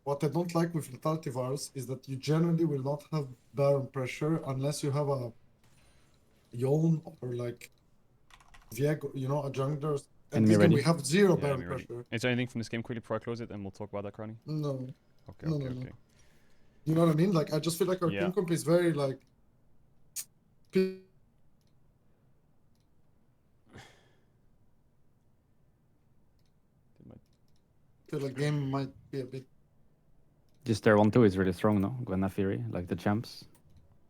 what I don't like with Lethality Virus is that you generally will not have Baron pressure unless you have a Yone or like Viego, you know, a jungler. And Enemy again, ready? we have zero Yeah, Baron enemy ready. pressure. Is there anything from this game quickly before I close it and we'll talk about that, Crowny? No. Okay, No, okay, no, no. okay. You know what I mean? Like, I just feel like our Yeah. team comp is very like. Feel like game might be a bit. Just their 1-2 is really strong, no? Gwen Fury, like the champs.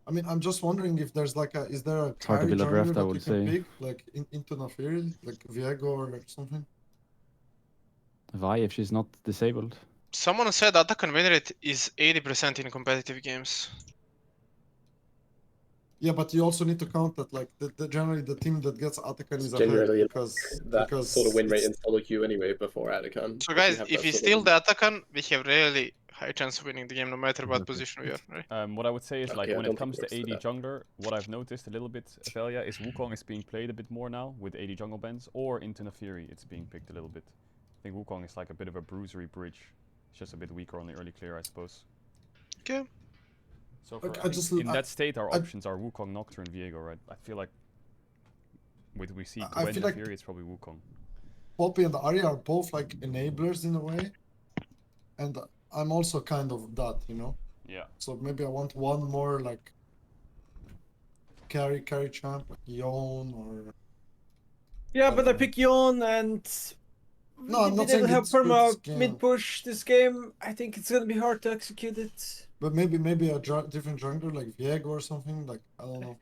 I mean, I'm just wondering if there's like a, is there a It's hard to carry build a jungler draft, I that you would can say. pick, like into Nafiri, like Viego or something? Vi, if she's not disabled. Someone said attack and win rate is 80% in competitive games. Yeah, but you also need to count that like generally the team that gets Atakan is Generally, ahead because that sort of win rate it's- in solo queue anyway before Atakan. So guys, if we steal the the Atakan, we have really high chance of winning the game no matter what position we are, right? What I would say is like Okay, I when don't it comes to think AD we're jungler, what I've noticed a little bit, Velia, is Wukong is being played a bit more now with AD jungle bans, or into Nafiri it's being picked a little bit. I think Wukong is like a bit of a bruisery bridge. It's just a bit weaker on the early clear, I suppose. Okay. So for, Like, in that state, our options are Wukong, Nocturne, Viego, right? I feel like with we see I Gwen feel and like- Fury, it's probably Wukong. Poppy and Arya are both like enablers in a way, and I'm also kind of that, you know. Yeah. So maybe I want one more like carry champ, like Yone or. Yeah, but I pick Yon and No, I'm we not didn't saying have it's good perma this game. mid push this game. I think it's gonna be hard to execute it. But maybe a different jungler like Viego or something, like I don't know.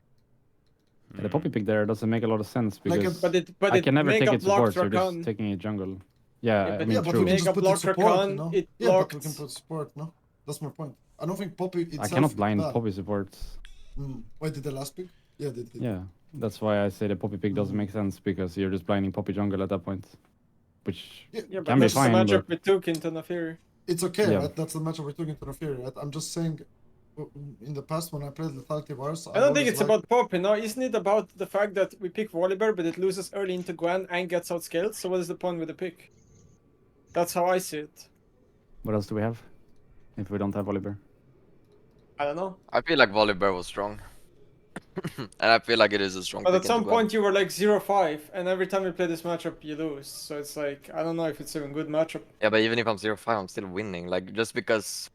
Yeah, the Poppy pick there doesn't make a lot of sense Like a- because But I it can never take Mega it support, blocks so you're just Rakan. taking a jungle. Yeah, Yeah, I but- mean, Yeah, but true. we can just Mega put it block support, Rakan, you know? it Yeah, but we blocked. can put support, no? That's my point. I don't think Poppy itself I cannot is blind bad. Poppy supports. Wait, did the last pick? Yeah, they did. Yeah, that's why I say the Poppy pick doesn't make sense, because you're just blinding Poppy jungle at that point. Which Yeah, but can be that's fine, the matchup but- we took into Nafiri. It's okay, Yeah. right? That's the matchup we're talking to Nafiri, right? I'm just saying, in the past when I played Lethality Wars, I don't think it's about Poppy, no, isn't it about the fact that we pick Volibear but it loses early into Gwen and gets outscaled, so what is the point with the pick? That's how I see it. What else do we have? If we don't have Oliver. I don't know. I feel like Volibear was strong. And I feel like it is a strong But pick at some into Gwen. point you were like 0-5, and every time we play this matchup you lose, so it's like, I don't know if it's even good matchup. Yeah, but even if I'm 0-5, I'm still winning. Like, just because...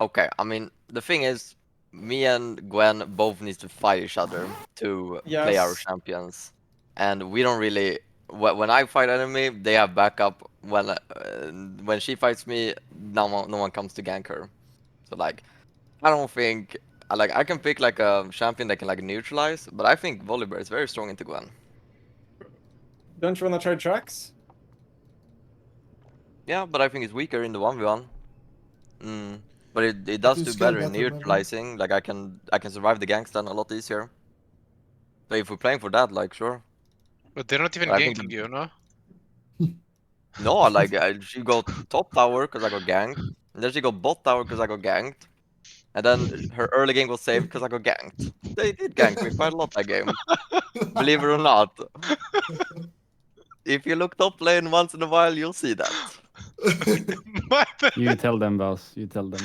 Okay, I mean, the thing is, me and Gwen both need to fight each other to play our Yes. champions. And we don't really... When I fight enemy, they have backup. When she fights me, no one comes to gank her. So, like, I don't think... Like, I can pick, like, a champion that can, like, neutralize, but I think Volibear is very strong into Gwen. Don't you wanna try Drax? Yeah, but I think it's weaker in the 1v1. But it does you do scale better in better, maybe. neutralizing. Like I can survive the gank stun a lot easier. So if we're playing for that, like sure. But they're not even But I think ganking you, no? No, like she got top tower because I got ganked, and then she got bot tower because I got ganked, and then her early game was saved because I got ganked. They did gank me quite a lot that game, believe it or not. If you look top lane once in a while, you'll see that. You tell them, boss. You tell them.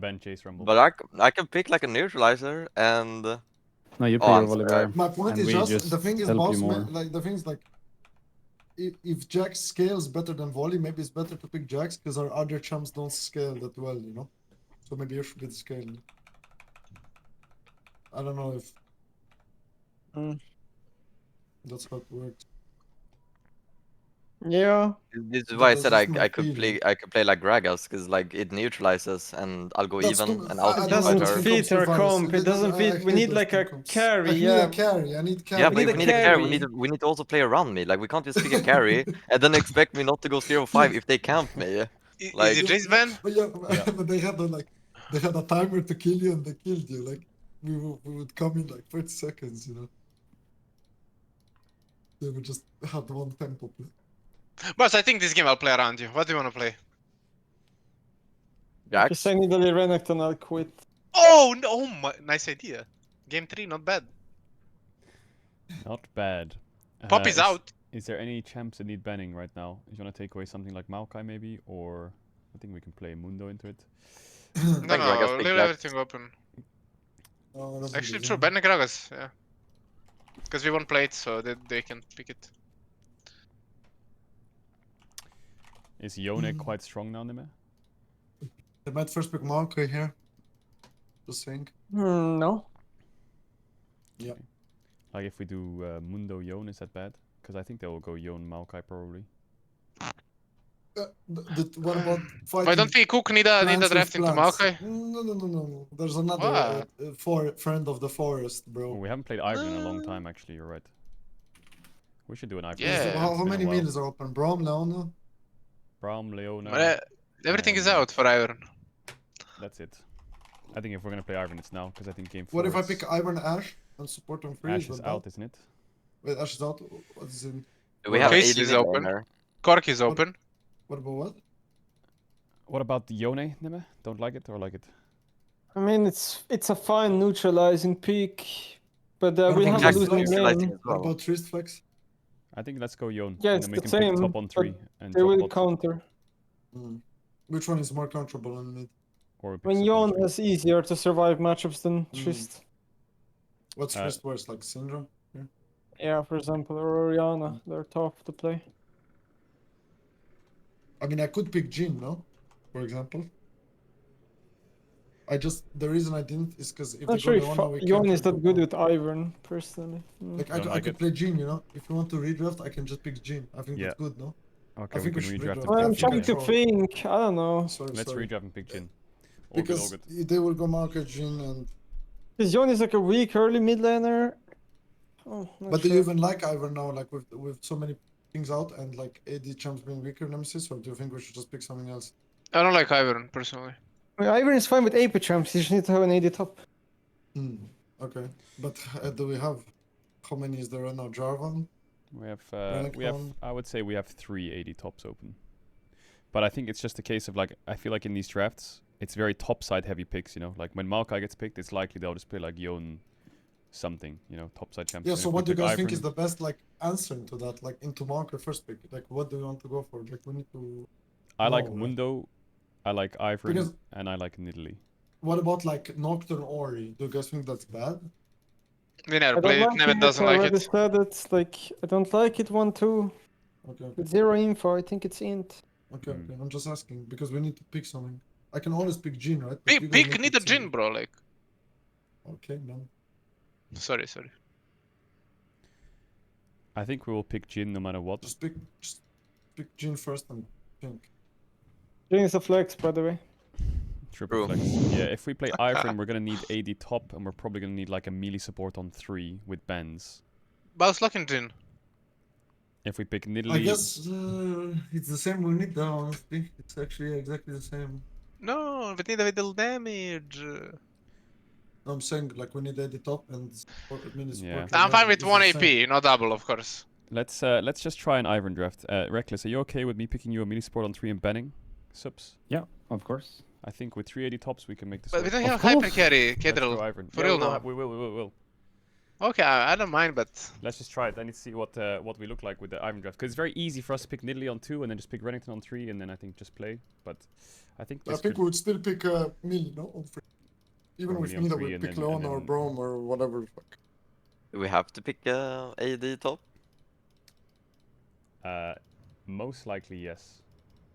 Ben Chase Rumble. But I can pick like a neutralizer and. No, you Oh, play I'm your sorry. Volibear. My point and is we just the thing is, help boss, you more. like the thing is like, if Jax scales better than Volley, maybe it's better to pick Jax because our other champs don't scale that well, you know. So maybe you should be the scale. I don't know if that's how it works. Yeah. This is why I That's said just my feeling. I could play like Gragas because like it neutralizes and I'll go That's even too- and I out don't It know, I doesn't don't her. think fit so our far. comp, it doesn't I fit. We hate need those like a comps. carry, I need yeah. a carry. I need carry. Yeah, We but need if a we need a carry, carry. we need to also play around me. Like we can't just pick a carry and then expect me not to go 0-5 if they camp me. Like- Is it Jace ban? But but they had a timer to kill you and they killed you. Like we would come in like 30 seconds, you know. They would just have one tempo play. But I think this game I'll play around you. What do you wanna play? Just Jax. say Nidalee Renekton, I'll quit. Oh no! Oh my, nice idea. Game 3, not bad. Not bad. Pop is out. Is there any champs that need banning right now? You want to take away something like Maokai maybe, or I think we can play Mundo into it. No, Thank you, I guess no, we leave got- everything open. Oh, that's Actually, good, true, yeah. ban Gragas, yeah. Because we won't play it, so they can pick it. Is Yone quite strong now, Nime? They might first pick Maokai here. Just saying. No. Like if we do Mundo Yone, is that bad? Because I think they will go Yone Maokai probably. What about fighting? Why don't we cook need a plants with draft into plants? Maokai? No. There's another friend of the forest, Oh, bro. we haven't played Ivern in a long time, actually. You're right. We should do an Ivern. Yeah. How many meals are open? Brom, Leona? Braum, Leona. But, everything is and- out for Ivern. That's it. I think if we're gonna play Ivern, it's now because I think game 4. What if I pick Ivan Ash and support on free? Ash is out, isn't it? Wait, Ash is out. What is in? We have Case 80 is mid open. laner. Cork is open. What about what? What about Yone, Nime? Don't like it or like it? I mean, it's a fine neutralizing pick, but What we about have a Trist losing Flex? game. What about Trist Flex? I think let's go Yone. Yeah, and it's then we the can pick same, top on but 3 and They drop will bot. counter. Which one is more comfortable in mid? Or we pick When top on Yon 3. is easier to survive matchups than Trist. What's Uh, Trist worse, like Syndra? Yeah, for example, or Oriana, they're tough to play. I mean, I could pick Jhin, no? For example. The reason I didn't is because if Not they sure go if Leona, we Yon can't is that recoup good more. with Ivern, personally. Like, Don't I like could it? play Jhin, you know? If you want to redraft, I can just pick Jhin. I think Yeah. that's good, no? Okay, I we think we can should redraft redraft. and Well, I I'm pick think trying Jhin. to control. think, I don't know. Sorry, Let's sorry. redraft and pick Jhin. All Because good. they will go market Jhin and... Because Yon is like a weak early mid laner. Oh, not But do sure. you even like Ivern now, like with so many things out and like AD champs being weaker Nemesis, or do you think we should just pick something else? I don't like Ivern, personally. I mean, Ivern is fine with AP champs, you just need to have an AD top. Okay. But do we have... How many is there right now? Jarvan? We have, Renekton? I would say we have 3 AD tops open. But I think it's just a case of like, I feel like in these drafts, it's very top side heavy picks, you know? Like when Maokai gets picked, it's likely they'll just play like Yon something, you know, top side champion. Yeah, If so we what do you pick guys think Ivern- is the best like answer to that? Like into market first pick? Like what do you want to go for? Like we need to... I like No, Mundo, I like Ivern, Because- and I like Nidalee. What about like Nocturne Ori? Do you guys think that's bad? We I never don't played it, like Nemet it, doesn't I like already it. said it, like, I don't like it 1-2. Okay, With 0 info, I think it's int. okay. I'm just asking because we need to pick something. I can always pick Jhin, right? But you guys Pick need need a to Jhin, bro, like. Okay, no. Sorry. I think we will pick Jhin no matter what. Just pick Jhin first and think. Jhin is a flex, by the way. Triple True. flex. Yeah, if we play Ivern, we're gonna need AD top, and we're probably gonna need like a melee support on 3 with bans. But I was looking Jhin. If we pick I Nidalee, guess it's the same we need now, honestly. It's actually exactly the same. No, we need a little damage. No, I'm saying like we need AD top and mini support. Yeah. I'm fine with It's 1 the AP, same. not double, of course. let's just try an Ivern draft. Reckless, are you okay with me picking you a melee support on 3 and banning subs? Yeah, of course. I think with 380 tops we can make this But we work. don't Of have hyper course. carry, Let's go Caedrel. Ivern. For Yeah, real we'll now. have- we will. Okay, I don't mind, but Let's just try it. I need to see what we look like with the Ivern draft. Because it's very easy for us to pick Nidalee on 2 and then just pick Renekton on 3 and then I think just play. But I think I this think could- we would still pick Millie, no? On free. Even Or with Millie on Nida, free we and pick then- Leona or then- Brom or whatever. Fuck. Do we have to pick AD top? most likely yes.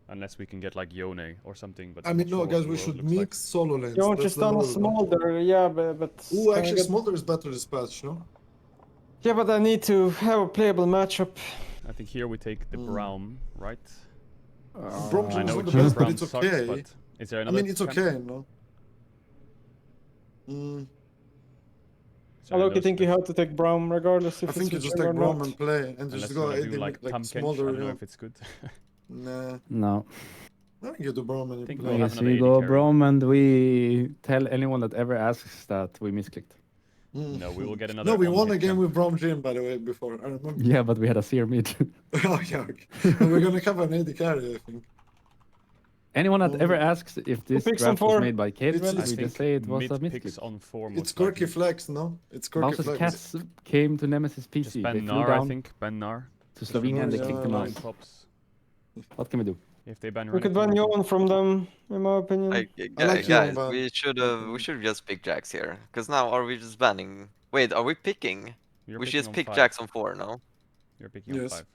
Unless we can get like Yone or something. But I I'm mean, not no, sure what guys, the we world should looks like. mix solo lanes. Yon That's just the done a rule, no? smolder, yeah, but... Ooh, can I actually, get- Smolder is better dispatch, no? Yeah, but I need to have a playable matchup. I think here we take the Braum, right? Brom I is know not the Jhin best, but Braum it's sucks, okay. but is there I another mean, it's champ? okay, no? Is I there look, another I think you spec? have to take Braum regardless if I think you it's just Jhin take or Brom not. and play and Unless just you go wanna AD do like like Tam Kench, I Smolder. don't know Yeah. if it's good. Nah, No. I think you do Brom and you Think play. we'll have Yes, another we AD go carry. Brom and we tell anyone that ever asks that we misclicked. No, we will get another. No, we won on-hit a game champ. with Brom Jhin, by the way, before. I remember. Yeah, but we had a seer mid. Oh, yeah, okay. And we're gonna have an AD carry, I think. Anyone that ever Oh. asks if this picks on draft was 4? made by Caedrel, It's- we I just think say it was a mid picks misclick. on 4 It's most quirky likely. flex, no? It's quirky Bowser's flex. Cats came to Nemesis PC. Just they ban flew Nar, I down think. Ban Nar. to Slovenia and they Yeah. kicked them Nine out. tops. What can we do? If they ban We could Renekton, ban we can- Yon from them, in my opinion. Like, I like guys, Young, we should just pick Jax here. Cause now are we just banning? Wait, are we picking? You're We should picking just on pick 5. Jax on 4, no? You're picking on Yes. 5.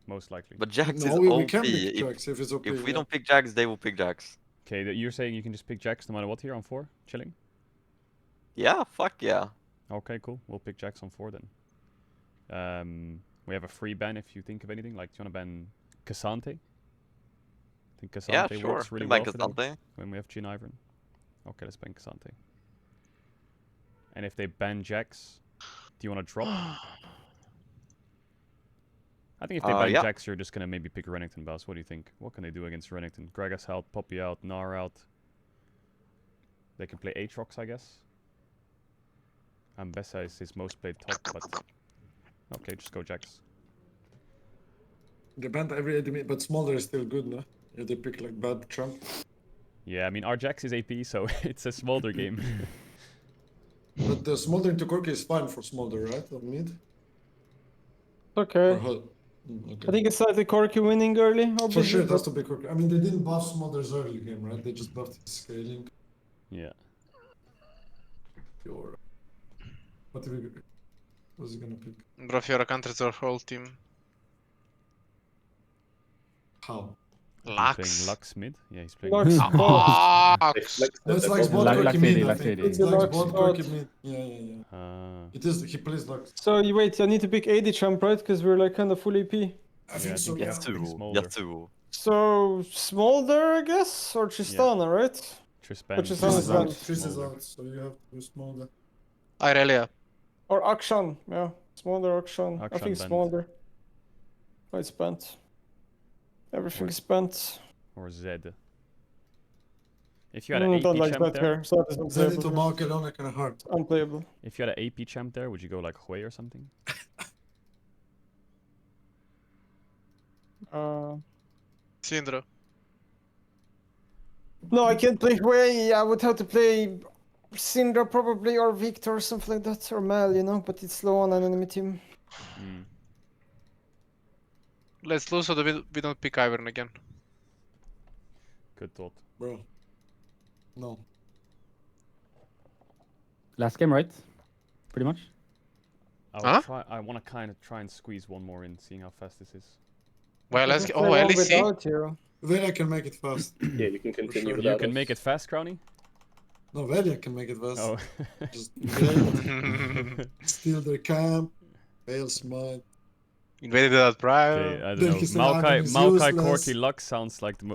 Most likely. But Jax No, is we OP. can pick If, Jax if it's OP. if we yeah. don't pick Jax, they will pick Jax. Okay, you're saying you can just pick Jax no matter what here on 4? Chilling? Yeah, fuck yeah. Okay, cool. We'll pick Jax on 4 then. We have a free ban if you think of anything. Like, do you want to ban Cassante? I think Cassante Yeah, sure. works really We well like for them Cassante. when we have Jhin Ivern. Okay, let's ban Cassante. And if they ban Jax, do you want to drop? I think if they ban Yeah. Jax, you're just going to maybe pick Renekton, Bass. What do you think? What can they do against Renekton? Gragas out, Poppy out, Gnar out. They can play Aatrox, I guess. Ambessa is his most played top, but... Okay, just go Jax. They banned every 80 minutes, but Smolder is still good, no? If they pick like bad champ. Yeah, I mean, our Jax is AP, so it's a Smolder game. But the Smolder into Corki is fine for Smolder, right? On mid? Okay. Or how? Okay. I think it's slightly Corki winning early, obviously. For sure, it has but- to be Corki. I mean, they didn't buff Smolder's early game, right? They just buffed his scaling. Yeah. Your... What if he... What's he gonna pick? Bro, Fiora counters our whole team. How? He's Lux. playing Lux mid. Yeah, he's playing Lux. Lux. Lux. No, it's like bot Lux Corki AD, mid, I Lux think. AD. It's like Lux bot bot. Corki mid. Yeah. Ah. It is, he plays Lux. So you wait, I need to pick AD champ, right? Because we're like kind of full AP. I Yeah, think I so, think yeah. it's two. Smolder. Yasuo. So Smolder, I guess, or Tristana, right? Tristan. Which is Tris on is his out, bench. Tris is out, so you have to do Smolder. Irelia. Or Akshan, yeah. Smolder, Akshan. I Akshan think banned. Smolder. Oh, it's banned. Everything is banned. Or Zed. If you had an AP Don't like champ that there, here, so that is Send it to unplayable. Makedon, kind of hard. Unplayable. if you had an AP champ there, would you go like Hui or something? Syndra. No, I can't play Hui. I would have to play Syndra probably, or Victor, or something like that, or Mal, you know, but it's slow on an enemy team. Mm. Let's lose so that we don't pick Ivern again. Good thought. Bro. No. Last game, right? Pretty much. I want to kind of try and squeeze one more in, seeing how fast this is. Well, let's Just go. play Oh, one LEC. without you. Then I can make it fast. Yeah, you can continue sure. without You can us. make it fast, Crowny? No, Velia can make it fast. Oh. Just invade, steal their camp, fail smite. Invaded without prior. Okay, I don't Then know. he said Ivan Maokai, is Maokai useless. Corki Lux sounds like the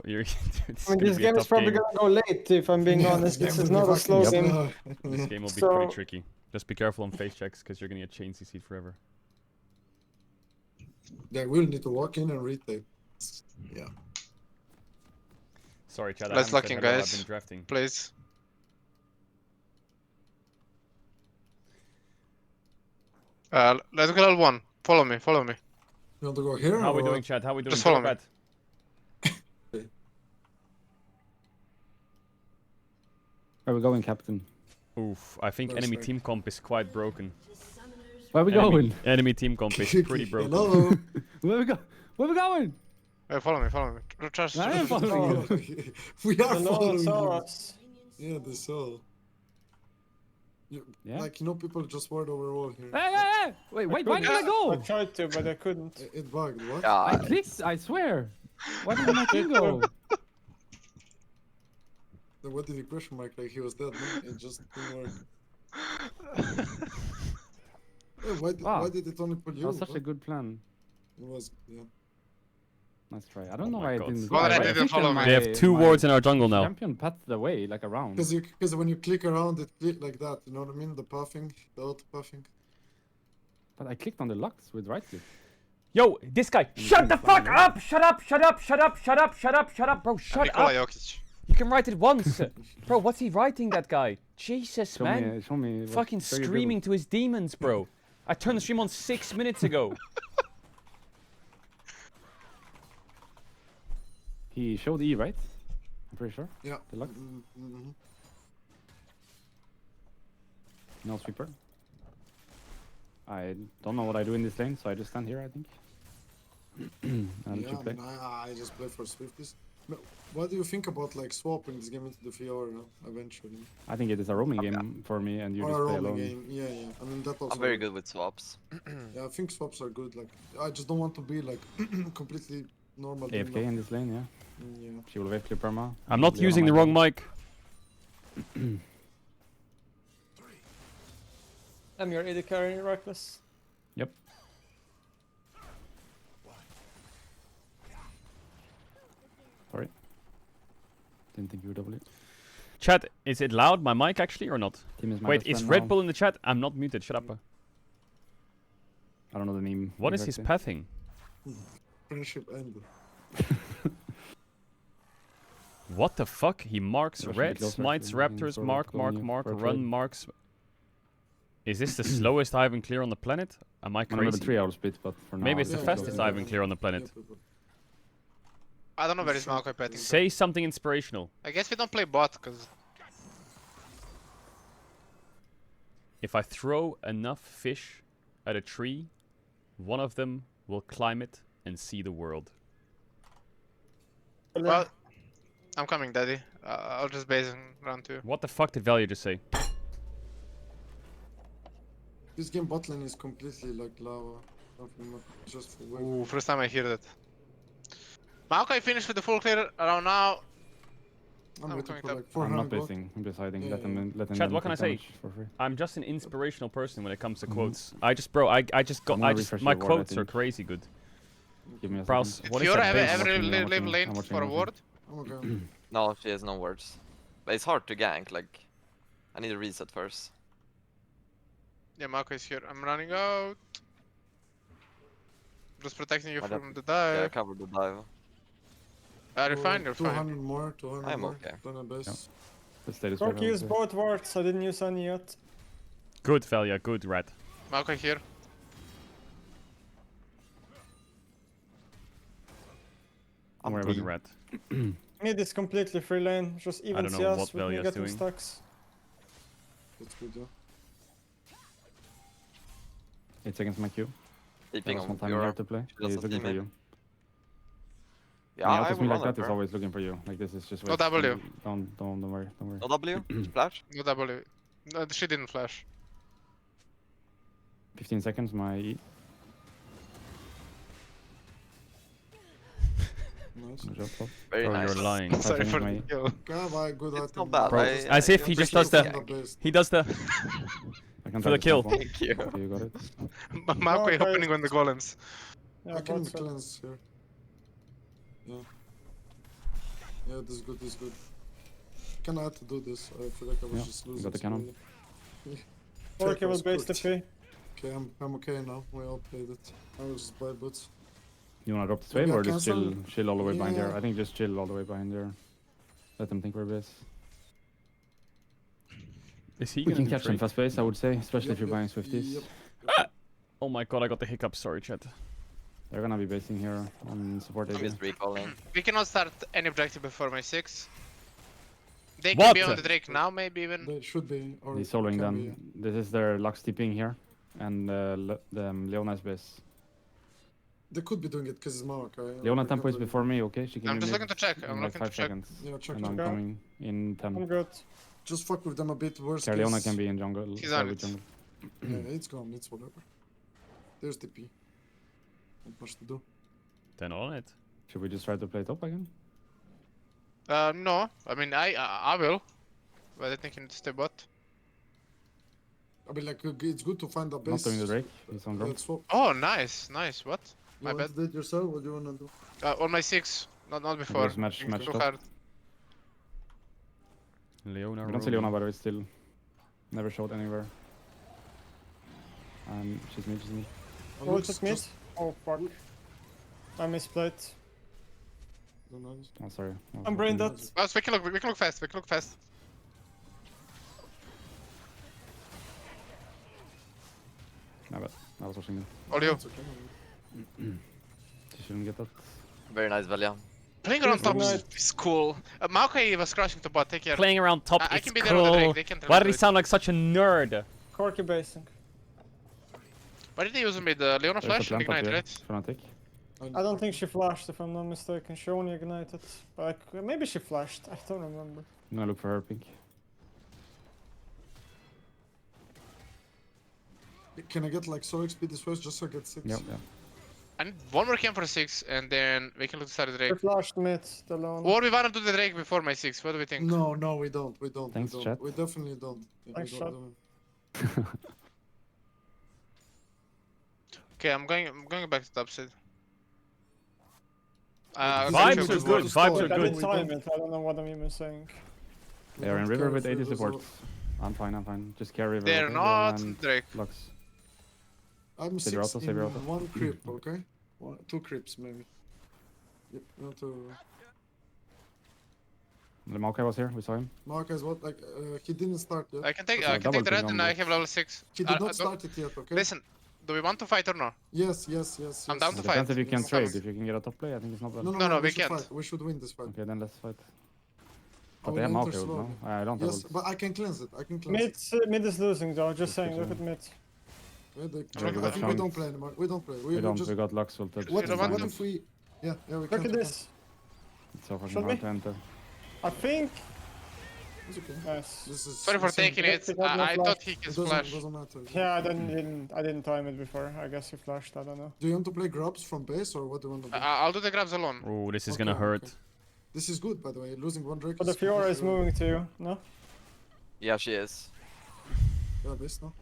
it's I mean, gonna this be a game is tough probably game. gonna go late, if I'm being Yeah, honest. this This game is will be not a slow fucking game. slow. This Yeah. game will be So- pretty tricky. Just be careful on face checks, because you're gonna get chain CC'd forever. They will need to walk in and retake. Yeah. Sorry, Chad. Let's lock in, I've guys. been drafting. Please. Let's go L1. Follow me, follow me. You want to go here? How are we or doing, what? Chad? How are we doing? Just follow Good or me. bad? Where are we going, Captain? Oof, I think First enemy rank. team comp is quite broken. Where are we Enemy, going? enemy team comp is pretty broken. Hello. Where are we go? Where are we going? Hey, follow me, follow me. Trust. I am following Oh, you. we are And no one following saw you. us. Yeah, they saw. You, Yeah. Like, people just word over wall here. Hey, hey, hey! Wait, wait, why did I I go? tried to, but I couldn't. It bugged, what? I God. clicked, I swear. Why did my team go? Then what did he question mark? Like, he was dead, no? It just didn't work. Yeah, Wow. why did it only put That you? was such a What? good plan. It was, yeah. Nice try. I don't know my why I God. didn't Conrad I didn't think follow that me. They have two my wards in our jungle now. Champion patted away, like around. Because when you click around, it click like that. You know what I mean? The puffing, the auto puffing. But I clicked on the Lux with right click. Yo, this guy! Shut the fuck up! Shut up! Shut up! Shut up! Shut up! Shut up! Shut up, bro! Shut Nikola up! Jokic. You can write it once, bro. What's he writing? That guy? Jesus, man! Show me. what- Fucking show your screaming build. to his demons, bro. I turned the stream on 6 minutes ago. He showed E, right? I'm pretty sure. Yeah. The Lux. Mm-hmm. No sweeper. I don't know what I do in this lane, so I just stand here, I think. I'll Yeah, chip play. I just play for Swifties. No, what do you think about like swapping this game into the Fiora eventually? I think it is a roaming game for me, and you Or just a play roaming alone. game? Yeah. I mean that also. I'm very works. good with swaps. Yeah, I think swaps are good. Like I just don't want to be like completely normal. AFK in this lane, yeah. Yeah. She will wave clear perma. I'm not Leona using the might wrong wave. mic. I'm your AD carry, Reckless. Yep. Sorry. Didn't think you were W. Chat, is it loud, my mic actually, or not? Team is my Wait, best is friend Red now. Bull in the chat? I'm not muted, shut up. I don't know the name. What is his exactly. pathing? Friendship ended. What the fuck? He marks Yeah, should be red, closer, smites actually. Looking raptors, sort of mark, calling you mark, for a run, trade. marks. Is this the slowest Ivan clear on the planet? Am I I'm gonna crazy? 3 hour split, but for now. Maybe it's I'll the Yeah, just fastest go yeah, Ivan clear on the planet. Yeah, but- I don't know where is Maokai petting. Say something inspirational. I guess we don't play bot, because If I throw enough fish at a tree, one of them will climb it and see the world. well, I'm coming, daddy. I'll just base in round 2. What the fuck did Value just say? This game bot lane is completely like lava. Nothing much, just for wave. Ooh, first time I hear that. Maokai finished with the full clear around now. I'm I'm waiting coming for up. like I'm 400 not bot. basing. I'm just hiding. Yeah, Let them yeah. in, let them Chat, in what can I take say? damage for free. I'm just an inspirational person when it comes to Mhm. quotes. I just, bro, I just got, I'm gonna I just, refresh my your ward, I quotes are think. crazy good. Give me a Browse, second. what is Fiora that have base? ever watching, I'm level watching, linked I'm watching, for a I'm ward? I'm okay. No, she has no words. But it's hard to gank, like... I need a reset first. Yeah, Maokai is here. I'm running out. Just protecting you Might from have the Yeah, dive. cover the dive. You're fine, you're fine. 200 more, 200 I'm more. okay. Then a base. Let's stay this Cork way. used both wards, I didn't use any yet. Good, Valia, good, Rat. Maokai here. I'm I'm worried Good, about Rat. Mid is completely free lane, just even don't know CS what with me Velia's getting doing. stacks. That's good, yeah. 8 seconds my queue. Keeping That was on one time here Fiora. to play. She does He's not looking see for me. you. Yeah, When he I autos will me run like at that, he's her. always looking for you. Like this is just No wait. W. Don't worry, don't worry. No W? Splash? No W. No, she didn't flash. 15 seconds my E. Nice. Good job, Bob. Very Bro, nice. you're lying. Sorry for the my- kill. Yeah, but good It's item. not bad. Bro, I as if he just does appreciate the- gank. best. He does the... I can For the try this kill. now. Thank you. Okay, you got it. Maokai Okay. opening on the golems. Yeah, I can bot side. cleanse here. Yeah. Yeah, this is good, this is good. Can I have to do this? I feel like I was Yeah, just you losing. got the cannon. Cork will was base the cooked. P. Okay, I'm okay now. We all played it. I was just buy boots. You wanna drop this Maybe wave I or just chill, cancel? chill all the way behind there? Yeah. I think just chill all the way behind there. Let them think we're base. Is he We gonna can do catch them trade? fast base, I would say, especially if Yep, you're buying yep, Swifties. yep. Oh my god, I got the hiccups, sorry, chat. They're gonna be basing here on support I'm AD. just recalling. We cannot start any objective before my 6. They can What? be on the Drake now, maybe even. They should be. Or He's soloing can them. be. This is their Lux TPing here. And Leona's base. They could be doing it because it's Maokai. Leona tempo is before me, okay? She can I'm be just mid looking to check. in I'm like looking to 5 check. seconds. Yeah, check, And check. I'm check. coming in 10. I'm good. Just fuck with them a bit. Worse. Okay, Leona can be in jungle. He's side on with it. jungle. Yeah, it's gone. It's whatever. There's TP. Not much to do. Then on it. Should we just try to play top again? No. I mean, I will. But I think you need to stay bot. I mean, like, it's good to find a Not base. doing the Drake. He's on drop. Let's swap. Oh, nice. Nice. What? You My want bad. to do it yourself? What do you want to do? On my 6. Not before. There's match Too top. hard. Leona We don't see roaming. Leona, by the way, still. Never showed anywhere. She's mid, she's mid. Oh, Oh, looks took mid. just- Oh fuck. I misplayed. don't know. Oh, sorry. Oh, I'm brain okay. dead. Oh, so we can look fast. We can look fast. My bad. I was watching it. All you. It's okay. She shouldn't get that. Very nice, Velia. Playing around Good top night. is cool. Maokai was crashing to bot. Take care. Playing around top I is can be there on the cool. Drake. They can Why did he Drake. sound like such a nerd? Corky basing. Why did they use him with Leona There's a flash and plant up ignite, here. right? Fnatic. I don't think she flashed, if I'm not mistaken. She only ignited. But maybe she flashed. I don't remember. I'm gonna look for her pink. Can I get like so XP this first just so I get 6? Yep, yeah. I need one more camp for 6, and then we can look to start the She Drake. flashed mid, the lone. Or we wanna do the Drake before my 6. What do we think? No, no, we don't. We don't. Thanks, we don't. chat. We definitely don't. Yeah, Thanks, we chat. don't. Okay, I'm going back to top side. Vibes Vibes are are good. good. Vibes are I Good. didn't good. time it. I don't know what I'm even saying. They are in Don't river care with if 80 it was supports. I'm fine, I'm fine. Just carry river. They're okay? not Leona and Drake. Lux. I'm Save your 6 auto, save in your auto. 1 creep, okay? 2 creeps maybe. Yep, no 2. The Maokai was here, we saw him. Mark has what? Like, he didn't start yet. I can take Okay. I can Double take the ping red on and I both. have level 6. He did not start it yet, okay? Listen, do we want to fight or no? Yes, yes, yes. I'm yes. down to It fight. depends if you can Yes. trade. If you can get a top play, I think it's not bad. No, no, No, no, no, we should can't. fight. We should win this fight. Okay, then let's fight. I But will they have enter Maokai ult, slowly. no? I don't have Yes, ult. but I can cleanse it. I can cleanse Mid is losing though, just Just saying. keep Look at going. mid. it. Yeah, they, Yeah, we I got think we don't chunks. play anymore. We don't play. We don't, just, we got Lux ulted. what You don't if, want what to? if we... Yeah, yeah, we Look can. at this. It's so fucking Show hard me. to enter. I think. It's okay. Nice. This is Sorry for insane. taking Yep, it. it has no I flash. thought he It can doesn't, splash. doesn't matter. Yeah, I didn't time it before. I guess he flashed. I don't know. Do you want to play grubs from base or what do you want to do? I'll do the grabs alone. Oh, this is Okay, gonna hurt. okay. This is good, by the way. Losing 1 Drake But the Fiora is completely moving to you. No. Yeah, she is. Yeah, base now.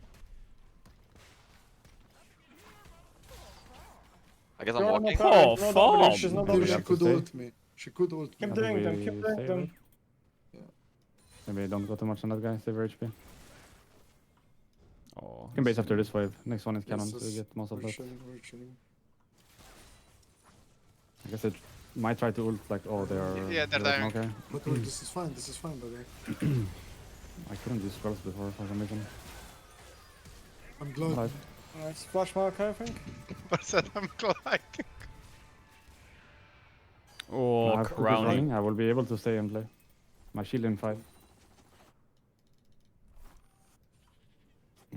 I guess I'm Fiora no walking. power, Oh, no W. fuck. She's no Maybe Maybe W. she have to could stay. ult me. She could ult me. Keep I doing think them. we Keep doing stay them. away. Yeah. Maybe don't go too much on that guy, save your HP. Oh, Can base after this wave. Next one is Yes, cannon, so yes. you get most of We're that. chilling, we're chilling. I guess it might try to ult like, oh, they are. Yeah, they're like, dying. Okay. But wait, this is fine, by the way. I couldn't use scrolls before for some reason. I'm glad. Nice. Nice. Flash mark, I think. What's that? I'm gliding. Oh, I have cookies crowning. running, I will be able to stay and play. My shield in 5.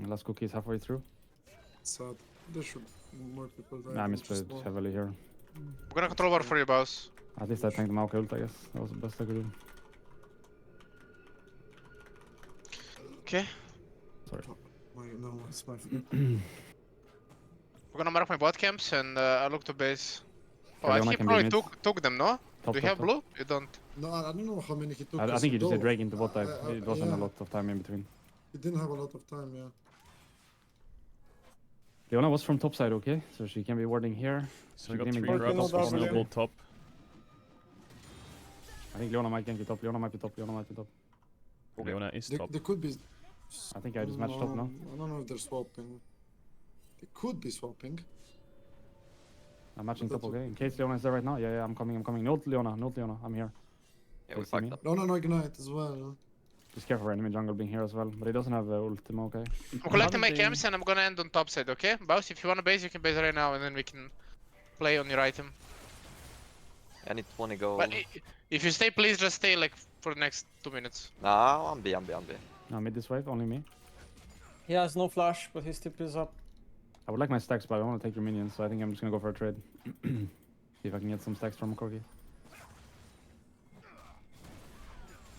Last cookie is halfway through. Sad. There should be more people die. I than misplayed just one. heavily here. I'm gonna control war for you, boss. At least I tanked the Maokai ult, I guess. That was the best I could do. Okay. Sorry. No, it's my fault. We're gonna mark my bot camps and I'll look to base. Oh, Okay, I Leona think he can be probably mid. took them, no? Top, Do you top, have top. blue? You don't. No, I don't know how many he took. I think you just did though. drag into bot dive. It wasn't yeah. a lot of time in between. He didn't have a lot of time, yeah. Leona was from top side, okay? So she can be warding here. So we She got can 3 be ganking Working grabs, on top, W. one double top. I think Leona might gank it top. Leona might be top. Leona might be top. Leona is They, top. they could be. I think I just matched top now. I don't know if they're swapping. They could be swapping. I'm matching But top, that's okay? In case Leona is there right now. Yeah, I'm coming. Note Leona. I'm here. Yeah, we They see me. fucked up. No, ignite as well. Just careful for enemy jungle being here as well. But he doesn't have ultima, okay? I'm collecting my Haven't they- camps and I'm gonna end on top side, okay? Boss, if you wanna base, you can base right now and then we can play on your item. I need 20 gold. But if you stay, please just stay like for the next 2 minutes. Nah, I'm B. Now mid this wave, only me. He has no flash, but his tip is up. I would like my stacks, but I want to take your minions, so I think I'm just gonna go for a trade. See if I can get some stacks from Corgi.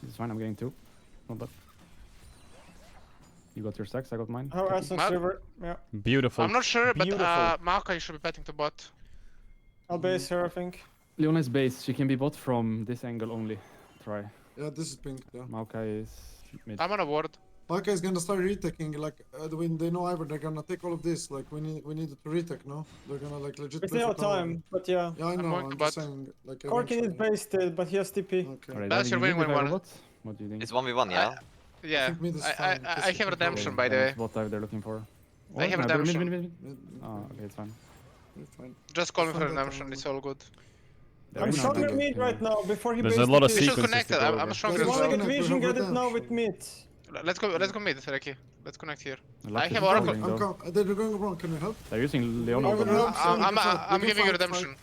It's fine, I'm getting 2. Not bad. You got your stacks, I got mine. How Essence Mad- River? Yeah. Beautiful. I'm not sure, but Beautiful. Maokai should be betting to bot. I'll base her, I think. Leona's base, she can be bot from this angle only. Try. Yeah, this is pink, yeah. Maokai is mid. I'm on a ward. Maka is gonna start retaking, like, when they know Ivor, they're gonna take all of this. Like, we needed to retake, no? They're gonna, like, legit We play still for have tower. time, but yeah. Yeah, I know, going I'm to just bot. saying, like, Corkin is eventually. based still, but he has TP. Okay. Alright, That's are your you win good when with one- Ivor bot? What do you think? It's 1v1, yeah? Yeah, think mid is I fine. This I is have fine. redemption Okay, by the then way. it's bot dive they're looking for. I have no, redemption. mid. Mid- Oh, okay, it's fine. mid, fine. Just call me Fine, for that redemption, one. it's all good. They're I'm in stronger jungle, mid yeah. right now, before he There's based a lot of TP. We should sequences connect to it, go I'm over. stronger Let's If as you go. wanna well. get Connect, vision, we have get it now with redemption. mid. Let's go mid, Reki. Let's connect here. Lux I is have falling, Oracle. though. They're going wrong, can you help? They're using Leona. I will ultimate. help. I'm We can giving you fight, redemption.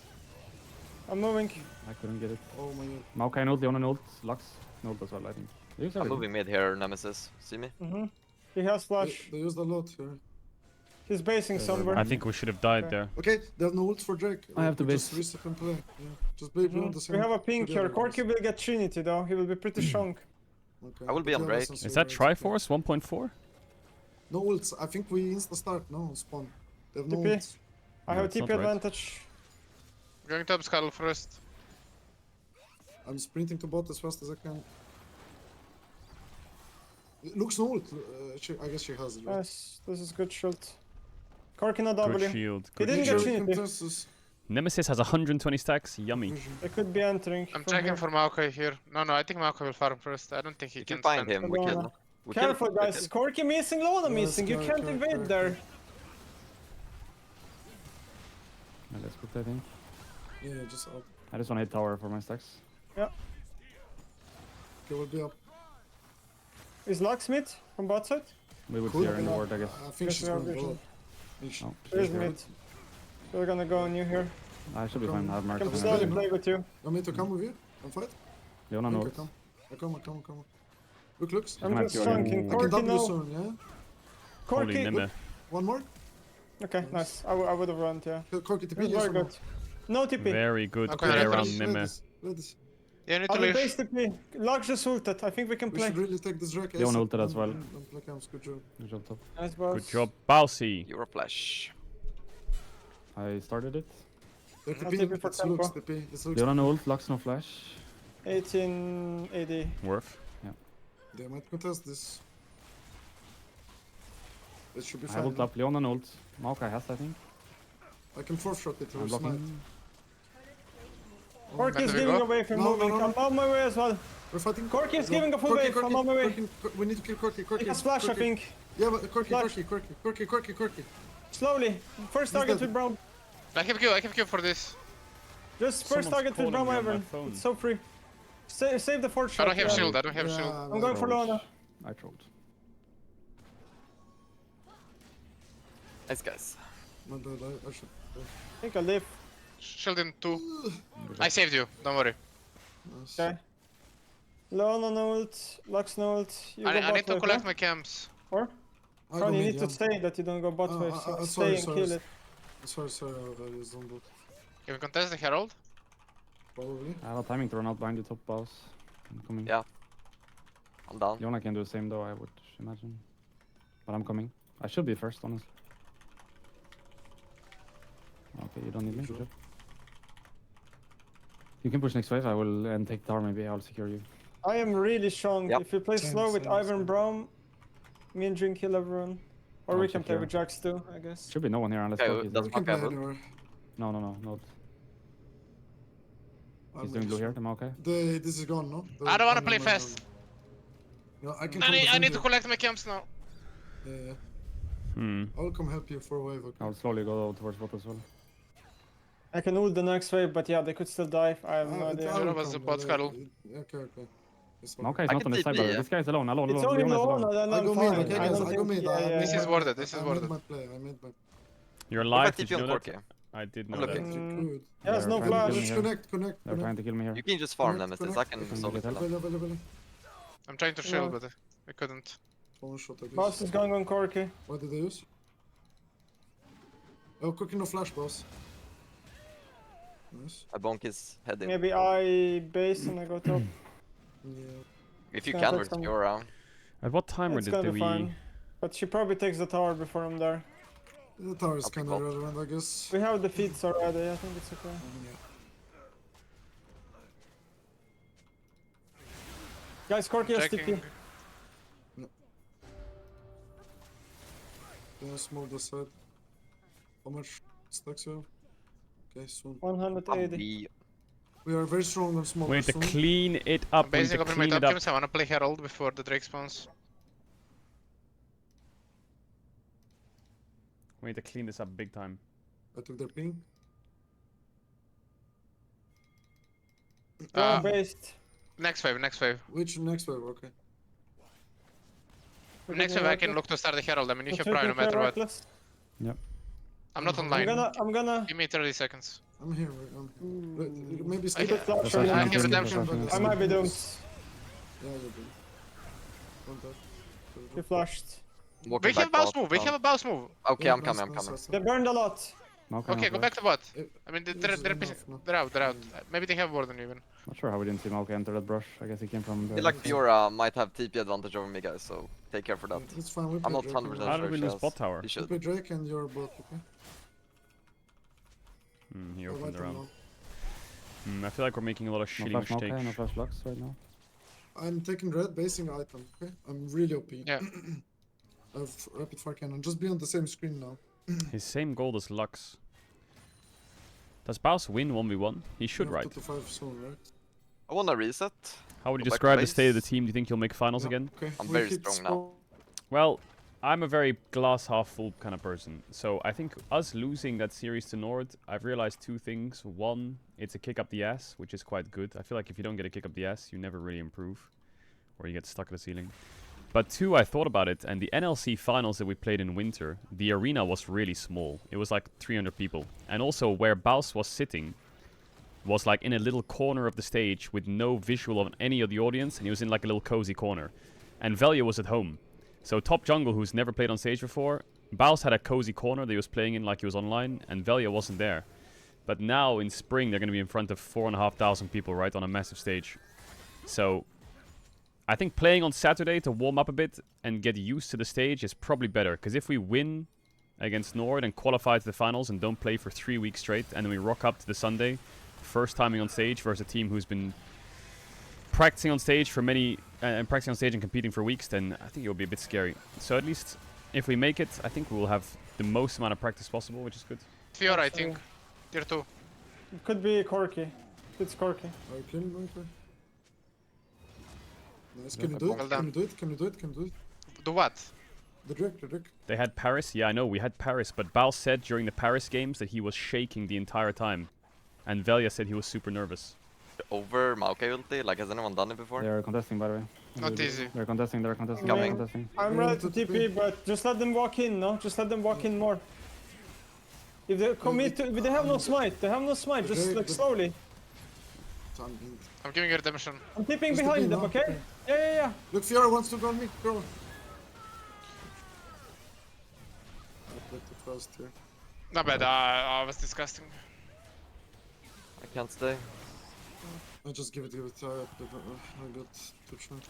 I'm moving. I couldn't get it. Oh my god. Maokai ult, Leona ult, Lux ult as well, I think. They use I'm everything. moving mid here, Nemesis. See me? He has flash. They used a lot here. He's basing somewhere. I think we should have died Okay. there. Okay, they have no ult for Drake. I have to Just base. reset and play. Yeah. Just play beyond the We same. have a pink here. together, Corki guys. will get Trinity though. He will be pretty strong. Okay. I will be but on you have Drake. essence Is that already, so- Triforce 1.4? No ults. I think we insta start. No spawn. They have no TP. ults. I No, have it's TP not right. advantage. Going top scuttle first. I'm sprinting to bot as fast as I can. Looks no ult. I guess she has it. Right? Yes, this is good shield. Corki no Good W. shield. He Good didn't shield. get Trinity. Consensus. Nemesis has 120 stacks. Yummy. Vision. They could be entering. I'm from checking here. for Maokai here. No, I think Maokai will farm first. I don't think he If can you find spend. him, we Banana. kill. We Careful, kill. guys. Corki missing, Lona Yes, missing. You correct, can't correct, invade correct, there. correct. Yeah, that's good, I think. Yeah, just out. I just want to hit tower for my stacks. They will be up. Is Locksmith from bot side? We would Cool. see her in the ward, I guess. I think Yes, she's we have going vision. bot. Ish. Oh, There's she's here. mid. We're gonna go on you here. I should be fine. I have marked. Can Come slowly on. play with you. You want me to come with you and fight? Leona Okay, knows. come. Come. Looks. I'm Can I just kill flanking. him? I can Corki W no. soon, yeah? Holy Corki. Neme. One more? Okay, nice. I would have run, yeah. Corki TP, It's yes very or no? good. No TP. Very good Okay, play let around us- Neme. Let this. Yeah, you need I to will leave. base TP. Lux just ulted. I think we can We play. should really take this Drake. Leon ASAP ulted as and- well. and play camps. Good job. Good job, top. Nice boss. Good job, Balsi. You're a flash. I started it. They're I'll TP, TP for it's Lux tempo. TP. It's Lux. Leona no ult, Lux no flash. 18 AD. Worth. They might contest this. It should be I have fine. ult up. Leona no ult. Maokai has, I think. I can fourth shot it I'm or smite. blocking. Corki is Back to giving go. away from No, moving. no, no. I'm on my way as well. We're fighting. Corki is No, giving a full wave. I'm on my way. We need to kill Corki. Corki. He has flash, I Corki. think. Yeah, but Corki. Flash. Corki. Slowly. First target dead. with Brown. I have Q for this. Just first Someone's target with calling Brown me on my Wyvern. phone. It's so free. Save the fourth I shot. don't have yeah. shield. I don't have shield. I'm going for Lona. I trolled. Nice guys. My bad, I should. I think I live. Shield in 2. I saved you. Don't worry. Nice. Okay. Lona no ult. Lux no ult. You go I bot need to wave, collect yeah? my camps. Or? I Ron, go you mid, need to yeah. stay that you don't go bot wave. So sorry, stay and sorry. kill it. Sorry, I just don't do it. Can we contest the Herald? Probably. I have a timing to run out behind the top boss. I'm coming. Yeah. I'm down. Leona can do the same though, I would imagine. But I'm coming. I should be first, honestly. Okay, you don't need me. Good job. You can push next wave. I will and take tower. Maybe I'll secure you. I am really strong. Yep. If you play Same, slow with same, Ivan same. Brown, me and Jin kill everyone. Or I'll we can play secure. with Jax too, I guess. Should be no one here unless Okay, Corki is that's there. We can Okay, play but- anywhere. No. I'm He's doing blue really here. Am I okay? This is gone, no? I don't wanna play fast. No, I can I come need defend to you. collect my camps now. Yeah. Hmm. I'll come help you for a wave, okay? I'll slowly go towards bot as well. I can ult the next wave, but yeah, they could still dive. I have no I idea. will That was the come, bot but, scuttle. Okay. It's fine. Maokai is I not can on the side, TP, brother. yeah. This guy is alone. Alone. It's only Leona is Lona, alone. then I I'm go fine. mid, okay I guys, don't I go think- mid. yeah, yeah, This is yeah. worth it, this is I worth made it. my play, I made my... You're If I alive. TP Did you on know that? Corki, I did I'm know looking. that. Good. He has They're no trying to flash. kill me Just here. connect. They're trying to kill me here. you can just farm Connect, Nemesis. I can connect. solo kill them. Available. I'm trying to shield, but I couldn't. One shot, I guess. Boss is going on Corki. What did they use? Oh, cooking no flash, boss. Nice. I bonk his head in. Maybe I base and I go top. Yeah. If you Yeah, can, that's we'll go around. At what timer It's did gonna we? be fine. But she probably takes the tower before I'm there. The tower is I'll pick kind of up. relevant, I guess. We have the feeds already, I think it's okay. Guys, Corki has Checking. TP. Yeah, small this side. How much stacks you have? Okay, soon. 180. We We are very strong on small. We need to soon. clean it up. I'm We need basing to up in my clean top it up. camps. I wanna play Herald before the Drake spawns. We need to clean this up big time. I took their ping. Go based. Next wave. Which next wave? Okay. Next wave I can look to start the Herald. I mean, you have Prime no Prime matter what. I'm not online. I'm gonna. Give me 30 seconds. I'm here. Wait, maybe I skip can- it. Flash I on I you. have redemption. I might be doomed. Yeah, you're good. One touch. He flashed. Walking We have back bounce bot, move. We have a bounce move. Okay, Yeah, I'm coming, I'm nice, coming. nice, They nice. burned a lot. Okay, go back to bot. I mean, they're Enough, no. out. Maybe they have warden even. Not sure how we didn't see Malka enter that brush. I guess he came from I the feel like Fiora might have TP advantage over me, guys, so take care for that. Yeah, it's fine. We I'm play not Drake 100% How sure did we she lose has. bot tower? You We should. play Drake and your bot, okay? He I'll opened write them around. down. I feel like we're making a lot of no shitty flash Malka, mistakes. no flash Lux right now. I'm taking red basing item, okay? I'm really OP. Yeah. I have rapid fire cannon. Just be on the same screen now. His same gold as Lux. Does Baus win 1v1? He should, You have right? 2 to 5 soon, right? I wanna reset. How would you Go back to describe the base. state of the team? Do you think you'll make finals Yeah, again? Okay. I'm we very hit strong now. score- Well, I'm a very glass half full kind of person. So I think us losing that series to Nord, I've realized 2 things. One, it's a kick up the ass, which is quite good. I feel like if you don't get a kick up the ass, you never really improve. Or you get stuck at the ceiling. But 2, I thought about it, and the NLC finals that we played in winter, the arena was really small. It was like 300 people. And also where Baus was sitting was like in a little corner of the stage with no visual of any of the audience, and he was in like a little cozy corner. And Velia was at home. So top jungle, who's never played on stage before, Baus had a cozy corner that he was playing in like he was online, and Velia wasn't there. But now in spring, they're going to be in front of 4,500 people, right, on a massive stage. So I think playing on Saturday to warm up a bit and get used to the stage is probably better. Because if we win against Nord and qualify to the finals and don't play for 3 weeks straight, and then we rock up to the Sunday, first timing on stage versus a team who's been practicing on stage for many practicing on stage and competing for weeks, then I think it will be a bit scary. So at least if we make it, I think we will have the most amount of practice possible, which is good. Fiora, I think. Tier 2. It could be Corky. It's Corky. I can do it. Nice. Yeah, Can you do well it? done. Can you do it? Can you do it? Can you do it? Do what? The Drake, the Drake. They had Paris. Yeah, I know, we had Paris. But Baus said during the Paris games that he was shaking the entire time. And Velia said he was super nervous. Over Maokai ulti? Like, has anyone done it before? They're contesting, by the way. Not easy. They're contesting, they're contesting, Coming. they're contesting. I'm Yeah, ready to to TP, but just let them walk in, no? Just let them walk in more. If they commit to, they have no smite. They have no smite. Just like slowly. I'm giving you redemption. I'm tipping Just behind TP them, now. okay? Yeah. Look, Fiora wants to go on me. Go. I played too fast here. Not bad. I was disgusting. I can't stay. I just give it. I got too short.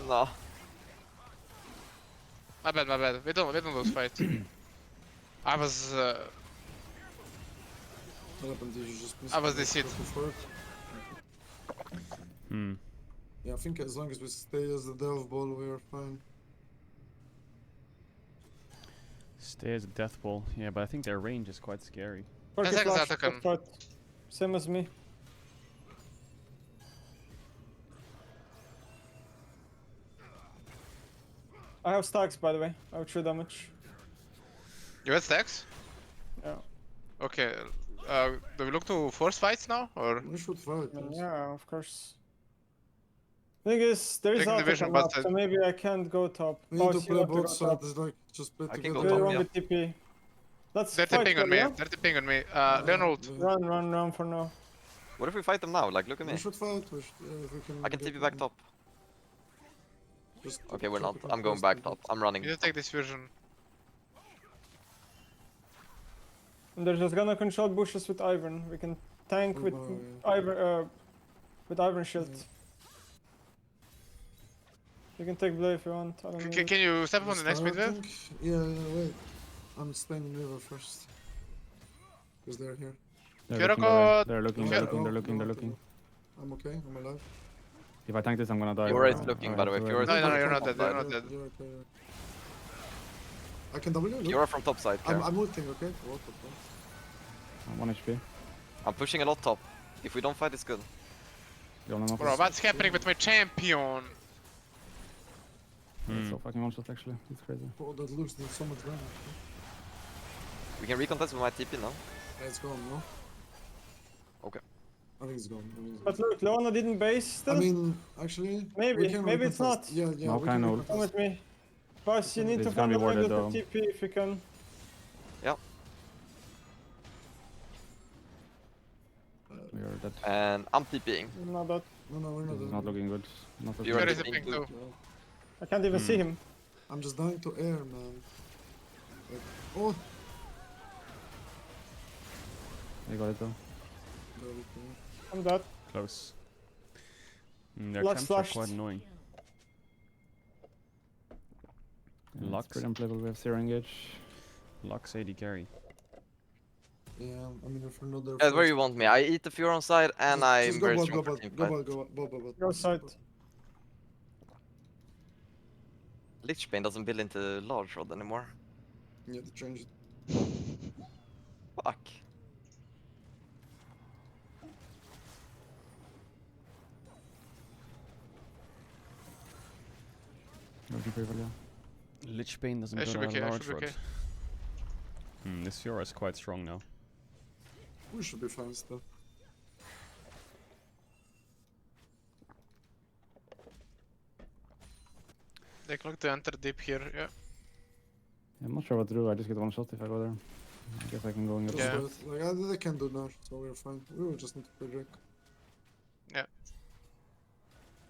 No. My bad. We don't lose fight. I was What happened? Did you just miss? I was the the triple for it? Hmm. Yeah, I think as long as we stay as the Delve Ball, we are fine. Stay as a death ball. Yeah, but I think their range is quite scary. Corky seconds flash, Atakan. shot. Same as me. I have stacks, by the way. I have 3 damage. You had stacks? Yeah. Okay. Do we look to force fights now, or We should fight. yes. Yeah, of course. Thing is, there is Taking division, Atakan but up, so maybe I can't go top. We need to Baus, you play have to go both top. sides. Like just play I can together. go Do you top, want yeah. with TP? Let's they're fight tipping on them, me? yeah? They're tipping on me. Leonard. Run for now. What if we fight them now? Like, look at me. We should fight. We should, yeah, if we can I can get TP back them. top. Just Okay, we're chop not. it I'm going first back and top. get- I'm running. You need to take this fusion. And they're just gonna control bushes with Ivern. We can tank with Ivern shield. Yeah. You can take blue if you want. I don't need it. Can you step up on the next mid wave? Starting? Yeah, wait. I'm staying in river first. Because they're here. They're Fiora looking, by the way. got- They're looking, Go, they're go, looking, they're go, looking, they're go, looking. go. I'm okay. I'm alive. If I tank this, I'm gonna die. Fiora is looking, by the way. Fiora is No, looking you're from not top dead, you're side. not dead. You're okay. I can W. Look. Fiora from top side, care. I'm ulting. Okay. What the fuck? 1 HP. I'm pushing a lot top. If we don't fight, it's good. You're on enough. Bro, what's happening with my champion? It's so fucking one shot actually. It's crazy. Oh, that looks did so much damage. We can recontest with my TP now. Yeah, it's gone, no? Okay. I think it's gone. But look, Leona didn't base still. I mean, actually, Maybe, we can maybe it's recontest. not. Yeah, No, we kind can of. Come recontest. with me. Boss, you need It's to gonna find a be warded, regular though. TP if you can. We are dead. And I'm TPing. No, that. No, we're not This is there. not looking good. Not You're There right. is a ping too. No. I can't even see him. I'm just dying to air, man. Like, oh! They got it though. There we go. I'm dead. Close. Their Lux camps are flashed. quite annoying. Yeah, Lux. it's pretty unplayable. We have 0 engage. Lux AD carry. Yeah, I mean, if we're not there Where first- you want me? I eat the Furon side and Just I'm go very bot, strong go for bot, team go fight. bot, go bot. Go side. Lichbane doesn't build into large rod anymore. Yeah, they changed it. Fuck. Looking pretty well, yeah. Lichbane doesn't That should build be a okay, large should be rod. okay. This Fiora is quite strong now. We should be fine still. They look to enter deep here, yeah. I'm not sure what to do. I just get one shot if I go there. I guess I can go and get Just Yeah. do it. Like, they can do now, so we're fine. We will just need to play Drake. Yeah.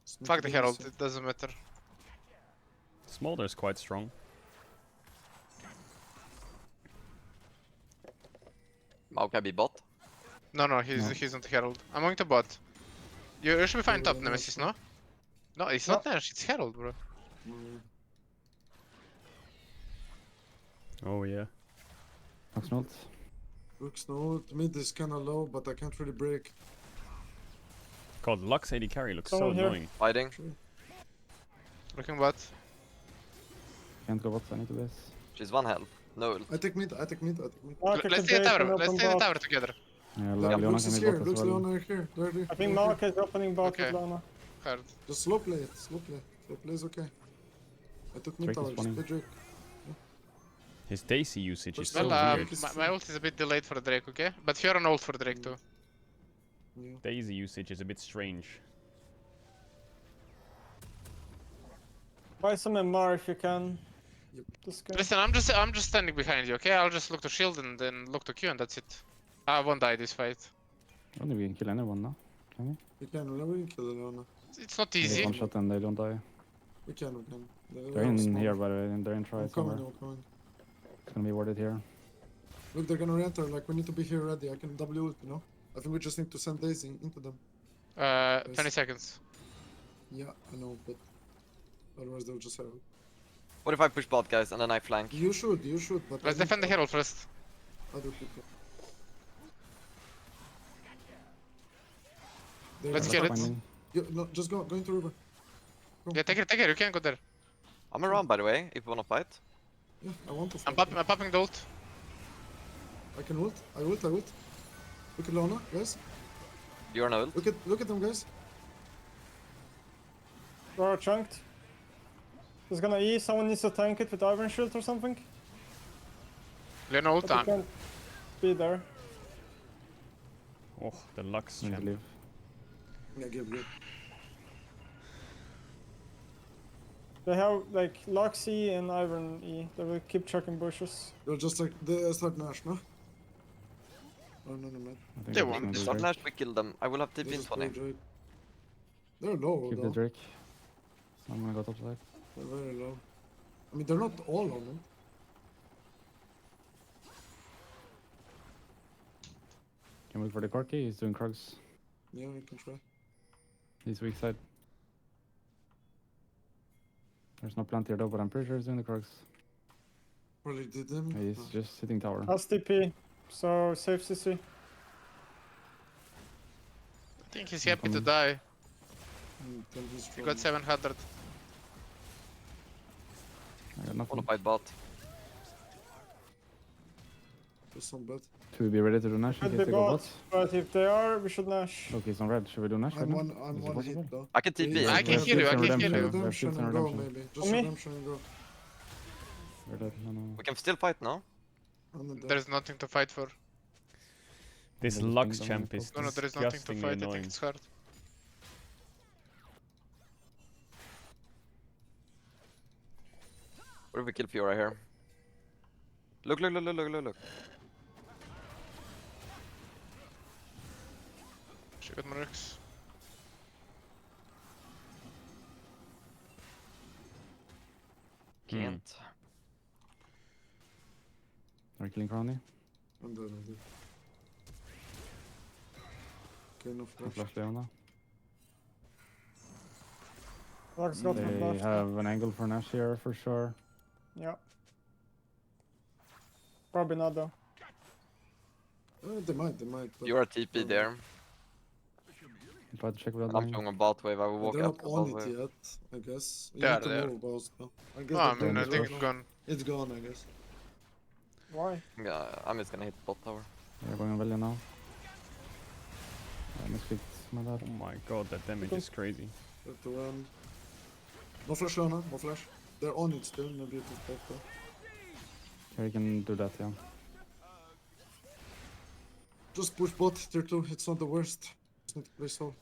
Just need Fuck to the do Herald, this. it doesn't matter. Smolder is quite strong. Maokai be bot. No, he's not Herald. I'm going to bot. You should be fine Yeah, top, yeah, Nemesis, yeah. no? No, it's not Nash, it's Herald, bro. Mm. Oh yeah. Lux not. Looks no, mid is kinda low, but I can't really break. God, Lux AD carry looks so Someone here. annoying. Fighting. Looking bot. Can't go bot. I need to base. She's 1 health. No ult. I take mid. Mark, Let's could take the break and tower, let's open take the bot. tower together. Yeah, Like, Leona Lux can is make here, bot Lux as well. Leona are here. They're I think Mark is opening bot Okay. with Lana. Hard. Just slow play it, slow play. Slow play is okay. I took mid Drake is tower, just spawning. play Drake. His Daisy usage is so Well, Well, weird. my ult is a bit delayed for Drake, okay? But you're an ult for Drake too. Yeah. Daisy usage is a bit strange. Buy some MR if you can. Yep. This guy. Listen, I'm just standing behind you, okay? I'll just look to shield and then look to Q and that's it. I won't die this fight. I don't think we can kill anyone now. Can we? We can kill the Leona. It's not We get easy. one shot and they don't die. We can. They're in here, by the way. They're in try I'm somewhere. coming. It's gonna be warded here. Look, they're gonna re-enter, like, we need to be here ready. I can W ult, you know? I think we just need to send Daisy into them. 20 seconds. Yeah, I know, but otherwise they'll just have... What if I push bot, guys, and then I flank? You should, but... Let's defend the Herald first. Other people. Let's They're get gonna it. start- You, no, just go into river. Go. Yeah, take it, you can't go there. I'm around, by the way, if you wanna fight. Yeah, I want to I'm fight. popping the ult. I can ult. I ult. Look at Leona, guys. You're on ult. Look at them, guys. We're chunked. He's gonna E, someone needs to tank it with Iron Shield or something. Leona ult But he on. can't be there. Oh, the Lux Need to champ. leave. Yeah, give. They have like Lux E and Iron E. They will keep chucking bushes. They'll just like they start Nash, no? Oh no, man. I think They we're won't. just It's gonna not do Drake. Nash, we kill them. I will have They TP in just play 20. Drake. They're low Keep the though. Drake. I'm gonna go top side. They're very low. I mean, they're not all on them. Can we wait for the Corki? He's doing Krugs. Yeah, we can try. He's weak side. There's no plant here though, but I'm pretty sure he's doing the Krugs. Probably did them. He's just hitting tower. Has TP, so safe CC. I think he's happy to coming. die. Then he's He got 700. I got Wanna nothing. fight bot. There's some bad. Should we be ready to do Nash in Could case be they go bot, bot? but if they are, we should Nash. Okay, he's on red. Should we do Nash right I'm now? one. Is I'm it one possible? hit though. I can TP. I can heal you, I can heal you. Redemption We have and shoots go and redemption. maybe. Just Me? redemption and go. We're dead. No, no. We can still fight now. I'm not dead. There's nothing to fight for. This They just Lux ping champ down is No, there is nothing to disgustingly fight. I annoying. think it's hard. What if we kill Fiora here? Look. She got Mercs. can't. Are you killing Crowny? I'm dead. Okay, no I flash. flash Leona. Lux got one They left. have an angle for Nash here for sure. Yeah. Probably not though. They might. But You're a TP there. Try to check with And that I'm lane. showing a bot wave. I will walk they're up not to on bot it wave. yet, I guess. You Yeah, need to they are. move both. I guess No, I they're mean, I doing think it it's now. gone. It's gone, I guess. Why? Yeah, I'm just gonna hit bot tower. They're going on Velia now. I misclicked my bad. Oh my god, that damage is crazy. Have to run. No flash, Lana. No flash. They're on it still. Maybe it is better. Here you can do that, yeah. Just push bot tier 2. It's not the worst. Just need to play soul.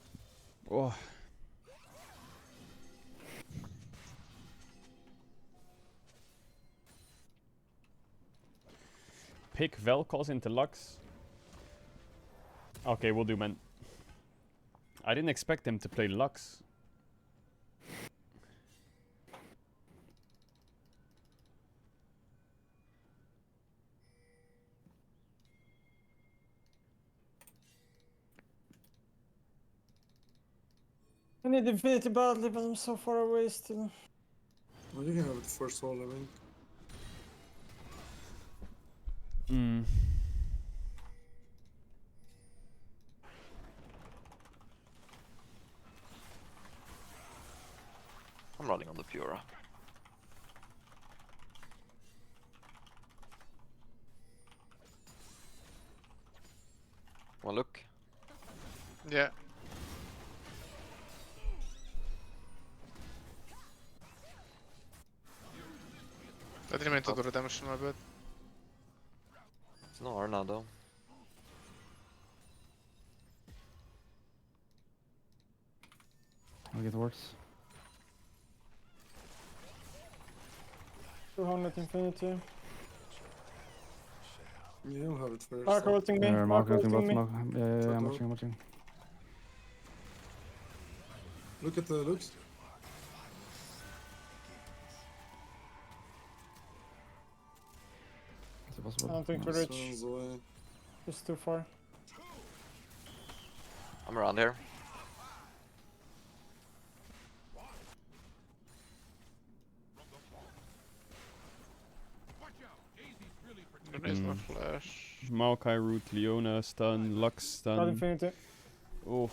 Oh. Pick Vel'Koz into Lux. Okay, we'll do, man. I didn't expect them to play Lux. I need Infinity badly, but I'm so far away still. Well, you can have it for soul, I think. Hmm. I'm running on the Pura. Well, look. Yeah. I didn't mean to do redemption, my bad. It's no R now though. I'll get worse. 200 Infinity. Yeah, you'll have it first. Mark ulting me. Mark Mark ulting ulting me. bot. Yeah, I'm Shut watching. Look at the looks. Is it I possible? don't think No. we're rich. Sounds away. It's too far. I'm around here. There is no flash. Maokai root, Leona stun, Lux Got stun. Infinity. Oof.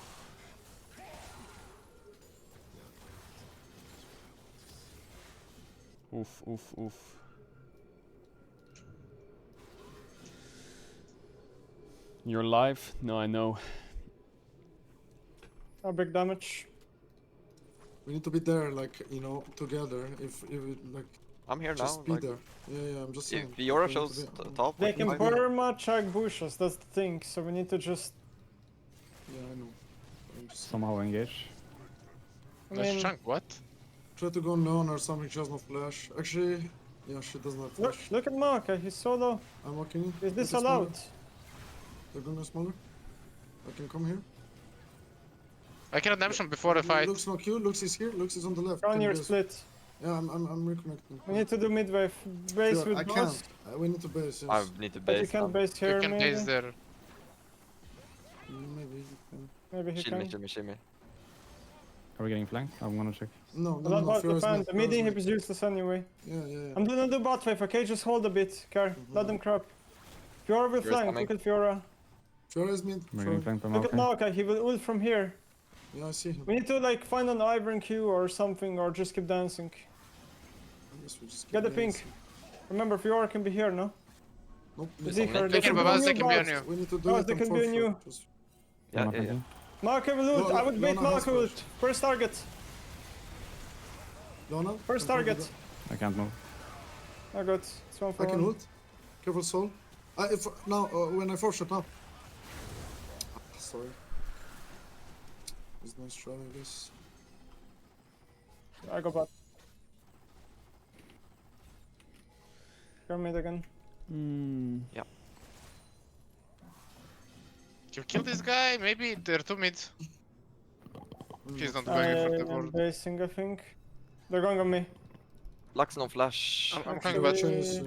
Oof, oof, oof. You're live? No, I know. A big damage. We need to be there, like, you know, together. If it, like, I'm here just now. be Like, there. Yeah, I'm just saying. if Fiora We need to shows be- top, They we can might- put- perma-chug bushes, that's the thing. So we need to just... Yeah, I know. I'm just Somehow engage. I Nice mean, chunk, what? try to go down or something. She has no flash. Actually, yeah, she doesn't have look, flash. look at Maokai, he's solo. I'm walking in. Is this Look at smaller. allowed? They're gonna smaller. I can come here. I can redemption before the fight. Lux no Q. Lux is here. Lux is on the left. Go on Can your base- split. Yeah, I'm reconnecting. We need to do mid-wave. Base Sure, with I boss. can't. We need to base. Yes. I need to But you base. can't base You here, can maybe? base there. Maybe you can. Maybe he Shield me, can. shield me, shield me. Are we getting flanked? I'm gonna check. No, Well, not about the Fiora's fan. mid, The Fiora's mid mid. inhib is useless anyway. Yeah. I'm gonna do bot wave, okay? Just hold a bit, Car. Let them crop. Fiora will Fiora's flank. coming. Look at Fiora. Fiora is mid. I'm getting Fiora. flanked by Look at Maokai. Maokai. He will ult from here. Yeah, I see him. We need to like find an Ivern Q or something, or just keep dancing. I guess we just Get the keep pink. dancing. Remember, Fiora can be here, no? Nope. Is mid. he here? They can be us, they can be on you. We need to do Guys, it they on can be on you. forefront, just- Yeah, I'm not yeah, yeah. flanking. Maokai will ult. No, I would bait Lona has Maokai ult. flash. First target. Lona? First can you do target. I can't move. I got. It's one that? for I can one. ult. Careful, soul. If now when I force shot now. Sorry. It's nice try, I guess. I go back. Go mid again. Hmm. Can you kill this guy? Maybe they're two mid. He's not going in for the I'm board. basing, I think. They're going on me. Lux no flash. I'm coming Actually, back. Chase,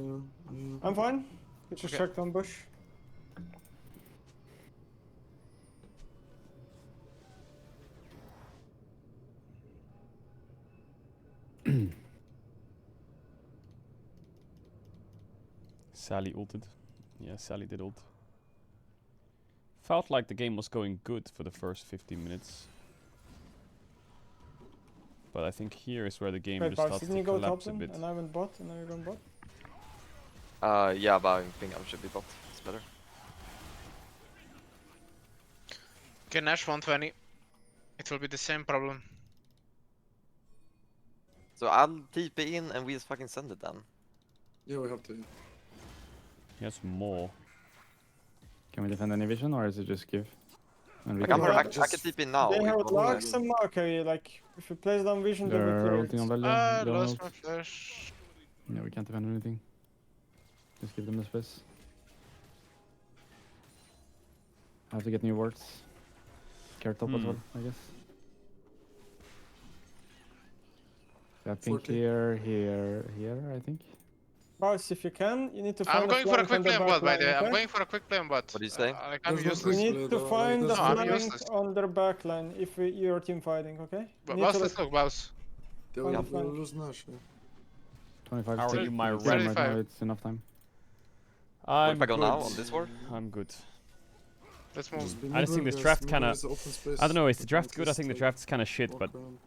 I'm fine. We just Okay. checked on bush. Sally ulted. Yeah, Sally did ult. Felt like the game was going good for the first 15 minutes. But I think here is where the game Wait, just Bars, starts didn't to you go top collapse a then? bit. And I went bot, and now you're going bot? Yeah, but I think I should be bot. It's better. Okay, Nash 120. It will be the same problem. So I'll TP in and we just fucking send it then. Yeah, we have to. He has more. Can we defend any vision or is it just give? And Like, Okay, I just- can TP in now. They if have not- Lux and Maokai, like, if you place down vision, they will They're clear ulting on it. Velja. Leon Lost ult. my flash. Yeah, we can't defend anything. Just give them the space. I have to get new wards. Care top as Hmm. well, I guess. Yeah, pink 40. here, I think. Bars, if you can, you need to find I'm going for a flank quick on the play on bot, by back the way. line, I'm okay? going for a quick play on bot. What do you say? Like, I'm There's no useless. You quick need play to though, find the there's No, I'm flank useless. on their backline if you're team fighting, okay? But You need Baus, to let's look- look, Baus. They Find will the flank. lose Nash. Yeah. 25 How are tick. you, my It's red? fine right now, 35. it's enough time. What I'm if I go good. now on this ward? I'm good. Let's move. Just be I just think middle, this guys. draft Middle kinda- is open space. I don't know, is the You can draft at good? I think the least, draft's kinda shit, walk but around.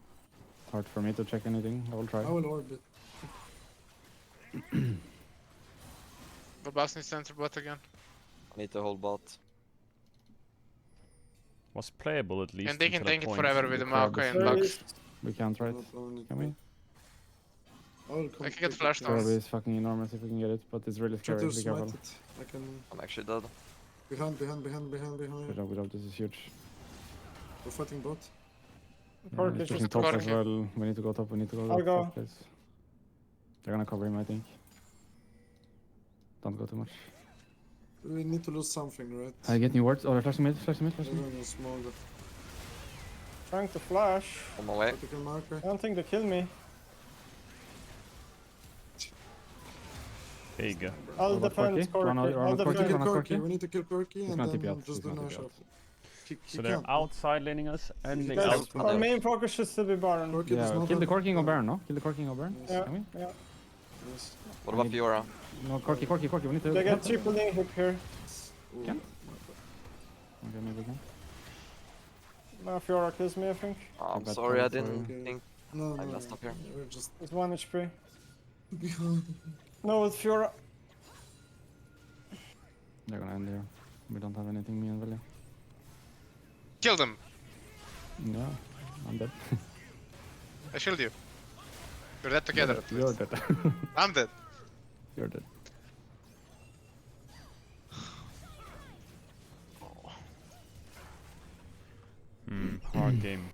Hard for me to check anything. I will try. I will orbit. But Baus needs to enter bot again. I need to hold bot. was playable at least. And they can until a tank it point. forever with the Maokai and Very- Lux. We can't, right? Not only Can we? I will come I can get quick flashed with on. this. Kirby is fucking enormous if we can get it, but it's really Try scary. to Be smite careful. it. I can. I'm actually dead. Behind. Good job, this is huge. We're fighting bot. Cork He's is pushing just top as corking. well. We need to go top, we need to go I'll top. go. Top, please. They're gonna cover him, I think. Don't go too much. We need to lose something, right? I get new wards. Oh, they're flashing mid, flashing mid, They're flashing mid. going small, but trying to flash. On my way. critical marker. I don't think they kill me. There you go. I'll What about defend Corky? Corky. Run out- run I'll out We Corky, need to defend. kill run out Corky. Corky. We need to kill Corky He's and gonna TP then out, just he's do gonna Nash TP out. up. He So they're can't. outside laning us and they Guys, out. Not our dead. main focus should still be Baron. Corky does Yeah, not kill the have- Corking of Baron, no? Kill the Corking of Baron. Yeah, Can we? yeah. Yes. What about I need- Fiora? No, Corky, we need to... They get triple link hook here. Ooh. Can? Okay, maybe we can. Now Fiora kills me, I think. Oh, I'm bad sorry, I time for- didn't Okay. think. No, I no, messed up here. We're just It's 1 HP. behind. No, with Fiora. They're gonna end here. We don't have anything, me and Valley. Kill them. Yeah, I'm dead. I shield you. We're dead together. at You're least. dead. I'm dead. You're dead. Hard game.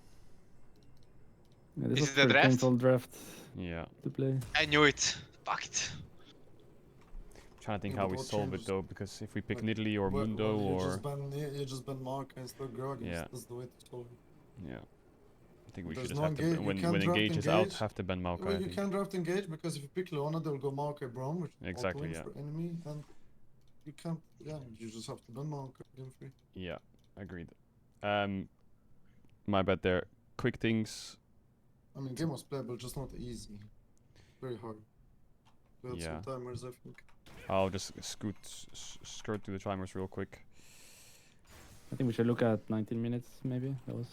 Yeah, this Is was it the pretty draft? painful draft Yeah. to play. I knew it. Fuck it. Trying to think Yeah, how but we what solve it changes? though, because if we pick Like, Nidalee or Well, Mundo you or you just ban Mark and still Grog. Yeah. That's the way to solve it. yeah, I think we There's should just no have to engage- you when can't draft engage is out, engage. have to ban Maokai. I Well, you think. can draft engage because if you pick Leona, they'll go Maokai Braum, which is Exactly, auto-win yeah. for enemy, and you can't. Yeah, you just have to ban Maokai game free. Yeah, agreed. My bad there. Quick things. I mean, game was playable, just not easy. Very hard. We had Yeah. some timers, I think. I'll just skirt through the timers real quick. I think we should look at 19 minutes, maybe. That was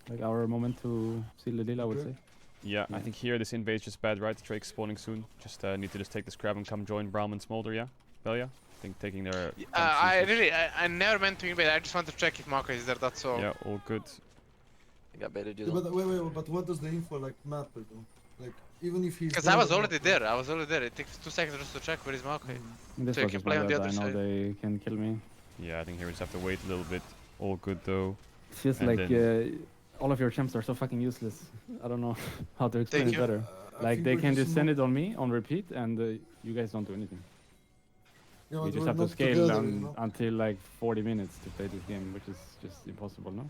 like our moment to seal the deal, I would Okay. say. Yeah, I Yeah. think here this invade's just bad, right? Drake's spawning soon. Just need to just take this crab and come join Braum and Smolder, yeah? Velia? I think taking their... I never meant to invade. I just want to check if Marco is there. That's all. Yeah, all good. I think I baited you. Yeah, though. but wait, but what does the info like matter though? Like, even if he's. Because there I was or already not, there. I was already there. It takes 2 seconds just to check where is Marco. This So you was can just play my on the bad. other I know side. they can kill me. Yeah, I think here we just have to wait a little bit. All good though. It feels And like then- all of your champs are so fucking useless. I don't know how to explain Thank it you. better. I Like think they we're can just send not- it on me on repeat, and you guys don't do anything. Yeah, We but just we're have to not scale together, you know? until like 40 minutes to play this game, which is just impossible, no?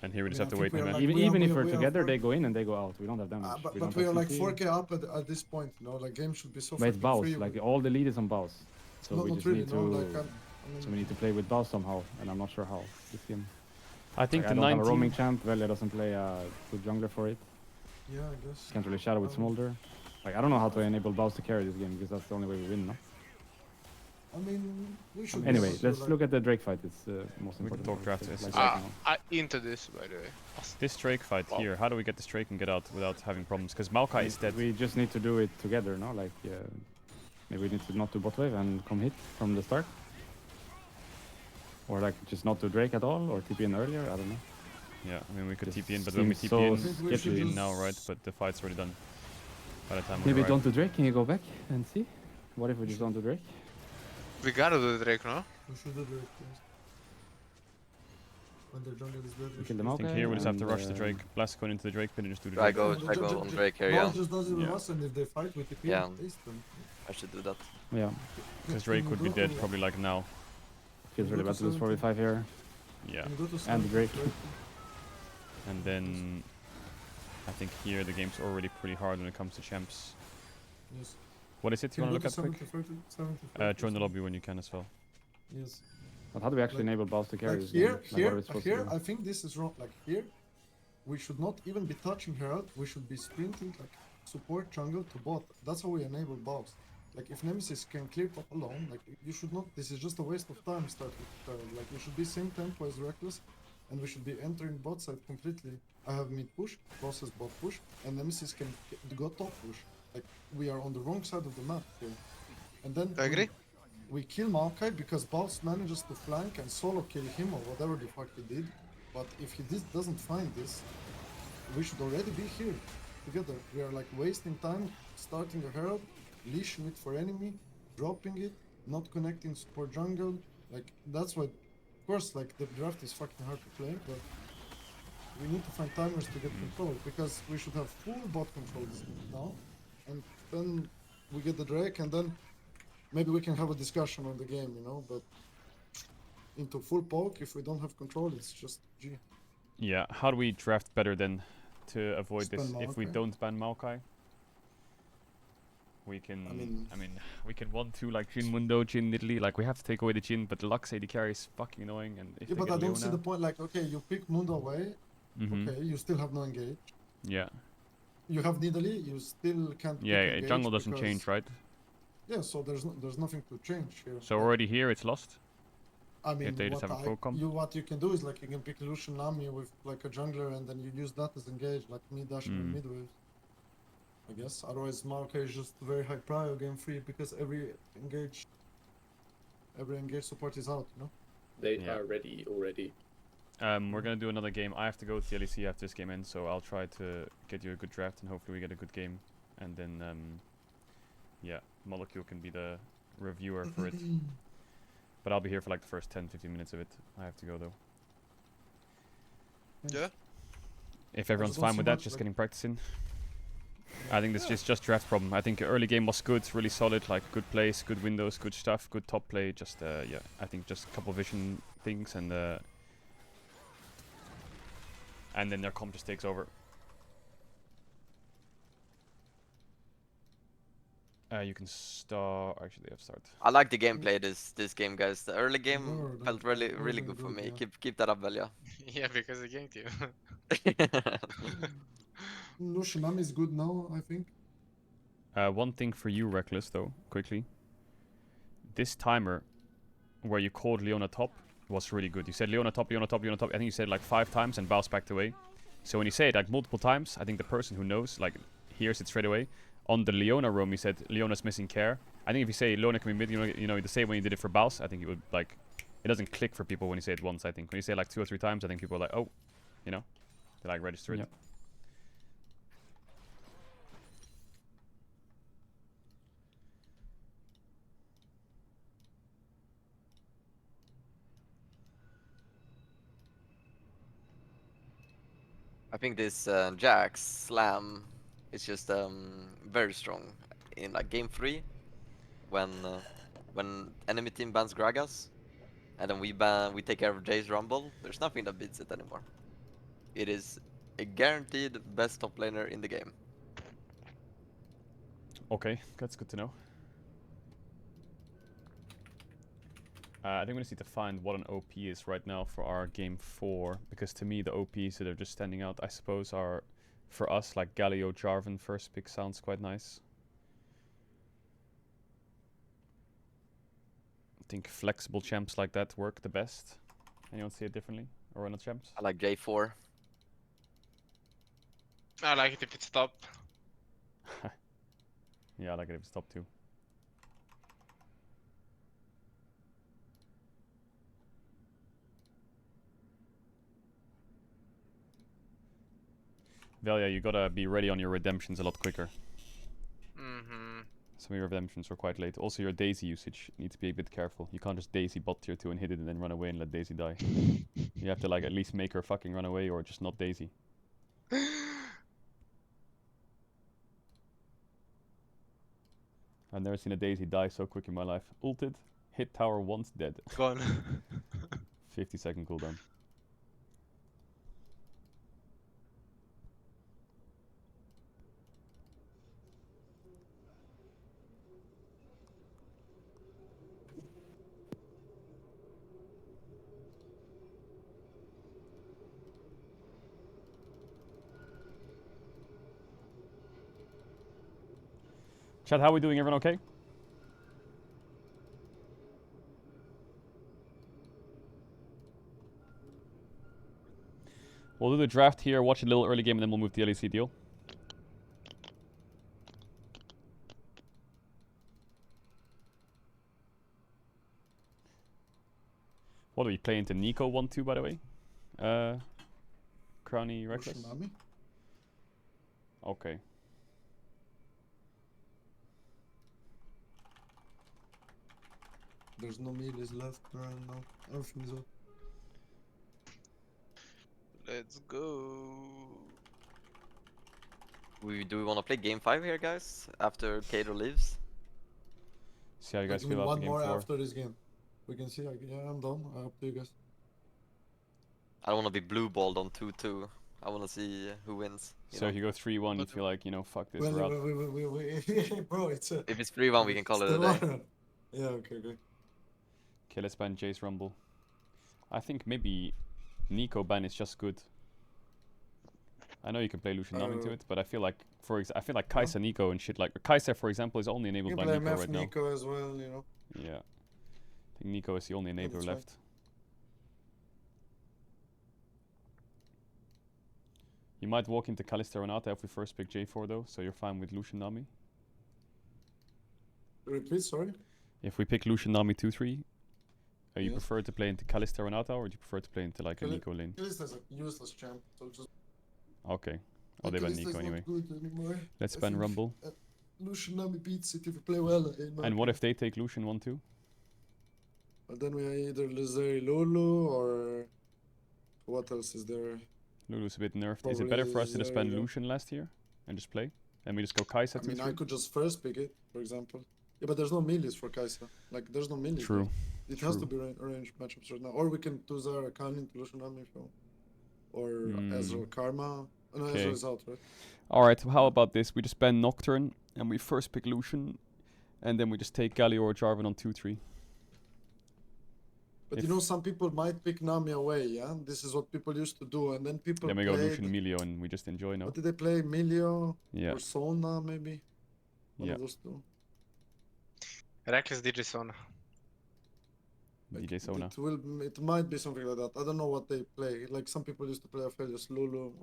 And here we just I have to think wait we him are in. like- Even we are- even if we we're are together, for- they go in and they go out. We don't have damage. But don't we have are like CT. 4k up at this point, you know, like game should be so But it's fucking bows. free. Like all the lead is on bows. So not, we not just really, need to. no, like, So we need to play with bows somehow, and I'm not sure how this game. I think Like, the I don't have a 19. roaming champ. Velia doesn't play a good jungler for it. yeah, I guess. Can't really shadow with Smolder. Like I don't know how to enable bows to carry this game because that's the only way we win, no? I mean, we should. be Anyway, able to, let's like- look at the Drake fight. It's most We can important. talk part, draft so, this like, as right well. now. Into this, by the way. This Drake fight Wow. here, how do we get this Drake and get out without having problems? Because Maokai is dead. We just need to do it together, no? Like maybe we need to not do bot wave and come hit from the start. Or like just not do Drake at all, or TP in earlier. I don't know. Yeah, I mean we could This TP in, but when we seems TP in, so we get should TP in just- now, right? But the fight's already done. By the time we Maybe arrive. don't do Drake. Can you go back and see? What if we just don't do Drake? We gotta do the Drake, no? We should do Drake first. When the jungle is dead, We kill the I think Maokai. here we just have to and, rush the Drake. Blast going into the Drake pin and just do the I Drake. go on Drake here, yeah. just does it with Yeah. us, and if they fight with the team, Yeah. taste them. I should do that. Yeah, Because Drake would be dead probably like now. feels Go really to bad to lose 4v5 here. Yeah. Can you go to And Sun Drake. first? And then I think here the game's already pretty hard when it comes to champs. Yes. What is it you Can want to go look at quick? 70-30? Join the lobby when you can as well. Yes. But how do we actually Like- enable balls to carry Like this here, game? Like, what are we supposed to here, do? I think this is wrong. Like here, we should not even be touching Herald. We should be sprinting like support jungle to bot. That's how we enable bows. Like if Nemesis can clear top alone, like you should not. This is just a waste of time starting with Herald. Like you should be same tempo as Reckless, and we should be entering bot side completely. I have mid push, process bot push, and Nemesis can go top push. Like we are on the wrong side of the map here. And then I agree. we kill Maokai because Boss manages to flank and solo kill him or whatever the fuck he did. But if he doesn't find this, we should already be here together. We are like wasting time starting a herald, leashing it for enemy, dropping it, not connecting support jungle. Like that's why, of course, like the draft is fucking hard to play, but we need to find timers to get control because we should have full bot control now, and then we get the Drake, and then maybe we can have a discussion on the game, you know. But into full poke, if we don't have control, it's just G. Yeah, how do we draft better then to avoid Just this? ban If we Maokai. don't ban Maokai, we can. I mean- we can 1-2 like Jin Mundo, Jin Nidalee. Like we have to take away the Jin, but the Lux AD carry is fucking annoying. And if Yeah, they but get I don't see Leona- the point. Like, okay, you pick Mundo away. Mhm. Okay, you still have no engage. Yeah, You have Nidalee, you still can't. pick yeah. engage Jungle doesn't because- change, right? Yeah, so there's nothing to change here. So already here it's lost. I mean, they just what have a full comp. what you can do is like you can pick Lucian Nami with like a jungler, and then you use that as engage, like mid dashing and Mm. mid wave. I guess otherwise Maokai is just very high prio game free because every engage support is out, you know. They Yeah. are ready already. We're gonna do another game. I have to go to the LEC after this game ends, so I'll try to get you a good draft and hopefully we get a good game. And then, yeah, Molecule can be the reviewer for it. But I'll be here for like the first 10-15 minutes of it. I have to go though. Yeah. If everyone's don't fine see with that, much, just like- getting practice in. I think this is just draft problem. I think early game was good, really solid, like good plays, good windows, good stuff, good top play. Just yeah, I think just a couple vision things and then their comp just takes over. You can start. Actually, they have start. I like the gameplay this game, guys. The early game You're felt really- really you're really really good for good, me. yeah. Keep that up, Velia. Yeah, because I ganked you. Lucian Nami is good now, I think. One thing for you, Reckless, though, quickly. This timer, where you called Leona top, was really good. You said Leona top, Leona top, Leona top. I think you said it like 5 times and bounced back away. So when you say it like multiple times, I think the person who knows, like, hears it straight away. On the Leona roam, you said Leona's missing care. I think if you say Leona can be mid, you know the same when you did it for Baus, I think it would like, it doesn't click for people when you say it once. I think when you say it like 2 or 3 times, I think people are like, oh, you know, they like register it. Yep. I think this Jax Slam is just very strong in like game 3 when enemy team bans Gragas and then we take care of Jay's Rumble. There's nothing that beats it anymore. it is a guaranteed best top laner in the game. Okay, that's good to know. I think we just need to find what an OP is right now for our game 4, because to me the OPs that are just standing out, I suppose, are for us like Galio Jarvan first pick sounds quite nice. I think flexible champs like that work the best. Anyone see it differently? Or not champs? I like J4. I like it if it's top. Yeah, I like it if it's top 2. Velia, you gotta be ready on your redemptions a lot quicker. Mm-hmm. Some of your redemptions were quite late. Also, your Daisy usage, you need to be a bit careful. You can't just Daisy bot tier 2 and hit it and then run away and let Daisy die. You have to like at least make her fucking run away or just not Daisy. I've never seen a Daisy die so quick in my life. Ulted, hit tower once, dead. Gone. 50-second cooldown. Chat, how are we doing? Everyone okay? We'll do the draft here, watch a little early game, and then we'll move to the LEC deal. What are we playing to Nico 1-2, by the way? Crowny Reckless? Tsunami? Okay. There's no melee left right now. Everything is up. Let's go. Do we want to play game 5 here, guys? After Caedrel leaves? See how you Like, guys I mean, feel after one game more 4. after this game. We can see. Like, yeah, I'm done. Up to you guys. I don't want to be blue balled on 2-2. I want to see who wins. So if you go 3-1, you feel like, you know, fuck this, Well, we're out. bro, it's a. If it's 3-1, we can call it a day. Yeah, okay. Okay, let's ban Jace Rumble. I think maybe Nico ban is just good. I know you can play Lucian Nami into it, but I feel like I feel like Kai'Sa Nico and shit like Kai'Sa, for example, is only enabled You by play Nico Mef right now. Nico as well, you know. Yeah, I think Nico is the only enabler that's right. left. You might walk into Kalista Renata if we first pick J4 though, so you're fine with Lucian Nami. Repeat, sorry. If we pick Lucian Nami 2-3, you Yes. prefer to play into Kalista Renata or do you prefer to play into like a Nico lane? Kalista's a useless champ, so just. Okay. Oh, they ban Kalista's Nico not anyway. good anymore. Let's I ban think, Rumble. Lucian Nami beats it if you play well. And what if they take Lucian 1-2? Well, then we either Lizari Lulu or. What else is there? Lulu's a bit nerfed. Is it Probably better for us to just ban Zarya. Lucian last year and just play? And we just go Kai'Sa I mean, 2-3? I could just first pick it, for example. Yeah, but there's no melees for Kai'Sa. Like, there's no melees. True. Right? It has to True. be arranged matchups right now. Or we can do Zara Khan into Lucian Nami if you want. Or Ezreal Karma. Oh, no, Okay. Ezreal is out, right? Alright, how about this? We just ban Nocturne and we first pick Lucian and then we just take Galio or Jarvan on 2-3. But If- you know, some people might pick Nami away, yeah? This is what people used to do. And then people Then we go played... Lucian Melio and we just enjoy now. What did they play? Melio? Yeah. Or Sona, maybe? One Yeah. of those two. Reckless DJ Sona. Like, DJ Sona. It might be something like that. I don't know what they play. Like, some people used to play Aphelios Lulu.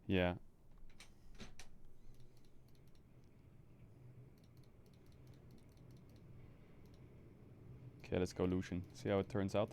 Yeah. Okay, let's go Lucian. See how it turns out.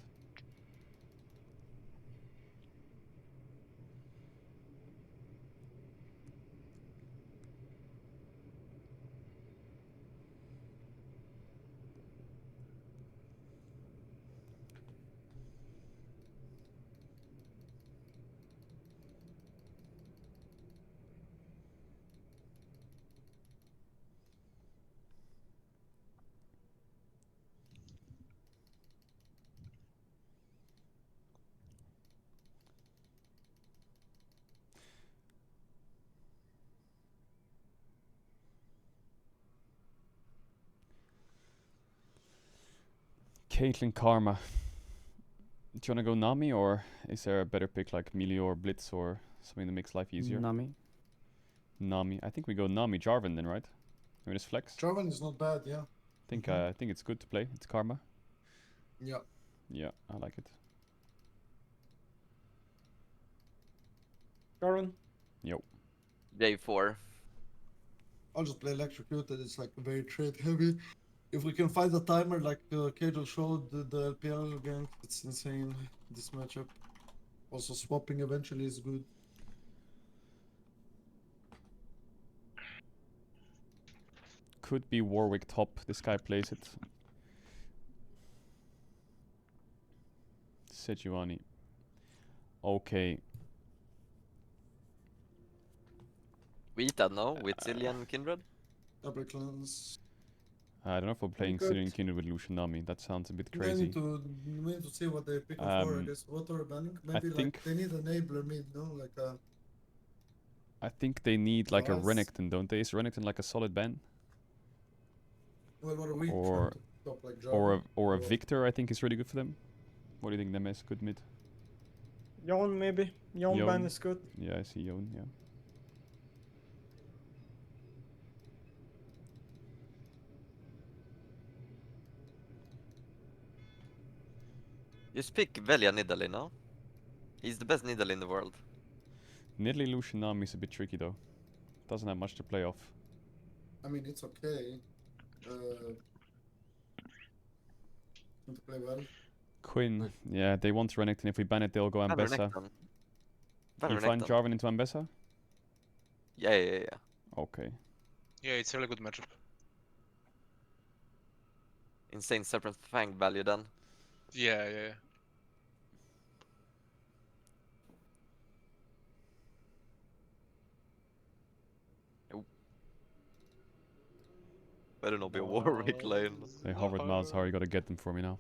Caitlyn Karma. Do you wanna go Nami, or is there a better pick like Melee or Blitz or something that makes life easier? Nami. Nami. I think we go Nami Jarvan then, right? Maybe just flex. Jarvan is not bad, yeah. I think it's good to play. It's Karma. Yeah. Yeah, I like it. Sharon. Yo. J4. I'll just play Electrocuted. It's like very trade heavy. If we can find a timer like Caedrel showed the LPL gang, it's insane, this matchup. Also swapping eventually is good. Could be Warwick top. This guy plays it. Sejuani. Okay. Vita, no? With Zillion Kindred? Double cleanse. I don't know if we're playing good. Syrian Kindred with Lucian Nami. That sounds a bit We crazy. need to see what they pick for, I guess. What are banning? Maybe like think- they need an enabler mid, no? Like a... I think they need like a Nice. Renekton, don't they? Is Renekton like a solid ban? Well, what are we Or- trying to top, like Or a Jarvan? or a Victor, I think is really good for them. What do you think, Nemes? Good mid? Yon maybe. Yon ban Yon. is good. Yeah, I see Yon, yeah. Just pick Velja Nidalee now. He's the best Nidalee in the world. Nidalee Lucian Nami is a bit tricky though. Doesn't have much to play off. I mean, it's okay. Want to play well? Quinn, yeah, they want Renekton. If we ban it, they'll go Ban Ambessa. Renekton. Ban You find Renekton. Jarvan into Ambessa? Yeah. Okay. Yeah, it's a really good matchup. Insane Serpent Fang value then. Yeah. Better not be a Warwick lane. They hovered mouse. How you gotta get them for me now?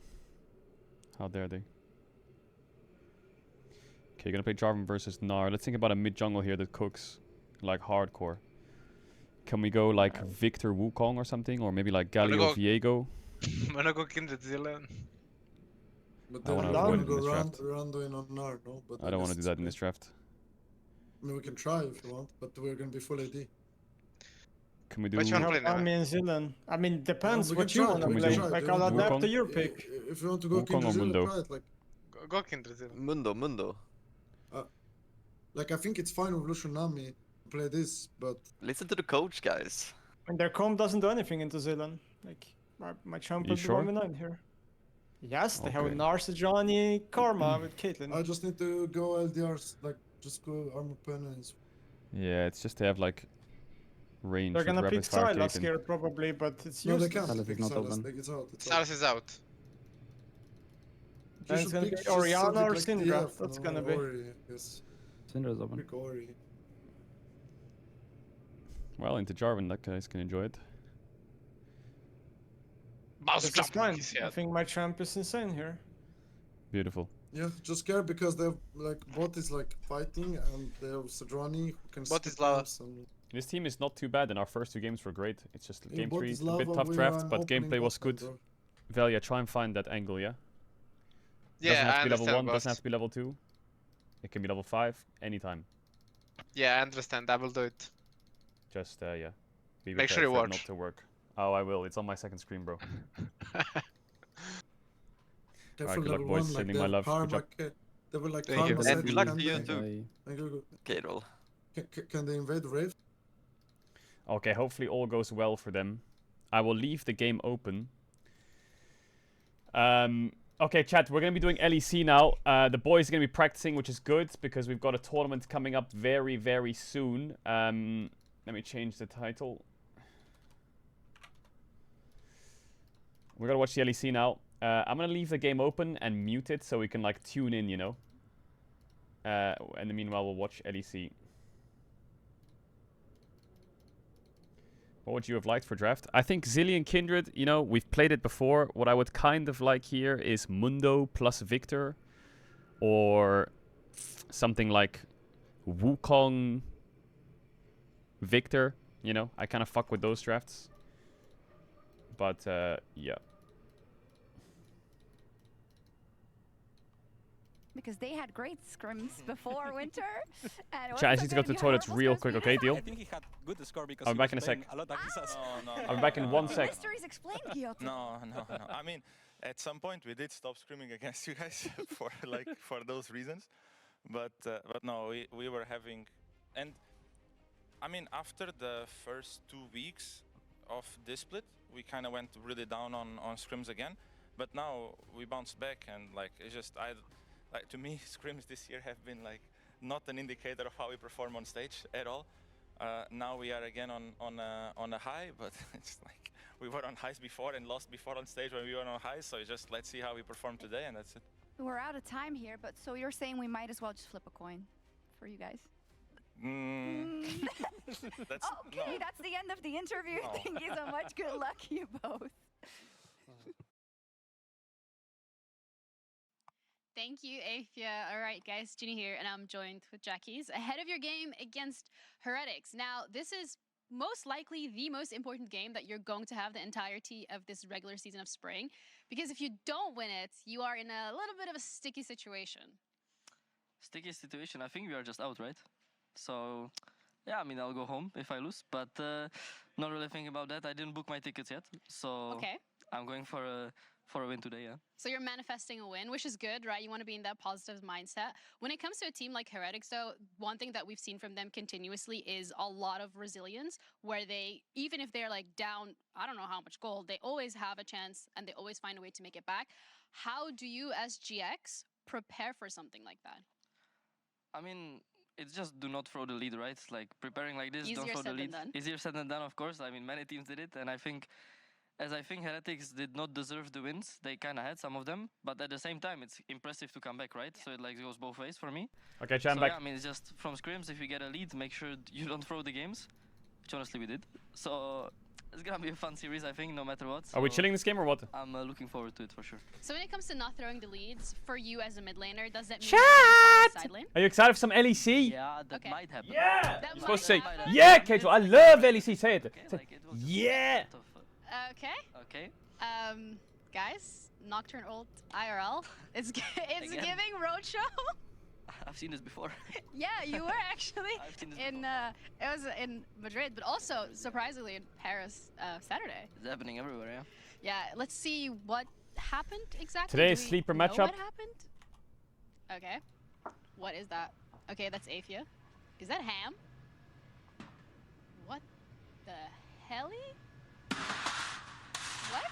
How dare they? Okay, gonna play Jarvan versus Gnar. Let's think about a mid jungle here that cooks like hardcore. Can we go like Victor Wukong or something, or maybe like Wanna Galio go- Viego? I'm gonna go Kindred Zillion. But I then wanna we're avoid gonna it go in this round, draft. Randuin on Gnar, no? But I don't want to guess do that it's in this okay. draft. I mean, we can try if you want, but we're gonna be full AD. Can we do? Which one? I play now. mean Zillion. I mean, depends we what can you try, want to we can play. try. Like, Do you I'll want adapt Wukong? to your pick. If you want to go Wukong King or Zilla, Mundo? try it. Like, Go Kindred Zillion. Mundo. I think it's fine with Lucian Nami to play this, but Listen to the coach, guys. And their comp doesn't do anything into Zillion. Like, my champ You will be sure? 1v9 here. Yes, they have Okay. Narsajani Karma with Caitlyn. I just need to go LDRs, like, just go armor penance. Yeah, it's just they have like range. They're with gonna pick rapid fire Sylas Caitlyn. here probably, but it's No, they useless. can't Sylas is pick not Sylas, open. like, it's out. Salas is out. Then You it's should gonna pick be just Orianna something or like Syndra. TF, That's no, gonna be. Ori, yes. Syndra's open. Pick Ori. Well, into Jarvan, that guys can enjoy it. Mouse This is jump. fine. He's I here. think my champ is insane here. Beautiful. Yeah, just care because they have, like, bot is like fighting and they have Sejuani who can Bot skip is lava. camps and This team is not too bad, and our first two games were great. It's just Yeah, game bot 3, is a bit lava, tough we draft, are but opening gameplay was bot lane, good. bro. Velia, try and find that angle, yeah? Yeah, Doesn't have I to be level understand, 1, doesn't boss. have to be level 2. It can be level 5, anytime. Yeah, I understand. I will do it. Just, yeah. Be Make sure prepared you for it watch. not to work. Oh, I will. It's on my second screen, bro. Careful good luck, level boys. 1, like Sending they my have love. Good Karma, job. they will like Thank you. Karma And side good luck can to you they- too. I Caedrel. Can they invade Rave? Okay, hopefully all goes well for them. I will leave the game open. Okay, chat, we're going to be doing LEC now. The boys are going to be practicing, which is good, because we've got a tournament coming up very, very soon. Let me change the title. We're going to watch the LEC now. I'm going to leave the game open and mute it so we can, like, tune in, you know. And then meanwhile, we'll watch LEC. What would you have liked for draft? I think Zillion Kindred, you know, we've played it before. What I would kind of like here is Mundo plus Victor. Or something like Wukong Victor. You know, I kind of fuck with those drafts. But, yeah. because they had great scrims before winter. And it Chat, I wasn't need to so go good to the if you had toilets horrible real scrims quick, for okay? you. Deal? I think he had good score because I'll be he back was in a sec. playing a lot against us. I'll be back in 1 sec. Mysteries explained, Kyoto. No. I mean, at some point we did stop screaming against you guys for those reasons, but no, we were having, and I mean after the first 2 weeks of this split, we kind of went really down on scrims again, but now we bounced back and like it's just like to me scrims this year have been like not an indicator of how we perform on stage at all. Now we are again on a high, but it's like we were on highs before and lost before on stage when we were on highs. So just let's see how we perform today, and that's it. We're out of time here, but so you're saying we might as well just flip a coin for you guys? That's, Okay, no. that's the end of the interview. No. Thank you so much. Good luck, you both. Thank you, Athia. All right, guys, Ginny here, and I'm joined with Jackie's ahead of your game against Heretics. Now, this is most likely the most important game that you're going to have the entirety of this regular season of Spring, because if you don't win it, you are in a little bit of a sticky situation. Sticky situation. I think we are just out, right? So, yeah, I mean, I'll go home if I lose, but not really thinking about that. I didn't book my tickets yet, so Okay. I'm going for a win today, yeah. So you're manifesting a win, which is good, right? You want to be in that positive mindset. When it comes to a team like Heretics, though, one thing that we've seen from them continuously is a lot of resilience, where they, even if they're like down, I don't know how much gold, they always have a chance and they always find a way to make it back. How do you, as GX, prepare for something like that? I mean, it's just do not throw the lead, right? Like preparing like this, Easier don't throw the said than lead. done. Easier said than done, of course. I mean, many teams did it, and I think Heretics did not deserve the wins. They kind of had some of them, but at the same time, it's impressive to come back, right? So it like goes both ways for me. Okay, chat, I'm So back. yeah, I mean, it's just from scrims. If you get a lead, make sure you don't throw the games, which honestly we did. So it's gonna be a fun series, I think, no matter what. Are we So chilling this game or what? I'm looking forward to it for sure. So when it comes to not throwing the leads, for you as a mid laner, does that mean Chat! you're on the side lane? Are you excited for some LEC? Yeah, that Okay. might happen. Yeah! That You're might supposed to say, happen. yeah, Caedrel, I love LEC. Say it. Okay, Say, like, it was just yeah! a bit of, Okay. okay. Guys, Nocturne ult IRL. It's Again? giving roadshow. I've seen this before. Yeah, you were actually I've seen this in it was in Madrid, but also surprisingly in Paris Saturday. It's happening everywhere, yeah. Yeah, let's see what happened exactly. Today's Do we sleeper know matchup. What happened? Okay. What is that? Okay, that's Athia. Is that Ham? What the helly? What?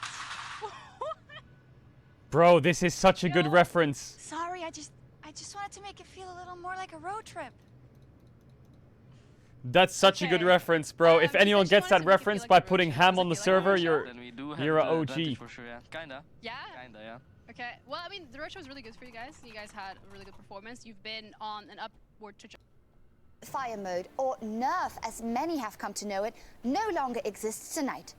Bro, this is such a good No. reference. Sorry, I just wanted to make it feel a little more like a road trip. That's such a good Okay. reference, bro. If I anyone just gets wanted that to make it feel reference like by a road putting trip. ham Does on it the feel like a server, road you're Then we do have you're a the OG. advantage for sure, yeah. Kinda. Yeah. Kinda, yeah. Okay. Well, I mean, the roadshow was really good for you guys. You guys had a really good performance. You've been on an upward trajectory. Fire mode, or Nerf as many have come to know it, no longer exists tonight.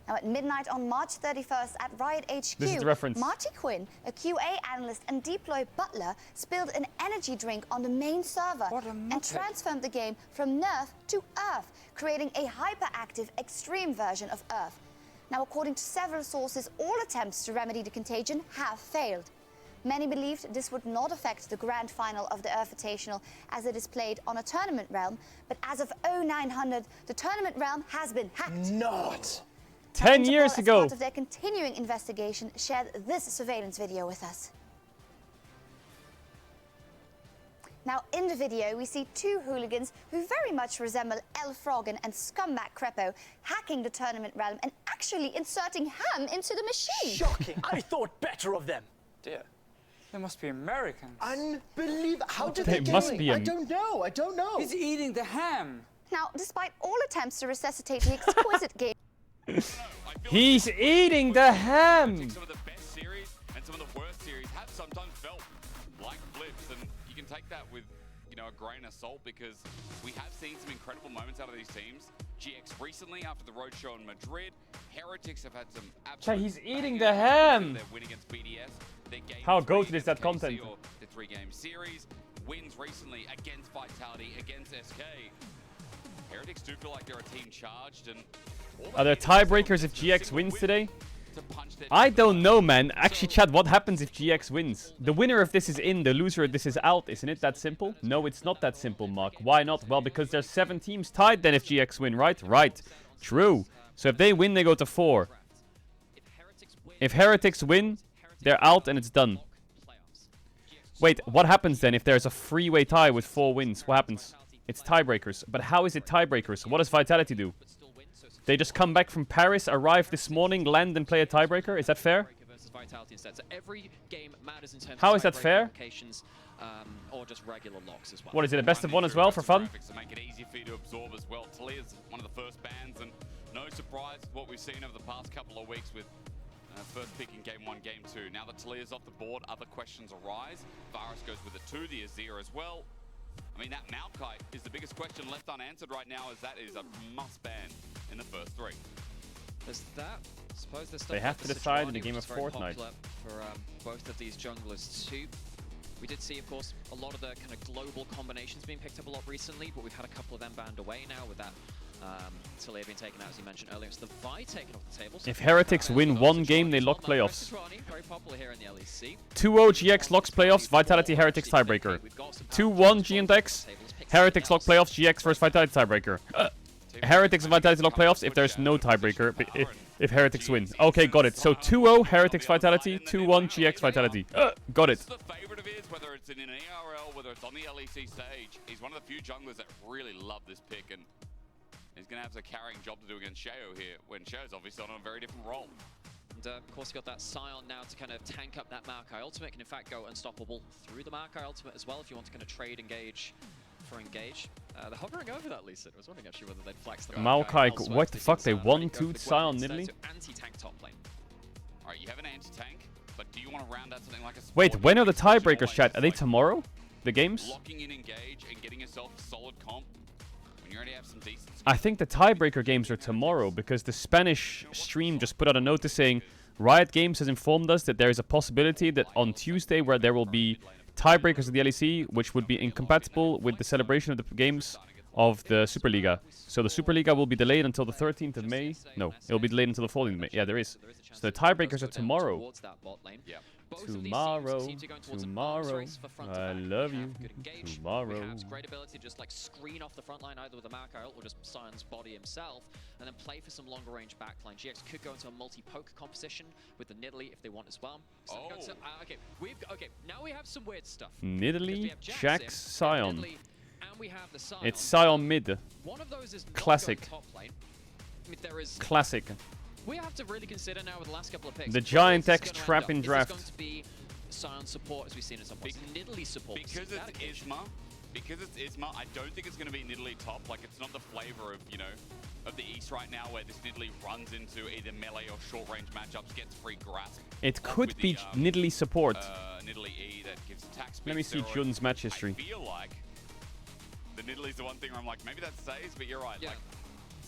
Now at midnight on March 31st at Riot HQ, This is the reference. Marty Quinn, a QA analyst and deploy butler, spilled an energy drink on the main server and transformed the game from Nerf to Earth, creating a hyperactive extreme version of Earth. Now according to several sources, all attempts to remedy the contagion have failed. Many believed this would not affect the grand final of the Invitational as it is played on a tournament realm, but as of 0900, the tournament realm has been hacked. Not. 10 Interpol, years as ago. part of their continuing investigation, shared this surveillance video with us. Now, in the video, we see two hooligans who very much resemble El Froggen and scumbag Crepo hacking the tournament realm and actually inserting ham into the machine. Shocking. I thought better of them. Dear. They must be Americans. Unbelievable. How did They they must do it? be I don't know. I don't know. He's eating the ham. Now, despite all attempts to resuscitate the exquisite game, He's eating the ham. Some of the best series and some of the worst series have sometimes felt like flips, and you can take that with, you know, a grain of salt, because we have seen some incredible moments out of these teams. GX recently after the roadshow in Madrid, Heretics have had some absolute He's eating bangers the ham. their win against BDS, their game How 3 goated is against that KC, content? or the 3-game series, wins recently against Vitality, against SK. Heretics do feel like they're a team charged, and all Are there they need is tiebreakers if someone GX to wins win. today? to punch their I don't know, man. Actually, Chad, what happens if GX wins? The winner of this is in, the loser of this is out. Isn't it that simple? No, it's not that simple, Mark. Why not? Well, because there's 7 teams tied then if GX win, right? Right. True. So if they win, they go to 4. If Heretics win, they're out and it's done. Wait, what happens then if there's a freeway tie with 4 wins? What happens? It's tiebreakers. But how is it tiebreakers? What does Vitality do? They just come back from Paris, arrive this morning, land and play a tiebreaker? Is that fair? How is that fair? Or just regular locks as well. What is it, a best of 1 as well for fun? To make it easier for you to absorb as well. Talia's one of the first bans, and no surprise what we've seen over the past couple of weeks with first pick in Game 1, Game 2. Now that Talia's off the board, other questions arise. Varus goes with a 2, the Azir as well. I mean, that Maokai is the biggest question left unanswered right now, as that is a must ban in the first 3. There's that. I suppose there's stuff They have like to the decide in Sejuani, a game which of is very Fortnite. popular for both of these junglers too. We did see, of course, a lot of the kind of global combinations being picked up a lot recently, but we've had a couple of them banned away now with that Talia being taken out, as you mentioned earlier. It's the Vi taken off the table. So If Heretics win 1 game, they lock playoffs. Sejuani, very popular here in the LEC. 2-0 GX locks playoffs, Vitality Heretics tiebreaker. 2-1 G and X, Heretics lock playoffs, GX versus Vitality tiebreaker. Heretics and Vitality lock playoffs if there's no tiebreaker, if Heretics win. Okay, got it. So 2-0 Heretics Vitality, 2-1 GX Vitality. Got it. The favorite of his, whether it's in an ERL, whether it's on the LEC stage, he's one of the few junglers that really love this pick, and he's going to have a carrying job to do against Sheo here, when Sheo's obviously on a very different role. And of course, you got that Scion now to kind of tank up that Maokai ultimate. Can in fact go unstoppable through the Maokai ultimate as well if you want to kind of trade engage for engage. They're hovering over that Lee Sin. I was wondering actually whether they'd flex the Maokai, elsewhere what to the take fuck? They Scion, but 1-2'd go for Scion instead Nidalee? to anti-tank top lane. Alright, you have an anti-tank, but do you want to round out something like a support? Wait, when are the tiebreakers, chat? Are they tomorrow? The games? Locking in engage and getting yourself a solid comp when you already have some decent... I think the tiebreaker games are tomorrow, because the Spanish stream just put out a notice saying Riot Games has informed us that there is a possibility that on Tuesday where there will be tiebreakers of the LEC, which would be incompatible with the celebration of the games of the Superliga. So the Superliga will be delayed until the 13th of May. No, it'll be delayed until the 14th of May. Yeah, there is. So the tiebreakers are tomorrow. Tomorrow. I love you. Tomorrow. It's great ability to just like screen off the front line either with a Maokai ult or just Sion's body himself, and then play for some longer range backline. GX could go into a multi-poke composition with the Nidalee if they want as well. So okay, now we have some weird stuff. Nidalee, Jax, Sion. And we have the Sion. It's Sion mid. One of those is Classic. top lane. I mean, there is Classic. we have to really consider now with the last couple of picks. The Giant X X trap in draft. Is this going to be Sion support as we've seen in some points? Nidalee support. Because it's Isma, I don't think it's going to be Nidalee top. Like, it's not the flavor of, you know, of the East right now, where this Nidalee runs into either melee or short range matchups, gets free grasp. It could be Nidalee support. Nidalee E that gives attack speed. Let me see Jun's match history. I feel like the Nidalee's the one thing where I'm like, maybe that stays, but you're right. Like,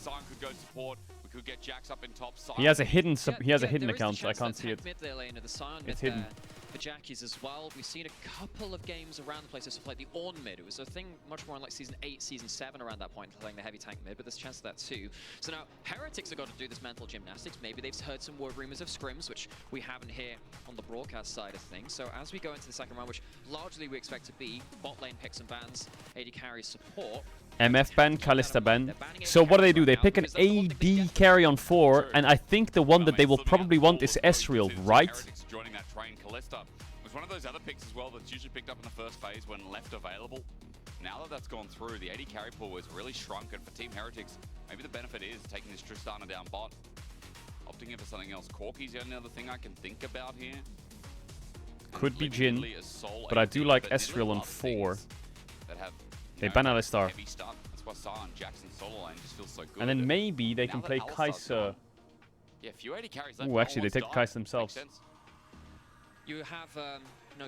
Sion could go support. We could get Jax up in top. Sion He has a hidden there is account. the I chance can't that see it. mid there, Lane, the Sion It's mid hidden. there for Jackies as well. We've seen a couple of games around the place. So like the Ornn mid. It was a thing much more in like Season 8, Season 7 around that point, playing the heavy tank mid, but there's a chance of that too. So now, Heretics have got to do this mental gymnastics. Maybe they've heard some word rumors of scrims, which we haven't here on the broadcast side of things. So as we go into the second round, which largely we expect to be bot lane picks and bans, AD carry support, MF ban, Kalista ban. So what do? They pick an AD carry on 4, and I think the one that they will probably want is Ezreal, right? Joining that train, Kalista was one of those other picks as well that's usually picked up in the first phase when left available. Now that that's gone through, the AD carry pool has really shrunk, and for Team Heretics, maybe the benefit is taking this Tristana down bot, opting in for something else. Corki's the only other thing I can think about here. Could be Jhin, but I do like Ezreal on 4. They ban Alistar. That's why Sion, Jackson, solo lane just feels so good. And then maybe they can play Kai'Sa. Yeah, few AD carries left. Ooh, actually, they take Kai'Sa themselves. you have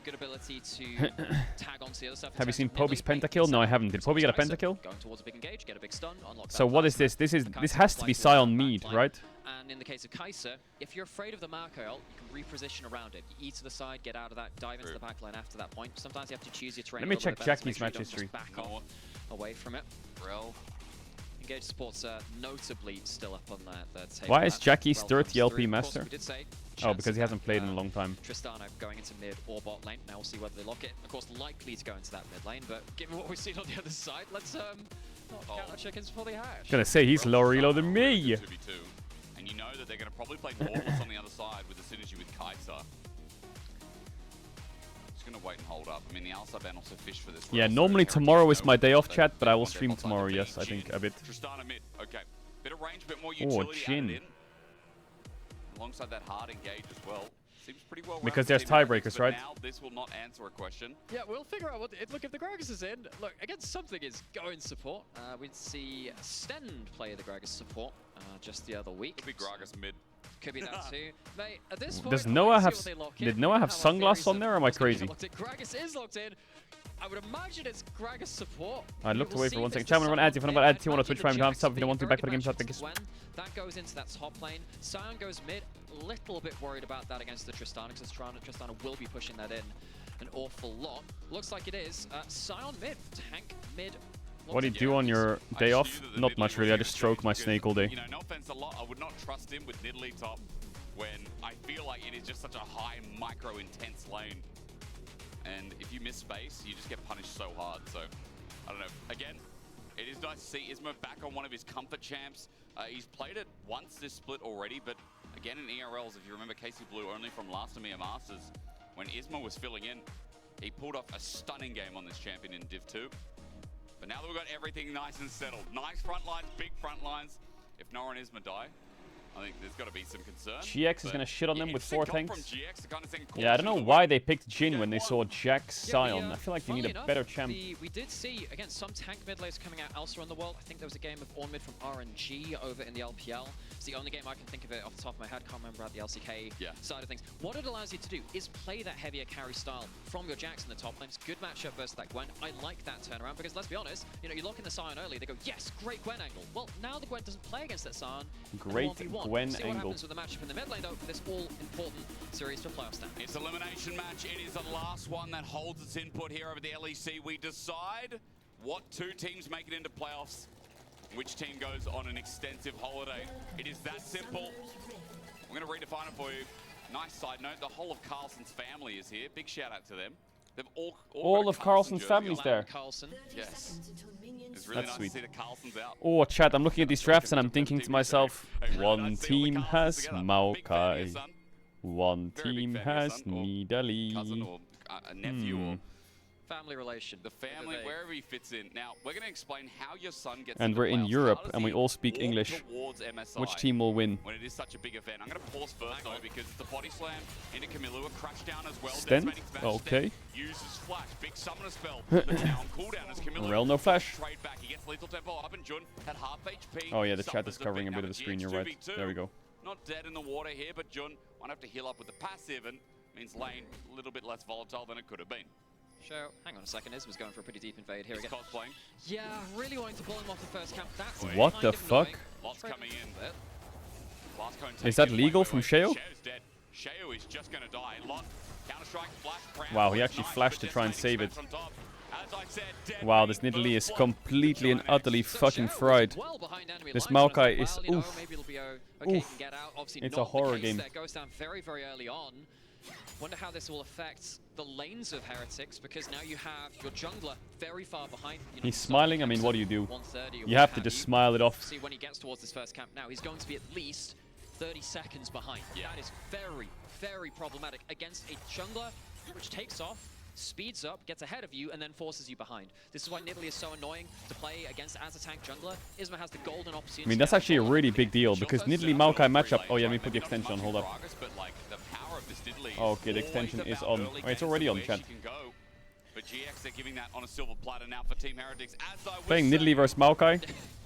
good ability to tag onto the other stuff. Have you seen Poby's pentakill? No, I haven't. Did Poby get a pentakill? Going towards a big engage, get a big stun, unlock So what is this? This has to be Sion Mead, right? And in the case of Kai'Sa, if you're afraid of the Maokai ult, you can reposition around it. You E to the side, get out of that, dive into the backline after that point. Sometimes you have to choose your terrain. Let me check Jackie's match history. Back off away from it. Rel. Engage supports notably still up on that table. Why is That Jackie's well 30 comes LP through. Of course, master? we did say Oh, chance because he of hasn't that, played in a long time. Tristana going into mid or bot lane. Now we'll see whether they lock it. Of course, likely to go into that mid lane, but given what we've seen on the other side, let's not count our chickens before they hatch. Gonna say he's lower elo than me. 2v2, and you know that they're going to probably play Nautilus on the other side with the synergy with Kai'Sa. Just going to wait and hold up. I mean, the Alsa ban also fished for this. Yeah, so normally Heretics tomorrow is know my day off, they chat, but I will want their stream bot lane tomorrow, to yes, be I think Jhin. a bit. Tristana mid. Okay. Bit of range, bit more Oh, utility Jhin. added in. Alongside that hard engage as well. Seems pretty well Because rounded there's team Heretics, tiebreakers, but right? Now this will not answer a question. Yeah, we'll figure out what. Look, if the Gragas is in, look, against something is going support. We'd see Stend play the Gragas support just the other week. Could be Gragas mid. Could be that too. Mate, at this point, Does I Noah wanna have? see what they lock in. Did Noah have How our sunglasses theories on there, or am I what's gonna get crazy? locked in. Gragas is locked in. I would imagine it's Gragas support. I We looked will away see for 1 if second. it's Chat, I'm the gonna add you. If I'm not add you on Sion Twitch mid. Prime, thumbs up. If you don't want to be back for the Very game, good chat, thank matchup you. against Gwen. That goes into that top lane. Sion goes mid. Little bit worried about that against the Tristana, because Tristana will be pushing that in an awful lot. Looks like it is. Sion mid, tank mid. What do you do on your day off? Not much really. I just stroke my snake all day. You know, no offense a lot. I would not trust him with Nidalee top when I feel like it is just such a high micro intense lane. And if you miss space, you just get punished so hard. So, I don't know. Again, it is nice to see Isma back on one of his comfort champs. He's played it once this split already, but again in ERLs, if you remember Casey Blue only from last EMEA Masters, when Isma was filling in, he pulled off a stunning game on this champion in Div 2. But now that we've got everything nice and settled, nice front lines, big front lines, if Nora and Isma die, I think there's got to be some concern. GX is gonna shit on them with 4 tanks. GX, the kind of thing Yeah, I don't know why they picked Jhin when they saw Jack Sion. I feel like they need a better champ. We did see, again, some tank mid lanes coming out elsewhere in the world. I think there was a game of Ornn mid from RNG over in the LPL. It's the only game I can think of it off the top of my head. Can't remember at the LCK side of things. What it allows you to do is play that heavier carry style from your Jacks in the top lanes. Good matchup versus that Gwen. I like that turnaround because, let's be honest, you know, you lock in the Sion early, they go, yes, great Gwen angle. Well, now the Gwen doesn't play against that Sion. Great Gwen See angle. what happens with the matchup in the mid lane, though, for this all-important series for playoff standings. It's elimination match. It is the last one that holds its input here over the LEC. We decide what 2 teams make it into playoffs, which team goes on an extensive holiday. It is that simple. I'm going to redefine it for you. Nice side note, the whole of Carlson's family is here. Big shout out to them. They've all All of Carlson's family's there. Carlson. Yes. It's really That's nice sweet. to see the Carlsons out. Oh, chat, I'm looking at these drafts and I'm thinking to myself, one team has Maokai, one team has Nidalee. Cousin or a nephew or Family relation. the family, wherever he fits in. Now, we're going to explain how your son gets And into we're in playoffs. Europe How does and we he all speak walk English. towards MSI Which team will win? when it is such a big event? I'm going to pause first, though, because it's the body slam into Camilla, a crash down as well. Sten? Desmanic Smash Okay. Sten uses flash, big summoner spell. The town cooldown as Camilla Rel, no flash. trade back. He gets lethal tempo up and Jun at half HP. Oh yeah, the chat suffers is covering a Now bit of the screen, you're right. GX2v2, There we go. Not dead in the water here, but Jun might have to heal up with the passive, and means lane a little bit less volatile than it could have been. Show. Hang on a second, Isma's going for a pretty deep invade here again. Cosplaying. Yeah, really wanting to pull him off the first camp. That's What kind the of fuck? annoying. Lots coming in. Last cone Is that taken. legal Wait, from wait. Sheo? Sheo's dead. Sheo is just going to die. Lot. Counter-strike, flash, crown. Wow, he It's actually nice, flashed but to try and Desmanic save it. Smash on top. As I said, dead Wow, main this Nidalee is first blood. completely and utterly fucking Sheo was fried. well behind enemy This lines, and I Maokai thought, is well, you know, oof. maybe it'll be okay, Oof. can get out. Obviously It's not a horror the case game. there. Goes down very, very early on. Wonder how this will affect the lanes of Heretics, because now you have your jungler very far behind. You know, He's some smiling. I mean, camps what at do you do? 130 or You what have to just smile it off. See, when he gets towards this first camp now, he's going to be at least 30 seconds behind. That is very, very problematic against a jungler which takes off, speeds up, gets ahead of you, and then forces you behind. This is why Nidalee is so annoying to play against as a tank jungler. Isma has the golden opportunity. I mean, that's actually a really big deal because Nidalee Maokai matchup. Oh yeah, let me put the extension on. Hold up. But like the power of this Nidalee is Okay, the extension always is about on. early Oh, it's games already and on, where chat. she can go. But GX, they're giving that on a silver platter now for Team Heretics. As I was Playing saying, Nidalee versus Maokai.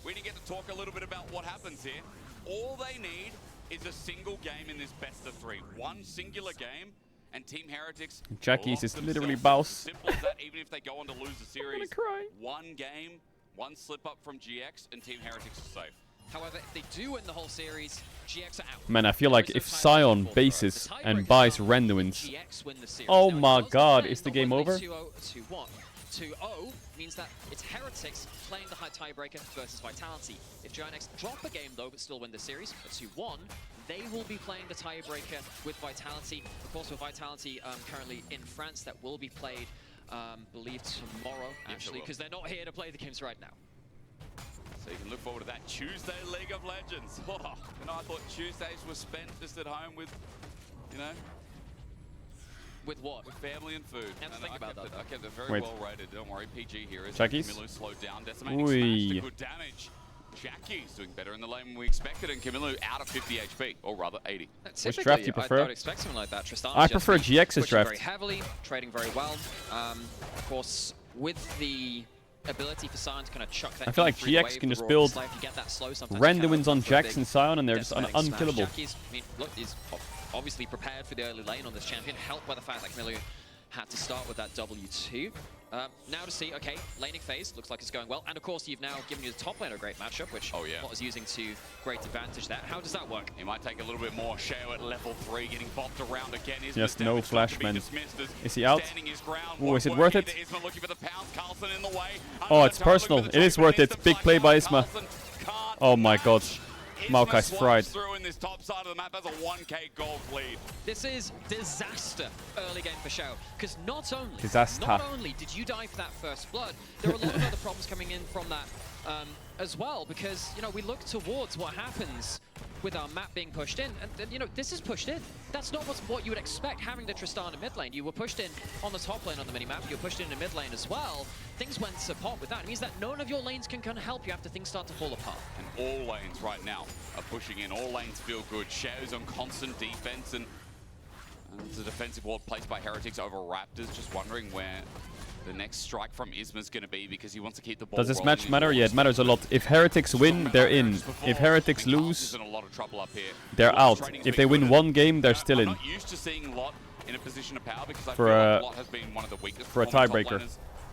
we didn't get to talk a little bit about what happens here. All they need is a single game in this best of 3. One singular game, and Team Heretics. Jackie's lock is literally themselves. bows. Simple as that. Even if they go on to lose the series, cry. one game, one slip up from GX, and Team Heretics is safe. However, if they do win the whole series, GX are out. Man, I feel like if Sion bases and buys Randuin's, oh my god, is the game over? 2-0-2-1. 2-0 means that it's Heretics playing the high tiebreaker versus Vitality. If GINX drop a game though, but still win the series at 2-1, they will be playing the tiebreaker with Vitality. Of course, with Vitality currently in France, that will be played, believe tomorrow, actually, because they're not here to play the games right now. So you can look forward to that Tuesday League of Legends. Oh, you know, I thought Tuesdays were spent just at home with, you know, with what? With family and food. Have to think about that. I kept it very well rated. Don't worry, PG here is Camilo slowed down, decimating smash to good damage. Jackie's doing better in the lane than we expected, and Camilo out of 50 HP, or rather 80. Which draft do you prefer? I don't expect something like that. Tristan I prefer GX's draft. Very heavily, trading very well. Of course, with the ability for Sion to kind of chuck that. I feel like GX can just build random wins on Jax and Sion, and they're just unkillable. Jackie's, I mean, look, is obviously prepared for the early lane on this champion, helped by the fact that Camilo had to start with that W2. Now to see, okay, laning phase looks like it's going well, and of course you've now given you the top lane a great matchup, which Lot is using to great advantage there. How does that work? He might take a little bit more. Shao at level 3, getting bopped around again. Just no flash, man. Is he out? Oh, is it worth it? Oh, it's personal. It is worth it. Big play by Isma. Oh my god. Maokai's fried. Through in this top side of the map has a 1k gold lead. This is disaster early game for Shao, because not only did you die for that first blood, there are a lot of other problems coming in from that as well, because, you know, we look towards what happens with our map being pushed in, and you know, this is pushed in. That's not what you would expect having the Tristana mid lane. You were pushed in on the top lane on the minimap, you were pushed in the mid lane as well. Things went to pot with that. It means that none of your lanes can kind of help you after things start to fall apart. And all lanes right now are pushing in. All lanes feel good. Shao's on constant defense, and it's a defensive ward placed by Heretics over Raptors. Just wondering where the next strike from Isma's going to be, because he wants to keep the ball. Does this match matter? Yeah, it matters a lot. If Heretics win, they're in. If Heretics lose, they're out. If they win one game, they're still in. I'm not used to seeing Lot in a position of power, because I feel like Lot has been one of the weakest for a tiebreaker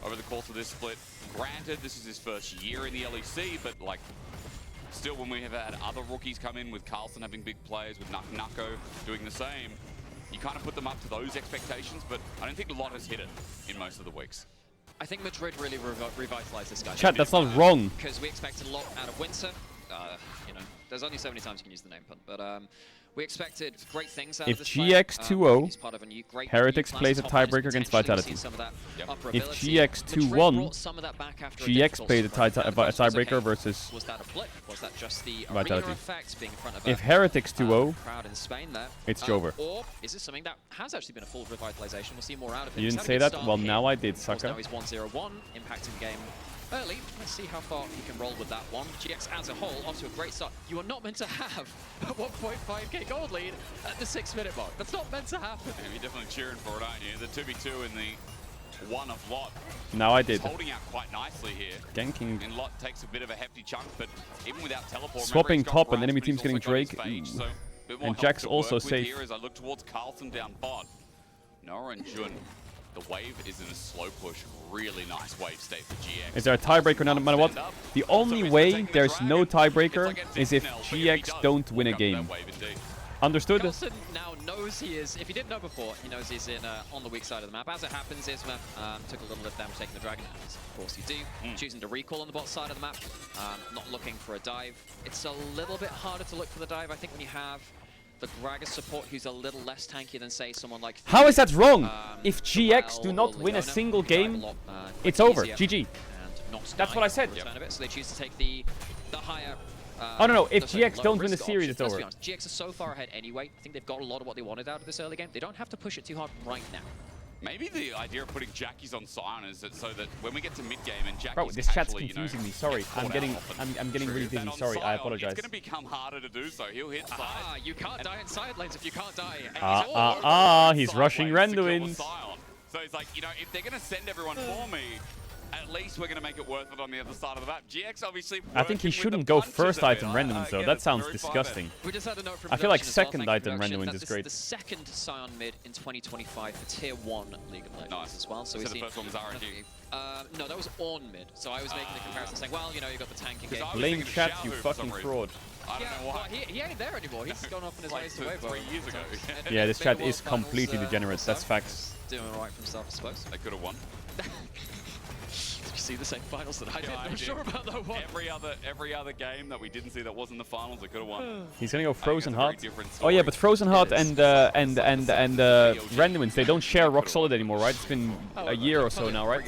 over the course of this split. Granted, this is his first year in the LEC, but like, still, when we have had other rookies come in, with Carlson having big plays, with Nako doing the same, you kind of put them up to those expectations, but I don't think Lot has hit it in most of the weeks. I think Madrid really revitalized this guy. Chat, that's not wrong. Because we expected a lot out of Winter. You know, there's only so many times you can use the name pun, but we expected great things out of this player. If GX 2-0, Heretics plays a tiebreaker against Vitality. If GX 2-1, GX plays a tiebreaker versus Vitality. If Heretics 2-0, it's Jover. Or is this something that has actually been a full revitalization? We'll see more out of him. You didn't say that? Well, now I did, sucker. Now he's 1-0-1, impacting the game early. Let's see how far he can roll with that one. GX as a whole, off to a great start. You are not meant to have a 1.5k gold lead at the 6-minute mark. That's not meant to happen. Yeah, you're definitely cheering for it, aren't you? The 2v2 in the one of Lot. Now I did. He's holding out quite nicely here. Ganking. And Lot takes a bit of a hefty chunk, but even without teleport, swapping top and enemy team's getting Drake. So and Jack's also safe. Here as I look towards Carlson down bot. Nora and Jun. The wave is in a slow push. Really nice wave state for GX. Is there a tiebreaker no matter what? The only way there's no tiebreaker is if GX don't win a game. Understood? Carlson now knows he is, if he didn't know before, he knows he's in on the weak side of the map. As it happens, Isma took a little lift damage taking the dragon, as of course you do. Choosing to recall on the bot side of the map, not looking for a dive. It's a little bit harder to look for the dive, I think, when you have the Gragas support who's a little less tanky than, say, someone like... How is that wrong? If GX do not win a single game, it's over. GG. That's what I said. So they choose to take the higher... oh, no. If GX don't win the series, it's over. Let's be honest, GX is so far ahead anyway. I think they've got a lot of what they wanted out of this early game. They don't have to push it too hard right now. Maybe the idea of putting Jackie's on Sion is that so that when we get to mid game and Jackie's Bro, this chat's confusing me. Sorry, I'm getting really dizzy. Sorry, I apologize. It's going to become harder to do so. He'll hit side. You can't die in side lanes if you can't die. He's rushing Randuins. So he's like, you know, if they're going to send everyone for me, at least we're going to make it worth it on the other side of the map. GX obviously. I think he shouldn't go first item Randuins though. That sounds disgusting. We just had a note from I feel like second item Randuins is great. This is the second Sion mid in 2025 for Tier 1 League of Legends as well. So the first one was RNG. No, that was on mid. So I was making the comparison saying, well, you know, you got the tanking game. Lane chat, you fucking fraud. I don't know why. He ain't there anymore. He's gone off in his ways away. 3 years ago. Yeah, this chat is completely degenerate. That's facts. Doing alright for himself, I suppose. They could have won. see the same finals that I did. I'm sure about that one. Every other game that we didn't see that wasn't the finals, it could have won. He's gonna go Frozen Heart. Oh yeah, but Frozen Heart and Randomins, they don't share Rock Solid anymore, right? It's been a year or so now, right?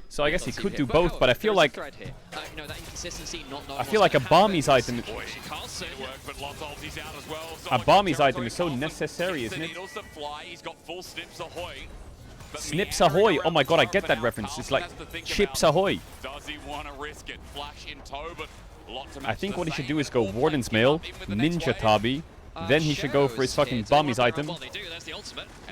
So I guess he could do both, but I feel like a Barmy's item. A Barmy's item is so necessary, isn't it? Snips Ahoy! Oh my god, I get that reference. It's like Chips Ahoy. Does he want to risk it? Flash in tow, but I think what he should do is go Warden's Mail, Ninja Tabi, then he should go for his fucking Barmy's item.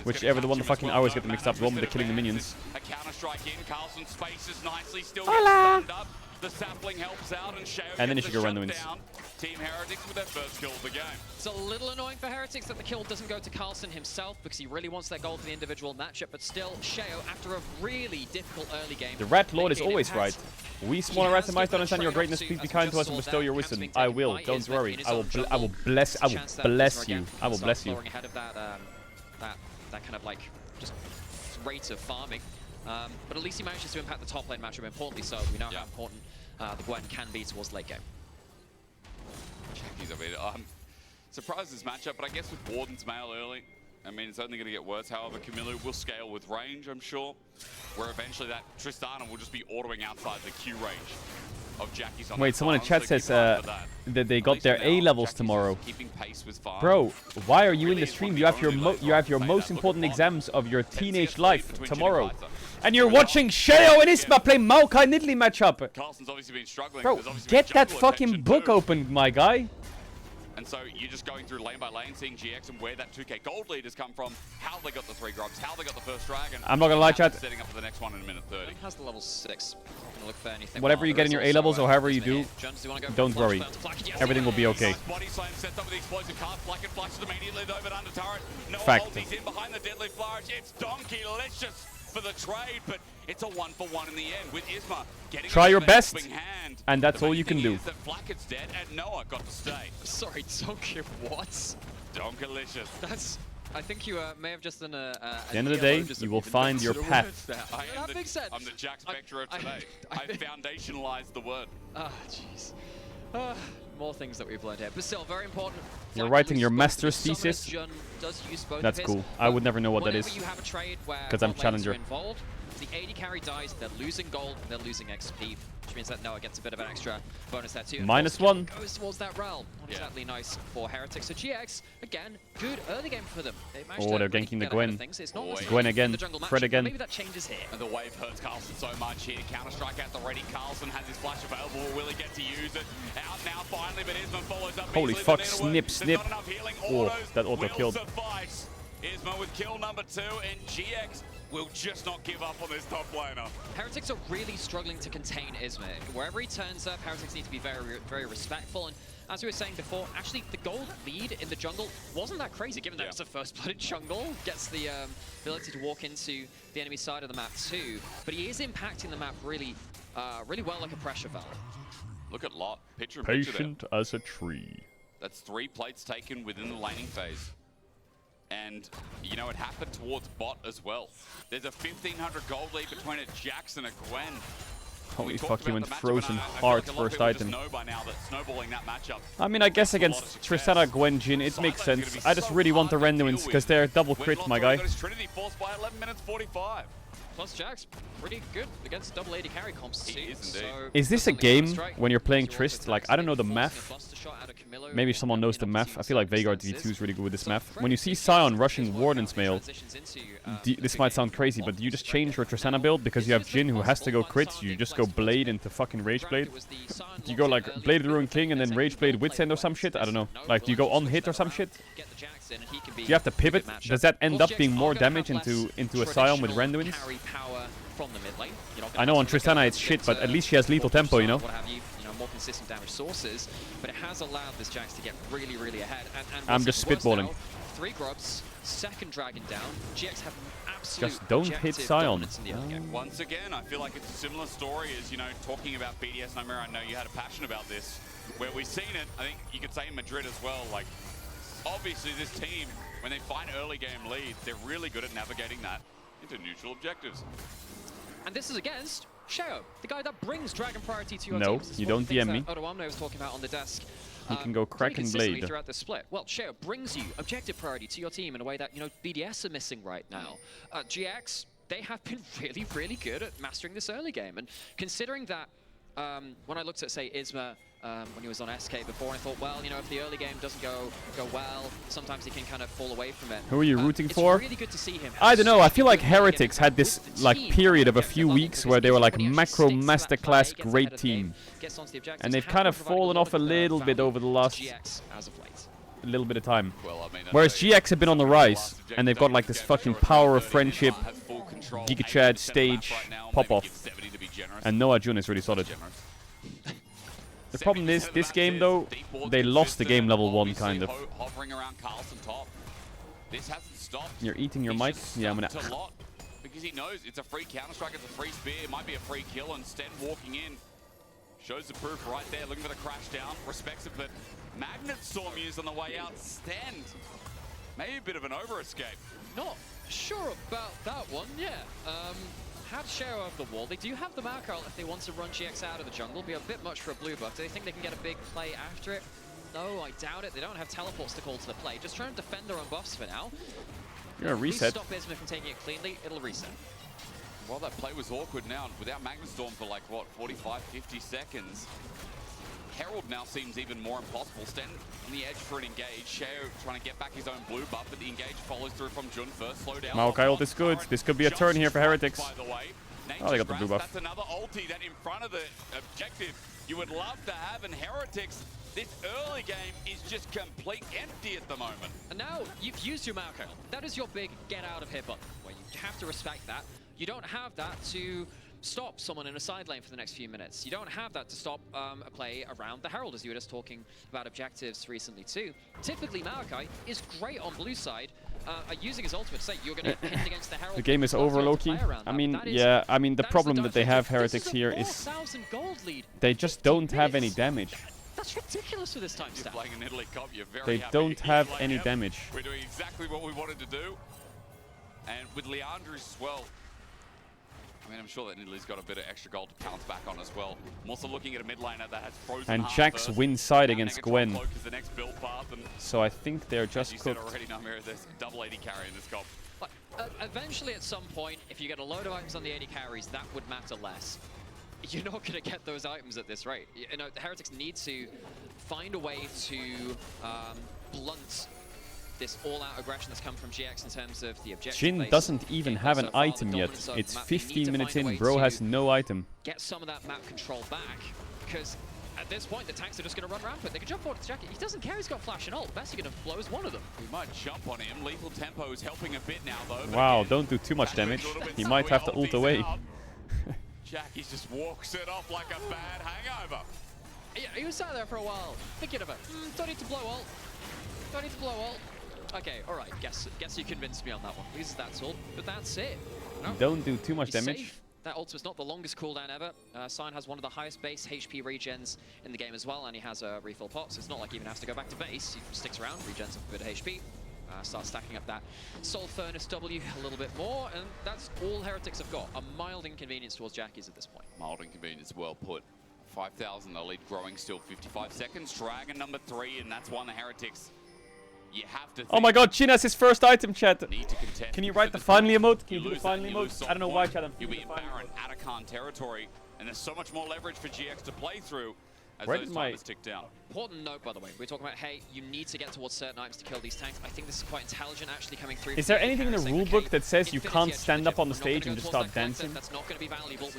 Whichever the one the fucking hours get mixed up, the one with the killing the minions. A counter strike in, Carlson spaces nicely, still Hola. gets stunned up. The sapling helps out and Shao And then he gets should go the Randomins. shutdown. Team Heretics with their first kill of the game. It's a little annoying for Heretics that the kill doesn't go to Carlson himself because he really wants that goal for the individual matchup, but still, Shao, after a really difficult early game... The Rat Lord is always right. We smaller rats and mice don't understand your greatness. Please be kind to us and bestow your wisdom. I will. Don't worry. I will bless you. I will bless you. Ahead of that kind of like just rate of farming. But at least he manages to impact the top lane matchup importantly, so we know how important the Gwen can be towards late game. Jackie's a bit surprised this matchup, but I guess with Warden's Mail early, I mean, it's only going to get worse. However, Camilo will scale with range, I'm sure, where eventually that Tristana will just be autoing outside the Q range of Jackie's on. Wait, someone in chat says that they got their A levels tomorrow. Bro, why are you in the stream? You have your most important exams of your teenage life tomorrow. And you're watching Shao and Isma play Maokai Nidalee matchup. Carlson's obviously been struggling. Bro, get that fucking book open, my guy. And so you're just going through lane by lane, seeing GX and where that 2k gold lead has come from, how they got the 3 grubs, how they got the first dragon. I'm not gonna lie, chat. Setting up for the next one in a minute 30. Has the level 6. Look for anything. Whatever you get in your A levels or however you do, don't worry. Everything will be okay. Body slam sets up with the explosive cast. Black and flashes immediately though, but under turret. No Fact. hold, he's in behind the deadly flourish. It's Donkey-licious for the trade, but it's a 1-for-1 in the end with Isma getting Try your best, hand. and that's all you can do. That Flackett's dead and Noah got to stay. Sorry, Donkey, what? Donkalicious. That's... I think you may have just done At the end of the day, you will find your path. I'm the Jack Spectre of today. I foundationalized the word. Ah, jeez. More things that we've learned here, but still very important. You're writing your master's thesis? That's cool. I would never know what that is, because I'm challenger. The AD carry dies, they're losing gold, they're losing XP, which means that Noah gets a bit of an extra bonus there too. -1. Goes towards that realm. Not exactly nice for Heretics. So GX, again, good early game for them. They They're ganking the Gwen. Gwen again, Fred again. Maybe that changes here. And the wave hurts Carlson so much here. Counter-strike at the ready. Carlson has his flash available. Will he get to use it? Out now finally, but Isma follows up. Holy fuck, snip, snip. Oh, that auto killed. Isma with kill number 2, and GX will just not give up on this top laner. Heretics are really struggling to contain Isma. Wherever he turns up, Heretics need to be very, very respectful. And as we were saying before, actually the gold lead in the jungle wasn't that crazy, given that it's a first-blooded jungle. Gets the ability to walk into the enemy side of the map too. But he is impacting the map really, really well like a pressure valve. Look at Lot. Picture in Patient picture there. as a tree. That's 3 plates taken within the laning phase. And, you know, it happened towards bot as well. There's a 1,500 gold lead between a Jax and a Gwen. Holy fuck, he went Frozen Heart first item. Know by now that snowballing that matchup. I mean, I guess against Tristana, Gwen, Jhin, it makes sense. I just really want the Randomins because they're double crit, my guy. Trinity forced by 11 minutes 45. Plus Jax, pretty good against double AD carry comps too. Is this a game when you're playing Trist? Like, I don't know the math. Maybe someone knows the math. I feel like Veigar D2 is really good with this math. When you see Sion rushing Warden's Mail, this might sound crazy, but you just change your Tristana build because you have Jhin who has to go crits. You just go Blade into fucking Rage Blade. You go like Blade of the Ruined King and then Rage Blade Wit's End or some shit? I don't know. Like, do you go on hit or some shit? Do you have to pivot? Does that end up being more damage into a Sion with Randomins? I know on Tristana it's shit, but at least she has lethal tempo, you know? More consistent damage sources, but it has allowed this Jax to get really, really ahead. And I'm just spitballing. Now, 3 grubs, 2nd dragon down. GX have absolute just don't hit Sion. Once again, I feel like it's a similar story as, you know, talking about BDS. Namira, I know you had a passion about this, where we've seen it, I think you could say in Madrid as well, like, obviously this team, when they find early game leads, they're really good at navigating that into neutral objectives. And this is against Sheo, the guy that brings Dragon Priority to your No, team. This is you one don't of the things DM me. that Odoamne was talking about on the desk. You can go pretty Kraken consistently Blade. throughout the split. Well, Sheo brings you objective priority to your team in a way that, you know, BDS are missing right now. GX, they have been really, really good at mastering this early game. And considering that, when I looked at, say, Isma, when he was on SK before, I thought, well, you know, if the early game doesn't go well, sometimes he can kind of fall away from it. Who are you rooting for? It's really good to see him. I don't know. I feel like Heretics had this like period of a few weeks where they were like macro masterclass great team, and they've kind of fallen off a little bit over the last little bit of time. Whereas GX have been on the rise, and they've got like this fucking power of friendship, Giga Chad stage pop off, and Noah Jun is really solid. The problem is, this game though, they lost the game level 1 kind of. Hovering around Carlson top. This hasn't stopped. You're eating your mic? Yeah, I'm gonna. A lot because he knows it's a free counter-strike, it's a free spear, it might be a free kill, and Sten walking in shows the proof right there, looking for the crash down, respects it, but Magnet Storm used on the way out. Sten, maybe a bit of an over-escape. Not sure about that one, yeah. Had Sheo over the wall. They do have the Markal if they want to run GX out of the jungle. Be a bit much for a blue buff. Do they think they can get a big play after it? No, I doubt it. They don't have teleports to call to the play. Just trying to defend their own buffs for now. You're a reset. Stop Isma from taking it cleanly, it'll reset. Well, that play was awkward now. Without Magnet Storm for like, what, 45, 50 seconds. Herald now seems even more impossible. Sten on the edge for an engage. Sheo trying to get back his own blue buff, but the engage follows through from Jun first. Slow down. Maokai ult is good. This could be a turn here for Heretics. By the way. Oh, they got the blue buff. That's another ulti that in front of the objective you would love to have, and Heretics, this early game is just complete empty at the moment. And now you've used your Maokai. That is your big get out of here button, where you have to respect that. You don't have that to stop someone in a side lane for the next few minutes. You don't have that to stop a play around the Herald, as you were just talking about objectives recently too. Typically, Maokai is great on blue side, using his ultimate to say you're going to hit against the Herald. The game is over, Loki. I mean, yeah, I mean, the problem that they have Heretics here is they just don't have any damage. That's ridiculous for this time You're playing an Italy Cup, you're very They happy don't have like any them. damage. We're doing exactly what we wanted to do. And with Leandris as well, I mean, I'm sure that Italy's got a bit of extra gold to pounce back on as well. I'm also looking at a mid laner that has frozen. And heart Jax first. wins side Now against Negatron Gwen. Cloak is the next build path, and So I think they're as just you said cooked. already, Namir, there's double 80 carry in this comp. But eventually, at some point, if you get a load of items on the 80 carries, that would matter less. You're not going to get those items at this rate. You know, the Heretics need to find a way to blunt this all-out aggression that's come from GX in terms of the objective. Jhin doesn't even have an item yet. It's 15 minutes in, bro has no item. Get some of that map control back, because at this point the tanks are just going to run rampant. They can jump forward to Jackie. He doesn't care he's got flash and ult. Best he can blow is one of them. We might jump on him. Lethal tempo is helping a bit now, though. But Wow, again, don't do too much Patrick's damage. a little bit He might have to slow, ult ulti's away. out. Jackie just walks it off like a bad hangover. Yeah, he was sat there for a while, thinking of it. Don't need to blow ult. Don't need to blow ult. Okay, alright, guess you convinced me on that one. Uses that tool, but that's it. No, Don't do too much he's damage. safe. That ultimate's not the longest cooldown ever. Sign has one of the highest base HP regens in the game as well, and he has a refill pot, so it's not like he even has to go back to base. He sticks around, regens a bit of HP, starts stacking up that Soul Furnace W a little bit more, and that's all Heretics have got. A mild inconvenience towards Jackies at this point. Mild inconvenience, well put. 5,000, the lead growing still 55 seconds. Dragon number 3, and that's one the Heretics. You have to Oh my god, Jhin has his first item, chat. Need to contest. Can you write the finally emote? Can you do the lose that, finally you lose emote? soft I don't know why, point. chat. You'll be in Baron, Atacon territory, and there's so much more leverage for GX to play through as Where those did my- timers tick down. Important note, by the way, we're talking about, hey, you need to get towards certain items to kill these tanks. I think this is quite intelligent actually coming through. Is there anything in the rulebook that says you can't stand up on the stage and just start dancing? That's not going to be valuable.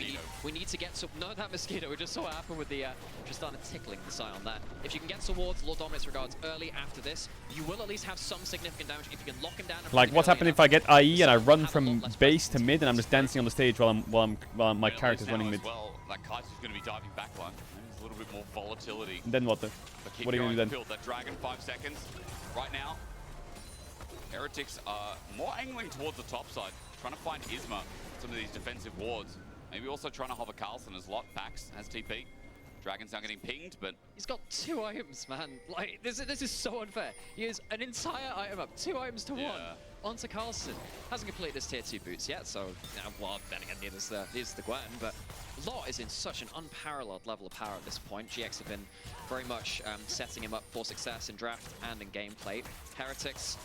We need to get to... No, that mosquito. We just saw what happened with the... just started tickling the side on that. If you can get towards Lord Dominus Regards early after this, you will at least have some significant damage. If you can lock him down... Like, what's happening if I get IE and I run from base to mid and I'm just dancing on the stage while my character's running mid? Well, that Kaiser's going to be diving backline. There's a little bit more volatility. Then what? What are you going to do then? Build that Dragon 5 seconds. Right now, Heretics are more angling towards the top side, trying to find Isma, some of these defensive wards. Maybe also trying to hover Carlson as Lot. Pax has TP. Dragon's now getting pinged, but... He's got 2 items, man. Like, this is so unfair. He has an entire item up, 2 items to 1 onto Carlson. Hasn't completed his tier 2 boots yet, so... well, then again, neither is the Gwen, but... Lot is in such an unparalleled level of power at this point. GX have been very much setting him up for success in draft and in gameplay. Heretics,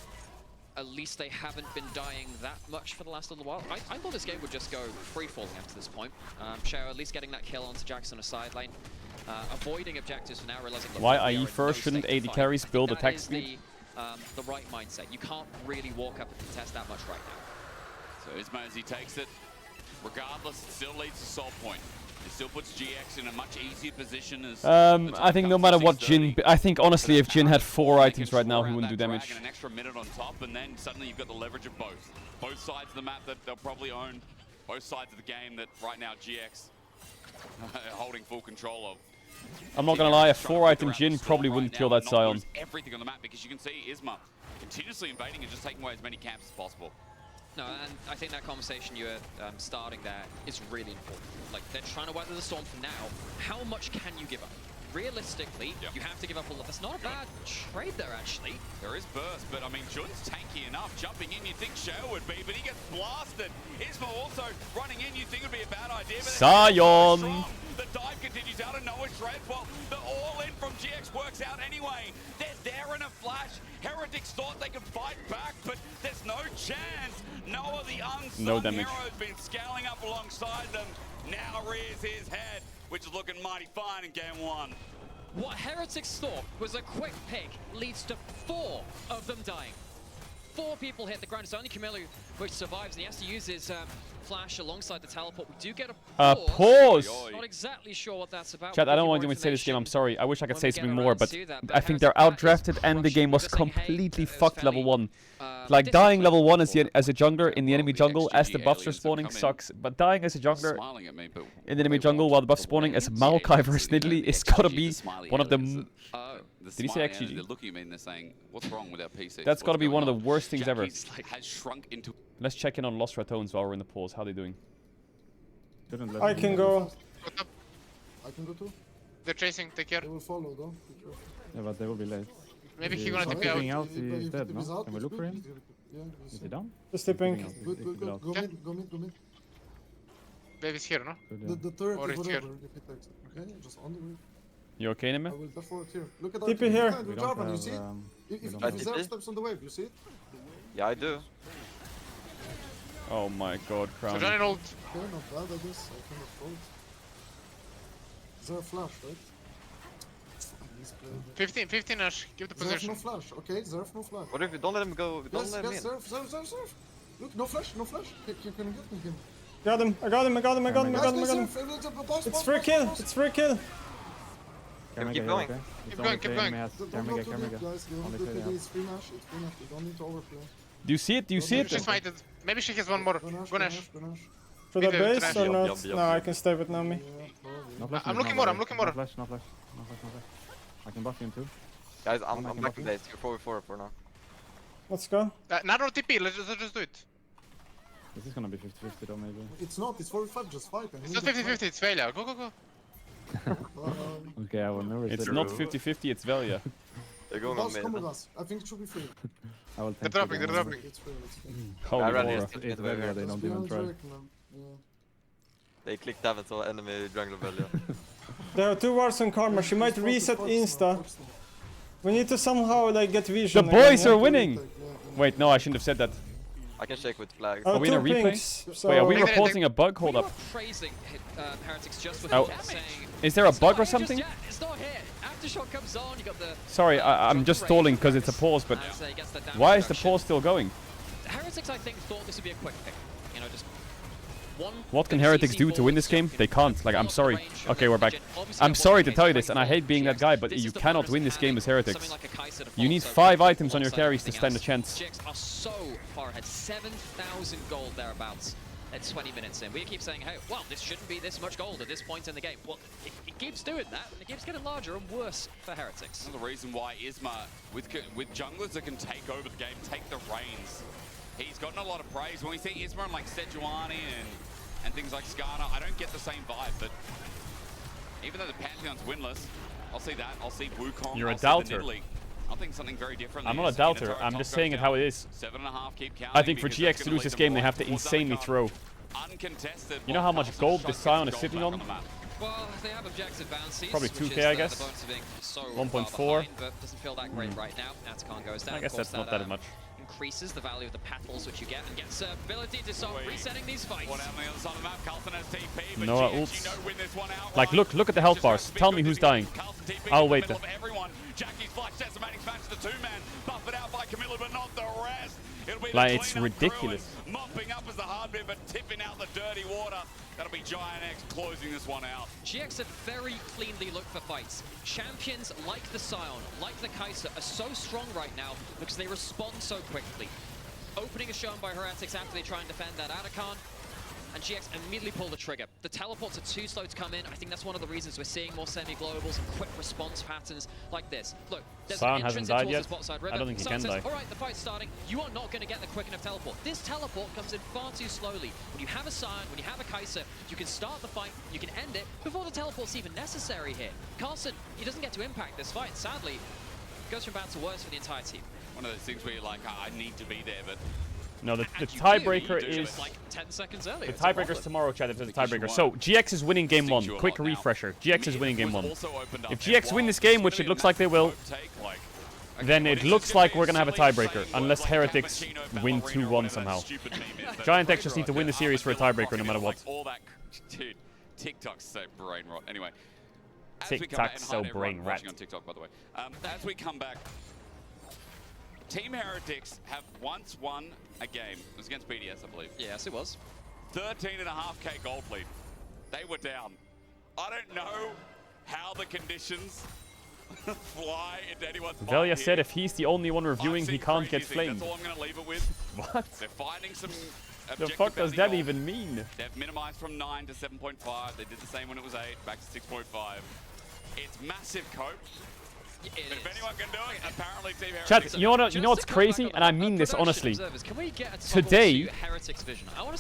at least they haven't been dying that much for the last little while. I thought this game would just go free-falling after this point. Shao at least getting that kill onto Jax on a side lane. Avoiding objectives for now, realizing... Why IE first? Shouldn't AD carries build attack speed? The right mindset. You can't really walk up and contest that much right now. So Isma, as he takes it, regardless, it still leads to Soul Point. It still puts GX in a much easier position as... I think no matter what Jhin... I think honestly if Jhin had 4 items right now, he wouldn't do damage. An extra minute on top, and then suddenly you've got the leverage of both. Both sides of the map that they'll probably own. Both sides of the game that right now GX are holding full control of. I'm not gonna lie, a 4-item Jhin probably wouldn't kill that Sion. Everything on the map, because you can see Isma continuously invading and just taking away as many camps as possible. No, and I think that conversation you were starting there is really important. Like, they're trying to weather the storm for now. How much can you give up? Realistically, you have to give up a lot. That's not a bad trade there, actually. There is burst, but I mean, Jun's tanky enough. Jumping in, you think Shao would be, but he gets blasted. Isma also running in, you think it would be a bad idea, but Sion! The dive continues out of Noah's Shred. Well, the all-in from GX works out anyway. They're there in a flash. Heretics thought they could fight back, but there's no chance. Noah, the unsung hero, has been scaling up alongside them. Now rears his head, which is looking mighty fine in game 1. What Heretics thought was a quick pick leads to 4 of them dying. 4 people hit the ground. It's only Camille which survives, and he has to use his flash alongside the teleport. We do get a pause. Not exactly sure what that's about. Chat, I don't want you to say this game, I'm sorry. I wish I could say something more, but I think they're outdrafted and the game was completely fucked level 1. Like, dying level 1 as a jungler in the enemy jungle as the buffs are spawning sucks, but dying as a jungler in the enemy jungle while the buffs spawning as Maokai versus Nidalee is gotta be one of the... Did he say XGG? They're looking at me and they're saying, what's wrong with our PC? That's gotta be one of the worst things ever. Has shrunk into... Let's check in on Lost Ratones while we're in the pause. How are they doing? I can go. I can go too. They're chasing, take care. They will follow though. Yeah, but they will be late. Maybe he's gonna take out. He's dead, no? Can we look for him? Is he down? Just tipping. Good. Go mid. Baby's here, no? The turret Or is it's whatever here. if it takes it. Okay, just on the way. You okay, Nime? I will defer it here. Look at TP that. here. Good job, man. You see it? If Zerf steps on the wave, you see it? Yeah, I do. Oh my god, Crown. So Johnny ult. Okay, not bad, I guess. I cannot fault. Zerf flash, right? 15 Ash, give the Zerf position. no flash. Okay, Zerf no flash. What if you don't let him go? Don't let him in. Zerf. Look, no flash. Can you get me him? Got him. I got him. It's free kill. Can we keep going? Keep going. Don't guys. You don't do it's free Nash. It's free Nash. You don't need to overplay. Do you see it? She's smited. Maybe she has one more. Go Nash. For the Mid base Nash. or not? Yup. No, I can stay with Nami. I'm looking more. No flash. I can buff him too. Guys, I'm back in base. You're 4v4 for now. Let's go. Not on TP. Let's just do it. This is gonna be 50-50 though, maybe. It's not. It's 45. Just fight. It's not 50-50. It's failure. Go. Okay, I will never It's say not that. 50-50, it's Velia. They're going Boss, on come with mid. us. I think it should be free. I will They're tank dropping. It's free. Holy I ran horror. it. It's Velia, they don't even try. They clicked Davin so enemy jungler value. They have 2 wards on Karma. She might reset insta. We need to somehow like get vision. The boys again, are winning! Wait, no, I shouldn't have said that. I can shake with flags. Oh, Are we in a 2 replay? pinks, so Wait, are we reporting a bug? Hold up. Praising Heretics just with saying... Is there a bug or something? It's not here. Aftershock comes on, you got the... Sorry, I'm just stalling because it's a pause, but why is the pause still going? Heretics, I think, thought this would be a quick pick. You know, just one... What can Heretics do to win this game? They can't. Like, I'm sorry. Okay, we're back. I'm sorry to tell you this, and I hate being that guy, but you cannot win this game as Heretics. You need 5 items on your carries to stand a chance. GX are so far ahead. 7,000 gold thereabouts at 20 minutes in. We keep saying, hey, well, this shouldn't be this much gold at this point in the game. Well, it keeps doing that, and it keeps getting larger and worse for Heretics. The reason why Isma, with junglers that can take over the game, take the reins. He's gotten a lot of praise. When we see Isma and like Sejuani and things like Skarner, I don't get the same vibe, but even though the Pantheon's winless, I'll see that. I'll see Wukong. You're a I'll see doubter. the Nidalee. I think something very different. I'm not a doubter. I'm just saying it how it is. 7.5, keep counting. I think for because that's GX to gonna lose lead this to game, they more have to towards insanely Anakan. throw. uncontested. You know how much gold this Scion is sitting on? Well, they have objective bounties. Probably 2k, I guess. 1.4. But doesn't feel that great right now. Atacon goes down. I guess that's not that much. Increases the value of the petals which you get and gets ability to start resetting these fights. No ults. Like, look at the health bars. Tell me who's dying. I'll wait then. Like, it's ridiculous. Mopping up as the hard bit, but tipping out the dirty water. That'll be Giant X closing this one out. GX have very cleanly looked for fights. Champions like the Scion, like the Kai'Sa, are so strong right now because they respond so quickly. Opening is shown by Heretics after they try and defend that Atacon, and GX immediately pull the trigger. The teleports are too slow to come in. I think that's one of the reasons we're seeing more semi-globals and quick response patterns like this. Look, there's Scion an entrance hasn't died into yet. the spot side river. I don't think he can die. All right, the fight's starting. You are not going to get the quick enough teleport. This teleport comes in far too slowly. When you have a Scion, when you have a Kai'Sa, you can start the fight, you can end it before the teleport's even necessary here. Carlson, he doesn't get to impact this fight, sadly. Goes from bad to worse for the entire team. One of those things where you're like, I need to be there, but... No, the tiebreaker is... Like 10 seconds earlier. The tiebreaker is tomorrow, chat, if there's a tiebreaker. So, GX is winning game 1. Quick refresher. GX is winning game 1. If GX win this game, which it looks like they will, then it looks like we're going to have a tiebreaker, unless Heretics win 2-1 somehow. Giant X just need to win the series for a tiebreaker no matter what. Dude, TikTok's so brain rot. Anyway. TikTok's so brain rot. On TikTok, by the way. As we come back, Team Heretics have once won a game. It was against BDS, I believe. Yes, it was. 13.5k gold lead. They were down. I don't know how the conditions fly into anyone's Velia said if he's the only one reviewing, he can't get flamed. That's all I'm going to leave it with. What? They're finding some... The fuck does that even mean? They've minimized from 9 to 7.5. They did the same when it was 8, back to 6.5. It's massive cope. But if anyone can do it, apparently Team Heretics... Chat, you know what's crazy? And I mean this honestly. Today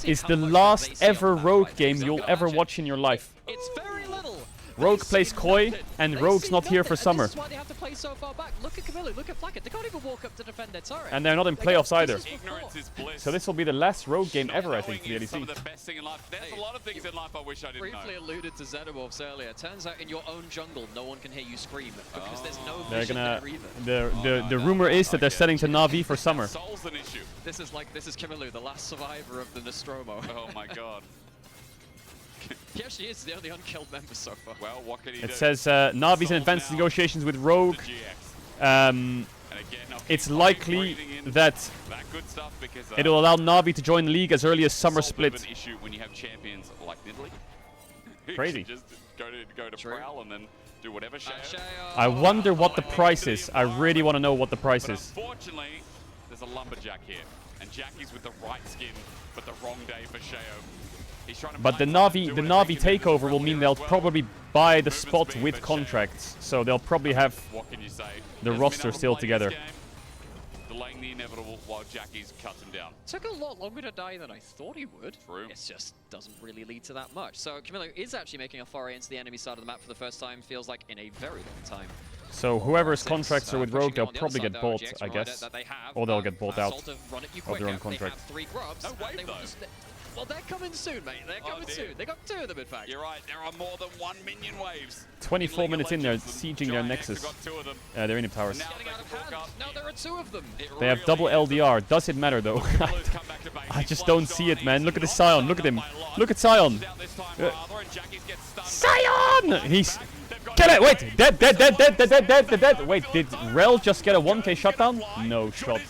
is the last ever Rogue game you'll ever watch in your life. It's very little. Rogue plays Koi, and Rogue's not here for summer. This is why they have to play so far back. Look at Camilla, look at Flacket. They can't even walk up to defend their turret. And they're not in playoffs either. Ignorance is bliss. So this will be the last Rogue game ever, I think, for the It's some of LEC. the best thing in life. There's a lot of things in life I wish I didn't know. Briefly alluded to Xenomorphs earlier. Turns out in your own jungle, no one can hear you scream because there's no They're vision gonna. there either. The rumor is that they're setting to Na'Vi for summer. Soul's an issue. This is Kimilu, the last survivor of the Nostromo. Oh my god. He actually is the only unkilled member so far. Well, what can he do? It says Na'Vi's in advanced negotiations with Rogue. It's likely that it'll allow Na'Vi to join the league as early as summer split. An issue when you have champions like Nidalee. Crazy. Just go to Prowl and then do whatever Sheo. I wonder what the price is. I really want to know what the price But is. unfortunately, there's a lumberjack here, and Jackie's with the right skin, but the wrong day for Sheo. He's trying to But the Na'Vi takeover will mean they'll probably buy the spot with contracts, so they'll probably have What can you say? the roster still together. Delaying the inevitable while Jackie's cuts him down. Took a lot longer to die than I thought he would. True. It just doesn't really lead to that much. So Camilo is actually making a foray into the enemy side of the map for the first time, feels like in a very long time. So whoever's contracts are with Rogue, they'll probably get bought, I guess. Or they'll get bought out of their own contract. They have 3 grubs. No wave, though. Well, they're coming soon, mate. They're coming soon. They got 2 of them, in fact. You're right. There are more than 1 minion waves. 24 minutes in there, sieging their Nexus. They're in the towers. Now there are 2 of them. They have double LDR. Does it matter, though? I just don't see it, man. Look at this Scion. Look at him. Look at Scion. Scion! He's... Get it! Wait! Dead! Wait, did Rel just get a 1k shutdown? No shot.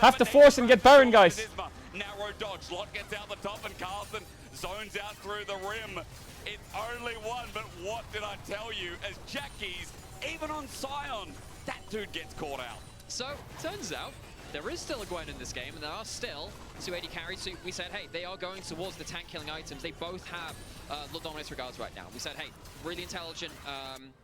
Have to force and get Baron, guys. Narrow dodge. Lot gets out the top and Carlson zones out through the rim. It's only 1, but what did I tell you? As Jackie's, even on Scion, that dude gets caught out. So, turns out, there is still a Gwen in this game, and there are still 2 AD carries. So we said, hey, they are going towards the tank-killing items. They both have dominance regards right now. We said, hey, really intelligent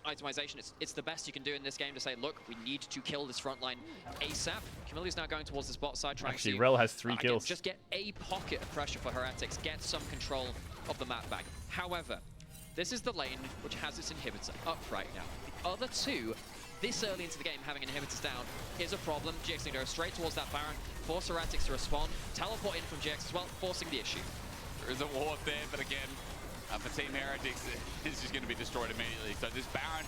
itemization. It's the best you can do in this game to say, look, we need to kill this front line ASAP. Camille's now going towards the spot side, trying Actually, to... Rel has 3 kills. Just get a pocket of pressure for Heretics, get some control of the map back. However, this is the lane which has its inhibitor up right now. The other two, this early into the game, having inhibitors down is a problem. GX go straight towards that Baron, force Heretics to respond, teleport in from GX as well, forcing the issue. There is a ward there, but again, for Team Heretics, it's just going to be destroyed immediately. So this Baron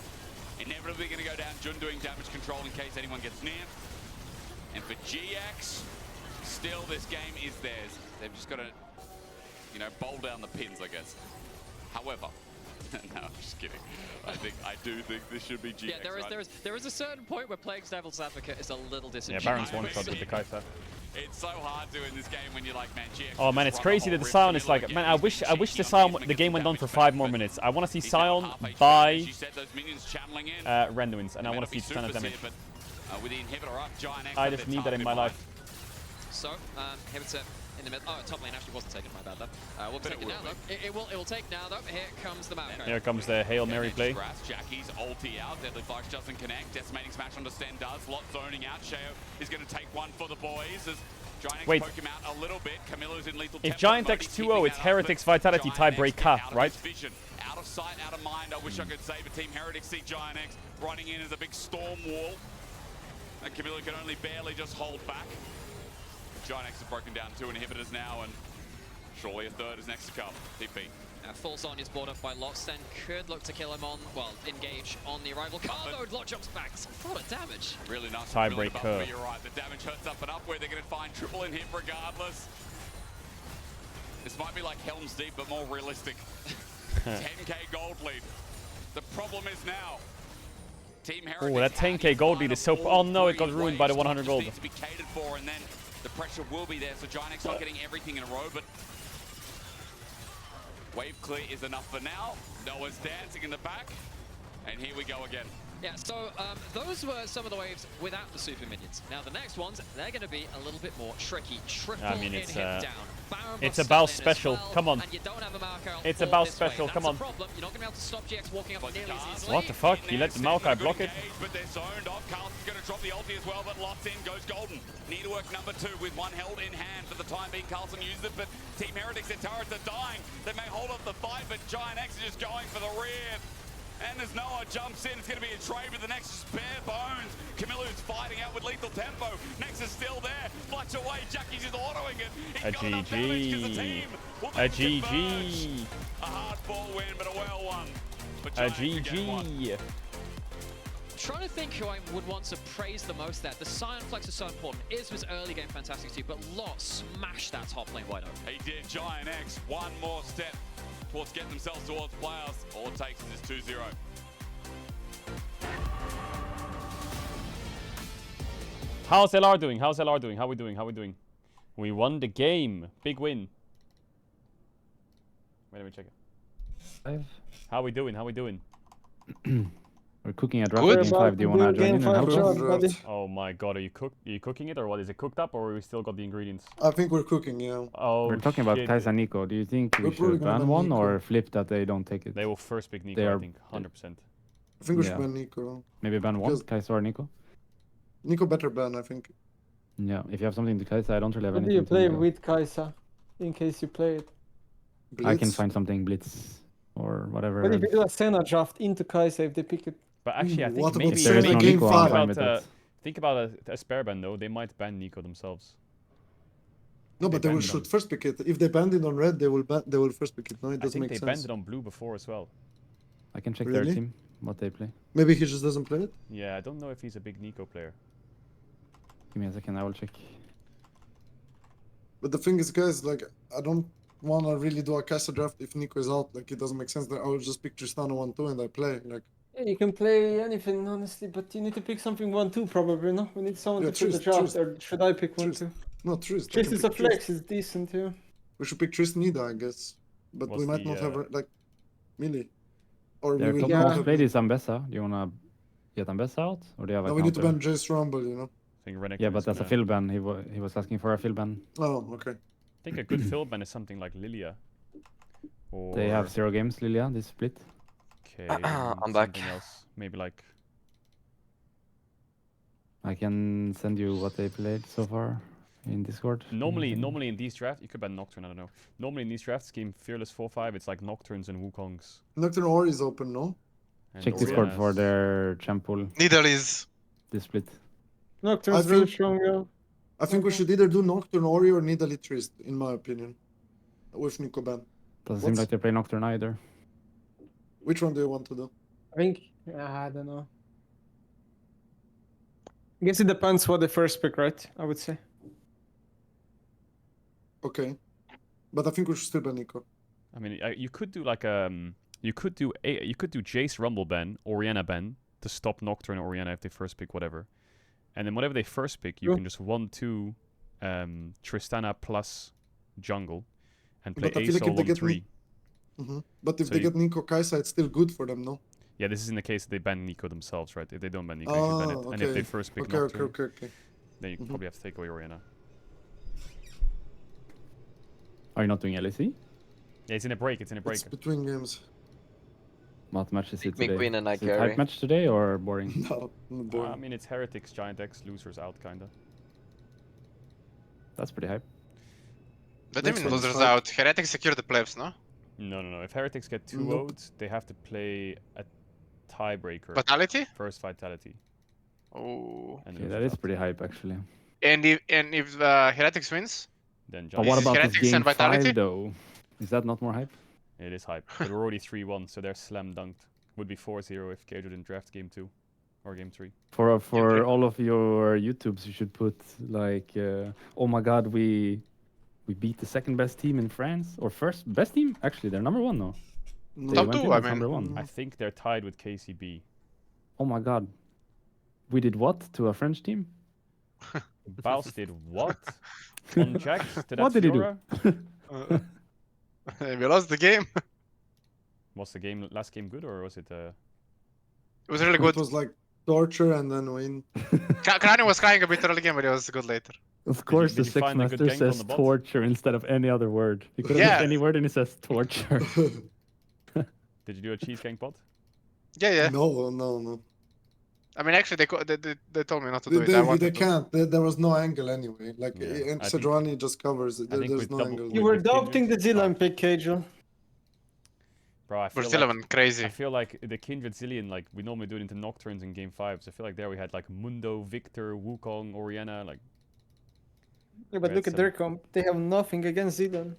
inevitably going to go down. Jun doing damage control in case anyone gets near. And for GX, still this game is theirs. They've just got to, you know, bowl down the pins, I guess. However, no, I'm just kidding. I do think this should be GX. Yeah, there is a certain point where playing Devil's Advocate is a little disingenuous. Yeah, Baron's one shot with the Kai'Sa. It's so hard to in this game when you're like, man, GX. Oh man, it's crazy that the Sion is like, man, I wish the game went on for 5 more minutes. I want to see Sion by Renduins, and I want to see 10 of damage. With the inhibitor up, Giant X I just need that in my life. So, inhibitor in the middle. Oh, top lane actually wasn't taken, my bad though. We'll take it now though. It will take now though. Here comes the Maokai. Here comes the Hail Mary play. Jackie's ulti out. Deadly Flash doesn't connect. Decimating Smash on the Sten does. Lot zoning out. Sheo is going to take one for the boys as Giant X poke him out a little bit. Camillo's in lethal. If Giant X 2-0, it's Heretics Vitality tiebreaker, right? Out of sight, out of mind. I wish I could say, but Team Heretics see Giant X running in as a big storm wall. And Camillo can only barely just hold back. Giant X has broken down 2 inhibitors now, and surely a third is next to come. TP. Full Son is brought up by Locksten. Could look to kill him on, well, engage on the arrival. Carlo, Lot jumps back. A lot of damage. Really nice. Tiebreaker. You're right. The damage hurts up and up where they're going to find triple in him regardless. This might be like Helm's Deep, but more realistic. 10k gold lead. The problem is now. Team Heretics. Oh, that 10k gold lead is so. Oh no, it got ruined by the 100 gold. Needs to be catered for, and then the pressure will be there. So Giant X not getting everything in a row, but wave clear is enough for now. Noah's dancing in the back, and here we go again. Yeah, so those were some of the waves without the super minions. Now the next ones, they're going to be a little bit more tricky. Triple it's down. it's about special. Well, come on. And you don't have a Maokai it's about special. Come on. Problem. You're not going to be able to stop GX walking up nearly as easily. What the fuck? He let the Maokai block it. But they're zoned off. Carlson's going to drop the ulti as well, but lots in goes Golden. Needlework number 2 with one held in hand for the time being. Carlson used it, but Team Heretics, their turrets are dying. They may hold up the fight, but Giant X is just going for the rear. And as Noah jumps in, it's going to be a trade with the Nexus bare bones. Camillo's fighting out with lethal tempo. Nexus still there. Flush away. Jackie's just autoing it. A GG. A GG. A hard-fought win, but a well one. A GG. Trying to think who I would want to praise the most there. The Sion Flex is so important. Iz was early game fantastic too, but Lot smashed that top lane wide open. He did. Giant X, one more step towards getting themselves towards playoffs. All it takes is this 2-0. How's LR doing? How's LR doing? How we doing? How we doing? We won the game. Big win. Wait, let me check it. How we doing? How we doing? We're cooking a draft game 5. Do you want to join in and help us? Oh my god, are you cooking it or what? Is it cooked up or we still got the ingredients? I think we're cooking, yeah. Oh, we're talking about Kai'Sa and Nico. Do you think we should ban one or flip that they don't take it? They will first pick Nico, I think, 100%. I think we should ban Nico. Maybe ban one, Kai'Sa or Nico? Nico better ban, I think. Yeah, if you have something to Kai'Sa, I don't really have anything. What do you play with Kai'Sa, in case you play it? Blitz? I can find something Blitz or whatever. What if you do a Senna draft into Kai'Sa if they pick it? But actually, I think what maybe about no game Nico, 5? Think about a spare ban though. They might ban Nico themselves. No, but they will should first pick it. If they banned it on red, they will first pick it. No, it doesn't make sense. I think they banned it on blue before as well. I can check their team, what they play. Maybe he just doesn't play it? Yeah, I don't know if he's a big Nico player. Give me a second, I will check. But the thing is, guys, like, I don't want to really do a Kai'Sa draft if Nico is out. Like, it doesn't make sense. I will just pick Tristana 1-2 and I play. Like, yeah, you can play anything, honestly, but you need to pick something 1-2 probably, no? We need someone to pick the draft, or should I pick 1-2? No, Trist. Trist is a flex, it's decent, yeah. We should pick Trist Nida, I guess. But we might not have, like, melee. Or we will not have... play this Ambessa. Do you want to get Ambessa out? Or do you have a No, we need to ban Jace Rumble, you know? Yeah, but that's a fill ban. He was asking for a fill ban. Oh, okay. I think a good fill ban is something like Lilia. Or... They have 0 games, Lilia, this split. Okay, I'm back. Else. Maybe like... I can send you what they played so far. in Discord. Normally in these drafts, you could ban Nocturne, I don't know. Normally in these drafts, game Fearless 4-5, it's like Nocturnes and Wukongs. Nocturne Ori is open, no? And Check Discord for Orianas. their champ pool. Needle is. The split. Nocturne's I really think- strong, yeah. I think we should either do Nocturne Ori or Nidalee Trist, in my opinion. With Nico ban. Doesn't seem like they play Nocturne either. Which one do you want to do? I think, I don't know. I guess it depends what the first pick, right? I would say. Okay. But I think we should still ban Nico. I mean, you could do like you could do Jace Rumble ban, Orianna ban to stop Nocturne or Orianna if they first pick whatever, and then whatever they first pick, you can just 1-2 Tristana plus jungle, and play But I feel like if they get 1-3. But if So they you- get Nico Kaisa, it's still good for them, no? Yeah, this is in the case that they ban Nico themselves, right? If they don't ban Nico, you should ban it. And if they first pick Nocturne, okay. then you probably have to take away Orianna. Are you not doing LEC? Yeah, it's in a break. It's in a break. It's between games. What match is it Me today? Queen and I Is it a carry. hype match today or boring? No, I mean, it's Heretics, Giant X, losers out, kinda. That's pretty hype. But I mean, losers out. Heretics secure the plebs, no? No. If Heretics get 2 Nope. votes, they have to play a tiebreaker. Vitality? First Vitality. Oh. And Yeah, losers that is out. pretty hype actually. And if Heretics wins? Then But what Is about this Heretics game and Vitality? 5 though? Is that not more hype? It is hype. But we're already 3-1, so they're slam dunked. Would be 4-0 if Caedrel didn't draft game 2 or game 3. For all of your YouTubes, you should put like, oh my God, we beat the second best team in France or first best team. Actually, they're number 1 now. They Top went 2, in I as mean. number 1. I think they're tied with KCB. Oh my God, we did what to a French team? Baus did what? On Jax to that What did he do? Fiora? We lost the game. Was the last game good or was it? It was really good. It was like torture and then win. Krani was crying a bit early game, but it was good later. Of course, did the you find a good Sexmaster gank on says the bot? torture instead of any other word. He could have Yeah. used any word and he says torture. Did you do a cheese gank bot? Yeah. No. I mean, actually, they told me not to do it. I They wanted to. can't. There was no angle anyway. Like, Yeah, and I think- Sejuani just covers it. I think There's with no double- angle. with You were the Kindred adopting the Zilan pick, Caedrel. Bro, I feel Brazil like, went crazy. I feel like the Kindred Zillion, like we normally do it into Nocturnes in game 5. So I feel like there we had like Mundo, Victor, Wukong, Orianna, like. Yeah, but we look had at their comp. They have nothing against Zilan.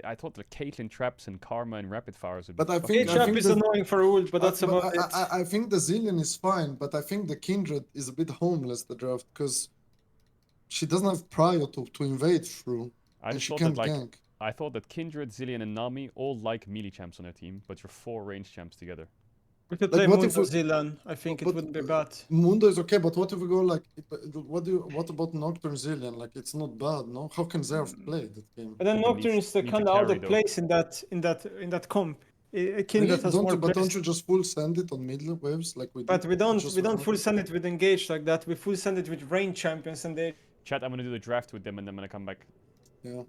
I thought the Caitlyn traps and Karma and Rapid Fires would be. But I fucking think- K-Trap think is the- annoying for ult, but that's about it. I think the Zillion is fine, but I think the Kindred is a bit homeless, the draft, because she doesn't have prio to invade through. I and just she thought can't that like gank. I thought that Kindred, Zillion, and Nami all like melee champs on their team, but you're 4 range champs together. We could Like, play what Mundo if we- Zilan. I think it but- wouldn't be bad. Mundo is okay, but what if we go like, what about Nocturne Zillion? Like, it's not bad, no? How can Zerf play that game? But then He Nocturne needs- is the needs to kind of out carry, of though. place in that comp. Kindred Really? has more But place. don't you just full send it on middle waves like we did? But we don't Just full for- send it with engage like that. We full send it with range champions and they. Chat, I'm gonna do the draft with them and then I'm gonna come back. Yeah.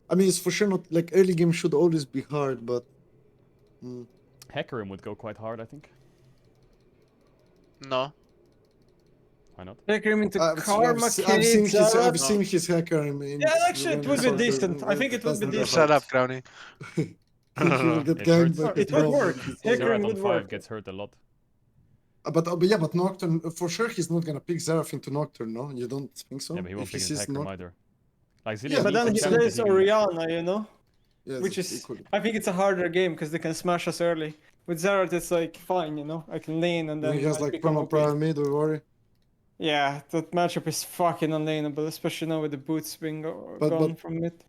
I mean, it's for sure not like early game should always be hard, but Hecarim would go quite hard, I think. No. Why not? Take him into I've Karma seen Cade, his hacker. In Yeah, actually, it would be decent. I think it would be decent. Shut up, Crowny. He will get It ganked hurts. back. It would work. Zeraf Hecarim on would 5 work. gets hurt a lot. But Nocturne for sure he's not gonna pick Zeraf into Nocturne, no? You don't think so? Yeah, but he won't If pick his sees Hecarim Noc- either. Like Zillion Yeah, But then he needs a champ plays that he can- Orianna, you know? Yeah, Which it's is, equally. I think it's a harder game because they can smash us early. With Zerat, it's like, fine, you know? I can lane and then. He has I like become promo OP. prime mid, don't worry. Yeah, that matchup is fucking unlaneable, especially now with the boots being But- gone but- from mid.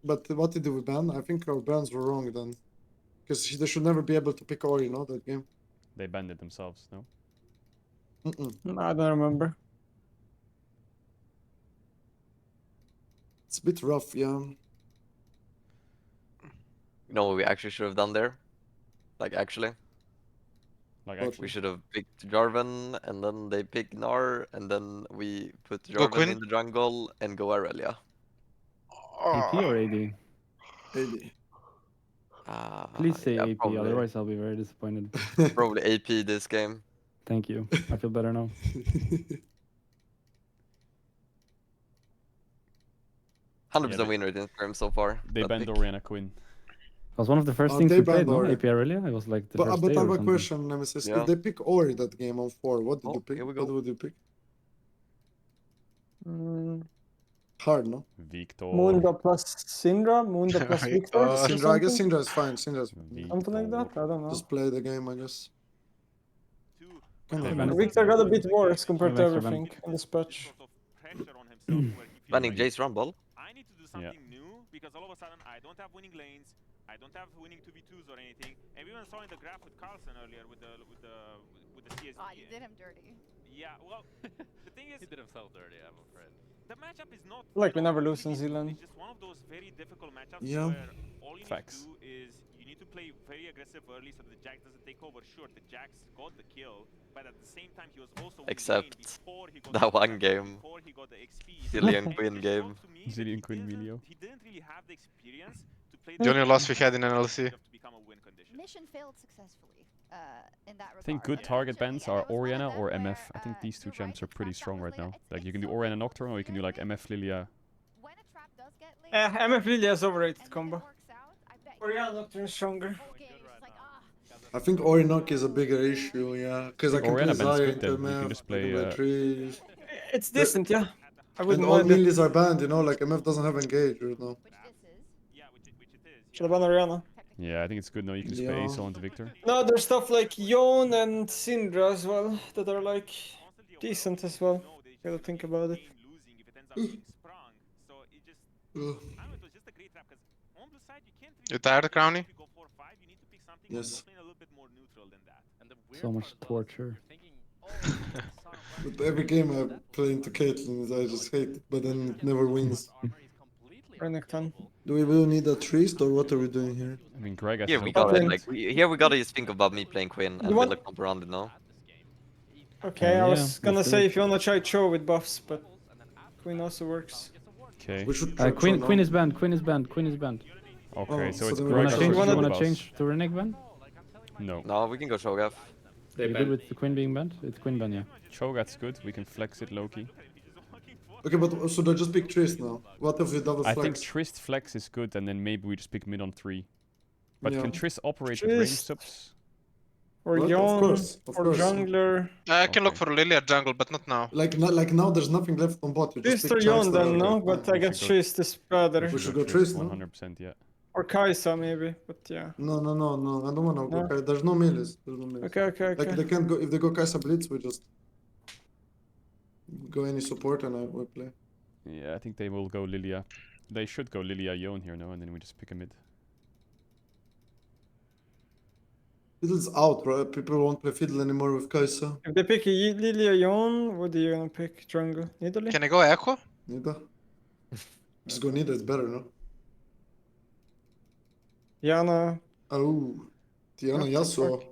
But what did we ban? I think our bans were wrong then. Because they should never be able to pick Ori, no, that game. They banned it themselves, no? I don't remember. It's a bit rough, yeah. You know what we actually should have done there? Like actually, Like What? actually. we should have picked Jarvan, and then they pick Gnar, and then we put Go Jarvan Quinn. in the jungle and go Aurelia. AP or AD? AD. Please say yeah, AP, probably, otherwise I'll be very disappointed. probably AP this game. Thank you. I feel better now. 100% win rate in Sperm so far. They that banned pick. Orianna Quinn. It was one of the first things they we played, banned no? Ori. AP Aurelia? It was like the first But day I or have a something. question, Nemesis. Yeah. If they pick Ori that game on 4, what did you pick? Here we What go. would you pick? Mm, Hard, no? Victor. Munda plus Syndra, Munda plus Victor. or Syndra, I guess something? Syndra is fine. Syndra is fine. Something like that. I don't know. Just play the game, I guess. Victor got a bit worse compared to Extra everything in this patch. Banning Jace Rumble. I need to do Yeah. something new because all of a sudden I don't have winning lanes, I don't have winning 2v2s or anything. And we even saw in the graph with Carlson earlier with the CSD. Oh, you did him dirty. Yeah, well, the thing is, He did himself dirty, I'm afraid. the matchup is not Like we never lose in Zealand. It's just one of those very difficult matchups Yeah. where all you Facts. need to do is you need to play very aggressive early so that the Jax doesn't take over. Sure, the Jax got the kill, but at the same time he was also winning Except lane before he got that the one kill, game. before he got the XP. Zillion And Quinn it just game. showed to me that Zillion Quinn Melio. he didn't really have the experience to play The only loss we had in NLC. to become a win condition. Mission failed successfully in that regard. I think good but target unfortunately, bans there are was one of Orianna them or where, MF. I think these two you're right, champs the are pretty trap that strong was right laid now. out, Like it's you can do so Orianna Nocturne or you can do like frustrating MF Lilia. when a trap does get laid MF Lilia is overrated and combo. it works out, I bet you Orianna Nocturne is stronger. okay, it's like, I think Ori Nock is a bigger issue, yeah. Because I can play Orianna bans Zarya good into then. You MF, can just I can play. play trees. It's decent, yeah. I And wouldn't all mind it. millies are banned, you know, like MF doesn't have engage right now. Should have ban Orianna. Yeah, I think it's good. No, you can just play Yeah. Ace onto Victor. No, there's stuff like Yon and Syndra as well that are like decent as well. Gotta think about it. You tired, Crowny? Yes. So much torture. But every game I play into Caitlyn, I just hate it, but then it never wins. Renekton. Do we really need a Trist, or what are we doing here? I mean, Greg has Here no we problem. gotta here we gotta just think about me playing Quinn and want- build a comp around it now. Okay, I was yeah, gonna let's do say it. if you wanna try Cho with buffs, but Queen also works. Okay. We should try Queen, Tron Queen now. is banned. Queen is banned. Queen is banned. Okay, Oh, so so it's then You we Greg wanna Greg change? versus You versus wanna Boss. change to Reneg ban? No. No, we can go Shogath. They You ban. good with the Queen being banned? It's Queen ban, yeah. Cho'Gath's good. We can flex it low-key. Okay, but should I just pick Trist now? What if we double I flex? think Trist flex is good, and then maybe we just pick mid on 3. But Yeah. can Trist operate with range Trist. subs? Or What? Of Yon, course, of or course. jungler. I can look Okay. for Lily at jungle, but not now. Like now there's nothing left on bot. You just Trist pick or champs Yon that then, are no? good. But I We guess should go- Trist is better. We should go Trist, no? 100%, yeah. Or Kai'Sa maybe, but yeah. No. I don't wanna go. No? Kai. There's no millies. There's no millies. Okay. Like they can't go if they go Kai'Sa Blitz. We just go any support and we play. Yeah, I think they will go Lilia. They should go Lilia Yone here, no? And then we just pick a mid. Fiddle's out, right? People won't play Fiddle anymore with Kai'Sa. If they pick Lilia Yon, what are you gonna pick? Jungle? Nidalee? Can I go Echo? Nida. Just go Nida. It's better, no? Yana. Oh, Tiana What the Yasuo. fuck?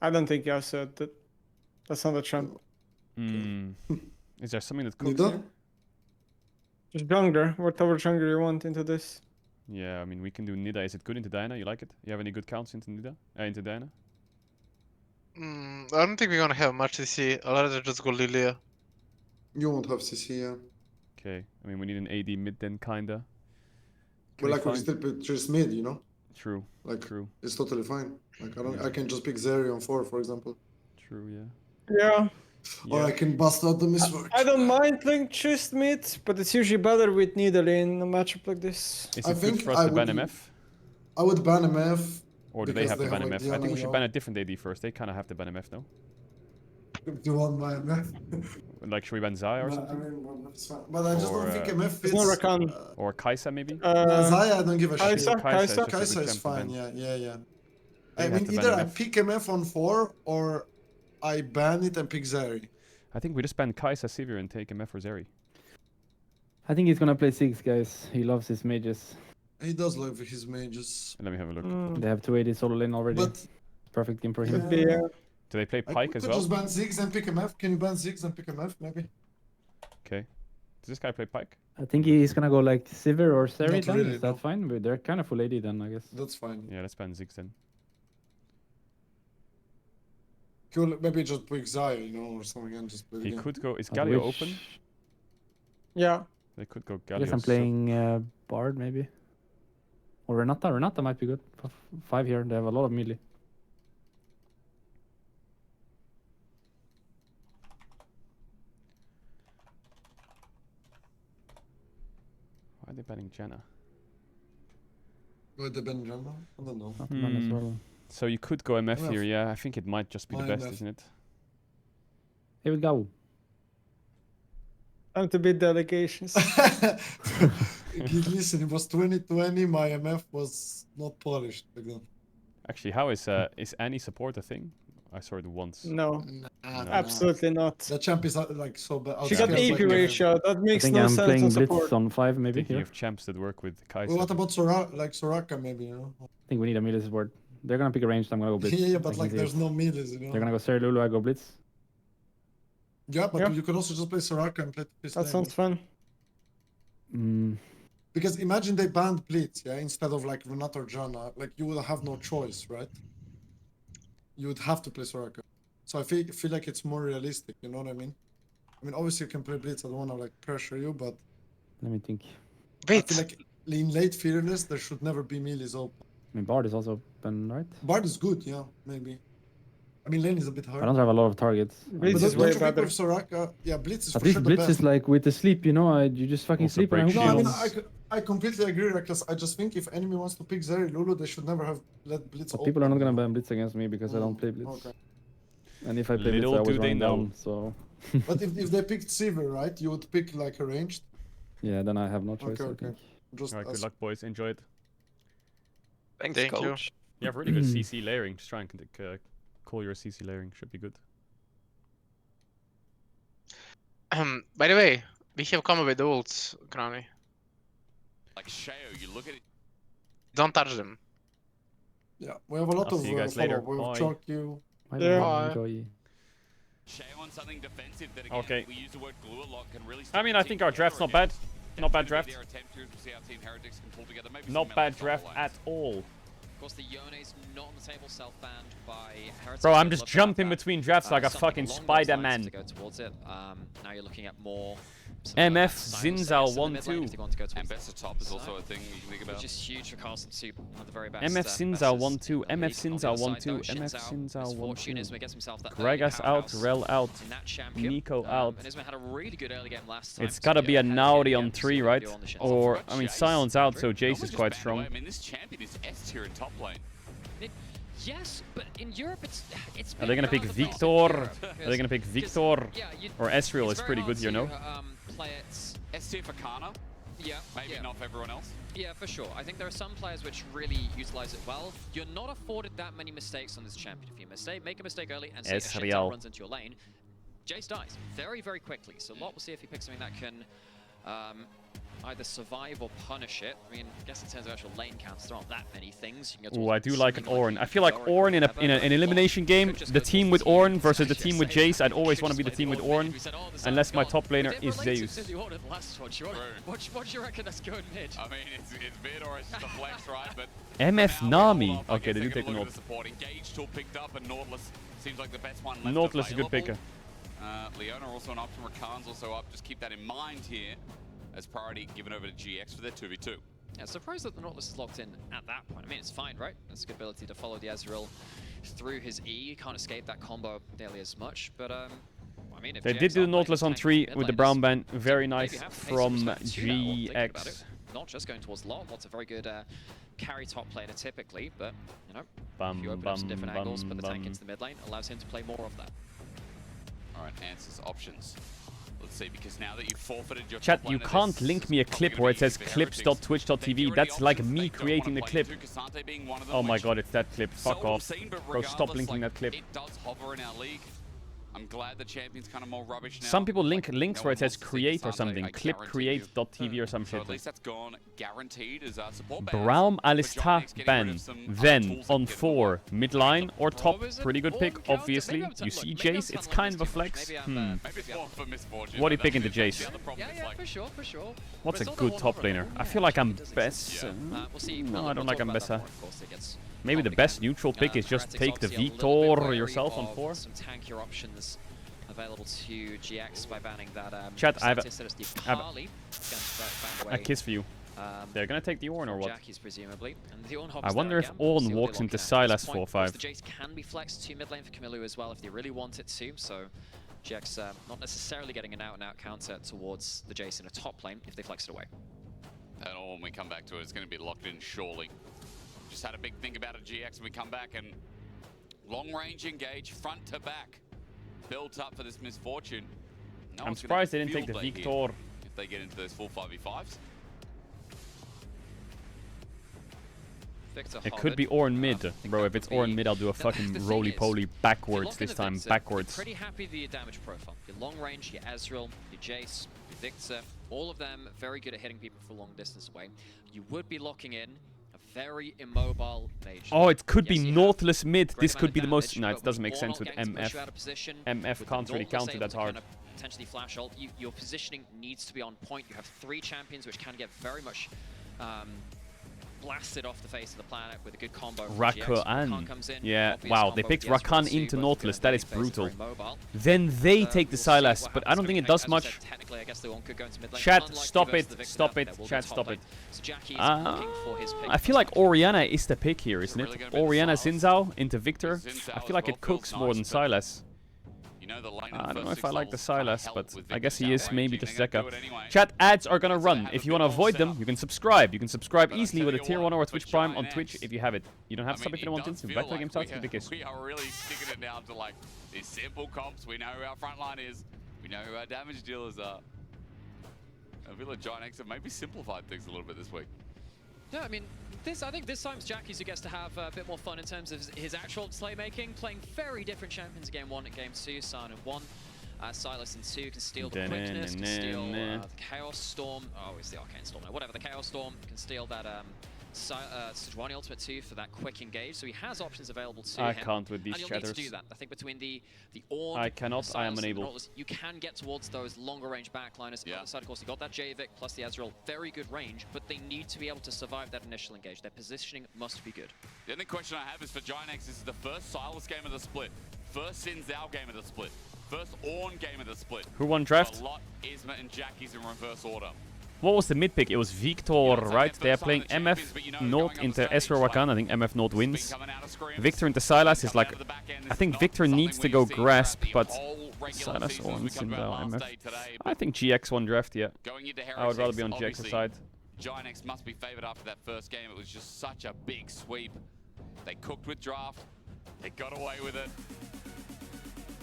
I don't think Yasuo. That's not a champ. Hmm. Is there something that cooks Nida. here? Just jungler, whatever jungler you want into this. Yeah, I mean, we can do Nida. Is it good into Diana? You like it? You have any good counts into Nida? Into Diana? I don't think we're gonna have much CC. I'd rather just go Lilia. You won't have CC, yeah. Okay. I mean, we need an AD mid then, kinda. But like we still pick Trist mid, you know? True. Like True. it's totally fine. Like Yeah. I can just pick Zeri on 4, for example. True, yeah. Yeah. Or I can bust out the miswork. I don't mind playing Trist mid, but it's usually better with Nidalee in a matchup like this. Is I it good think for us I to ban would- MF? I would ban MF. Or do they because have to ban like MF? I Diana think we should Yone. ban a different AD first. They kind of have to ban MF, no? Do you want my MF? Like, should we ban Zaya or No, something? I mean, well, that's fine. But I just Or, don't think uh, MF fits. There's no Rakan. Or Kai'Sa, maybe? Zaya, I don't give a shit. Kai'Sa? Kai'Sa is just a good Kai'Sa is champ to fine, ban. yeah. They I have mean, to ban either I MF. pick MF on 4 or I ban it and pick Zeri. I think we just ban Kai'Sa Sivir and take MF for Zeri. I think he's gonna play 6, guys. He loves his mages. He does love his mages. Let me have a look. They have 2 AD solo lane already. But Perfect game for him. Could be, Do they play I Pyke could as well? just ban Ziggs and pick MF. Can you ban Ziggs and pick MF, maybe? Okay. Does this guy play Pyke? I think he's gonna go like Sivir or Seri Not then. really, Is that no. fine? But they're kind of full AD then, I guess. That's fine. Yeah, let's ban Ziggs then. Cool. Maybe just pick Zaya, you know, or something, and just play the He game. could go. Is At Galio which- open? yeah. They could go I Galio. guess I'm so- playing Bard maybe. Or Renata. Renata might be good. 5 here. They have a lot of melee. Why are they banning Janna? Would they ban Janna? I don't know. Not ban as well. So you could go MF MF. here, yeah. I think it might just be the My best, MF. isn't it? Here we go. Time to beat delegations. Listen, it was 2020. My MF was not polished back then. Actually, how is Annie support a thing? I saw it once. No, Nah, absolutely not. The champ is like so bad. She got AP ratio. That I makes think no I'm sense playing on Blitz support. on 5 maybe Thinking here. of champs that work with Kai'Sa. Well, what about Soraka maybe, you know? I think we need a melee support. They're gonna pick a ranged, I'm gonna go Blitz. Yeah, I but can like see there's it. no melees, you know? They're gonna go Seri Lulu, I go Blitz. Yeah, but you can also just play Soraka and play Fist That sounds fun. Because imagine they banned Blitz, yeah, instead of like Renata or Janna, like you would have no choice, right? You would have to play Soraka. So I feel like it's more realistic, you know what I mean? I mean, obviously you can play Blitz, I don't want to like pressure you, but... Let me think. I feel like in late Fearless, there should never be melees open. I mean, Bard is also open, right? Bard is good, yeah, maybe. I mean, lane is a bit hard. I don't have a lot of targets. Blitz But is don't way you think better. with Soraka, yeah, Blitz is At for least sure the Blitz best. is like with the sleep, you know, you just fucking Also sleep and I break hook No, I mean, shields. I completely agree, Reckless. I just think if enemy wants to pick Zeri Lulu, they should never have let Blitz But open. people are not gonna ban Blitz against me because I don't play Blitz. Okay. And if I play Blitz, Little I always do they run know. down, so... But if they picked Sivir, right, you would pick like a ranged? Yeah, then I have no choice, Okay, I okay. think. Just Alright, good as- luck, boys. Enjoy it. Thanks, Thank you. coach. You have really good CC layering. Just try and call your CC layering. Should be good. By the way, we have come with ults, Crowny. Like Shayo, you look at it. Don't touch them. Yeah, we have a lot I'll of see you guys later. follow. We have Bye. Chalk you. Yeah. Enjoy. Shayo on something defensive that again, Okay. we use the word glue a lot, can really I mean, I think our draft's not bad. Not bad draft. Their attempt here to see how Team Heretics can pull together. Maybe Not some bad melee draft lines. at all. Of course, the Yone's not on the table, self-banned by Heretics. Bro, I'm I'd just love to have jumping that. between drafts like a Something fucking along those lines Spider-Man. to go towards it. Now you're looking at more... MF Zinzal Zinzal 1-2. And best of top is also a thing you can think about. Which is huge for Carlson to have the very best. MF best Zinzal is 1-2. in the MF league. On the Zinzal other side, 1-2. though, MF Shinzal, Zinzal misfortune 1-2. Isma gets himself that early Gragas out, powerhouse Rel out. in that champion. Nico out. And Isma had a really good early game last time. It's so gotta we be a had Nauri again, on so 3, we right? do on the Shinzal. Or, I mean, Jace. Sion's out, so No Jace one is just quite banned strong. away. I mean, this champion is S tier in top lane. Yes, but in Europe it's Are they gonna been pick around the place in Victor? Europe, Are they gonna pick because, Victor? yeah, Or Ezreal it's is very pretty hard good, you know? to, play it. S tier for Kana, Yeah, maybe yeah. not for everyone else. Yeah, for sure. I think there are some players which really utilize it well. You're not afforded that many mistakes on this champion. If you make a mistake early and say a Ezreal. Shinzal runs into your lane, Jace dies very, very quickly. So Lot will see if he picks something that can either survive or punish it. I mean, I guess in terms of actual lane counts, there aren't that many things. You can go Ooh, towards I do like an something Ornn. you I feel like Yorick Ornn or in whatever, an but elimination Lot game, could just the go team towards with Ornn team. versus the Just team with say, Jace, I'd always should want to be just the team play with the Ornn Ornn, mid. We said, oh, this unless my gone. top laner But it is relates Zeus. to the Ornn in the last one. What do you reckon that's going mid? I mean, it's mid or it's just a flex, right? But MF for now, we Nami. hold off. I Okay, guess they do can take the look at Nautilus. support. Engage tool picked up, and Nautilus seems like the best one left Nautilus is a good available. picker. Leona also an option. Rakan's also up. Just keep that in mind here as priority given over to GX for their 2v2. Yeah, surprised that the Nautilus is locked in at that point. I mean, it's fine, right? It's a good ability to follow the Ezreal through his E. You can't escape that combo nearly as much, but I mean, if They GX did do the aren't Nautilus playing on tank 3 mid with the laners, brown band. Very maybe nice have to pay some from respect to that while thinking about GX. it. Not just going towards Lot. Lot's a very good carry top player typically, but, you know, if you open up some different angles, put the tank into the mid lane, allows him to play more of that. All right, answers, options. Let's see, because now that you've forfeited your Chat, top you laner, can't this link is me a probably clip gonna where be it says easy for Heretics. clips.twitch.tv. That's like me creating the clip. Cassante being one of them, Oh my which god, it's that clip. Fuck so off. obscene, but Bro, stop regardless, linking like, that clip. It does hover in our league. I'm glad the champion's kind of more rubbish now. Some people link Like, links no where one it says wants to see create or Cassante, something. I Clip guarantee create.tv or some So shit. at least that's gone guaranteed as our support Braum banners. But Johnny's Alista getting rid ban. of some other Then tools that on can 4, mid line or top. is it Pretty good pick, Ornn counter? obviously. Maybe I'm You look, see maybe I'm Jace, it's telling kind this of a too much. flex. Maybe I'm, Maybe it's more for misfortune. What do you but pick that's into the Jace? other problem is, Yeah, like, for sure, for sure. What's But a it's good not the top Horror laner? level. I feel Yeah, like I'm it does best. exist. We'll see. No, We'll I don't talk like about that Ambessa. more, of course, it gets Maybe the best neutral pick is just Heretics take the obviously a little bit Vitor wary yourself on of 4. Some tankier options available to GX by banning that. Chat, I have Santis, that is the Akali against that ban a away kiss for you. They're gonna take the Ornn or what? Jackie's presumably. And the Ornn I wonder if Ornn walks into Sylas 4-5. The Jace can be flexed to mid lane for Camilo as well if they really want it to. So GX not necessarily getting an out-and-out counter towards the Jace in a top lane if they flex it away. And when we come back to it, it's going to be locked in surely. Just had a big think about it, GX, and we come back and long range engage, front to back. Built up for this misfortune. I'm surprised they didn't take the Victor. If they get into those full 5v5s. It could be Ornn mid, bro. If it's Ornn mid, I'll do a fucking roly-poly backwards this time. Backwards. Pretty happy with your damage profile. Your long range, your Ezreal, your Jace, your Victor, all of them very good at hitting people from long distance away. You would be locking in a very immobile mage. Oh, it could be Nautilus mid. This could be the most... No, it doesn't make sense with MF. MF can't really counter that hard. Potentially flash ult. Your positioning needs to be on point. You have 3 champions which can get very much blasted off the face of the planet with a good combo. Rakan. Yeah, wow, they picked Rakan into Nautilus. That is brutal. Then they take the Sylas, but I don't think it does much. Chat, stop it. Stop it. Chat, stop it. I feel like Orianna is the pick here, isn't it? Orianna Xin Zhao into Victor. I feel like it cooks more than Sylas. I don't know if I like the Sylas, but I guess he is maybe the Zeka. Chat, ads are gonna run. If you want to avoid them, you can subscribe. You can subscribe easily with a tier 1 or a Twitch Prime on Twitch if you have it. You don't have to sub if you don't want to. Back to the game starts with the kiss. We are really sticking it down to like these simple comps. We know who our front line is. We know who our damage dealers are. Villa Giant X have maybe simplified things a little bit this week. Yeah, I mean, I think this time's Jackie's who gets to have a bit more fun in terms of his actual playmaking, playing very different champions game 1 and game 2. Sion in 1, Sylas in 2 can steal the quickness, can steal the Chaos Storm. Oh, it's the Arcane Storm now. Whatever, the Chaos Storm can steal that Sejuani ultimate 2 for that quick engage. So he has options available to him. I can't with these and you'll shatters. need to do that. I think between the Ornn, I cannot. I am unable. Nautilus, you can get towards those longer range backliners. On the side, of course, you got that Javik plus the Ezreal. Very good range, but they need to be able to survive that initial engage. Their positioning must be good. The only question I have is for Giant X, this is the first Sylas game of the split. First Xin Zhao game of the split. First Ornn game of the split. Who won draft? A lot Isma and Jackie's in reverse order. What was the mid pick? It was Victor, right? They are playing MF Node into Ezreal Rakan. I think MF Node wins. Victor into Sylas is like... I think Victor needs to go Grasp, but... Sylas owns in MF. I think GX won draft, yeah. I would rather be on GX's side. Giant X must be favored after that first game. It was just such a big sweep. They cooked with draft. They got away with it.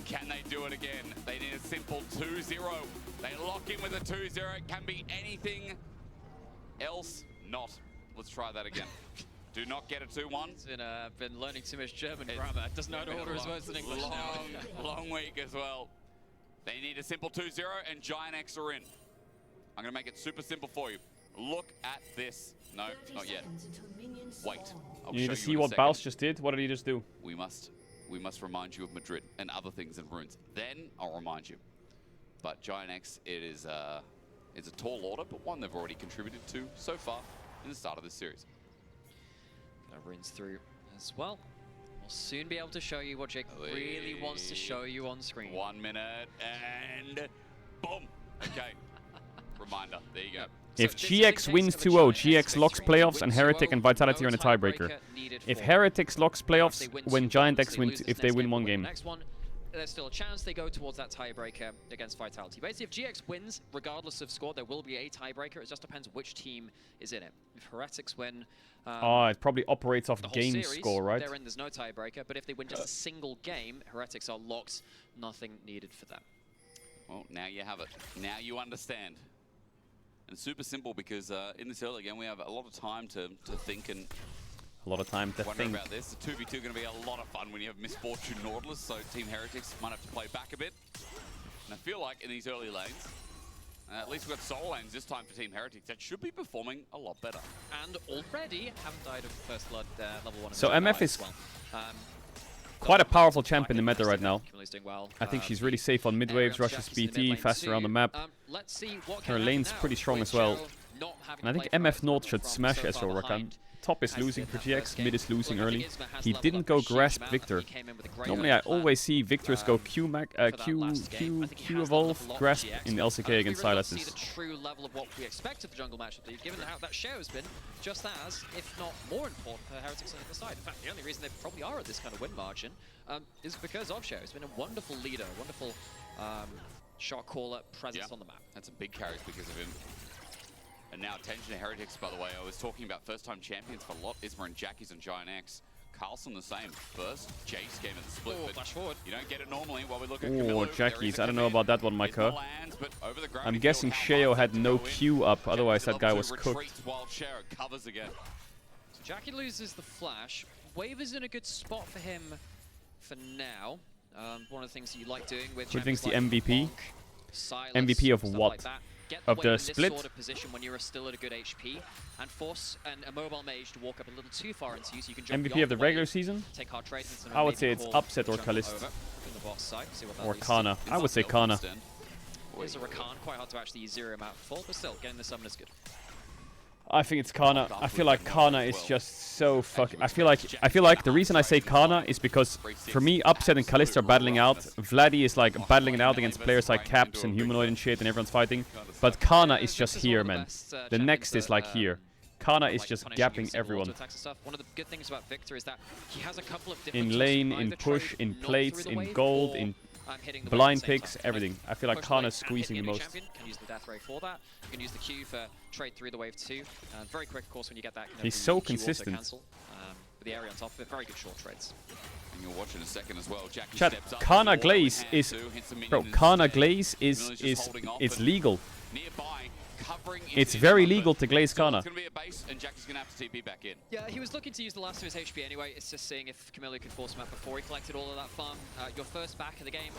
Can they do it again? They need a simple 2-0. They lock in with a 2-0. It can be anything else not. Let's try that again. Do not get a 2-1. He's been learning too much German grammar. Doesn't know how to order his words in English now. Long week as well. They need a simple 2-0 and Giant X are in. I'm going to make it super simple for you. Look at this. No, not yet. Wait. You need to see what Baus just did. What did he just do? We must remind you of Madrid and other things in runes. Then I'll remind you. But Giant X, it's a tall order, but one they've already contributed to so far in the start of this series. Runes through as well. We'll soon be able to show you what Jake really wants to show you on screen. 1 minute and boom. Okay. Reminder. There you go. If GX wins 2-0, GX locks playoffs and Heretic and Vitality are in a tiebreaker. If Heretics locks playoffs, when Giant X wins, if they win 1 game. There's still a chance they go towards that tiebreaker against Vitality. Basically, if GX wins, regardless of score, there will be a tiebreaker. It just depends which team is in it. If Heretics win... it probably operates off game series, score, right? They're in, there's no tiebreaker, but if they win just a single game, Heretics are locked. Nothing needed for them. Well, now you have it. Now you understand. And super simple because in this early game, we have a lot of time to think and... A lot of time to think. About this. The 2v2 going to be a lot of fun when you have Misfortune Nautilus, so Team Heretics might have to play back a bit. And I feel like in these early lanes, at least we've got soul lanes this time for Team Heretics that should be performing a lot better. And already haven't died of First Blood level 1. So MF is quite a powerful champ in the meta right now. I think she's really safe on mid waves, rushes BT, faster around the map. Her lane's pretty strong as well. not having And I to think play MF for North should from smash so far SO Rakan. behind Top is has losing been for that GX, first mid game. is losing Look, I early. think Isma has He leveled didn't up go a huge grasp amount. Victor. He came in with a great Normally I plan always see Victors go Q for that last game. I think he has leveled Evolve, up a lot grasp with GX, in but LCK I think against we really got to see Silas's. the true level of what we expected the jungle matchup to be, given how that show has been just as, if not more important for Heretics on the other side. In fact, the only reason they probably are at this kind of win margin is because of Show. He's been a wonderful leader, a wonderful shot caller, presence on the map. That's some big carries because of him. And now attention to Heretics, by the way. I was talking about first-time champions for a lot. Isma and Jackie's on Giant X. Carlson the same. First Jace game in the split, but flash forward. you don't get it normally while we look at Oh, Camilo. Jackies. I don't know about that one, Micah. Lands, but over the ground I'm he guessing feels how hard Sheo it's had to no go in. Q up, otherwise that Level guy two was cooked. retreats while Sheo covers again. So Jackie loses the flash. Wave is in a good spot for him for now. One of the things that you like doing with Who thinks the champions like MVP? Bonk, Silas, MVP of stuff what? like that. Get Of Wave the in this split? sort of position when you're still at a good HP and force a mobile mage to walk up a little too far into you so you can jump MVP beyond of the wave, regular season? take hard trades, and I would maybe say it's call Upset or jungle Kalist. over from the bot side, see what that Or leads to. Kana. I would say Kana. Here's a Rakan, quite hard to actually zero him out full, but still, getting the summon is good. I think it's Kana. I feel like Kana is just so fucking. I feel like the reason I say Kana is because for me, Upset and Kalista are battling out. Vladdy is like battling it out against players like Caps and Humanoid and shit, and everyone's fighting. But Kana is just here, man. The next is like here. Kana is just gapping everyone. One of the good things about Victor is that he has a couple of different In tools to lane, either in push, trade in not plates, through the in wave gold, or, in hitting the wave at blind the same picks, time. everything. I feel like Push the wave Kana's and squeezing the hit the enemy most. champion, can use the death ray for that. You can use the Q for trade through the wave too. Very quick, of course, when you get that. He's the so Q auto consistent. cancel, with the area on top of it, very good short trades. And you'll watch in a second as well. Jackie Chat, steps up. Kana Auto Glaze hand is, too, hits the bro. minion Kana instead. Glaze Camilo's just is holding off it's and legal. nearby, covering into It's his very own, legal but to glaze still, Kana. It's going to be a base, and Jackie's going to have to TP back in. Yeah, he was looking to use the last of his HP anyway. It's just seeing if Camilo could force him out before he collected all of that farm. Your first back of the game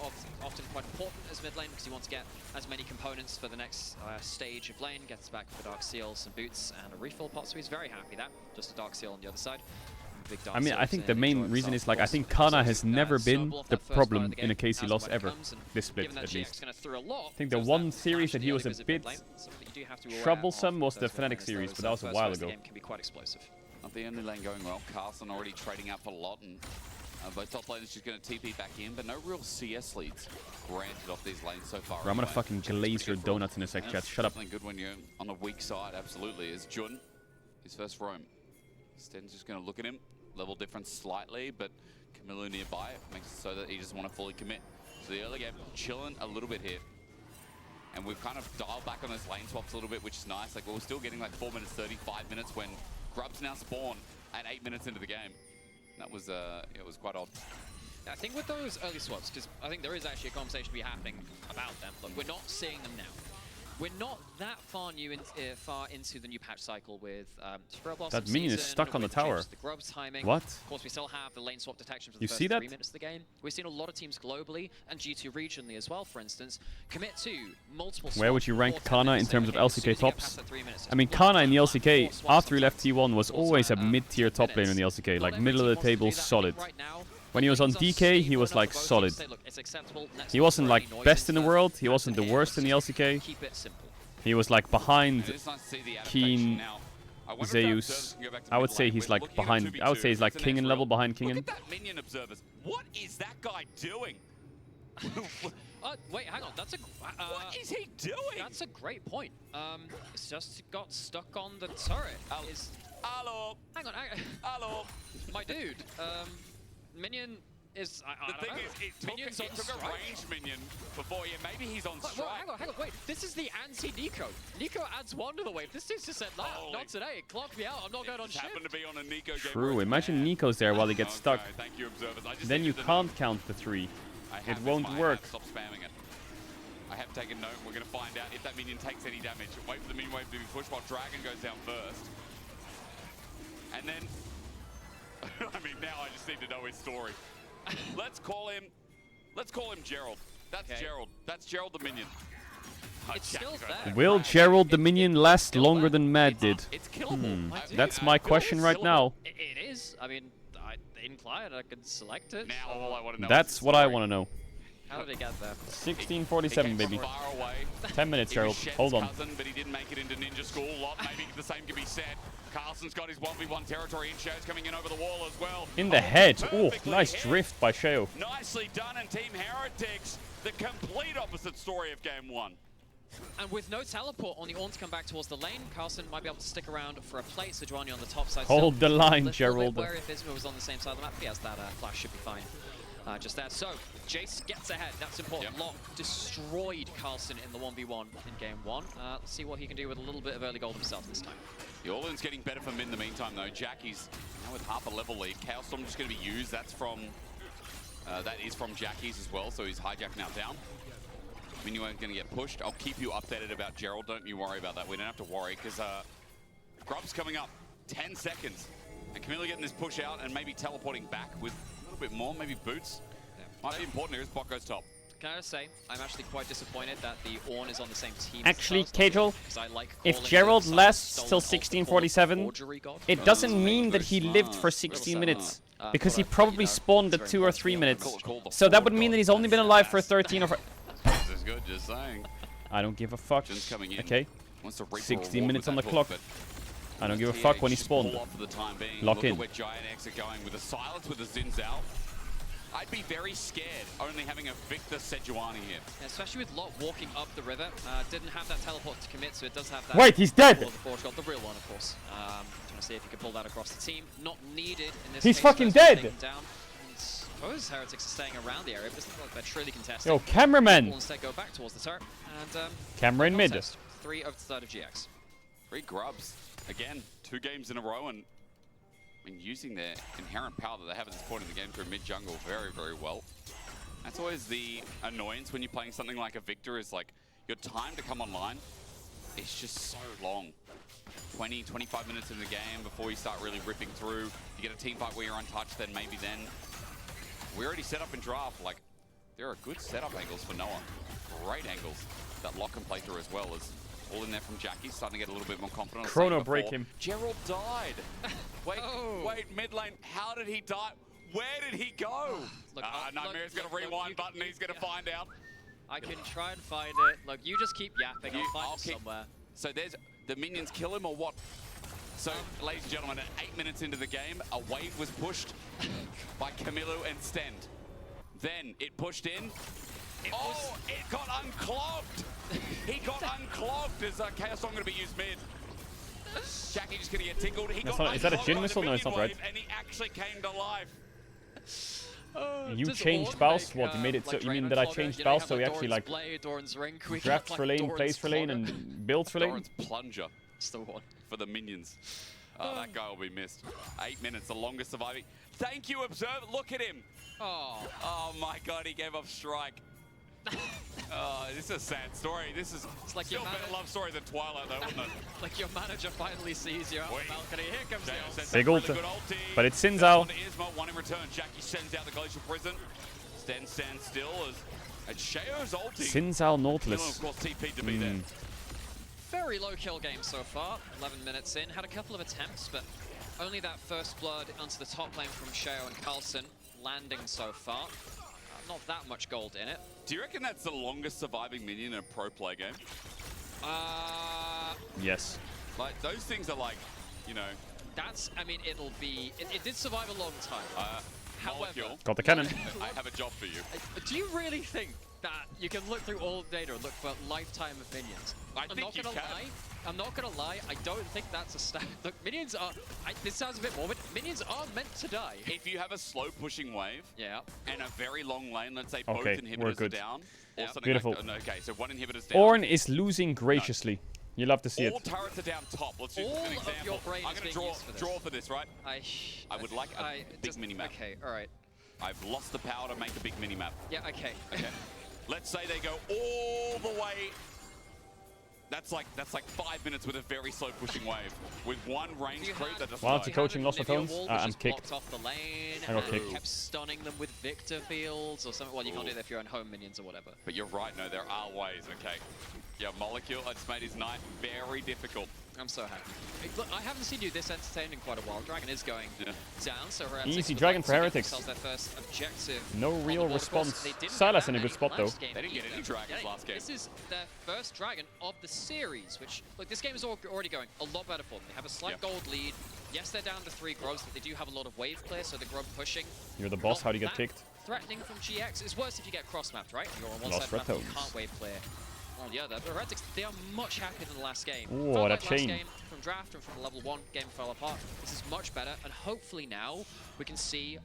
often quite important as mid lane because you want to get as many components for the next stage of lane. Gets back with a Dark Seal, some boots, and a refill pot, so he's very happy that. Just a Dark Seal on the other side. I mean, I think the main reason is like I think Kana has never been the problem in a case he lost ever. This split, at least. I think the one series that he was a bit troublesome was the Fnatic series, but that was a while ago. Can be quite explosive. Not the only lane going well. Carlson already trading out for a lot, and both top laners just going to TP back in, but no real CS leads granted off these lanes so far. Bro, I'm gonna anyway, fucking glaze your donuts in a sec, chat. Shut up. Definitely good when you're on the weak side, absolutely. Is Jun, his first roam. Sten's just going to look at him. Level difference slightly, but Camilo nearby makes it so that he doesn't want to fully commit. So the early game, chilling a little bit here. And we've kind of dialed back on those lane swaps a little bit, which is nice. Like, we're still getting like 4 minutes, 35 minutes when Grubs now spawn at 8 minutes into the game. That was, it was quite odd. I think with those early swaps, because I think there is actually a conversation to be happening about them. Look, we're not seeing them now. We're not that far into the new patch cycle with Sprout Blossom That minion is season, stuck on the with tower. changes to the Grubs timing. What? Of course, we still have the lane swap detection for You the see first that? 3 minutes of the game. We've seen a lot of teams globally and G2 regionally as well, for instance, commit to multiple swaps Where would you rank before 10 Kana in minutes. terms of Okay, as soon LCK as you get tops? past that 3 minutes, I mean, it's Kana in the four LCK, swaps after he left sometimes. T1, was always a mid-tier top laner in the LCK, like middle of the table, solid. When he was on DK, he was like solid. He wasn't like best in the world, he wasn't the worst in the LCK. Keep it simple. He was like behind It's nice to see the Keen, adaptation now. I wonder if that observers Zeus. can go back to I would mid say lane. he's We're like looking at a behind. I would 2v2. say he's like It's the Kingen next level real- behind Look Kingen. at that minion observers. What is that guy doing? Wait, hang on. That's a. What is he doing? That's a great point. It's just got stuck on the turret. Hello. Hang on. Hello. My dude. Minion is. I The don't thing know. is, it Minion's on took a strike. ranged minion before. Yeah, maybe he's on Well, strike. hang on, wait. This is the anti-Nico. Nico adds one to the wave. This dude's just said, nah, not today. It clocked me out. I'm not going on Just shift. happened to be on a Nico game. True, imagine Nico's there while he gets stuck. Okay, thank you, observers. I just Then you needed to can't count the 3. I It have won't this, I work. have. Stop spamming it. I have taken note. We're going to find out if that minion takes any damage. Wait for the minion wave to be pushed while Dragon goes down first. And then... I mean, now I just need to know his story. Let's call him Gerald. That's Okay. Gerald. That's Gerald the minion. It's still there. Will Gerald the minion last longer than Mad did? It's killable. That's my question right now. It is. I mean, in client, I can select it. Now all I want to know That's what I want to know. How did he get there? 16:47, baby. Far away. 10 minutes, He Gerald. was Shen's Hold on. cousin, but he didn't make it into Ninja School. Maybe the same can be said. Carlson's got his 1v1 territory, and Sheo's coming in over the wall as well. In the head. Oh, Perfectly nice hit. drift by Sheo. Nicely done, and Team Heretics, the complete opposite story of game 1. And with no teleport on the Ornn to come back towards the lane, Carlson might be able to stick around for a plate. Sejuani on the top side. Hold the line, Little Gerald. bit wary if Isma was on the same side of the map. He has that flash, should be fine. Just there. So, Jace gets ahead. That's important. Lock destroyed Carlson in the 1v1 in game 1. Let's see what he can do with a little bit of early gold himself this time. The All-In's getting better for mid in the meantime, though. Jackie's now with half a level lead. Chaos Storm just going to be used. That's from... that is from Jackie's as well, so he's hijack now down. Minu ain't going to get pushed. I'll keep you updated about Gerald. Don't you worry about that. We don't have to worry, because Grub's coming up. 10 seconds. And Camilla getting this push out and maybe teleporting back with a little bit more, maybe boots. Might be important here as bot goes top. Can I just say, I'm actually quite disappointed that the Ornn is on the same team. Actually, Caedrel, like if Gerald lasts till 16:47, it doesn't mean that he lived for 16 minutes. Because he probably spawned at 2 or 3 minutes. So that would mean that he's only been alive for 13 or... This is good, just saying. I don't give a fuck. Coming in. Okay. Wants to reap 60 reward minutes with on the that clock. hook, I don't give a TH fuck when he just spawned. pull off for the time being. Lock Look in. at where Giant X are going with a silence with a Xin Zhao. I'd be very scared only having a Victor Sejuani here. Yeah, especially with Lot walking up the river. Didn't have that teleport to commit, so it does have that. Wait, he's dead! The real one, of course. Trying to see if he can pull that across the team. Not needed in this He's case. fucking First one dead! taken down. And I suppose Heretics are staying around the area, but it doesn't look like they're truly contesting. Yo, cameraman! Will instead go back towards the turret. And, Camera in mid. contest. 3 over the side of GX. 3 grubs. Again, 2 games in a row, and using their inherent power that they have at this point in the game through mid-jungle very, very well. That's always the annoyance when you're playing something like a Victor, is like, your time to come online is just so long. 20, 25 minutes in the game before you start really ripping through. You get a team fight where you're untouched, then maybe then. We already set up in draft, like, there are good setup angles for Noah. Great angles that Lock can play through as well. As all in there from Jackie, starting to get a little bit more confident. Chrono break him. Gerald died. Wait, mid lane, how did he die? Where did he go? Nightmare's got a rewind button, he's gonna find out. I can try and find it. Look, you just keep yapping, I'll find it somewhere. So there's, the minions kill him or what? So, ladies and gentlemen, at 8 minutes into the game, a wave was pushed by Camilo and Stend. Then it pushed in. It got unclogged! He got unclogged as Chaos Storm going to be used mid. Jackie just going to get tickled. He got Is that a Jhin missile? No, it's not right. And he actually came to life. You changed Baus? What, you made it so, you mean that I changed Baus so he actually like drafts for lane, plays for lane, and builds for lane? Doran's plunger. It's the one for the minions. That guy will be missed. 8 minutes, the longest surviving. Thank you, Observer. Look at him. Oh my God, he gave up strike. This is a sad story. This is like still a better love story than Twilight, though, wouldn't it? Like your manager finally sees you out on the balcony. Here comes the ult. Big ult. But it's Xin Zhao. One in return. Jackie sends out the Glacial Prison. Sten stands still as Sheo's ulti. Xin Zhao Nautilus. Of course, TP to be there. Very low kill game so far. 11 minutes in. Had a couple of attempts, but only that first blood onto the top lane from Sheo and Carlson landing so far. Not that much gold in it. Do you reckon that's the longest surviving minion in a pro play game? Yes. Like, those things are like, you know... That's, I mean, it'll be... It did survive a long time. However... Got the cannon. I have a job for you. Do you really think that you can look through all the data and look for lifetime of minions? I'm not gonna lie. I'm not gonna lie. I don't think that's a stat. Look, minions are. This sounds a bit morbid. Minions are meant to die. If you have a slow pushing wave, and a very long lane, let's say both Okay, inhibitors we're are good. down, or something Beautiful. like that. Okay, so one inhibitor's down. Ornn is losing graciously. You love to see All it. turrets are down top. Let's use an example. Your brain I'm is going to being used for this. draw for this, right? I would like a big mini-map. Okay, alright. I've lost the power to make a big mini-map. Yeah, okay. Let's say they go all the way. That's like 5 minutes with a very slow pushing wave. With one range creep that doesn't Why aren't you die. coaching Lost of Tones? I'm kicked. Off the lane I got and kicked. kept stunning them with Victor fields or something. Well, you can't do that if you're on home minions or whatever. But you're right, no, there are ways, okay. Yeah, Molecule has made his night very difficult. I'm so happy. Look, I haven't seen you this entertained in quite a while. Dragon is going down, so Heretics Easy would Dragon like for to get Heretics. themselves their first objective. No on the real board. Of course, response. they didn't Silas have in a that good spot though. last game They didn't get either. any dragons last game. This is their first Dragon of the series, which, look, this game is already going a lot better for them. They have a slight gold lead. Yes, they're down to 3 grubs, but they do have a lot of wave clear, so the grub pushing. You're the boss, Not how do you get that picked? Threatening from GX. It's worse if you get cross-mapped, right? You're on one Lost side of the map, red you tones. can't wave clear on the other. But Heretics, they are much happier than the last game. Ooh, Felt that like chain. last game from draft and from the level 1 game fell apart. This is much better, and hopefully now we can see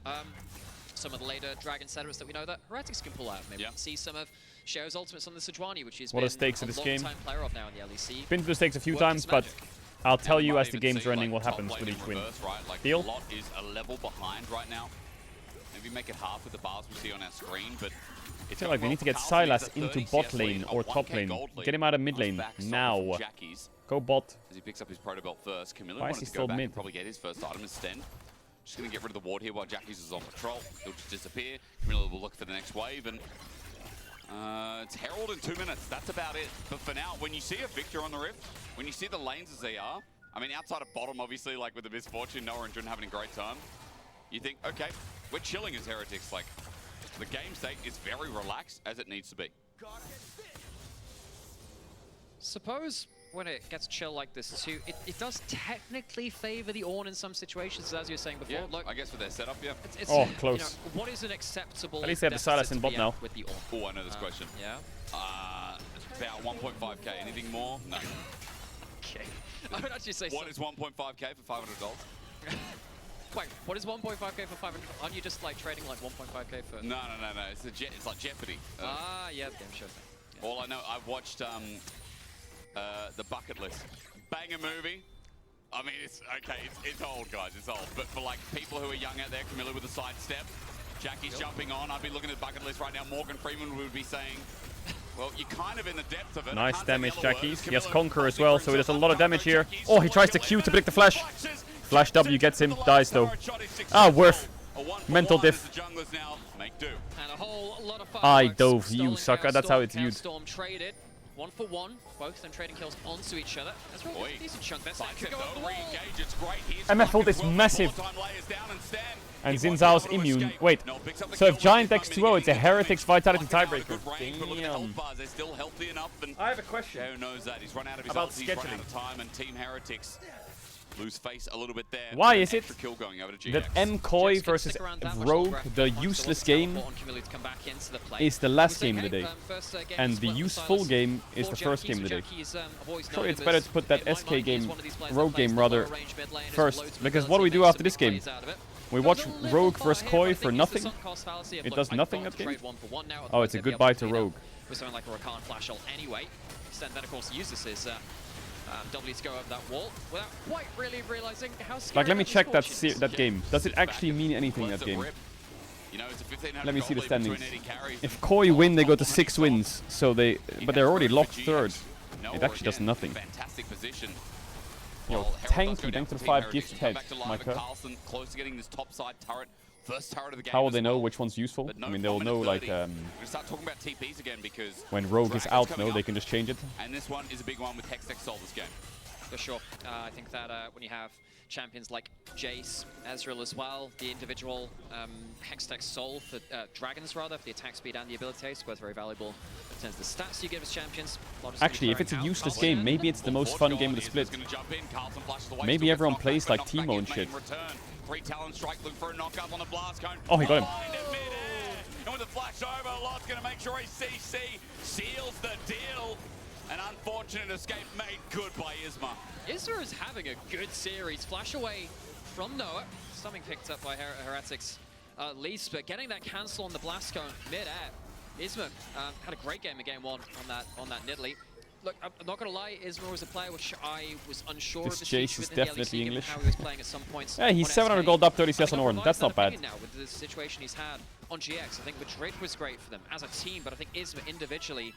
some of the later Dragon setups that we know that Heretics can pull out. Maybe we can see some of Sheo's ultimates on the Sejuani, which is What are stakes of this game? long-time player of now in the LEC. Been to the stakes a few Work times, is but magic. I'll tell you might as the even games see, are ending like, what top happens lane with in each win. reverse, right? Like, Deal? a lot is a level behind right now. Maybe make it half with the bars we see on our screen, but I feel like we need to get Silas into bot lane or top lane. Get him out of mid lane now. Go bot. As he picks up his proto belt first, Camilla Why is wanted he to still go back mid? and probably get his first item instead. Just gonna get rid of the ward here while Jackie's is on patrol. He'll just disappear. Camilla will look for the next wave, and it's Herald in 2 minutes. That's about it. But for now, when you see a Victor on the Rift, when you see the lanes as they are, I mean, outside of bottom, obviously, like with the Misfortune, Noah and Jun having a great time, you think, okay, we're chilling as Heretics. Like, the game state is very relaxed as it needs to be. Suppose when it gets chill like this too, it does technically favor the Ornn in some situations, as you were saying before. Yeah, Look, I guess with their setup, yeah. it's, Oh, you close. know, what is an acceptable At least they have the Silas deficit in to bot be now. at with the Ornn? Oh, I know this question. Yeah. About 1.5k. Anything more? No. Okay. I would actually say What is 1.5k for $500? Wait, what is 1.5k for 500? Aren't you just like trading like 1.5k for? No. It's like Jeopardy. Yeah, the game show thing. Yeah. All I know, I've watched the Bucket List. Banger movie. I mean, it's okay. It's old, guys. It's old. But for like people who are young out there, familiar with the sidestep, Jackie's jumping on. I'd be looking at Bucket List right now. Morgan Freeman would be saying, well, you're kind of in the depth of it. Nice damage, Jackie's. He has Conquer as well, so he does a lot of damage here. Oh, he tries to Q to predict the flash. Flash W gets him, dies though. Ah, worth. Mental diff. And a whole lot of I fireworks dove, stolen you sucker. Chaos That's how it's viewed. Storm traded 1 for 1, both of them trading kills onto each other. That's really a decent chunk. That's could go off the wall. MF ult is massive. And Xin Zhao's immune. Wait, so if Giant X2-0, it's a Heretics Vitality tiebreaker. Damn. They're still healthy enough, and I have a question. Joe knows that. He's run out of his About ulti, he's run scheduling. out of time, and Team Heretics lose face a little bit there. Why An is it extra kill going over to GX. that MCoy versus Rogue, the useless game, is the last game of the day, and the useful game is the first game of the day? Surely it's better to put that SK game, Rogue game rather, first, because what do we do after this game? We watch Rogue versus Koi for nothing? It does nothing that game? Oh, it's a goodbye to Rogue. With something like a Rakan flash ult anyway. Then of course uses his W to go over that wall without quite really realizing how scary Like, let me that check that misfortune is. that game. Does it actually mean anything, that game? You know, it's a 1,500 Let me see the gold lead standings. between 80 carries. If Koi win, they go to 6 wins, so but they're already locked third. Noah It actually does again, nothing. Fantastic position. Yo, Well, Herald does Tanky, go down thanks for for the Team 5 Heretics. gift Come head, back to live, Micah. and Carlson close to getting this top side turret. First turret of the game. How will as they know well. which one's useful? But no I mean, they'll know, 1 like, minute 30. We're gonna start talking about TPs again because when Rogue is Dragon's out, coming no, they up. can just change it. And this one is a big one with Hextech solve this game. For sure. I think that when you have champions like Jace, Ezreal as well, the individual Hextech Soul for Dragons rather, for the attack speed and the ability taste, both very valuable in terms of the stats you give as champions. Actually, if it's a useless game, maybe it's the most fun game of the split. Maybe everyone plays like Teemo and shit. 3 Talon Strike, look for a knockup on the blast cone. Oh, he got him. And with the flash over, Lot's going to make sure his CC seals the deal. An unfortunate escape made good by Isma. Isma is having a good series. Flash away from Noah. Something picked up by Heretics. Least, but getting that cancel on the blast cone mid-air. Isma had a great game in game 1 on that Nidalee. Look, I'm not gonna lie, Isma was a player which I was unsure This of his Jace future is within the definitely LEC, given English. how he was playing at some points. Yeah, he's on 700 SK. gold up, 30 CS I on think Ornn. I've That's not revised bad. that opinion now with the situation he's had on GX. I think Madrid was great for them as a team, but I think Isma individually,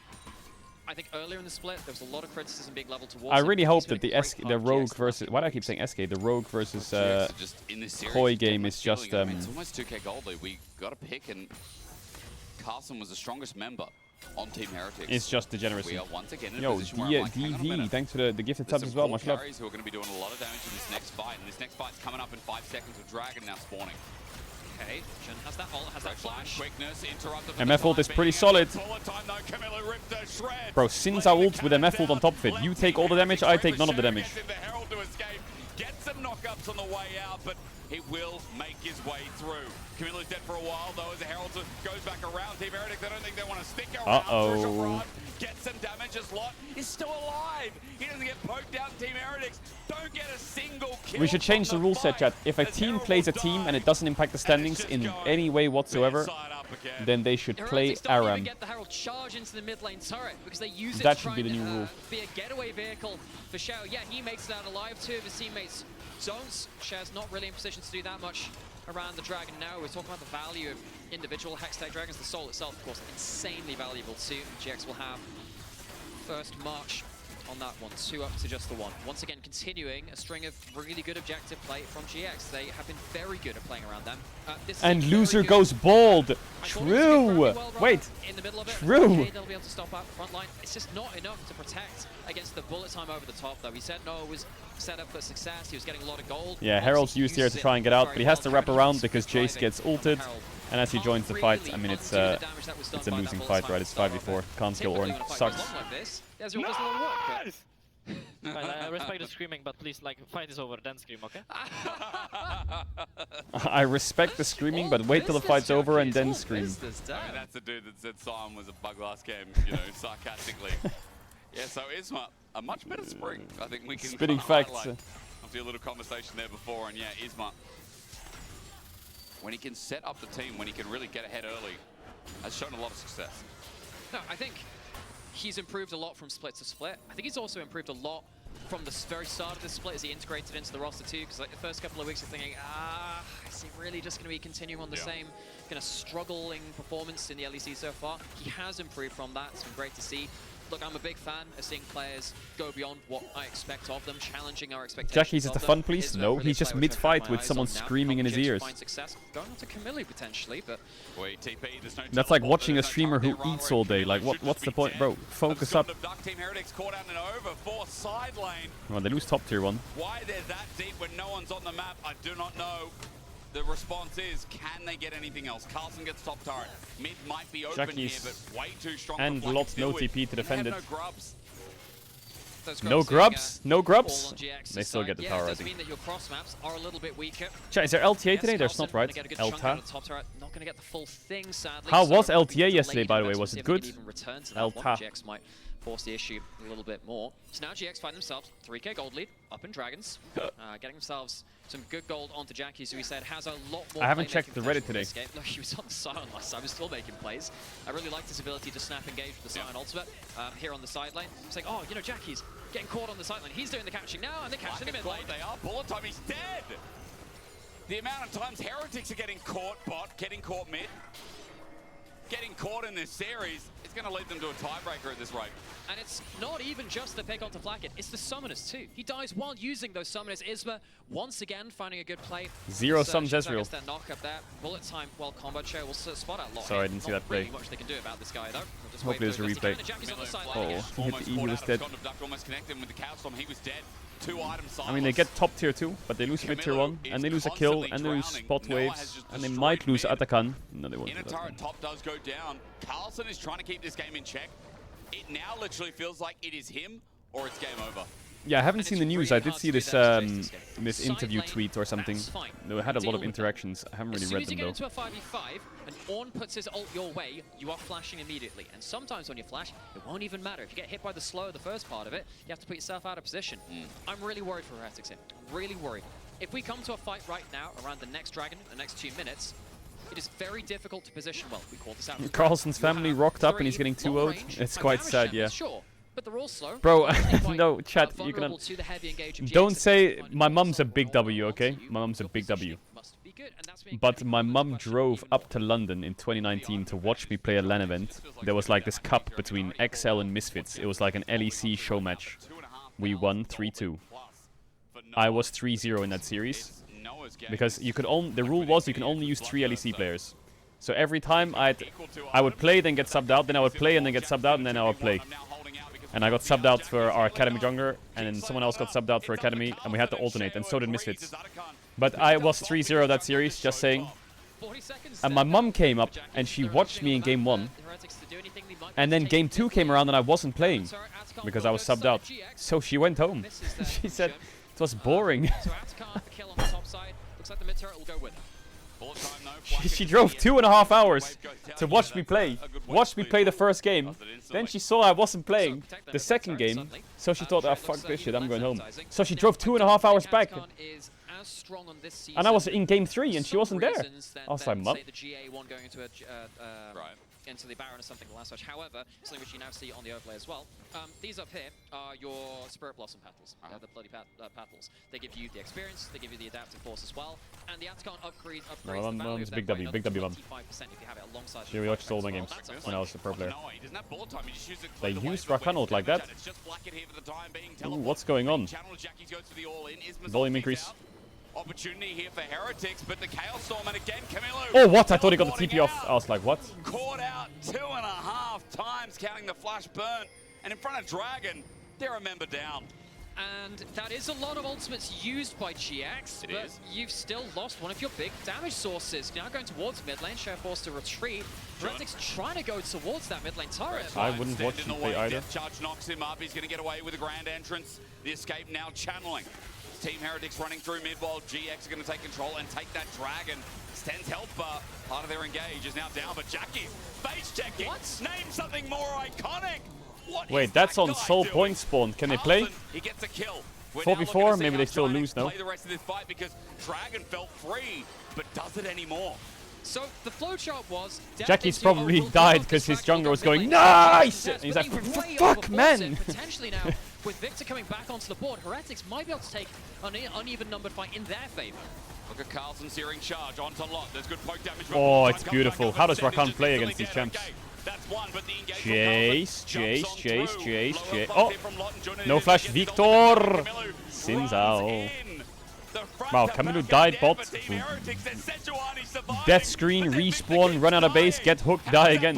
I think earlier in the split, there was a lot of criticism being leveled towards I him. really He's hope been that a great the part of Rogue GX versus... Why do I keep saying SK? The Rogue versus GX are just in this series, Koi just game getting is just... I mean, it's almost 2k gold lead. We got to pick, and Carlson was the strongest member. on Team Heretics. It's just degeneracy. We are once again in a Yo, position where I'm like, hang on a DV, minute. thanks for the gifted There's subs as some well. core Much love. carries who are going to be doing a lot of damage in this next fight, and this next fight's coming up in 5 seconds with Dragon now spawning. Okay, Jhin has that ult, has that flash. Quickness, interrupted. MF ult is pretty solid. Bullet time though, Camilla ripped her shred. Bro, since I ult with MF ult on top of it, you take all the damage, I take none of the damage. Herald to escape, get some knockups on the way out, but he will make his way through. Camilla's dead for a while though, as the Herald goes back around. Team Heretics, I don't think they want to stick around. Uh-oh. Get some damage. As Lot is still alive. He doesn't get poked out. Team Heretics don't get a single kill. We should change the rule set, chat. If a team plays a team and it doesn't impact the standings in any way whatsoever, then they should play Don't even Aram. get the Herald charge into the mid lane turret because they use it That to should try be the and, new rule. be a getaway vehicle for Shao. Yeah, he makes it out alive. 2 of his teammates zones. Shao's not really in position to do that much around the Dragon now. We're talking about the value of individual Hextech Dragons. The Soul itself, of course, insanely valuable too. GX will have first march on that one, 2 up to just the 1. Once again, continuing a string of really good objective play from GX. They have been very good at playing around them. And loser goes bald. True. Wait. In the middle of it. True. Okay, they'll be able to stop out the front line. It's just not enough to protect against the bullet time over the top, though. He said Noah was set up for success. He was getting a lot of gold. Yeah, Herald's used here to try and get out, but he has to wrap around because Jace gets ulted. And as he joins the fight, I mean, it's a losing fight, right? It's 5v4. Can't kill Ornn. Sucks. I respect the screaming, but please, like, fight is over, then scream, okay? I respect the screaming, but wait till the fight's over and then scream. I mean, that's the dude that said Sion was a bug last game, you know, sarcastically. Yeah, so Isma, a much better spring. I think we can Spitting highlight. facts. After a little conversation there before, and yeah, Isma, when he can set up the team, when he can really get ahead early, has shown a lot of success. No, I think he's improved a lot from split to split. I think he's also improved a lot from the very start of the split as he integrated into the roster too, because like the first couple of weeks you're thinking, is he really just going to be continuing on the same kind of struggling performance in the LEC so far? He has improved from that. It's been great to see. Look, I'm a big fan of seeing players go beyond what I expect of them, challenging our expectations. Jackie, is it the fun, please? No, he's just mid-fight with someone screaming in his ears. Going on to Camille potentially, but That's like watching a streamer who eats all day. Like, what's the point, bro? Focus up. Team Heretics caught out and over for side lane. Well, they lose top tier 1. Why they're that deep when no one's on the map, I do not know. The response is, can they get anything else? Carlson gets top turret. Mid might be open here, but way too strong. And lots no TP to defend it. No grubs. No grubs? No grubs? They still get the tower, I does think. mean that your cross maps are a little bit weaker. Chat, is there LTA today? There's not, right? LTA. Not going to get the full thing, sadly. How was LTA yesterday, by the way? Was it good? LTA. GX might force the issue a little bit more. So now GX find themselves 3k gold lead up in Dragons, getting themselves some good gold onto Jackie, who he said has a lot more. I haven't checked the Reddit today. Look, he was on the Sion last time, was still making plays. I really liked his ability to snap engage with the Sion ultimate here on the side lane. It's like, oh, you know, Jackie's getting caught on the side lane. He's doing the catching now, and they're catching him in lane. They are. Bullet time, he's dead. The amount of times Heretics are getting caught bot, getting caught mid, getting caught in this series, it's going to lead them to a tiebreaker at this rate. And it's not even just the pick onto Flacket, it's the summoners too. He dies while using those summoners. Isma, once again, finding a good play. Zero summons Ezreal. That knock up there. Bullet time, well, combo chair will spot out Lot. Sorry, I didn't see that play. Really much they can do about this guy, though. Hopefully there's a replay. Oh, he hit the E, he was dead. Almost connected with the Cow Storm, he was dead. 2 items. I mean, they get top tier 2, but they lose mid tier 1, and they lose a kill, and they lose spot waves, and they might lose Atakan. No, they won't. Inner turret top does go down. Carlson is trying to keep this game in check. It now literally feels like it is him or it's game over. Yeah, I haven't seen the news. I did see this this interview tweet or something. They had a lot of interactions. I haven't really read them though. As soon as you get into a 5v5 and Ornn puts his ult your way, you are flashing immediately. And sometimes when you flash, it won't even matter. If you get hit by the slow the first part of it, you have to put yourself out of position. I'm really worried for Heretics here. I'm really worried. If we come to a fight right now around the next dragon, the next 2 minutes, it is very difficult to position well. We call this out. Carlson's family rocked up and he's getting 2-0'd. It's quite sad, yeah. Sure, but they're all slow. Bro, no, chat, you can... Don't say my mum's a big W, okay? My mum's a big W. But my mum drove up to London in 2019 to watch me play a LAN event. There was like this cup between XL and Misfits. It was like an LEC show match. We won 3-2. I was 3-0 in that series. Because you could only, the rule was you can only use 3 LEC players. So every time I would play, then get subbed out, then I would play and then get subbed out, and then I would play. And I got subbed out for our Academy jungler, and then someone else got subbed out for Academy, and we had to alternate, and so did Misfits. But I was 3-0 that series, just saying. And my mum came up, and she watched me in game 1. And then game 2 came around, and I wasn't playing, because I was subbed out. So she went home. She said it was boring. She drove 2.5 hours to watch me play. Watched me play the first game. Then she saw I wasn't playing the second game. So she thought, ah, fuck this shit, I'm going home. So she drove 2.5 hours back. And I was in game 3 and she wasn't there. I was like, Mum. Into the Baron or something last match. However, something which you now see on the overlay as well. These up here are your Spirit Blossom petals. The bloody petals. They give you the experience, they give you the adaptive force as well, and the Atacon upgrades the value of Big W, Big W, mum. 25% if you have it alongside. She watched all my games when I was a pro player. They used Rakanot like that? Ooh, what's going on? Volume increase. Opportunity here for Heretics, but the Chaos Storm, and again Camilo. Oh, what? I thought he got the TP off. I was like, what? Caught out 2.5 times, counting the flash burn, and in front of Dragon, they're a member down. And that is a lot of ultimates used by GX, but you've still lost one of your big damage sources. Now going towards mid lane, Share forced to retreat. Heretics trying to go towards that mid lane turret. I wouldn't watch him play either. Death Charge knocks him up. He's going to get away with a grand entrance. The escape now channeling. Team Heretics running through mid while GX are going to take control and take that dragon. Sten's health bar, part of their engage, is now down, but Jackie's face checking. Name something more iconic. Wait, that's on Soul Point spawn. Can they play? He gets a kill. 4v4, maybe they still lose now. Play the rest of this fight because Dragon felt free, but does it anymore? So the flowchart was Jackie's probably died because his jungler was going nice, and he's like, fuck man. Potentially now, with Victor coming back onto the board, Heretics might be able to take an uneven numbered fight in their favor. Look at Carlson searing charge onto Lot. There's good poke damage. Oh, it's beautiful. How does Rakan play against these champs? Chase. Oh, no flash, Victor. Sin Zhao. Wow, Camilo died bot. Death screen, respawn, run out of base, get hooked, die again.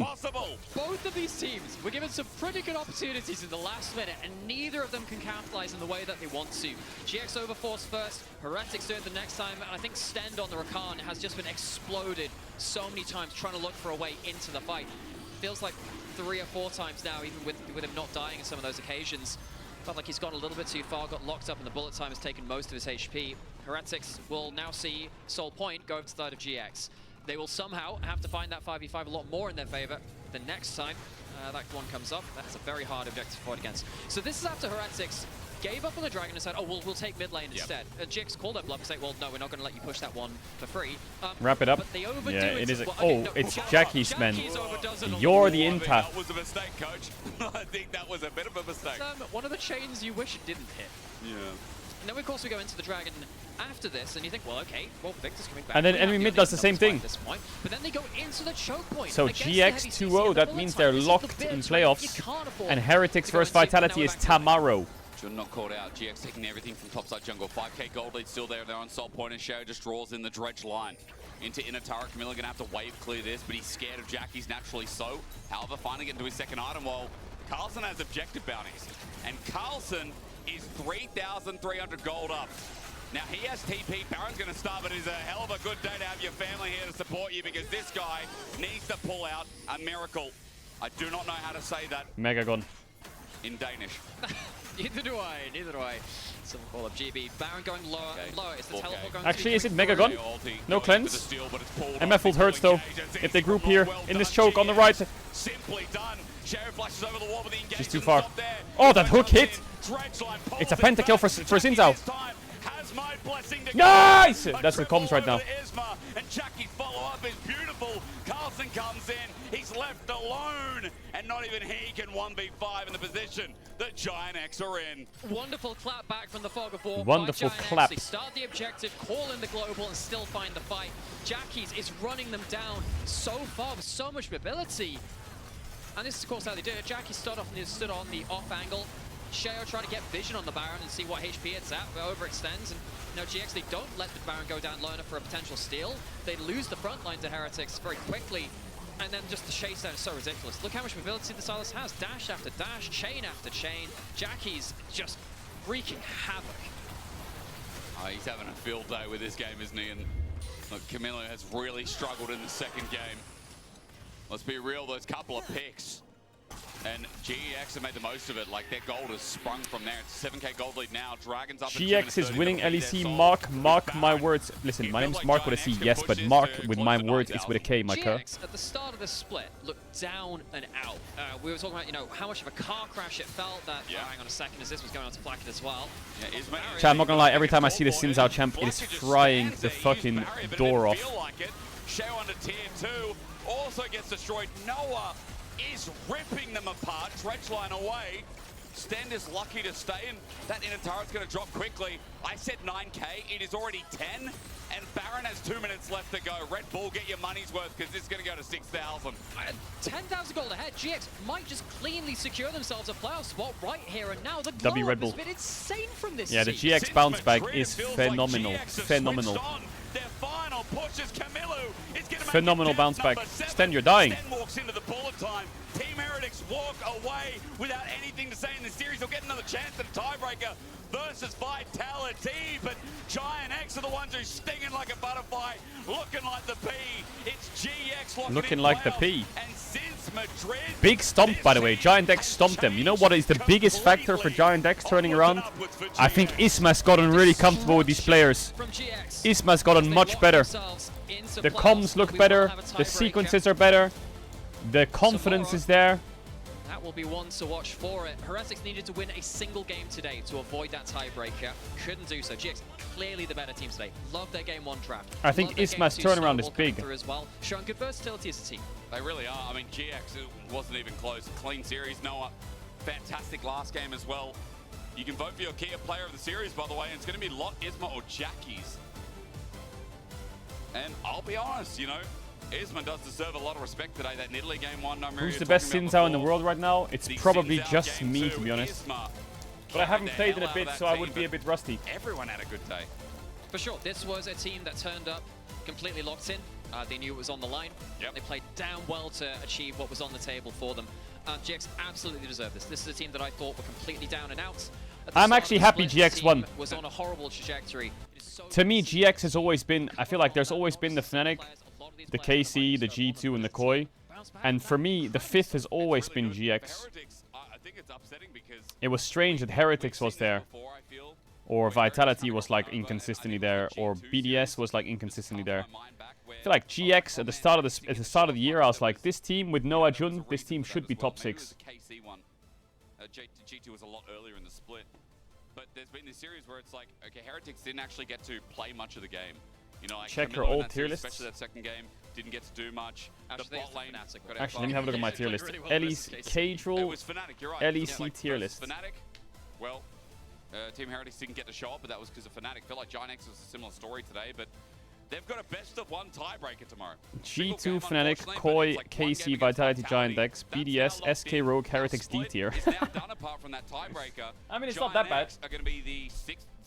Both of these teams were given some pretty good opportunities in the last minute, and neither of them can capitalize in the way that they want to. GX overforce first, Heretics do it the next time, and I think Stend on the Rakan has just been exploded so many times trying to look for a way into the fight. Feels like 3 or 4 times now, even with him not dying in some of those occasions. Felt like he's gone a little bit too far, got locked up, and the bullet time has taken most of his HP. Heretics will now see Soul Point go to the side of GX. They will somehow have to find that 5v5 a lot more in their favor the next time that one comes up. That's a very hard objective to fight against. So this is after Heretics gave up on the Dragon and said, oh, we'll take mid lane instead. GX called up bluff and said, well, no, we're not going to let you push that one for free. Wrap it up. But they overdo yeah, it is. Well, oh, no, it's Jackie's man. You're the impact. That was a mistake, coach. I think that was a bit of a mistake. One of the chains you wish it didn't hit. Yeah. And then, of course, we go into the Dragon after this, and you think, well, okay, well, Victor's coming back. And then enemy mid does the same thing. But then they go into the choke point. So GX 2-0, that means they're locked in playoffs. And Heretics versus Vitality is tomorrow. Jordan not called out. GX taking everything from topside jungle. 5k gold lead still there. They're on Soul Point, and Shao just draws in the dredge line. Into inner turret. Camilo gonna have to wave clear this, but he's scared of Jackie's naturally so. However, finally getting to his second item while Carlson has objective bounties. And Carlson is 3,300 gold up. Now he has TP. Baron's going to start, but it's a hell of a good day to have your family here to support you because this guy needs to pull out a miracle. I do not know how to say that Megagon. In Danish. Neither do I. Someone call up GB. Baron going lower and lower. Is the teleport going Actually, is it Megagon? No cleanse. MF will hurt though. If they group here in this choke on the right. Simply done. Sheriff flashes over the wall with the engagement. She's too far. Oh, that hook hit! It's a pentakill for Xin Zhao. Nice! That's the comms right now. And Jackie's follow-up is beautiful. Carlson comes in. He's left alone. And not even he can 1v5 in the position that Giant X are in. Wonderful clap back from the Fog of War. Wonderful clap. They start the objective, call in the global, and still find the fight. Jackie's is running them down so far with so much mobility. And this is, of course, how they do it. Jackie stood on the off angle. Sheo trying to get vision on the Baron and see what HP it's at, but overextends. And GX, they don't let the Baron go down low enough for a potential steal. They lose the front line to Heretics very quickly. And then just the chase down is so ridiculous. Look how much mobility the Sylas has. Dash after dash, chain after chain. Jackie's just wreaking havoc. Oh, he's having a field day with this game, isn't he? And look, Camilo has really struggled in the second game. Let's be real, those couple of picks. And GX have made the most of it. Like, their gold has sprung from there. It's a 7k gold lead now. Dragons up. GX is winning LEC. Mark my words. Listen, my name is Mark with a C, yes, but Mark with my words is with a K, my cur. GX at the start of the split looked down and out. We were talking about, how much of a car crash it felt. That hang on a second, as this was going on to Flacket as well. Chat, I'm not gonna lie. Every time I see the Sins Out champ, it is frying the fucking door off. Sheo under tier 2 also gets destroyed. Noah is ripping them apart. Dredgeline away. Stend is lucky to stay in. That inner turret's going to drop quickly. I said 9k. It is already 10. And Baron has 2 minutes left to go. Red Bull, get your money's worth because it's going to go to 6,000. 10,000 gold ahead. GX might just cleanly secure themselves a playoff spot right here and now. The W Red Bull. has been insane from this Yeah, the team. GX bounce back is phenomenal. Phenomenal. Their final pushes Camilo. Phenomenal bounce back. Sten, you're dying. Sten walks into the bullet time. Team Heretics walk away without anything to say in the series. They'll get another chance at a tiebreaker versus Vitality. But Giant X are the ones who's stinging like a butterfly, looking like the P. It's GX looking like the P. And since Madrid, big stomp, by the way. Giant X stomped them. You know what is the biggest factor for Giant X turning around? I think Isma's gotten really comfortable with these players. Isma's gotten much better. The comms look better. The sequences are better. The confidence is there. That will be one to watch for it. Heretics needed to win a single game today to avoid that tiebreaker. Couldn't do so. GX clearly the better team today. Love their game 1 draft. I think Isma's turnaround is big. As well. Showing good versatility as a team. They really are. I mean, GX wasn't even close. Clean series. Noah, fantastic last game as well. You can vote for your Kia player of the series, by the way, and it's going to be Lot, Isma, or Jackie's. And I'll be honest, Isma does deserve a lot of respect today. That Italy game 1, who's the best Sinzao in the world right now? It's probably just me, to be honest. But I haven't played in a bit, so I would be a bit rusty. Everyone had a good day. For sure, this was a team that turned up completely locked in. They knew it was on the line. They played down well to achieve what was on the table for them. GX absolutely deserved this. This is a team that I thought were completely down and out. I'm actually happy GX won. Was on a horrible trajectory. To me, GX has always been, I feel like there's always been the Fnatic, the KC, the G2, and the Koi. And for me, the 5th has always been GX. It was strange that Heretics was there. Or Vitality was like inconsistently there. Or BDS was like inconsistently there. I feel like GX at the start of the year, I was like, this team with Noah Jun, this team should be top 6. G2 was a lot earlier in the split. But there's been this series where it's like, okay, Heretics didn't actually get to play much of the game. Like check Camilo her in old that tier series, list. Especially that second game, didn't get to do much. Actually, the bot lane. Actually, let me have a look at my tier list. Caedrel LEC tier list. Fnatic, well, Team Heretics didn't get to show up, but that was because of Fnatic. Felt like Giant X was a similar story today, but they've got a best of 1 tiebreaker tomorrow. G2, Fnatic, Koi, KC, Vitality, Giant X, BDS, SK, Rogue, Heretics, D tier. I mean, it's not that bad.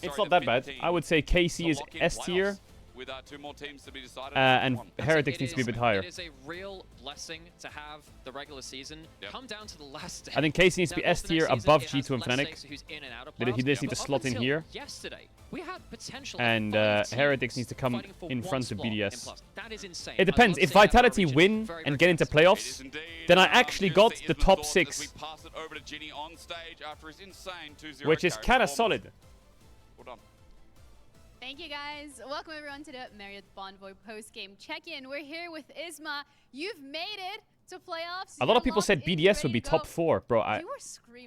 It's not that bad. I would say KC is S tier. With 2 more teams to be decided. And Heretics needs to be a bit higher. It is a real blessing to have the regular season come down to the last day. I think KC needs to be S tier above G2 and Fnatic. He just needs to slot in here. Yesterday, we had potential and Heretics needs to come in front of BDS. That is insane. It depends. If Vitality win and get into playoffs, then I actually got the top 6. Which is kind of solid. Thank you guys. Welcome everyone to the Marriott Bonvoy post-game check-in. We're here with Isma. You've made it to playoffs. A lot of people said BDS would be top 4. Bro, I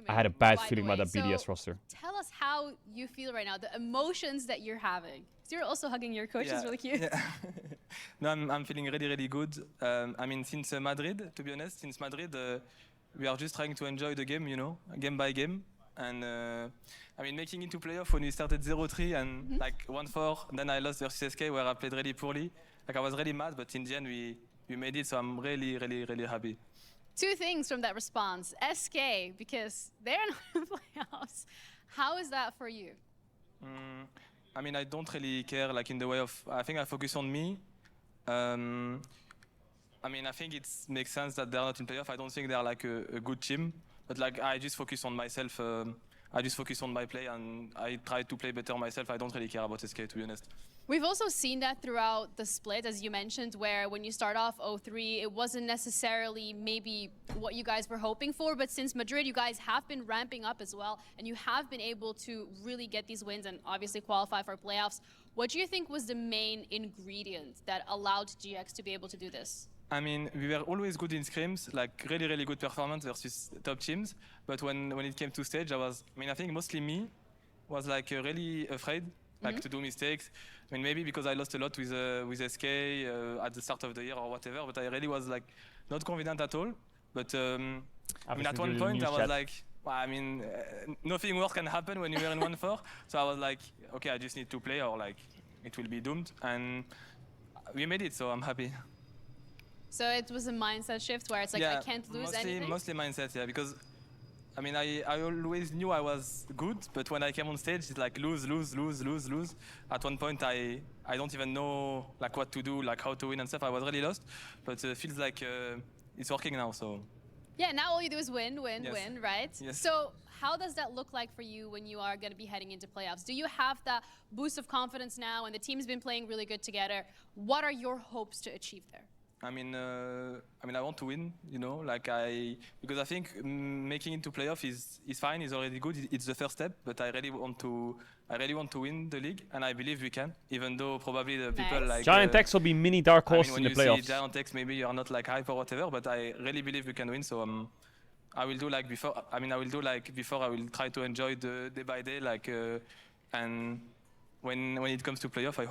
had a bad feeling about that BDS so roster. Tell us how you feel right now, the emotions that you're having. So you're also hugging your coach, it's really cute. Yeah. No, I'm feeling really, really good. I mean, since Madrid, to be honest, since Madrid, we are just trying to enjoy the game, game by game. And I mean, making it to playoff when we started 0-3 and like 1-4, then I lost versus SK where I played really poorly. Like I was really mad, but in the end we made it, so I'm really, really, really happy. Two things from that response. SK, because they're not in playoffs. How is that for you? I mean, I don't really care, like in the way of, I think I focus on me. I mean, I think it makes sense that they're not in playoff. I don't think they're like a good team, but like I just focus on myself. I just focus on my play and I try to play better myself. I don't really care about SK, to be honest. We've also seen that throughout the split, as you mentioned, where when you start off 0-3, it wasn't necessarily maybe what you guys were hoping for, but since Madrid, you guys have been ramping up as well, and you have been able to really get these wins and obviously qualify for playoffs. What do you think was the main ingredient that allowed GX to be able to do this? I mean, we were always good in scrims, like really, really good performance versus top teams. But when it came to stage, I think mostly me was like really afraid, like to do mistakes. I mean, maybe because I lost a lot with SK at the start of the year or whatever, but I really was like not confident at all. But I mean, at one point I was like, well, I mean, nothing worse can happen when you are in 1-4. So I was like, okay, I just need to play or like it will be doomed. And we made it, so I'm happy. So it was a mindset shift where it's like, I can't lose anything? Mostly mindset, yeah, because I mean, I always knew I was good, but when I came on stage, it's like lose. At one point, I don't even know like what to do, like how to win and stuff. I was really lost, but it feels like it's working now, so. Yeah, now all you do is win, right? Yes. So how does that look like for you when you are going to be heading into playoffs? Do you have that boost of confidence now, and the team's been playing really good together? What are your hopes to achieve there? I mean, I want to win, you know, like because I think making it to playoff is fine, is already good. It's the first step, but I really want to win the league, and I believe we can, even though probably the people like Giant X will be mini dark horse in the playoffs. When you see Giant X, maybe you are not like hype or whatever, but I really believe we can win. So I will do like before. I mean, I will do like before. I will try to enjoy the day by day, like and when it comes to playoff, I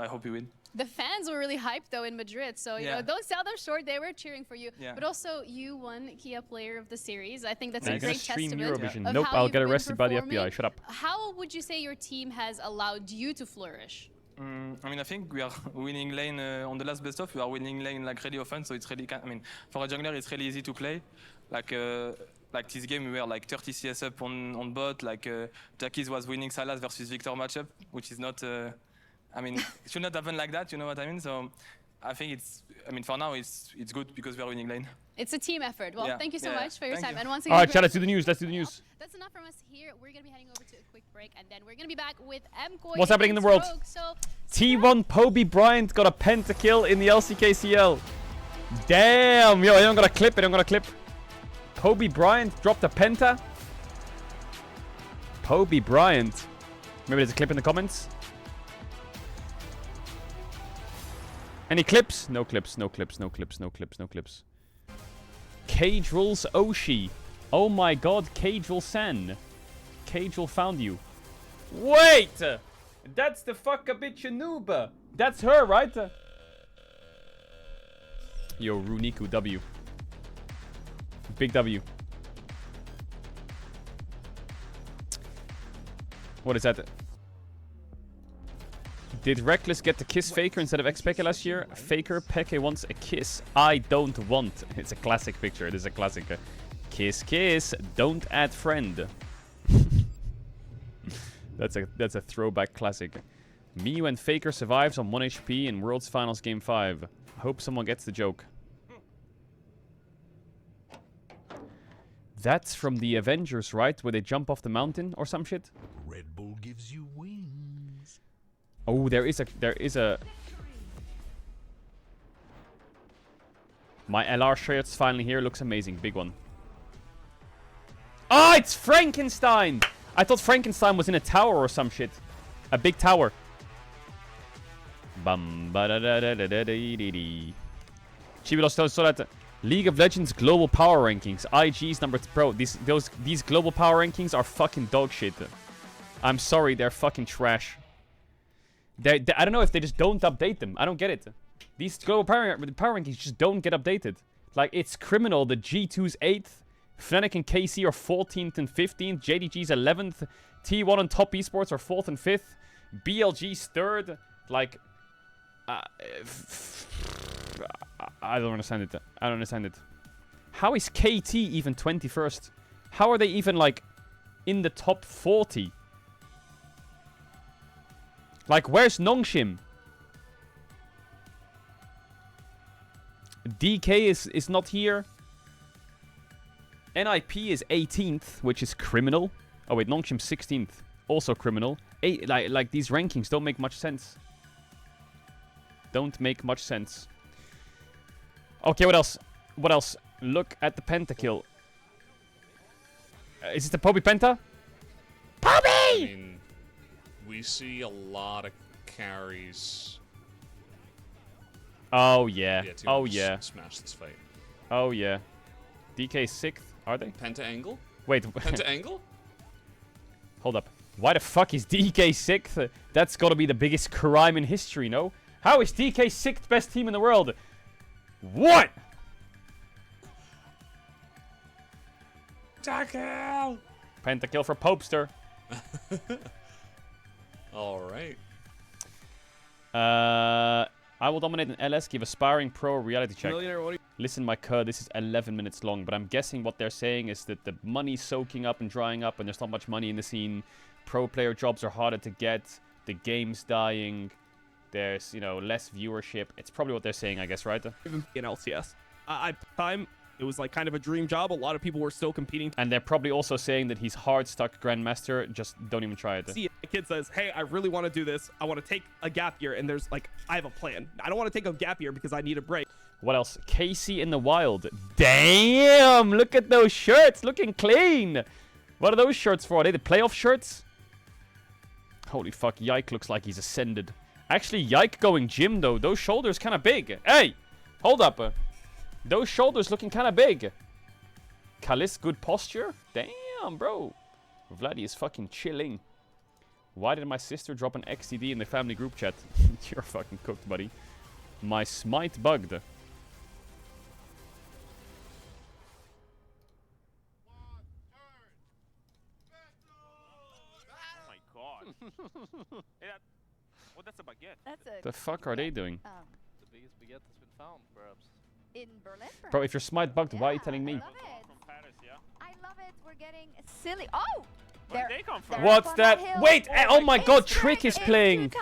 hope we win. The fans were really hyped though in Madrid, so you know, don't sell them short. They were cheering for you, but also you won Kia Player of the Series. I think that's a great testament. Eurovision. Of Nope, how I'll you've get been arrested by the performing. FBI. Shut up. How would you say your team has allowed you to flourish? I mean, I think we are winning lane on the last best of. We are winning lane like really often, so it's really. I mean, for a jungler, it's really easy to play. Like this game, we were like 30 CS up on bot. Like Jackies was winning Salas versus Victor matchup, which is not. I mean, it should not happen like that. You know what I mean? So I think it's. I mean, for now, it's good because we are winning lane. It's a team effort. Well, thank you so much for your time. And once All again, right, chat. Let's do the news. Let's do the news. That's enough from us here. We're gonna be heading over to a quick break, and then we're gonna be back with MKoy. What's happening in the world? So T1 Poby Bryant got a pentakill in the LCKCL. Damn, yo, I'm gonna clip it. I'm gonna clip. Poby Bryant dropped a penta. Poby Bryant. Maybe there's a clip in the comments. Any clips? No clips, no clips, no clips, no clips, no clips. Caedrel's Oshi. Oh my god, Caedrel San. Caedrel found you. Wait! That's the fucka bitch noob. That's her, right? Yo, Runiku W. Big W. What is that? Did Reckless get to kiss Faker instead of X-Peke last year? Faker, Peke wants a kiss. I don't want. It's a classic picture. It is a classic. Kiss, kiss. Don't add friend. That's a throwback classic. Me when Faker survives on 1 HP in World's Finals Game 5. Hope someone gets the joke. That's from the Avengers, right? Where they jump off the mountain or some shit? Red Bull gives you wings. Oh, there is a... My LR shirt's finally here. Looks amazing. Big one. Ah, it's Frankenstein! I thought Frankenstein was in a tower or some shit. A big tower. Bum ba da da da da da dee dee. Chibilos saw that League of Legends global power rankings. IG's number bro. These global power rankings are fucking dog shit. I'm sorry, they're fucking trash. I don't know if they just don't update them. I don't get it. These global power rankings just don't get updated. Like, it's criminal. The G2's 8th. Fnatic and KC are 14th and 15th. JDG's 11th. T1 and Top Esports are 4th and 5th. BLG's 3rd. Like, I don't understand it. I don't understand it. How is KT even 21st? How are they even, like, in the top 40? Like, where's Nongshim? DK is not here. NIP is 18th, which is criminal. Oh wait, Nongshim 16th, also criminal. Like these rankings don't make much sense. Don't make much sense. Okay, what else? What else? Look at the pentakill. Is it the Poby Penta? Poby! I mean, we see a lot of carries. Oh yeah. Oh yeah. Smash this fight. Oh yeah. DK 6th, are they? Penta angle? Wait. Penta angle? Hold up. Why the fuck is DK 6th? That's gotta be the biggest crime in history, no? How is DK 6th best team in the world? What? Tackle! Pentakill for Popester. Alright. I will dominate an LS, give a sparring pro reality check. Listen, my cud, this is 11 minutes long, but I'm guessing what they're saying is that the money's soaking up and drying up and there's not much money in the scene. Pro player jobs are harder to get. The game's dying. There's, you know, less viewership. It's probably what they're saying, I guess, right? In LCS. It was like kind of a dream job. A lot of people were still competing. And they're probably also saying that he's hard stuck Grandmaster. Just don't even try it. See, a kid says, hey, I really want to do this. I want to take a gap year. And there's like, I have a plan. I don't want to take a gap year because I need a break. What else? Casey in the wild. Damn! Look at those shirts. Looking clean. What are those shirts for? Are they the playoff shirts? Holy fuck. Yike looks like he's ascended. Actually, Yike going gym, though. Those shoulders kind of big. Hey! Hold up. Those shoulders looking kind of big. Kalis, good posture? Damn, bro. Vladdy is fucking chilling. Why did my sister drop an XTD in the family group chat? You're fucking cooked, buddy. My smite bugged. Oh my god. Hey, oh, that's a baguette. That's a The fuck are they doing? The biggest baguette has been found, perhaps. In Berlin? Bro, if you're smite bugged, why are you telling me? I love it. From Paris, yeah? I love it. We're getting silly. Oh! Where did they come from? What's that? Wait! Oh my god, Trick is playing!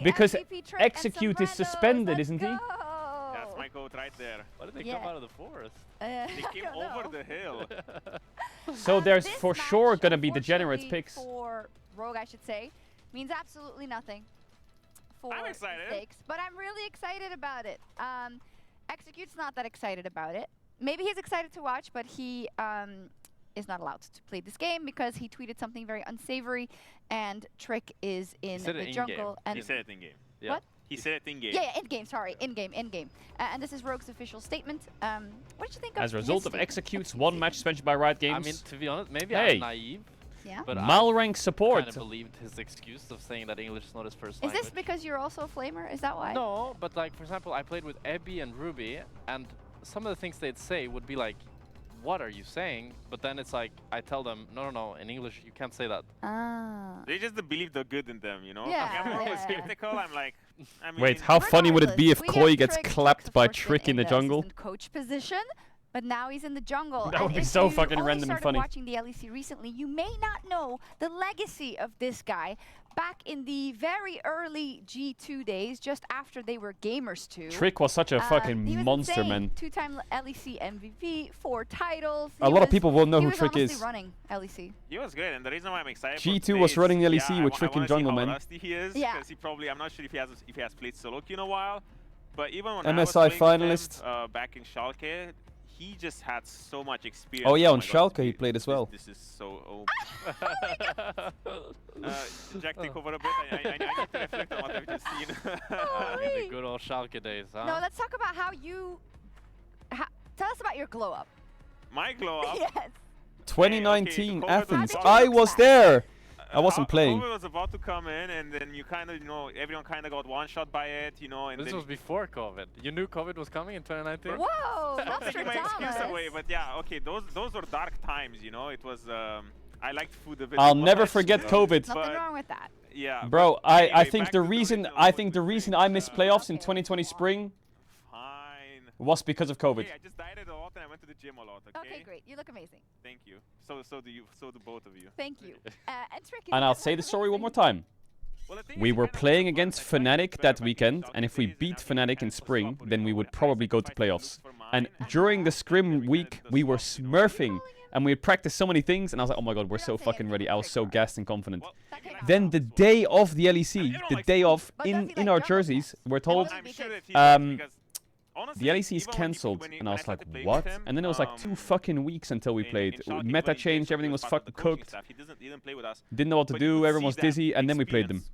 Because Execute is suspended, isn't he? That's my goat right there. Why did they come out of the forest? They came over the hill. So there's This for match, sure gonna be degenerate unfortunately picks. For Rogue, I should say, means absolutely nothing. I'm excited. Stakes, but I'm really excited about it. Execute's not that excited about it. Maybe he's excited to watch, but he is not allowed to play this game because he tweeted something very unsavory, and Trick is in the jungle. And He said it in game. Yeah. What? He said it in game. Yeah, in game. Sorry, in game. And this is Rogue's official statement. What did you think of As a result his of statement? Execute's one match suspension by Riot Games. I mean, to be honest, maybe Hey. I'm naive. Yeah. But Malrank I support. kind of believed his excuse of saying that English is not his first Is language. this because you're also a flamer? Is that why? No, but like, for example, I played with Ebby and Ruby, and some of the things they'd say would be like, what are you saying? But then it's like, I tell them, no, in English, you can't say that. Ah. They just believe the good in them, you know? Yeah, I'm always yeah. skeptical. I'm like, I mean, Wait, how funny would it be if Regardless, we Koi have gets Trick. clapped Trick's by first been Trick in the jungle? assistant coach position, but now he's in the jungle. That would And be if so you fucking only random and started funny. watching the LEC recently, you may not know the legacy of this guy. Back in the very early G2 days, just after they were Gamers 2. Trick was such a fucking he was monster, insane. man. 2-time LEC MVP, 4 titles. A lot of people will know he who was Trick honestly is. running LEC. he was great, and the reason why I'm excited for G2 today was is, running the LEC yeah, with Trick in jungle, man. How rusty he is, Yeah. because he probably, I'm not sure if he has played solo queue in a while, but even when MSI I was playing finalist. with him, back in Schalke, he just had so much experience. Oh yeah, on my God, Schalke he played as well. This is so Jack, take over a bit. I need to reflect on what I've just seen. I mean, the good old Schalke days, huh? No, let's talk about how you... tell us about your glow up. My glow up. Yes. 2019 COVID Athens. was I was there. I wasn't playing. COVID was about to come in, and then you kind of, everyone kind of got one shot by it, and This then was before COVID. You knew COVID was coming in 2019? Whoa, I'm taking my excuse Nostradamus. away, but yeah, okay, those were dark times, It was, I liked food a bit. I'll too never much, forget COVID. Nothing wrong with that. Yeah. Bro, but I anyway, think back the to reason I missed playoffs in 2020 spring Fine. was because of COVID. Okay, I just dieted a lot and I went to the gym a lot. Okay. Okay, great. You look amazing. Thank you. So do you. So do both of you. Thank you. And Tricky. And I'll say the story one more time. We were playing against Fnatic that weekend, and if we beat Fnatic in spring, then we would probably go to playoffs. And during the scrim week, we were smurfing, and we had practiced so many things, and I was like, oh my god, we're so fucking ready. I was so gassed and confident. Then the day of the LEC, the day of, in our jerseys, we're told, the LEC is cancelled, and I was like, what? And then it was like 2 fucking weeks until we played. Meta changed, everything was fucking cooked. Didn't know what to do, everyone was dizzy, and then we played them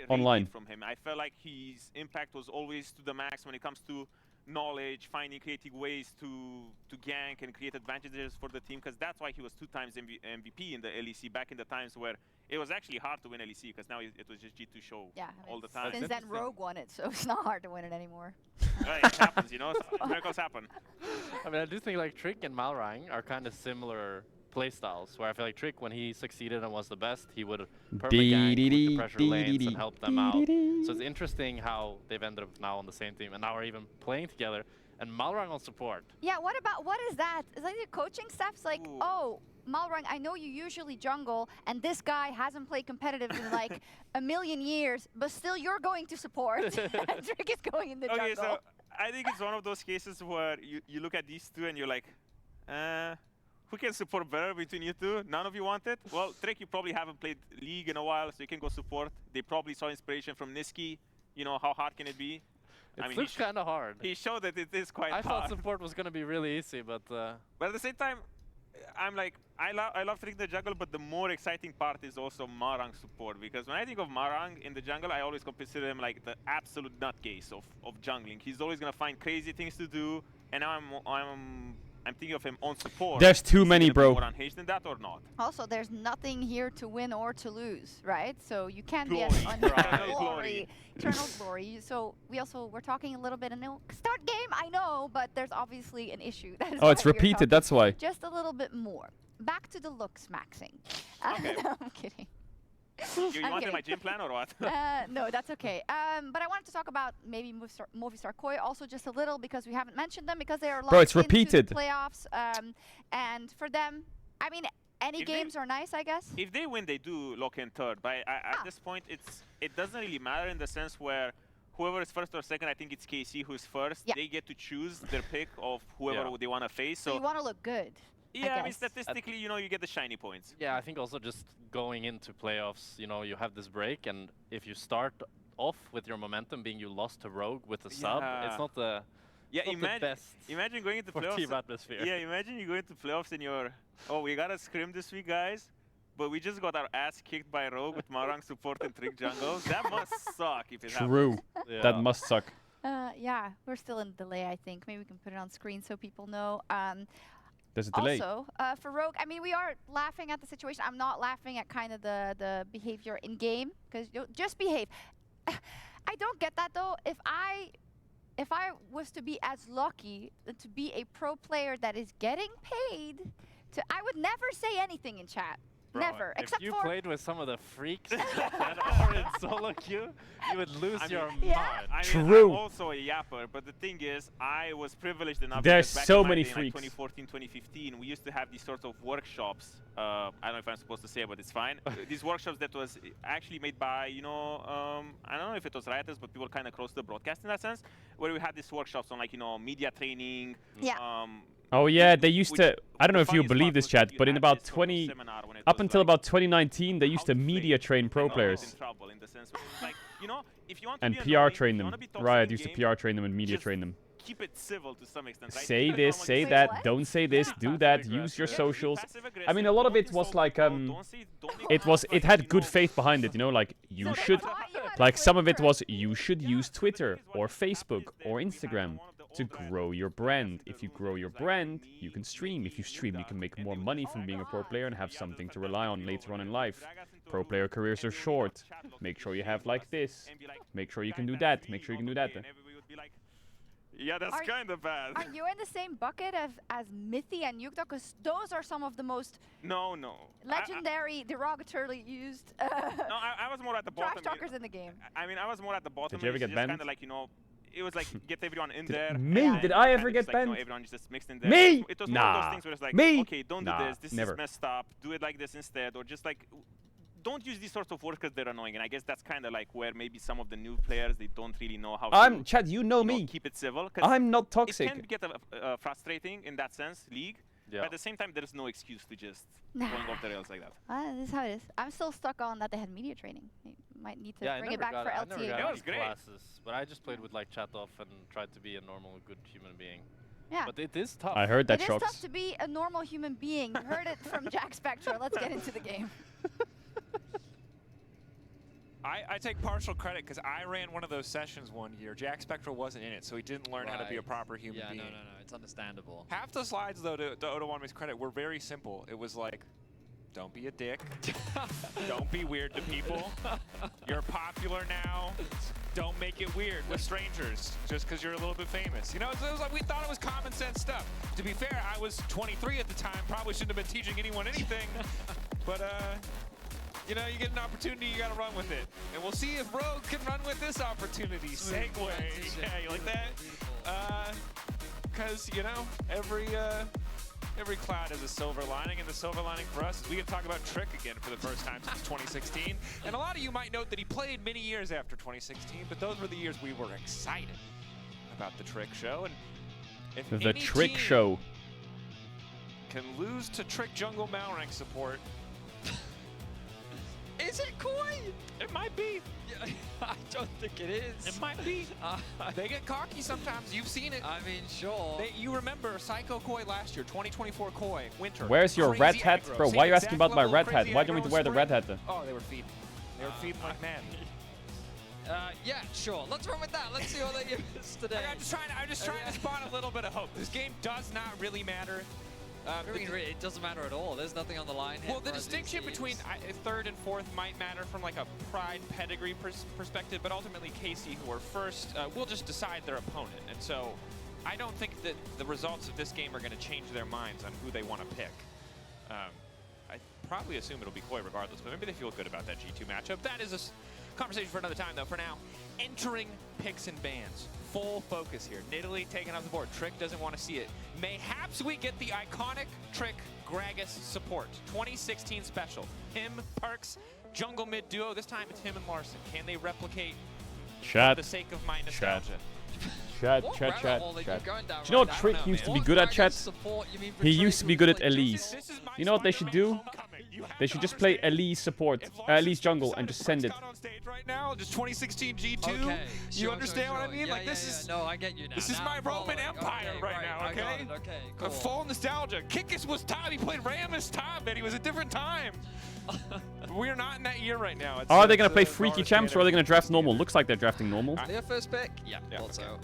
online. From him, I felt like his impact was always to the max when it comes to knowledge, finding creative ways to gank and create advantages for the team, because that's why he was 2 times MVP in the LEC back in the times where it was actually hard to win LEC, because now it was just G2 show all the time. Since then, Rogue won it, so it's not hard to win it anymore. Right, it happens, you know, miracles happen. I mean, I do think like Trick and Malrang are kind of similar playstyles, where I feel like Trick, when he succeeded and was the best, he would perfectly gank with the pressure lanes and help them out. So it's interesting how they've ended up now on the same team, and now are even playing together. And Malrang on support. Yeah, what is that? Is that your coaching staff's like, oh, Malrang, I know you usually jungle, and this guy hasn't played competitive in like a million years, but still you're going to support, and Trick is going in the jungle. Okay, so I think it's one of those cases where you look at these two and you're like, who can support better between you two? None of you want it? Well, Trick, you probably haven't played League in a while, so you can go support. They probably saw inspiration from Niski. You know, how hard can it be? It looks kind of hard. He showed that it is quite hard. I thought support was going to be really easy, but... But at the same time, I'm like, I love Trick the jungle, but the more exciting part is also Marang support. Because when I think of Marang in the jungle, I always consider him like the absolute nutcase of jungling. He's always going to find crazy things to do, and now I'm thinking of him on support. There's too many, bro. More unhinged than that or not? Also, there's nothing here to win or to lose, right? So you can't Glory. be on eternal glory. So we're talking a little bit, and start game, I know, but there's obviously an issue. Oh, it's repeated, that's why. Just a little bit more. Back to the looks maxing. Okay. No, I'm kidding. You wanted my gym plan or what? No, that's okay. But I wanted to talk about maybe Movistar Koi also just a little, because we haven't mentioned them, because they are Bro, it's locked into repeated. the playoffs. And for them, I mean, any games are nice, I guess. If they win, they do lock in third. But at this point, it doesn't really matter in the sense where whoever is first or second, I think it's KC who's first. Yeah. They get to choose their pick of whoever they want to face. So you want to look good. Yeah, I mean, statistically, you know, you get the shiny points. Yeah, I think also just going into playoffs, you know, you have this break, and if you start off with your momentum being you lost to Rogue with a sub, it's not the best. Imagine going into playoffs. Team atmosphere. Yeah, imagine you go into playoffs and you're, oh, we got a scrim this week, guys, but we just got our ass kicked by Rogue with Marang support and Trick jungle. That must suck if it happens. True. Yeah. That must suck. Yeah, we're still in delay, I think. Maybe we can put it on screen so people know. There's a delay. Also, for Rogue, I mean, we are laughing at the situation. I'm not laughing at kind of the behavior in game, because just behave. I don't get that though. If I was to be as lucky to be a pro player that is getting paid, I would never say anything in chat. Bro, never, if except you for played with some of the freaks that are in solo queue, you would lose your mind. I mean, True. I'm also a yapper, but the thing is, I was privileged enough. There's back so in my many day, freaks. Like 2014, 2015, we used to have these sorts of workshops. I don't know if I'm supposed to say it, but it's fine. These workshops that was actually made by, you know, I don't know if it was writers, but people kind of close to the broadcast in that sense, where we had these workshops on, like, you know, media training. Yeah. Oh yeah, they used to, I don't know if you believe this, chat, but in about up until about 2019, they used to media train pro players. And PR train them. Riot used to PR train them and media train them. Keep it civil to some extent, right? Say this, say that, don't say this, do that, use your socials. I mean, a lot of it was like, it had good faith behind it, you know, like, you should, like, some of it was, you should use Twitter or Facebook or Instagram to grow your brand. If you grow your brand, you can stream. If you stream, you can make more money from being a pro player and have something to rely on later on in life. Pro player careers are short. Make sure you have like this. Make sure you can do that. Make sure you can do that. Yeah, that's kind of bad. Are you in the same bucket as Mithy and Yukta? Because those are some of the most legendary, derogatorily used no, I was more at the bottom. trash talkers in the game. I mean, I was more at the bottom. Did you ever get banned? Kind of like, you know, it was like get everyone in there. Me? and Did I kind ever of get just, like, banned? everyone just mixed in there. Me? It was one of those Nah. things where it's like, Me? okay, don't Nah, do this. This never. is messed up. Do it like this instead, or just like. Don't use these sorts of words because they're annoying, and I guess that's kind of like where maybe some of the new players they don't really know how to. Chad, you know me. Keep it civil. I'm not toxic. It can get frustrating in that sense, League. Yeah. But at the same time, there is no excuse to just going off the rails like that. This is how it is. I'm still stuck on that they had media training. They might need to bring it back for I never LTA. got That was any great. classes, but I just played with like chat off and tried to be a normal, good human being. Yeah. But it is tough. I heard that It is shocks. tough to be a normal human being. You heard it from Jack Spectra. Let's get into the game. I take partial credit because I ran one of those sessions one year. Jack Spectral wasn't in it, so he didn't learn how to be a proper human being. No, it's understandable. Half the slides, though, to Otowanmi's credit, were very simple. It was like, don't be a dick. Don't be weird to people. You're popular now. Don't make it weird with strangers just because you're a little bit famous. You know, it was like we thought it was common sense stuff. To be fair, I was 23 at the time. Probably shouldn't have been teaching anyone anything. But, you know, you get an opportunity, you got to run with it. And we'll see if Rogue can run with this opportunity. Segue. Yeah, you like that? Because, you know, every cloud has a silver lining, and the silver lining for us is we get to talk about Trick again for the first time since 2016. And a lot of you might note that he played many years after 2016, but those were the years we were excited about the Trick show. And if The any Trick team show. can lose to Trick jungle Malrank support. Is it Koi? It might be. I don't think it is. It might be. They get cocky sometimes. You've seen it. I mean, sure. You remember Psycho Koi last year, 2024 Koi, winter. Where's your Crazy red hat? aggro. Bro, Same why are you asking exact about my level of red hat? crazy Why do you want me aggro to wear the red spring. hat then? Oh, they were feeding. They were feeding like mad. Yeah, sure. Let's run with that. Let's see what they give us today. I'm just trying to spawn a little bit of hope. This game does not really matter. I mean, it doesn't matter at all. There's nothing on the line here. Well, the distinction between third and fourth might matter from like a pride pedigree perspective, but ultimately Casey, who are first, will just decide their opponent. And so I don't think that the results of this game are going to change their minds on who they want to pick. I probably assume it'll be Koi regardless, but maybe they feel good about that G2 matchup. That is a conversation for another time, though. For now, entering picks and bans. Full focus here. Nidalee taking off the board. Trick doesn't want to see it. Mayhaps we get the iconic Trick Gragas support. 2016 special. Him, Perks, jungle mid duo. This time it's him and Larson. Can they replicate Chat. for the sake of my nostalgia? Chat. Do you know what Trick used to be good at, chat? He used to be good at Elise. You know what they should do? They should just play Elise support, Elise jungle, and just send it. Right now, just 2016 G2. Okay, You understand what I mean? Yeah, like this is no, I get you now. This is Now my I'm Roman following. Empire Okay, right now. I got Okay. it, okay, A cool. full nostalgia. Kikis was top. He played Ram as top, man. He was a different time. We're not in that year right now. It's, Are they going to play freaky champs or are they going to draft normal? Looks like they're drafting normal. Their first pick? Yeah, also.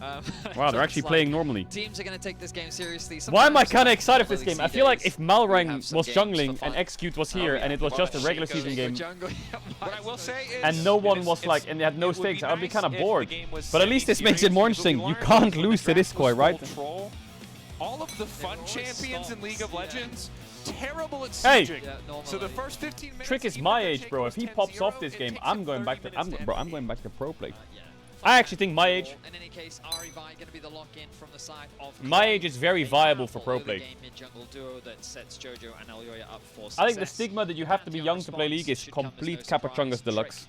Wow, they're actually playing normally. Teams are going to take this game seriously. Why am I Sometimes kind of excited for this early game? I feel like if have Malrang some was games for jungling fun. and Execute was here and it was just a regular season game What I will say is, and no one was like, and they had no stakes, I'd be kind of bored. But at least this makes it more interesting. You can't lose to this Koi, right? All of the fun champions in League of Legends, terrible at Hey! sieging. So the first 15 minutes. Trick is my age, bro. If he pops off this game, I'm going back to I'm going back to pro play. I actually think my age. In any case, Arivi going to be the lock-in from the side of My age is very viable for pro play. Mid-jungle duo that sets Jojo and Elyoya up for I think the success. stigma that you have to be young to play League is complete Capachungus Deluxe.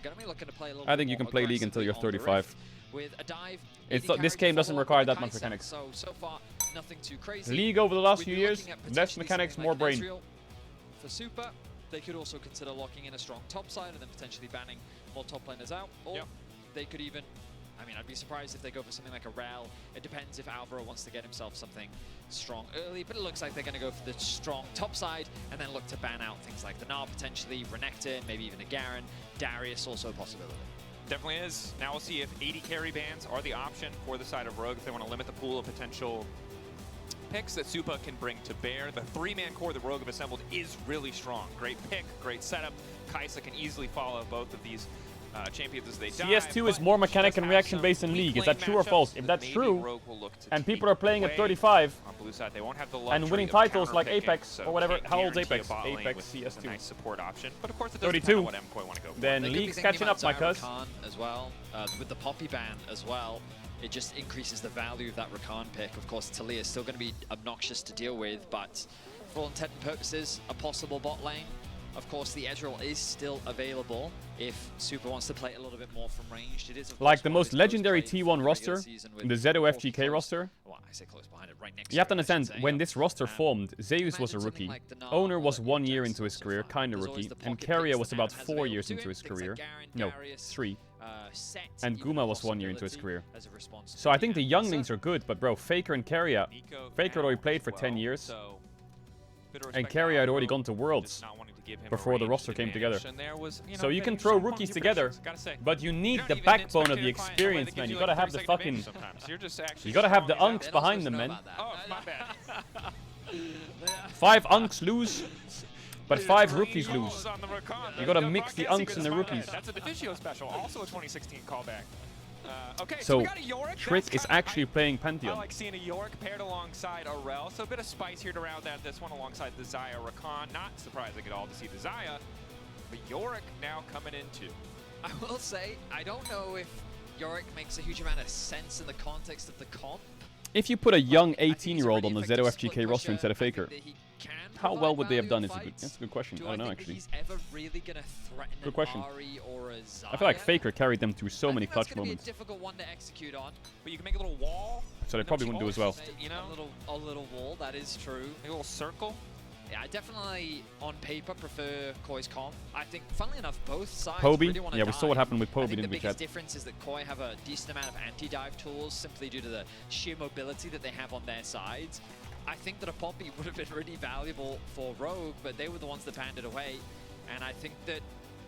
I think you can play League until you're 35. With a dive, This game doesn't require that much mechanics. So far, nothing too crazy. League over the last We'd few be years, looking at less potentially mechanics, something more like brain. Ezreal for Super, they could also consider locking in a strong top side and then potentially banning more top laners out. Or they could even, I mean, I'd be surprised if they go for something like a Rel. It depends if Alvaro wants to get himself something strong early, but it looks like they're going to go for the strong top side and then look to ban out things like the Gnar potentially, Renekton, maybe even a Garen, Darius also a possibility. Definitely is. Now we'll see if 80 carry bans are the option for the side of Rogue if they want to limit the pool of potential picks that Supa can bring to bear. The three-man core that Rogue have assembled is really strong. Great pick, great setup. Kaisa can easily follow both of these champions as they dive. CS2 is more mechanic and reaction based than League. Is that true or false? If that's true, and people are playing at 35 on blue side, they won't have the and winning titles like Apex or whatever, how old's Apex? Apex CS2. A nice support option, but of course it does 32. depend on what MKOI want to go for. Then They could be League's thinking catching about up, my Zyro cuz. Khan as well, with the Poppy ban as well. it just increases the value of that Rakan pick. Of course, Talia is still going to be obnoxious to deal with, but for all intent and purposes, a possible bot lane. Of course, the Caedrel is still available if Super wants to play it a little bit more from range. It is, of Like course, the one of most his legendary close played T1 for roster, regular season with the ZO close- FGK roster. Well, I say close behind it, right next You have to it, I should understand, say. when this roster formed, Zeus was a imagine rookie, something like the Gnar Owner or was the 1 year Jax into his so career, far. kinda There's always rookie, the and pocket Keria picks was that about Nat has 4 available years to into him, his things like career. Garen, No, Darius, 3. Set, And even Guma was 1 year into his possibility career. as a response So I think the younglings are good, but bro, Faker and Keria, Nico Faker had already played for 10 years, So, bit of and respect to Keria had already Alvaro, gone to Worlds just not wanting to give him a before the ranged roster came together. advantage. And there was, you So know, you can you throw should want rookies your together, predictions, gotta say. but you need You're the not even backbone of expected the to find experience, somebody that man. gives You you, gotta like, have the 30 second fucking... advantage sometimes. You're just actually You gotta have the strong as unks that. behind them, man. Oh, my bad. 5 unks lose, but 5 rookies Clean lose. calls on the Rakan. You gotta The mix the broadcasting unks is and the my rookies. bad. That's a Deficio special, also a 2016 callback. Okay, so So, we got a Yorick. Trick That's is kinda- actually playing I Pantheon. like seeing a Yorick paired alongside a Rel, so a bit of spice here to round out this one alongside the Xayah Rakan. Not surprising at all to see the Xayah, but Yorick now coming in too. I will say, I don't know if Yorick makes a huge amount of sense in the context of the comp. If you put a young 18-year-old on the ZO FGK roster instead of Faker, how well would they have done? That's a good question. I don't know, actually. He's ever really gonna threaten Good question. an Ahri or a Xayah? I feel like Faker carried them through so many That's clutch gonna be a moments. difficult one to execute on. But you can make a little wall. So they probably wouldn't do as well. You know, a little wall. That is true. A little circle. Yeah, I definitely, on paper, prefer Koi's comp. I think, funnily enough, both sides Poby? really want to Yeah, we saw what happened with I Poby, think didn't the we, biggest Chad? difference is that Koi have a decent amount of anti-dive tools simply due to the sheer mobility that they have on their sides. I think that a Poppy would have been really valuable for Rogue, but they were the ones that panned it away. And I think that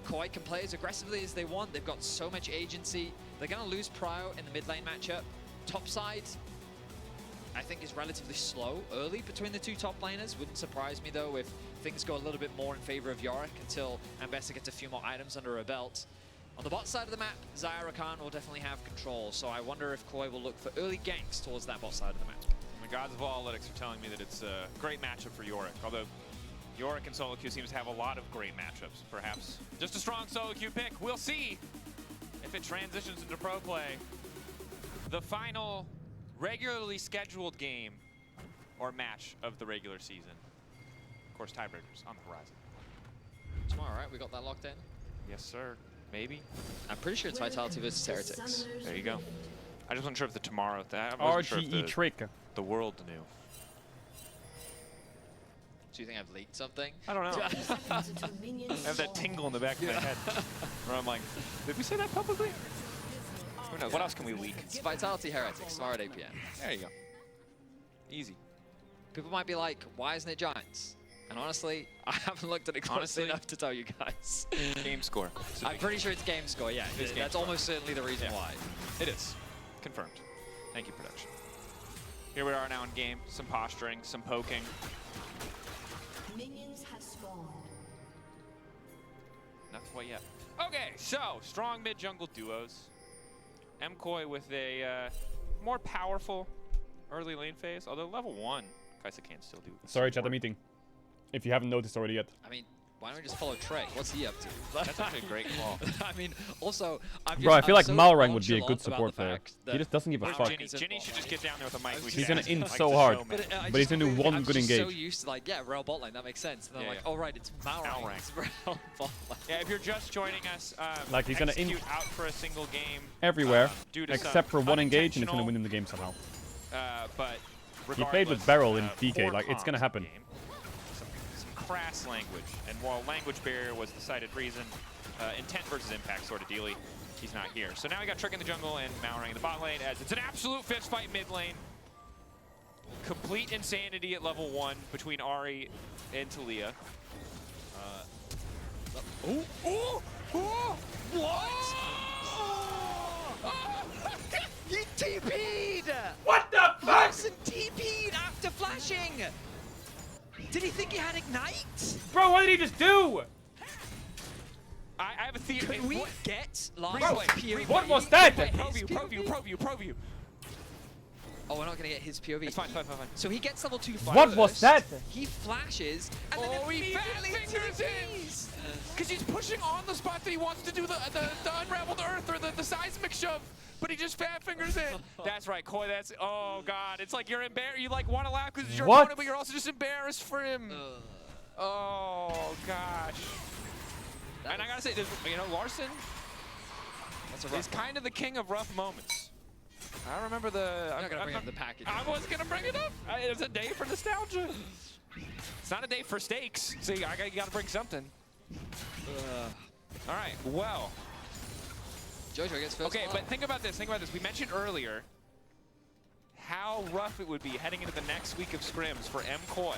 Koi can play as aggressively as they want. They've got so much agency. They're going to lose Prio in the mid lane matchup. Top side, I think, is relatively slow early between the two top laners. Wouldn't surprise me, though, if things go a little bit more in favor of Yorick until Ambessa gets a few more items under her belt. On the bot side of the map, Xayah Rakan will definitely have control, so I wonder if Koi will look for early ganks towards that bot side of the map. The gods of analytics are telling me that it's a great matchup for Yorick, although Yorick and solo queue seems to have a lot of great matchups. Perhaps just a strong solo queue pick. We'll see if it transitions into pro play. The final regularly scheduled game or match of the regular season. Of course, tiebreakers on the horizon. Tomorrow, right? We got that locked in? Yes, sir. Maybe. I'm pretty sure it's Vitality versus Heretics. There you go. I just wasn't sure if the tomorrow. I wasn't sure if RGE Trick. the world knew. Do you think I've leaked something? I don't know. I have that tingle in the back of my head where I'm like, did we say that publicly? Who knows? What else can we leak? It's Vitality Heretics, tomorrow at 8 PM. There you go. Easy. People might be like, why isn't it Giants? And honestly, I haven't looked at it closely enough to tell you guys. Game score. I'm pretty sure it's game score, yeah. It is game That's score. almost certainly the reason why. It is. Confirmed. Thank you, production. Here we are now in game. Some posturing, some poking. Minions have spawned. Not quite yet. Okay, so strong mid-jungle duos. Mkoi with a more powerful early lane phase, although level 1, Kaisa can still do. Sorry, chat, the meeting. If you haven't noticed already yet. I mean, why don't we just follow Trey? What's he up to? That's actually a great call. I mean, also, Bro, I feel like so Malrang would be a good nonchalant about support the player. fact He that just doesn't give a Where's fuck. Ginny? Ginny should just get down there with a mic. He's gonna in like so the hard, showman. but he's gonna do one I'm good just engage. so used to, like, yeah, Rail bot lane, that makes sense. And then I'm Yeah, like, oh, right, it's Malrang. It's Rail bot lane. Yeah, if you're just joining us, Like, he's gonna execute out for a single game Everywhere, due to except for some one engage, and it's gonna unintentional, win in the game somehow. But He played with regardless, Beryl in poor DK, like, it's gonna comms happen. game. Some crass language, and while language barrier was the cited reason, intent versus impact sort of dealy, he's not here. So now we got Trick in the jungle and Malrang in the bot lane, as it's an absolute fist fight mid lane. Complete insanity at level 1 between Ahri and Talia. Ooh, ooh, ooh, what? He TP'd! What the fuck? Larson TP'd after flashing! Did he think he had Ignite? Bro, what did he just do? I have a theory. Can we get Larson's Replay. POV? What was that? Pro view. Oh, we're not gonna get his POV. It's fine. So he gets level 2 What was first, that? He flashes, and then he barely fingers TPs. Because he's pushing on the spot that he wants to do the unraveled earth or the seismic shove. but he just fat fingers it. That's right, Koi. That's oh god. It's like you're embarrassed. You like want to laugh because it's your opponent, but you're also just embarrassed for him. Oh gosh. And I gotta say, you know, Larson is kind of the king of rough moments. I remember the. I'm not gonna bring up the package. I was gonna bring it up. It's a day for nostalgia. It's not a day for stakes. See, you gotta bring something. All right. Well. Jojo gets first. Okay, but think about this. Think about this. We mentioned earlier how rough it would be heading into the next week of scrims for MKoi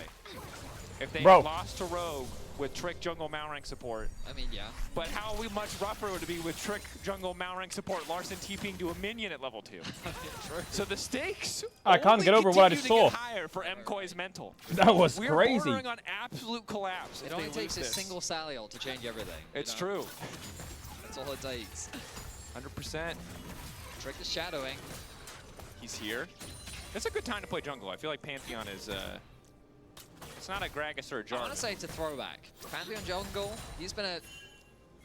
if they had lost to Rogue with Trick Jungle Malrank support. I mean, yeah. But how much rougher would it be with Trick Jungle Malrank support, Larson TPing to a minion at level 2? So the stakes I can't get over what I just saw. Higher for MKOI's mental. That was We're crazy. bordering on absolute collapse. It only takes a single Saliel to change everything. It's true. That's all it takes. 100%. Trick is shadowing. He's here. It's a good time to play jungle. I feel like Pantheon is it's not a Gragas or a Jarvan. I want to say it's a throwback. Pantheon jungle, he's been a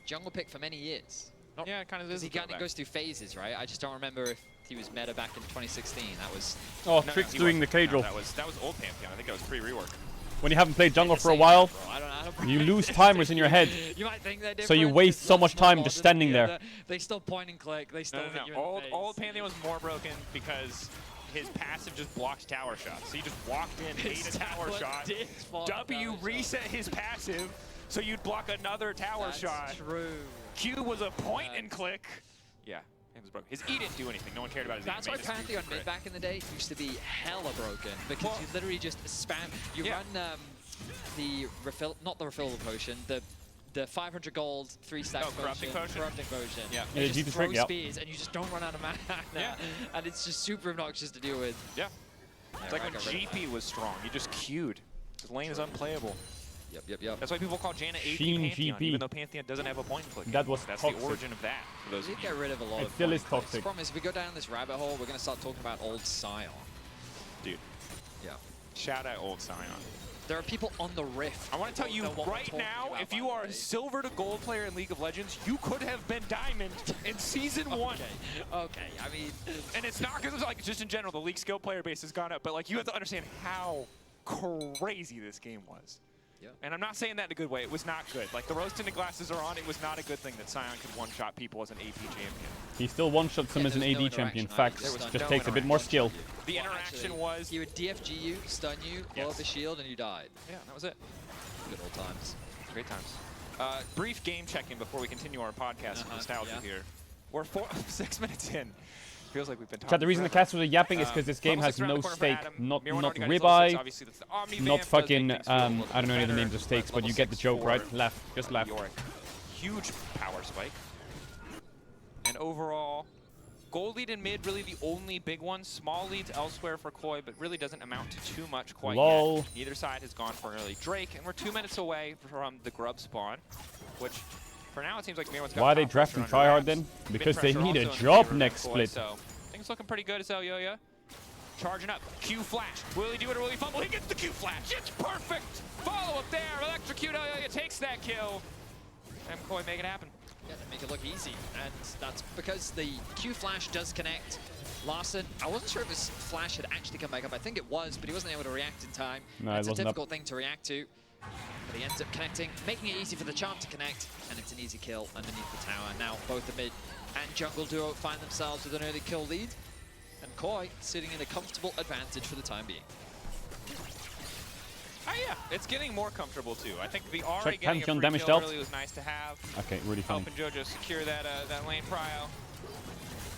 jungle pick for many years. Yeah, it kind of is. He kind of goes through phases, right? I just don't remember if he was meta back in 2016. That was. Oh, Trick's doing the Caedrel. No, that was old Pantheon. I think that was pre-rework. When you haven't played jungle for a while, you lose timers in your head. You might think they're different. So you waste so much time just standing there. They still point and click. They still hit you in the face. Old Pantheon was more broken because his passive just blocks tower shots. So you just walked in, ate a tower shot. W reset his passive, so you'd block another tower shot. That's true. Q was a point and click. Yeah, it was broken. His E didn't do anything. No one cared about his E. That's why Pantheon mid back in the day used to be hella broken because you literally just spam. You run the refill, not the refillable potion, the 500 gold 3-stack corrupting potion. Yeah. Yeah, You just throw trick, spears and you just don't run out of mana. Yeah. And it's just super obnoxious to deal with. Yeah. It's like when GP was strong. You just queued. The lane is unplayable. Yep. That's why people call Janna AP Sheen Pantheon, GP. even though Pantheon doesn't have a point and click. That's the origin of that. For those We of get you. rid of a lot It of still point is clicks. toxic. The problem is, if we go down this rabbit hole, we're going to start talking about old Scion. Dude. Yeah. Shout out old Scion. There are people on the Rift. I want to tell you right now, if you are a silver to gold player in League of Legends, you could have been diamond in season 1. Okay, I mean, and it's not because it's like just in general the league skill player base has gone up, but like you have to understand how crazy this game was. Yeah. And I'm not saying that in a good way. It was not good. Like the rose tinted glasses are on. It was not a good thing that Scion could one-shot people as an AP champion. He still one-shots them as an AD champion. Facts. Just takes a bit more skill. The interaction was he would DFG you, stun you, blow up the shield, and you died. Yeah, that was it. Good old times. Great times. Brief game check-in before we continue our podcast of nostalgia here. We're 6 minutes in. Feels like we've been talking. Chat, the reason the casters are yapping is because this game has no stake. Not ribeye, not fucking, I don't know any of the names of stakes, but you get the joke, right? Left. Just left. Huge power spike. And overall, gold lead in mid, really the only big one. Small leads elsewhere for Koi, but really doesn't amount to too much quite yet. Neither side has gone for an early Drake, and we're 2 minutes away from the Grub spawn, which for now it seems like Mirwan's got Why are they drafting tryhard then? Because they need a job next split. So things looking pretty good as Elyoya. Charging up, Q flash. Will he do it or will he fumble? He gets the Q flash. It's perfect. Follow up there. Electrocute. Elyoya takes that kill. MKoi make it happen. Yeah, they make it look easy, and that's because the Q flash does connect. Larson, I wasn't sure if his flash had actually come back up. I think it was, but he wasn't able to react in time. No, it's it a wasn't difficult thing to react to. But he ends up connecting, making it easy for the Charm to connect, and it's an easy kill underneath the tower. Now both the mid and jungle duo find themselves with an early kill lead, and Koi sitting in a comfortable advantage for the time being. Oh yeah, it's getting more comfortable too. I think the Ahri Check getting a Pantheon free damage kill dealt. early was nice to have. Okay, really funny. Helping Jojo secure that that lane prio.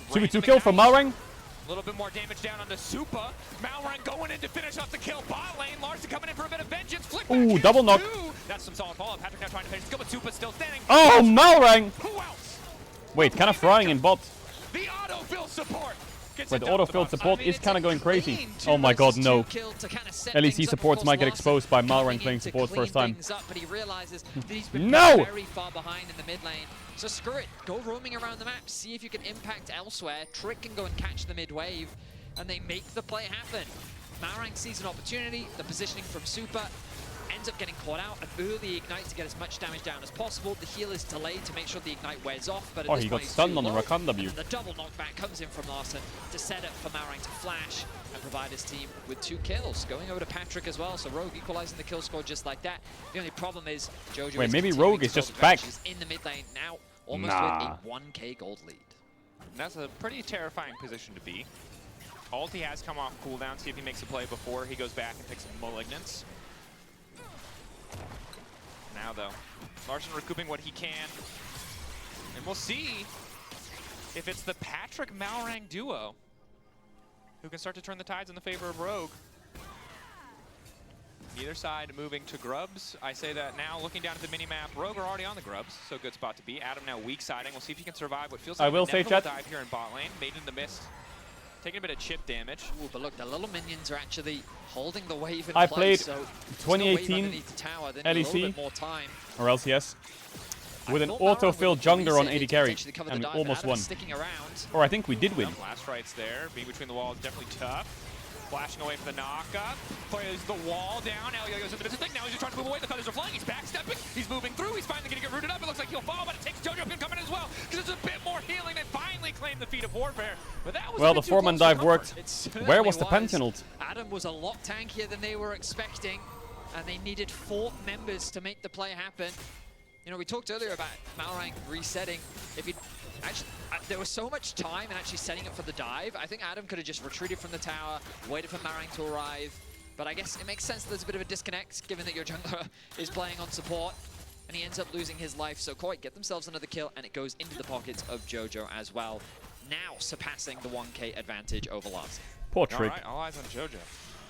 2v2 kill from Malrang. A little bit more damage down onto Supa. Malrang going in to finish off the kill. Bot lane, Larson coming in for a bit of vengeance. Flick back Ooh, double knock. That's some solid follow-up. Patrick now trying to finish the kill, but Supa's still standing. Oh, Malrang! Who else? Wait, kind of frying in bot. The autofill support. Wait, the autofill support is kind of going crazy. Oh my god, no. LEC supports might get exposed by Malrang playing support first time. But he realizes that he's been No! very far behind in the mid lane. So screw it, go roaming around the map, see if you can impact elsewhere. Trick can go and catch the mid wave, and they make the play happen. Malrang sees an opportunity, the positioning from Supa ends up getting caught out. An early ignite to get as much damage down as possible. The heal is delayed to make sure the ignite wears off. But at this he point got it's stunned too on the low. Rakan W. And the double knockback comes in from Larssen to set up for Malrang to flash and provide his team with 2 kills. Going over to Patrick as well, so Rogue equalizing the kill score just like that. The only problem is Jojo Wait, is maybe continuing Rogue to is build just back. advantages in the mid lane now, almost Nah. with a 1k gold lead. And that's a pretty terrifying position to be. Ulti has come off cooldown. See if he makes a play before he goes back and picks some Malignants. Now, though, Larssen recouping what he can. And we'll see if it's the Patrick-Malrang duo who can start to turn the tides in the favor of Rogue. Either side moving to Grubs. I say that now, looking down at the mini-map, Rogue are already on the Grubs, so good spot to be. Adam now weak siding. We'll see if he can survive what feels like I will an say, inevitable chat. dive here in bot lane. Made in the mist. Taking a bit of chip damage. Ooh, but look, the little minions are actually holding the wave in I place, played so there's no wave 2018 underneath the tower. They need a little LEC bit more time. or LCS with an thought Malrang autofill would have jungler on reset 80 it to carry, potentially cover the and we dive, but almost Adam won. sticking around. Or I think we did win. Blast rights there. Being between the walls definitely tough. Flashing away for the knock-up. Plays the wall down. Elio goes into the thing. Now he's just trying to move away. The feathers are flying. He's backstepping. He's moving through. He's finally going to get rooted up. It looks like he'll fall, but it takes Jojo can come in as well. Because there's a bit more healing. They finally claim the feat of warfare. But that was Well, a the bit too four-man close for dive comfort. worked. Where was the Pantheon ult? Adam was a lot tankier than they were expecting, and they needed 4 members to make the play happen. You know, we talked earlier about Malrang resetting. If he actually, there was so much time in actually setting up for the dive. I think Adam could have just retreated from the tower, waited for Malrang to arrive. But I guess it makes sense that there's a bit of a disconnect, given that your jungler is playing on support, and he ends up losing his life. So Koi get themselves another kill, and it goes into the pockets of Jojo as well. Now surpassing the 1k advantage over Larssen. Poor Trick. All right, all eyes on Jojo.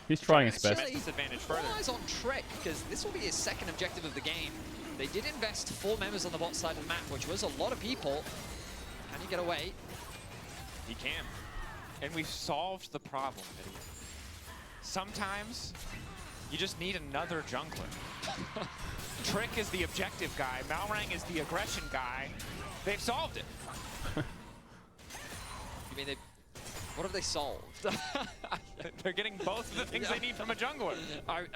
He's trying his best. This advantage further. All eyes on Trick, because this will be his second objective of the game. They did invest 4 members on the bot side of the map, which was a lot of people. Can he get away? He can. And we've solved the problem, Lydia. Sometimes you just need another jungler. Trick is the objective guy. Malrang is the aggression guy. They've solved it. You mean they... What have they solved? They're getting both of the things they need from a jungler. Right.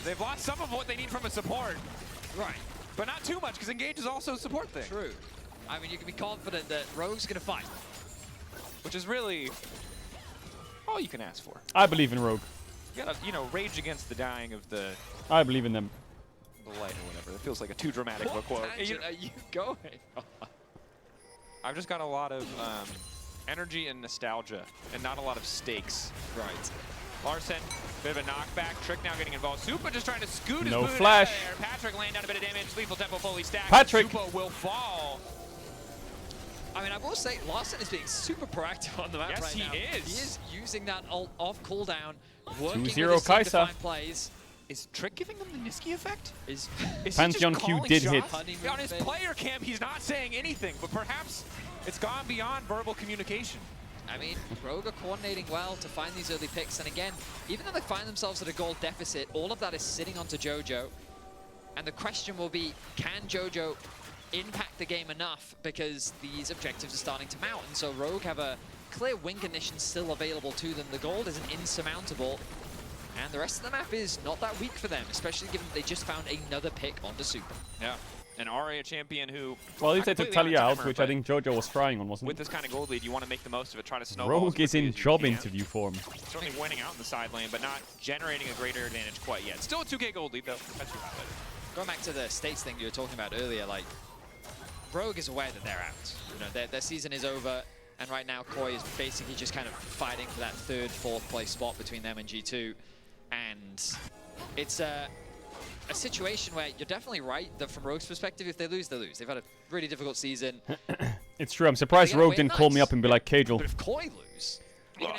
They've lost some of what they need from a support. Right. But not too much, because Engage is also a support thing. True. I mean, you can be confident that Rogue's going to fight. Which is really all you can ask for. I believe in Rogue. You gotta, you know, rage against the dying of the I believe in them. light or whatever. It feels like a too dramatic of a What quote. tangent are you going on? I've just got a lot of energy and nostalgia, and not a lot of stakes. Right. Larssen, bit of a knockback. Trick now getting involved. Supa just trying to scoot his No boot flash. out of there. Patrick laying down a bit of damage. Lethal tempo fully stacked. Patrick. Supa will fall. I mean, I will say, Larssen is being super proactive on the map Yes, right he now. is. He is using that ult off cooldown, working with 2-0 his team to Kai'Sa. find plays. Is Trick giving them the Niski effect? Is Pantheon he just Q calling did shots? hit. On his player cam, he's not saying anything, but perhaps it's gone beyond verbal communication. I mean, Rogue are coordinating well to find these early picks, and again, even though they find themselves at a gold deficit, all of that is sitting onto Jojo. And the question will be, can Jojo impact the game enough, because these objectives are starting to mount, and so Rogue have a clear win condition still available to them. The gold isn't insurmountable, and the rest of the map is not that weak for them, especially given that they just found another pick onto Super. Yeah, an RA champion who... Well, at least they took completely Talia on a out, timer, which I but think Jojo was trying on, wasn't with it? this kind of gold lead, you want to make the most of it, try to snowball as Rogue is quickly in as you job can. interview form. Certainly winning out in the side lane, but not generating a greater advantage quite yet. Still a 2K gold lead, though. That's your highlight. Going back to the States thing you were talking about earlier, like, Rogue is aware that they're out. You know, their season is over, and right now Koi is basically just kind of fighting for that 3rd, 4th place spot between them and G2. And it's a situation where you're definitely right that from Rogue's perspective, if they lose, they lose. They've had a really difficult season. It's true. I'm surprised Rogue didn't call me up and be like, Caedrel, But if Koi lose,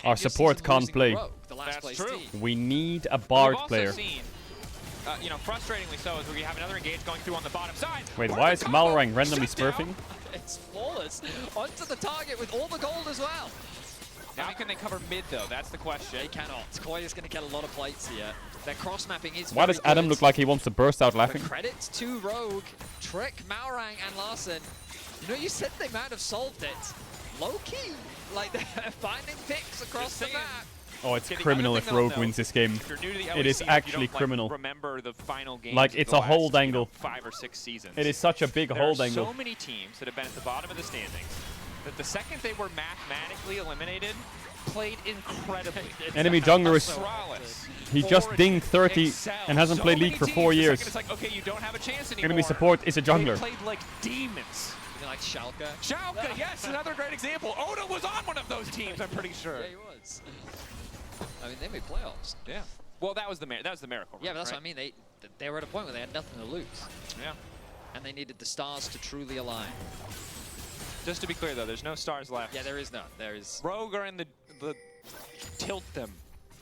our support can't play. Rogue, the last place true. team. We need a We've Bard also player. seen, you know, frustratingly so, is we have another engage going through on the bottom side. Wait, Where's why the is combo? Malrang randomly Shut down. smurfing? It's flawless. Onto the target with all the gold as well. How can they cover mid, though? That's the question. They cannot. Koi is going to get a lot of plates here. Their cross-mapping is Why very does Adam good. look like he wants to burst out But laughing? credits to Rogue, Trick, Malrang, and Larssen. You know, you said they might have solved it. Low-key. Like, they're finding picks across Just the saying. map. Oh, it's criminal if Rogue wins this game. It is actually criminal. Remember the final game. Like, it's a hold angle. 5 or 6 seasons. It is such a big hold angle. There are so many teams that have been at the bottom of the standings that the second they were mathematically eliminated, played incredibly. Enemy jungler is... He just dinged 30 and hasn't played League for 4 years. It's like, okay, you don't have a chance anymore. Enemy support is a jungler. They played like demons. Like Schalke. Schalke, yes, another great example. Oda was on one of those teams, I'm pretty sure. Yeah, he was. I mean, they made playoffs. Yeah. Well, that was the miracle. Yeah, but that's right? what I mean. They were at a point where they had nothing to lose. Yeah. And they needed the stars to truly align. Just to be clear, though, there's no stars left. Yeah, there is none. There is. Rogue are in the tilt them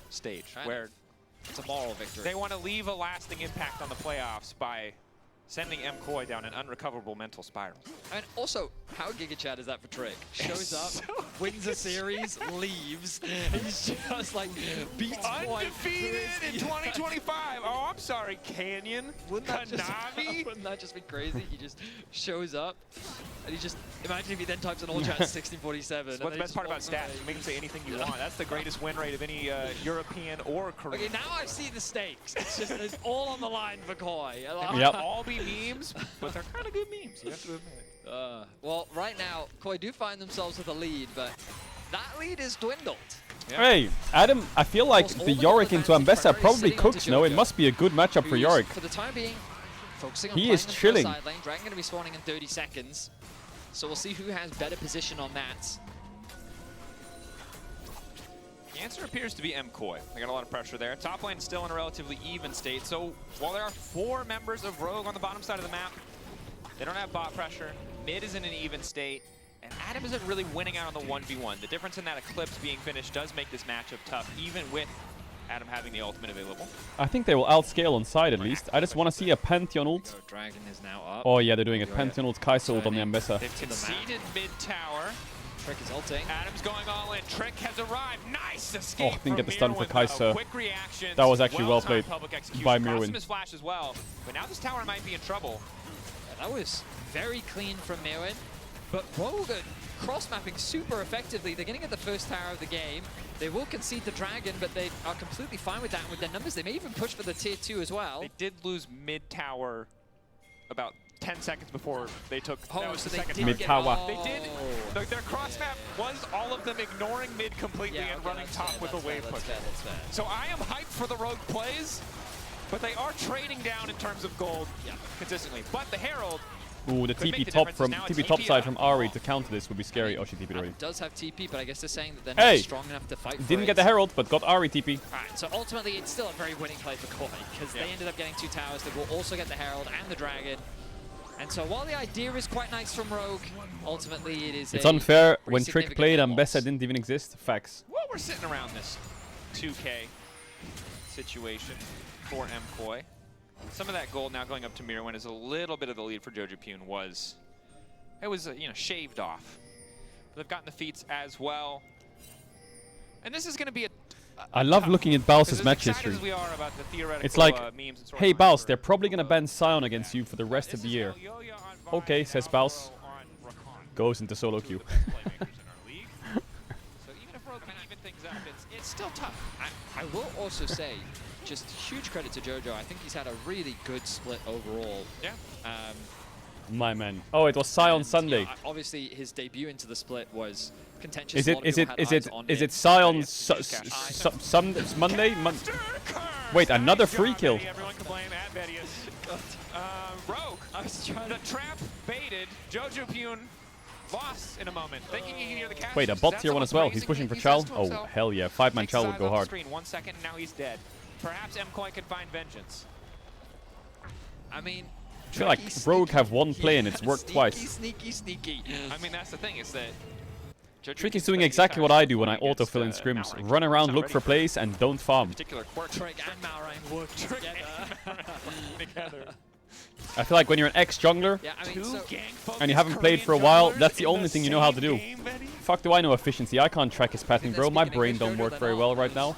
stage where it's a moral victory. They want to leave a lasting impact on the playoffs by sending MCoy down an unrecoverable mental spiral. And also, how Giga Chad is that for Trick? Shows up, wins a series, leaves, and he's just like beats undefeated in 2025. Oh, I'm sorry, Canyon, Kanavi. Wouldn't that just be crazy? He just shows up, and he just imagine if he then types in all chat 1647. What's the best part about stats? You make him say anything you want. That's the greatest win rate of any European or Korean. Okay, now I see the stakes. It's just it's all on the line for Koi. Yep. All be memes, but they're kind of good memes, you have to admit. Well, right now, Koi do find themselves with a lead, but that lead is dwindled. Yeah. Hey, Adam, I feel like the Yorick into Ambessa probably cooks, no? It must be a good matchup for Yorick. For the time being, focusing on he is chilling. Side lane. Dragon going to be spawning in 30 seconds, so we'll see who has better position on that. The answer appears to be MCoy. They got a lot of pressure there. Top lane still in a relatively even state. So while there are 4 members of Rogue on the bottom side of the map, they don't have bot pressure. Mid is in an even state. And Adam isn't really winning out on the 1v1. The difference in that Eclipse being finished does make this matchup tough, even with Adam having the ultimate available. I think they will outscale on side at least. I just want to see a Pantheon ult. Dragon is now up. Oh yeah, they're doing a Pantheon ult, Kai'Sa ult on the Ambessa. They've conceded mid tower. Trick is ulting. Adam's going all in. Trick has arrived. Nice escape. Oh, didn't get the stun for Kai'Sa. Quick reaction. That was actually well played by Mirwin. His flash as well. But now this tower might be in trouble. Yeah, that was very clean from Mirwin. But Rogue cross-mapping super effectively. They're going to get the first tower of the game. They will concede the Dragon, but they are completely fine with that. And with their numbers, they may even push for the tier 2 as well. They did lose mid tower about 10 seconds before they took so they did mid tower. They did. Their cross map was all of them ignoring mid completely and running top with a wave push. So I am hyped for the Rogue plays, but they are trading down in terms of gold consistently. But the Herald. Ooh, the TP top from TP top side from Ari to counter this would be scary. Oh, she TP'd already. Does have TP, but I guess they're saying that they're not strong enough to fight for Didn't get the Herald, but got Ari TP. Alright, so ultimately it's still a very winning play for Koi, because they ended up getting 2 towers. They will also get the Herald and the Dragon. And so while the idea is quite nice from Rogue, ultimately it is It's unfair. When Trick played, Ambessa didn't even exist. Facts. Well, we're sitting around this 2K situation for MCoy. Some of that gold now going up to Mirwin is a little bit of the lead for Jojopyun was, shaved off. But they've gotten the feats as well. And this is going to be I love looking at Baus's match history. It's like, hey Baus, they're probably going to ban Sion against you for the rest of the year. Okay, says Baus. Goes into solo queue. So even if Rogue can even things up, it's still tough. I will also say, just huge credit to Jojo. I think he's had a really good split overall. Yeah. My man. Oh, it was Sion Sunday. Obviously, his debut into the split was contentious. Is it Sion Monday? Wait, another free kill. Everyone can blame Rogue. The trap baited. Jojopyun lost in a moment, thinking he can hear the catch. Wait, a bot tier 1 as well. He's pushing for Chal. Oh, hell yeah. 5-man Chal would go hard. Screen, 1 second, now he's dead. Perhaps MCoy can find vengeance. I mean, I feel like Rogue have one play and it's worked twice. Sneaky. I mean, that's the thing, is that Trick is doing exactly what I do when I autofill in scrims. Run around, look for plays, and don't farm. Trick and Malrang work together. I feel like when you're an ex-jungler and you haven't played for a while, that's the only thing you know how to do. Fuck do I know efficiency? I can't track his pathing, bro. My brain don't work very well right now.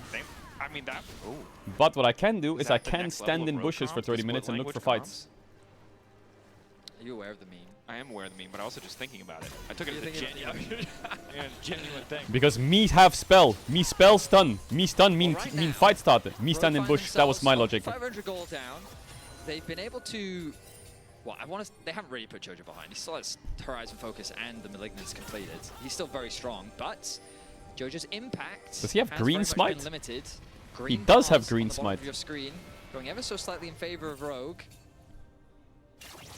I mean, that... But what I can do is I can stand in bushes for 30 minutes and look for fights. Are you aware of the meme? I am aware of the meme, but I also just thinking about it. I took it as a genuine thing. Because me have spell. Me spell stun. Me stun mean fight starter. Me stun in bush. That was my logic. 500 gold down. They've been able to... Well, they haven't really put Jojo behind. He still has Horizon Focus and the Malignance completed. He's still very strong, but Jojo's impact does he have green smite? Limited. He does have green smite. Of your screen, going ever so slightly in favor of Rogue.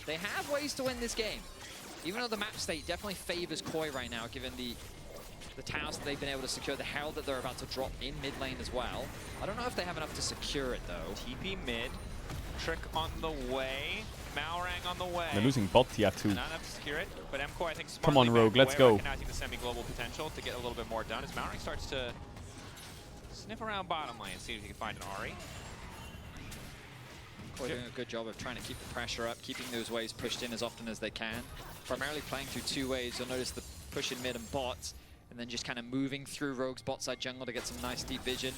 They have ways to win this game. Even though the map state definitely favors Koi right now, given the towers that they've been able to secure, the Herald that they're about to drop in mid lane as well. I don't know if they have enough to secure it though. TP mid, Trick on the way, Malrang on the way. They're losing bot tier 2. Not enough to secure it, but MCO I think smartly Come on, Rogue, let's go. Recognizing the semi-global potential to get a little bit more done as Malrang starts to sniff around bottom lane, see if he can find an Ahri. Koi doing a good job of trying to keep the pressure up, keeping those waves pushed in as often as they can. Primarily playing through 2 waves. You'll notice the push in mid and bot, and then just kind of moving through Rogue's bot side jungle to get some nice deep vision.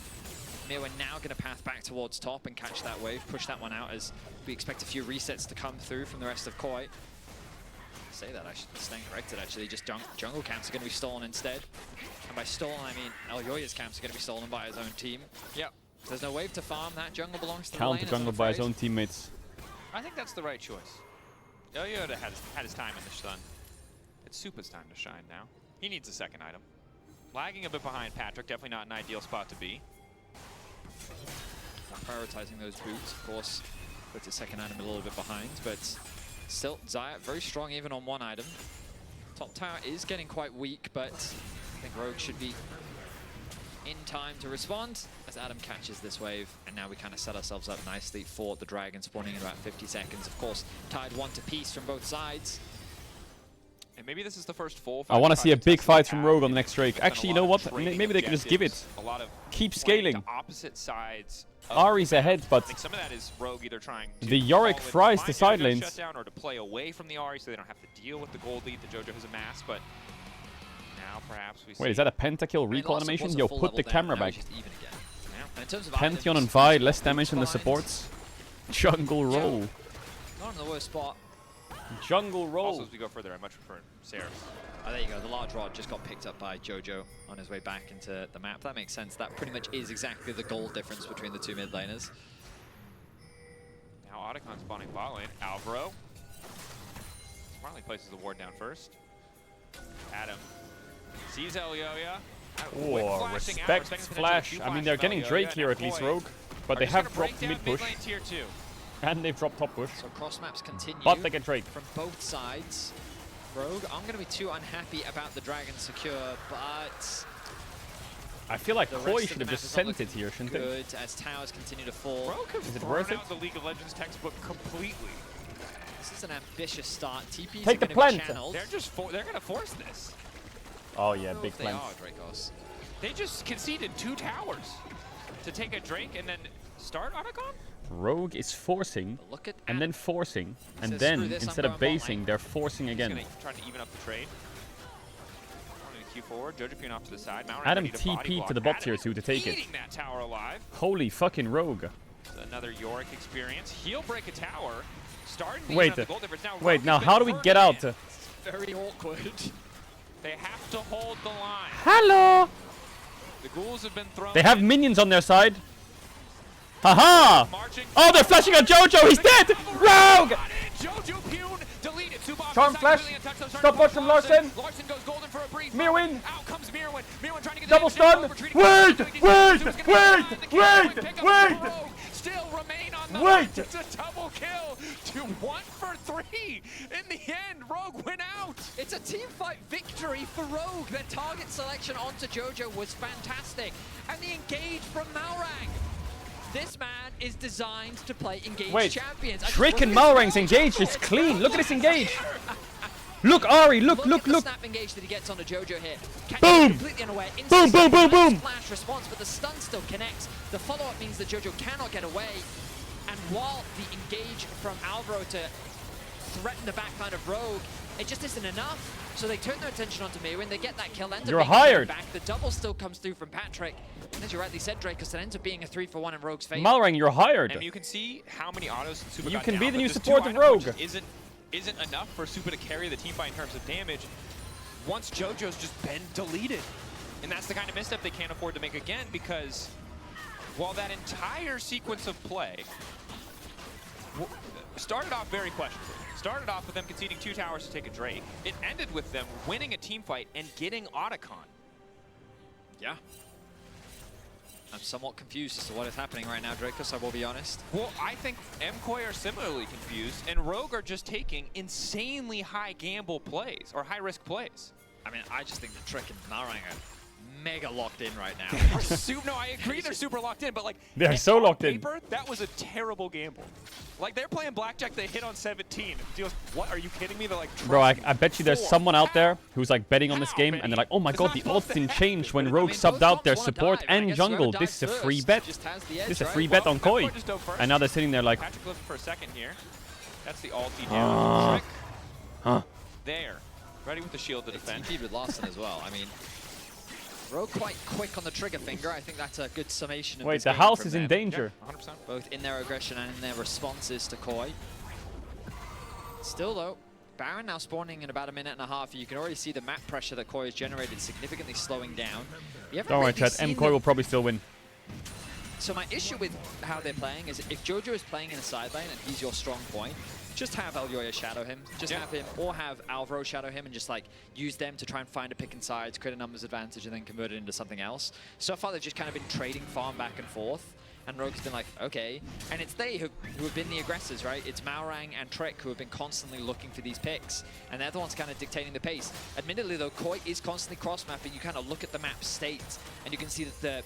We're now going to path back towards top and catch that wave, push that one out as we expect a few resets to come through from the rest of Koi. Say that, I should stand corrected actually, just jungle camps are going to be stolen instead. And by stolen, I mean Elyoya's camps are going to be stolen by his own team. Yep. There's no wave to farm, that jungle belongs to the Counter lane, jungle by his own teammates. I think that's the right choice. Elyoya had his time in the stun. It's Supa's time to shine now. He needs a second item. Lagging a bit behind Patrick, definitely not an ideal spot to be. Not prioritizing those boots, of course, puts his second item a little bit behind, but still, Xayah very strong even on one item. Top tower is getting quite weak, but I think Rogue should be in time to respond as Adam catches this wave, and now we kind of set ourselves up nicely for the dragon spawning in about 50 seconds. Of course, tied 1 to piece from both sides. And maybe this is the first full fight. I want to see a big fight from Rogue on the next Drake. Actually, you know what? Maybe they can just give it. Keep scaling. Opposite sides. Ari's ahead, but I think some of that is Rogue either trying to the Yorick fries the side lanes. Shutdown or to play away from the Ahri so they don't have to deal with the gold lead that Jojo has amassed, but now perhaps we see... Wait, is that a pentakill recall animation? Yo, put the camera back. In terms of Pantheon and Vi, less damage than the supports. Jungle roll. Not in the worst spot. Jungle roll. Also, as we go further, I much prefer Seraph. Oh, there you go. The large rod just got picked up by Jojo on his way back into the map. That makes sense. That pretty much is exactly the gold difference between the 2 mid laners. Now Otacon spawning bot lane. Alvaro smartly places the ward down first. Adam sees Elyoya. Oh, respect flash. I mean, they're getting Drake here at least, Rogue. But they have dropped mid push. And they've dropped top push. So cross maps continue. But they get Drake. From both sides. Rogue, I'm going to be too unhappy about the dragon secure, but... I feel like Koi should have just sent it here, shouldn't good as towers continue to fall. Rogue has is it thrown worth out it? the League of Legends textbook completely. This is an ambitious start. TP's Take the going to be plant. channeled. They're going to force this. Oh yeah, big plant. They just conceded 2 towers to take a Drake and then start Otacon? Rogue is forcing, and then forcing, and then instead of basing, they're forcing again. Trying to even up the trade. Queue forward, Jojo peeing off to the side. Malrang Adam ready to TP to the bot tier 2 to take it. Eating that tower alive. Holy fucking Rogue. Another Yorick experience. He'll break a tower. Starting to wait, the gold difference. Now, wait, Rogue now has how do been we get out? Very awkward. They have to hold the line. Hello! The ghouls have been thrown. They have minions on their side. Haha! Oh, they're flashing on Jojo. He's dead. Rogue! Jojo Pune deleted. Charm flash. Stop watch from Larson. Larson goes golden for a brief. Mirwin. Out comes Mirwin. Mirwin trying to get double stun. Wait! Still remain on the wait! It's a double kill to 1 for 3. In the end, Rogue went out. It's a team fight victory for Rogue. Their target selection onto Jojo was fantastic. And the engage from Malrang. This man is designed to play engaged champions. Trick and Malrang's engage is clean. Look at this engage. Look, Ari, look. Look. The snap engage that he gets onto Jojo here. Boom! Completely unaware. Boom! Flash response, but the stun still connects. The follow-up means that Jojo cannot get away. And while the engage from Alvaro to threaten the backline of Rogue, it just isn't enough. So they turn their attention onto Mirwin. They get that kill. You're hired. Back. The double still comes through from Patrick. And as you rightly said, Dracos, it ends up being a 3-for-1 in Rogue's favor. Malrang, you're hired. And you can see how many autos Super You got can down, be the new but this support 2 of item Rogue. push isn't isn't enough for Super to carry the team fight in terms of damage once JoJo's just been deleted. And that's the kind of misstep they can't afford to make again, because while that entire sequence of play started off very questionable. Started off with them conceding 2 towers to take a Drake. It ended with them winning a team fight and getting Otacon. Yeah. I'm somewhat confused as to what is happening right now, Dracos, I will be honest. Well, I think MKOI are similarly confused, and Rogue are just taking insanely high gamble plays, or high risk plays. I mean, I just think the Trick and Marang are mega locked in right now. No, I agree they're super locked in, but like they're so locked in. Paper, that was a terrible gamble. Like they're playing blackjack, they hit on 17. Deals, what? Are you kidding me? They're like, bro, I bet you there's someone out there who's like betting on this game, and they're like, oh my god, the odds didn't change when Rogue subbed out their support and jungle. This is a free bet. This is a free bet on Koi. And now they're sitting there like, Patrick lives for a second here. That's the ulti down. Trick. There. Ready with the shield to defend. TP'd with Larson as well. I mean, Rogue quite quick on the trigger finger. I think that's a good summation of wait, this the game house from is in them. danger. Yeah, 100%. Both in their aggression and in their responses to Koi. Still though, Baron now spawning in about a minute and a half. You can already see the map pressure that Koi has generated significantly slowing down. Don't worry, chat. MKOI will probably still win. So my issue with how they're playing is if Jojo is playing in a side lane and he's your strong point, just have Elyoya shadow him. Just have him, or have Alvaro shadow him and just like use them to try and find a pick and sides, create a numbers advantage, and then convert it into something else. So far, they've just kind of been trading farm back and forth. And Rogue's been like, okay. And it's they who have been the aggressors, right? It's Malrang and Trick who have been constantly looking for these picks. And they're the ones kind of dictating the pace. Admittedly, though, Koi is constantly cross-mapping. You kind of look at the map state, and you can see that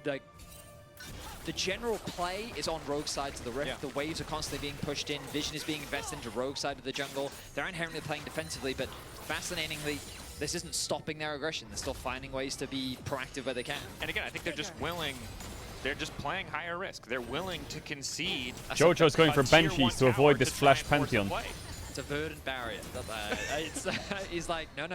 the general play is on Rogue's side to the Rift. The waves are constantly being pushed in. Vision is being invested into Rogue's side of the jungle. They're inherently playing defensively, but fascinatingly, this isn't stopping their aggression. They're still finding ways to be proactive where they can. And again, I think they're just willing. They're just playing higher risk. They're willing to concede. Jojo's going for Banshees to avoid this Flash Pantheon. It's a verdant barrier. He's like, no.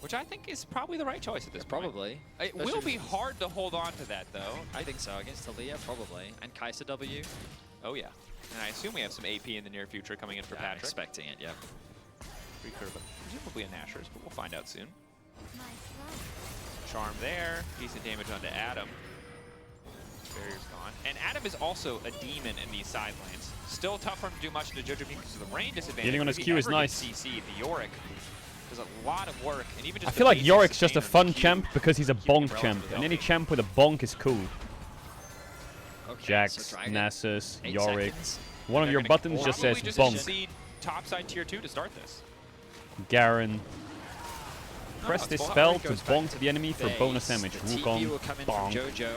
Which I think is probably the right choice at this point. Probably. It will be hard to hold on to that, though. I think so. Against Talia, probably. And Kai'Sa W. Oh, yeah. And I assume we have some AP in the near future coming in for Patrick. I'm expecting it, yeah. Recurve, presumably a Nashers, but we'll find out soon. Charm there. Decent damage onto Adam. Barrier's gone. And Adam is also a demon in these side lanes. Still tough for him to do much to Jojo because of the rain disadvantage. Getting on his Q is nice. CC, the Yorick does a lot of work. And even just I feel like Yorick's just a fun champ because he's a bonk champ. And any champ with a bonk is cool. Okay, Jax, so Nasus, 8 Yorick. seconds. One of your buttons just says bonk. Topside tier 2 to start this. Garen. Press it's this fine. spell It to goes bonk back to the enemy for base. bonus damage. The TP Wukong, will come in bonk. from Jojo.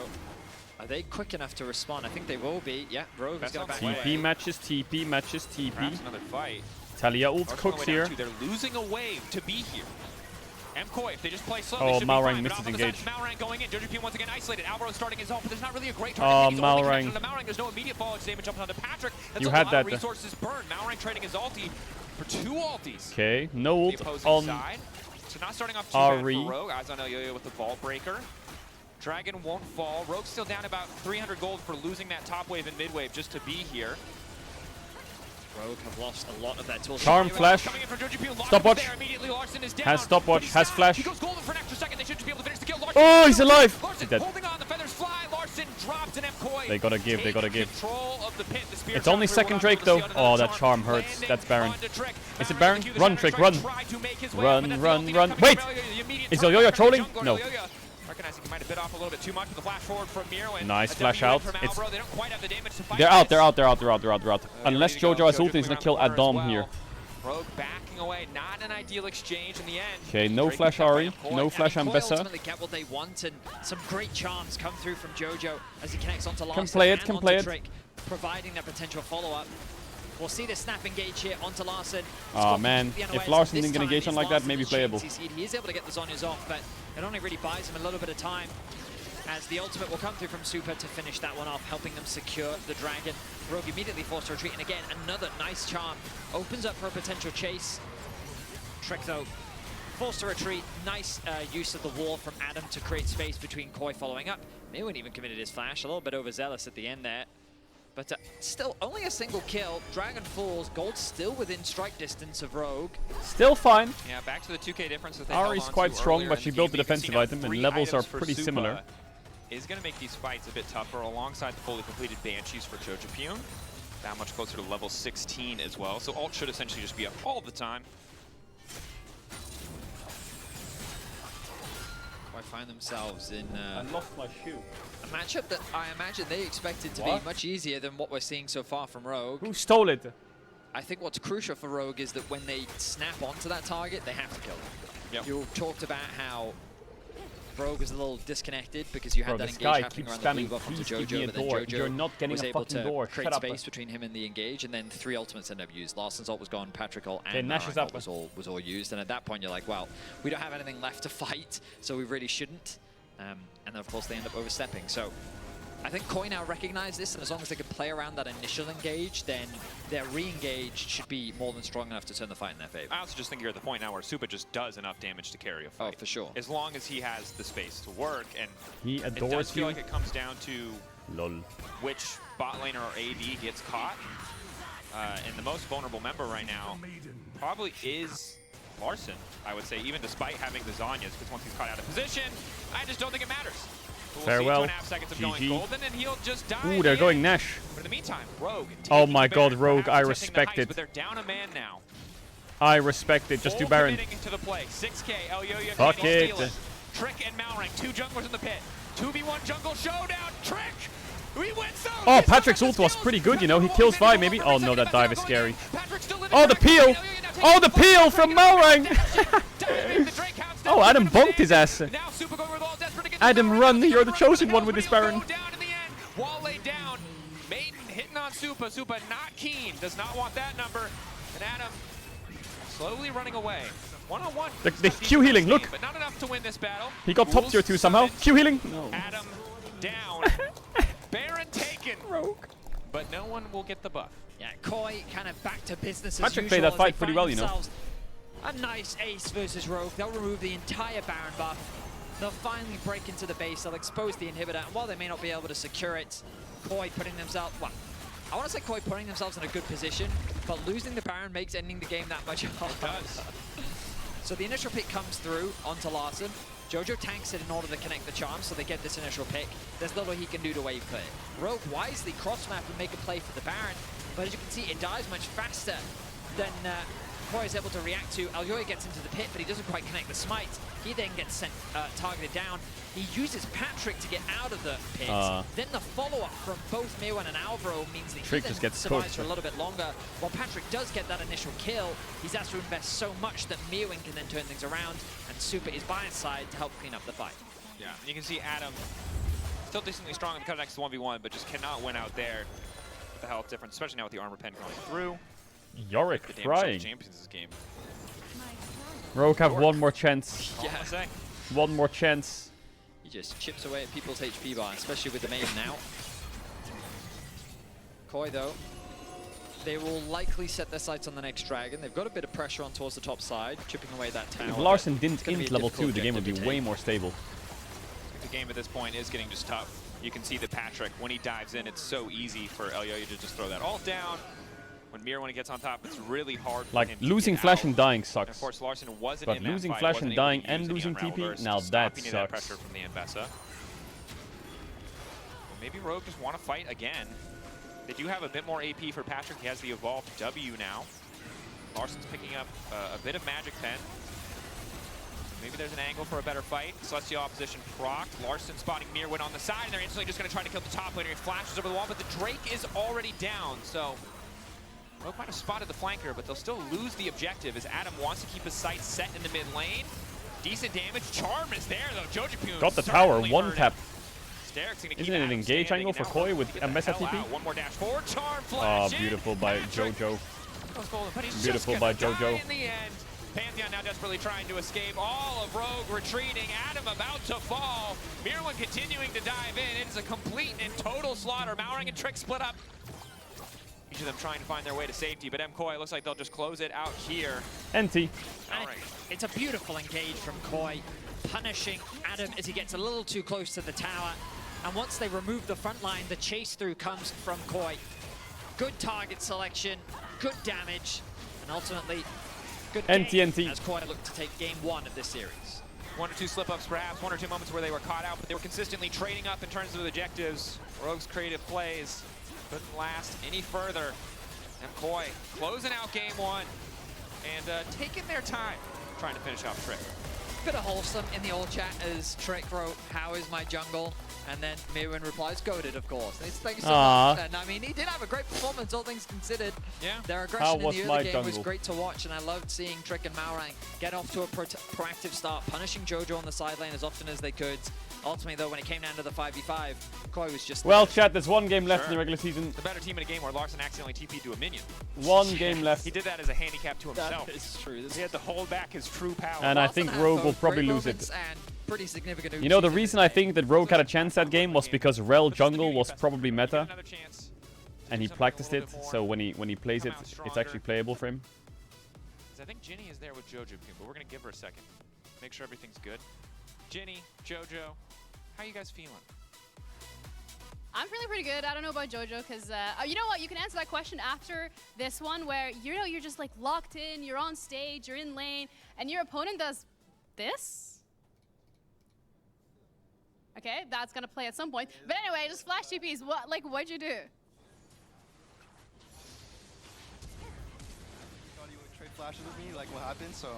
Are they quick enough to respond? I think they will be. Yeah, Rogue has got back TP matches TP matches TP. Perhaps another fight. Talia ult Arsenal cooks way down here. 2. They're losing a wave to be here. MKOI, if they just play slow, Oh, they should Malrang be fine. missed But his off on the side, engage. it's Malrang going in. Jojo P once again isolated. Alvaro starting his ult, but there's not really a great Oh, target. He's only Malrang. connected to Malrang. There's no immediate fallage damage jumping onto Patrick. That's You a had lot that of there. resources burned. Malrang trading his ulti for 2 ultis. Okay, no The ult opposing on side. So not starting off too bad Ari. for Rogue. Eyes on Elyoya with the Vault Breaker. Dragon won't fall. Rogue's still down about 300 gold for losing that top wave and mid wave just to be here. Rogue have lost a lot of their tools. Charm flash. Stopwatch. Has stopwatch. Has flash. He goes golden for an extra second. They should just be able to finish the kill. Oh, he's alive. Larson He's dead. holding on. The feathers fly. Larson dropped an MKOI. They gotta give. They gotta give. Control of the pit. The spear It's only shot second through, Drake we're not though. able to see Oh, another that charm hurts. landing That's Baron. onto Trick. Is it Baron? Execute the Run, shadow Trick, strike, run. try to make his way, but Run, that's the run, ulti run. coming Wait! from Elyoya. The immediate Is target Elyoya back to trolling? jungle. No. Elyoya recognizing he might have bit off a little bit too much with the flash forward from Miro. And Nice a flash W in out. from It's- Alvaro. They don't quite have the damage to fight They're out. this. They're out. They're out. They're out. They're out. They're out. Unless Jojo has ult, he's gonna kill Adam here. Rogue backing away, not an ideal exchange in the end. Okay, no Drake flash picked up by Ari, MKOI. no flash Koi Ambessa. ultimately get what they want, and some great charms come through from Jojo as he connects onto Larson. Can play it, and can onto play it. Trick, providing that potential follow-up. We'll see the snap engage here onto Larson. Aw, man. If Larson didn't get engaged on like that, maybe playable. He is able to get the Zhonya's off, but it only really buys him a little bit of time, as the ultimate will come through from Super to finish that one off, helping them secure the dragon. Rogue immediately forced to retreat, and again, another nice charm. Opens up for a potential chase. Trick, though, forced to retreat. Nice use of the wall from Adam to create space between Koi following up. Mewin even committed his flash, a little bit overzealous at the end there. But still, only a single kill. Dragon falls. Gold still within strike distance of Rogue. Still fine. Yeah, back to the 2k difference that they Ari's quite strong, but she built the defensive item, and levels are pretty similar. Is going to make these fights a bit tougher alongside the fully completed Banshees for Jojapyun. That much closer to level 16 as well. So ult should essentially just be up all the time. I find themselves in I lost my shoe. a matchup that I imagine they expected to be much easier than what we're seeing so far from Rogue. Who stole it? I think what's crucial for Rogue is that when they snap onto that target, they have to kill them. Yep. You talked about how Rogue was a little disconnected because you had that this engage guy happening keeps around the blue spamming, buff onto "Please give me Jojo, a but then door. Jojo You're not getting was a able fucking to door. create Shut up." space between him and the engage, and then 3 ultimates ended up used. Larson's ult was gone, Patrick ult Okay, and Nash is Marine up. ult was all used, and at that point you're like, well, we don't have anything left to fight, so we really shouldn't. And then of course they end up overstepping. So I think Koi now recognize this, and as long as they can play around that initial engage, then their re-engage should be more than strong enough to turn the fight in their favor. I also just think you're at the point now where Supa just does enough damage to carry a fight. Oh, for sure. As long as he has the space to work, and he it adores does feel you. like it comes down to Lol. which bot laner or AD gets caught. And the most vulnerable member right now probably is Larson, I would say, even despite having the Zanyas, because once he's caught out of position, I just don't think it matters. We'll Farewell. see 2.5 seconds of going GG. golden, and he'll just die. Ooh, they're going Nash. But in the meantime, Rogue. Oh my taking god, Baron, Rogue, I perhaps respect attempting the heights, it. But they're down a man now. I respect it. Just do Baron. Committing to the play. 6k, Elyoya Fuck can't it. steal it. Trick and Malrang, 2 junglers in the pit. 2v1 jungle showdown. Trick! We win so. Oh, Patrick's ult was pretty good, you know. He kills 5 maybe. Oh no, that dive is scary. Oh, the peel! Oh, the peel from Malrang! Oh, Adam bonked his ass. Adam, run! You're the chosen one with this Baron. Wall laid down. Maiden hitting on Supa. Supa not keen. Does not want that number. And Adam slowly running away. One-on-one. The Q healing, look! But not enough to win this battle. He got top tier 2 somehow. Q healing! No. Adam down. Baron taken. Rogue. But no one will get the buff. Yeah, Koi kind of back to business as Patrick usual. played that as fight they pretty find well, you know. themselves A nice ace versus Rogue. They'll remove the entire Baron buff. They'll finally break into the base. They'll expose the inhibitor. And while they may not be able to secure it, Koi putting themselves, well, I want to say Koi putting themselves in a good position, but losing the Baron makes ending the game that much harder. It does. So the initial pick comes through onto Larson. Jojo tanks it in order to connect the charm, so they get this initial pick. There's little he can do to wave clear. Rogue wisely cross-map and make a play for the Baron, but as you can see, it dies much faster than Koi is able to react to. Elyoya gets into the pit, but he doesn't quite connect the smite. He then gets sent, targeted down. He uses Patrick to get out of the pit. Then the follow-up from both Mirwan and Alvaro means that Trick he just then gets survives cooked. for a little bit longer. While Patrick does get that initial kill, he's asked to invest so much that Mirwan can then turn things around, and Supa is by his side to help clean up the fight. Yeah, and you can see Adam still decently strong in the next 1v1, but just cannot win out there with the health difference, especially now with the armor pen going through. Yorick The damage frying. champions this game. Rogue have one more chance. Yeah. One more chance. He just chips away at people's HP bar, especially with the Maiden out. Koi, though, they will likely set their sights on the next dragon. They've got a bit of pressure on towards the top side, chipping away that tower. If Larson but didn't it's gonna be int a level difficult 2, the game would be objective to way take. more stable. The game at this point is getting just tough. You can see that Patrick, when he dives in, it's so easy for Elyoya to just throw that ult down. When Mir, when he gets on top, it's really hard for him Like, to losing get Flash out. and dying And sucks. of course, Larson wasn't But in that losing fight, Flash wasn't and able to dying use and any losing unravel TP, bursts now to that stop any of that sucks. pressure from the Mbessa. Maybe Rogue just want to fight again. They do have a bit more AP for Patrick. He has the evolved W now. Larson's picking up a bit of Magic Pen. Maybe there's an angle for a better fight. Celestial opposition procced. Larson spotting Mirwin on the side, and they're instantly just going to try to kill the top laner. He flashes over the wall, but the Drake is already down, so Rogue might have spotted the flanker, but they'll still lose the objective as Adam wants to keep his sights set in the mid lane. Decent damage. Charm is there, though. Jojapyun Got the tower, certainly one earned tap. it. Sterik's gonna keep Isn't it an Adam engage standing, angle for and now Koi with get the Mbessa hell TP? out. One more dash forward. Charm Oh, flash in. beautiful by Patrick Jojo. goes golden, but he's Beautiful just by gonna die Jojo. in the end. Pantheon now desperately trying to escape. All of Rogue retreating. Adam about to fall. Mirwin continuing to dive in. It is a complete and total slaughter. Malrang and Trick split up. Each of them trying to find their way to safety, but MKoi looks like they'll just close it out here. NT. It's a beautiful engage from Koi, punishing Adam as he gets a little too close to the tower. And once they remove the front line, the chase through comes from Koi. Good target selection, good damage, and ultimately good game as Koi looked to take game 1 of this series. 1 or 2 slip-ups perhaps, 1 or 2 moments where they were caught out, but they were consistently trading up in terms of objectives. Rogue's creative plays couldn't last any further. And Koi closing out game 1 and taking their time trying to finish off Trick. Bit of wholesome in the old chat as Trick wrote, "How is my jungle?" And then Mirwin replies, "Goated, of course." Thank you so much. And I mean, he did have a great performance, all things considered. Yeah. Their aggression in the early game was great to watch, and I loved seeing Trick and Malrang get off to a proactive start, punishing Jojo on the side lane as often as they could. Ultimately, though, when it came down to the 5v5, Koi was just... Well, chat, there's 1 game left in the regular season. The better team in a game where Larson accidentally TP'd to a minion. 1 game left. He did that as a handicap to himself. That is true. He had to hold back his true power. And I think Rogue will probably lose it. Pretty significant. You know, the reason I think that Rogue had a chance that game was because Rel jungle was probably meta. And he practiced it, so when he plays it, it's actually playable for him. I think Ginny is there with Jojo, but we're going to give her a second. Make sure everything's good. Ginny, Jojo, how you guys feeling? I'm feeling pretty good. I don't know about Jojo because, you know what? You can answer that question after this one where, you know, you're just like locked in, you're on stage, you're in lane, and your opponent does this. Okay, that's going to play at some point. But anyway, just flash TPs. What'd you do? Thought he would trade flashes with me, like what happened, so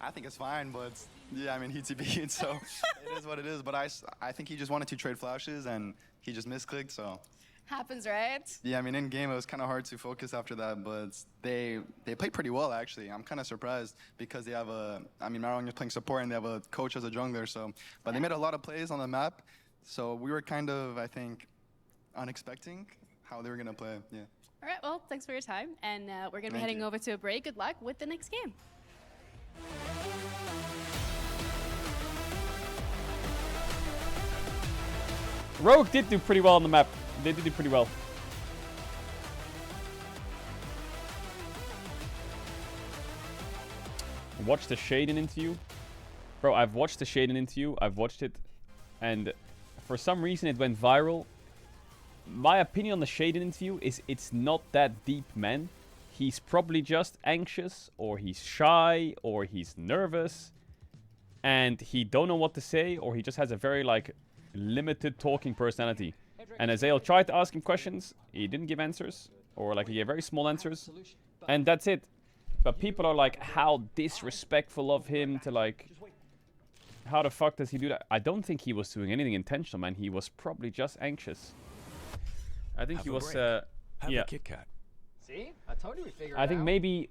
I think it's fine, but yeah, I mean, he TP'd, so it is what it is. But I think he just wanted to trade flashes, and he just misclicked, so. Happens, right? Yeah, I mean, in game, it was kind of hard to focus after that, but they played pretty well, actually. I'm kind of surprised because they have Marong is playing support, and they have a coach as a jungler, so. But they made a lot of plays on the map, so we were kind of, I think, unexpecting how they were going to play, yeah. All right, well, thanks for your time, and we're going to be heading over to a break. Good luck with the next game. Rogue did do pretty well on the map. They did do pretty well. Watch the Shaden interview. Bro, I've watched the Shaden interview. I've watched it. And for some reason it went viral. My opinion on the Shaden interview is it's not that deep, man. He's probably just anxious, or he's shy, or he's nervous. And he don't know what to say, or he just has a very, like, limited talking personality. And Azael tried to ask him questions, he didn't give answers, or like he gave very small answers, and that's it. But people are like, how disrespectful of him to, like, how the fuck does he do that? I don't think he was doing anything intentional, man. He was probably just anxious. I think he was Have yeah. a Kit Kat. See? I told you we figured I think maybe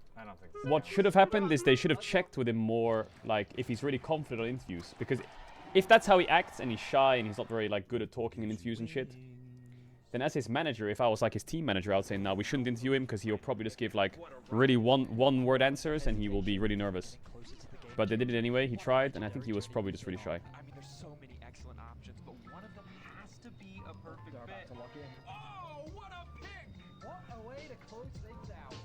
what should have happened is they should have checked with him more, like, if he's really confident on interviews, because if that's how he acts and he's shy and he's not very, like, good at talking in interviews and shit, then as his manager, if I was like his team manager, I would say, no, we shouldn't interview him because he'll probably just give like really one-word answers and he will be really nervous. But they did it anyway. He tried, and I think he was probably just really shy. I mean, there's so many excellent options, but one of them has to be a perfect fit. Oh, what a pick! What a way to close things out.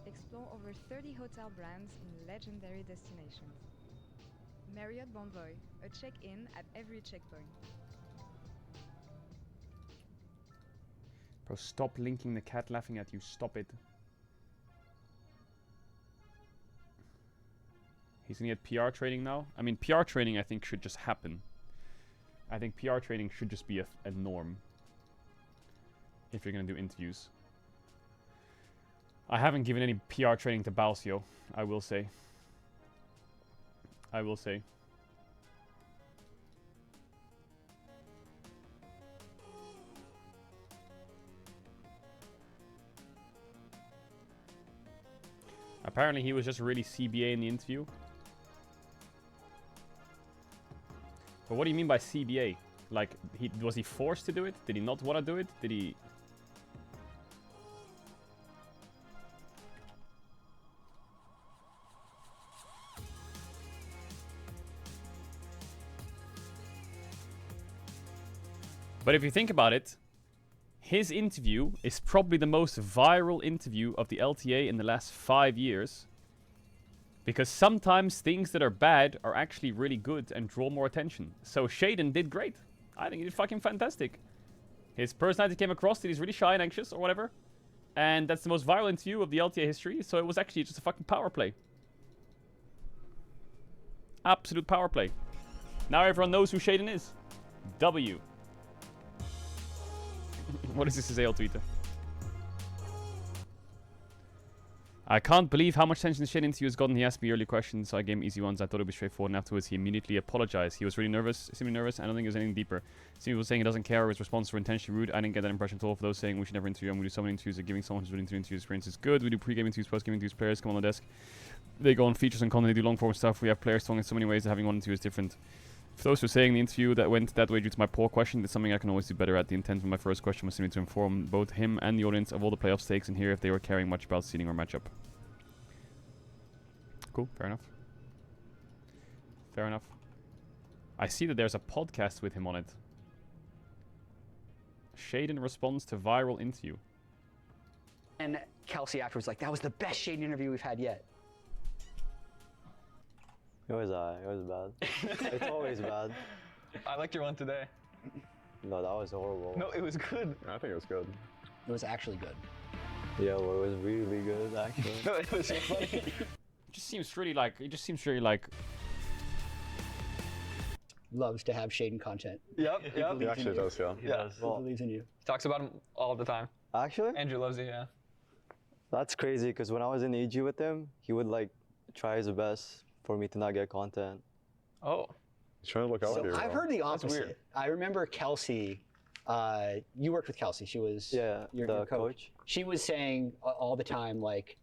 Explore over 30 hotel brands in legendary destinations. Marriott Bonvoy, a check-in at every checkpoint. Bro, stop linking the cat laughing at you. Stop it. He's gonna get PR training now. I mean, PR training I think should just happen. I think PR training should just be a norm. If you're gonna do interviews. I haven't given any PR training to Balsio, I will say. I will say. Apparently he was just really CBA in the interview. But what do you mean by CBA? Like, was he forced to do it? Did he not want to do it? Did he... But if you think about it, his interview is probably the most viral interview of the LTA in the last 5 years. Because sometimes things that are bad are actually really good and draw more attention. So Shaden did great. I think he did fucking fantastic. His personality came across that he's really shy and anxious or whatever. And that's the most viral interview of the LTA history, so it was actually just a fucking power play. Absolute power play. Now everyone knows who Shaden is. W. What is this Azael tweeter? I can't believe how much attention Shaden interview has gotten. He asked me early questions, so I gave him easy ones. I thought it would be straightforward, and afterwards he immediately apologized. He was really nervous, seemingly nervous. I don't think it was anything deeper. Some people saying he doesn't care or his responses were intentionally rude. I didn't get that impression at all. For those saying we should never interview him, we do so many interviews that giving someone who's willing to interview experience is good. We do pre-game interviews, post-game interviews, players come on the desk. They go on features and content, they do long-form stuff. We have players talking in so many ways that having one interview is different. For those who are saying the interview that went that way due to my poor question, that's something I can always do better at. The intent of my first question was simply to inform both him and the audience of all the playoff stakes and hear if they were caring much about seeding or matchup. Cool, fair enough. Fair enough. I see that there's a podcast with him on it. Shaden responds to viral interview. And Kelsey afterwards like, that was the best Shaden interview we've had yet. It was bad. It's always bad. I liked your one today. No, that was horrible. No, it was good. I think it was good. It was actually good. Yeah, well, it was really good, actually. No, it was funny. It just seems really like loves to have Shaden content. Yep. He actually does, yeah. He does. He believes in you. He talks about him all the time. Actually? Andrew loves you, yeah. That's crazy, because when I was in EG with him, he would like try his best for me to not get content. Oh. He's trying to look out So for you. I've heard the That's opposite. weird. I remember Kelsey, you worked with Kelsey. She was your coach. She was saying all the time, like,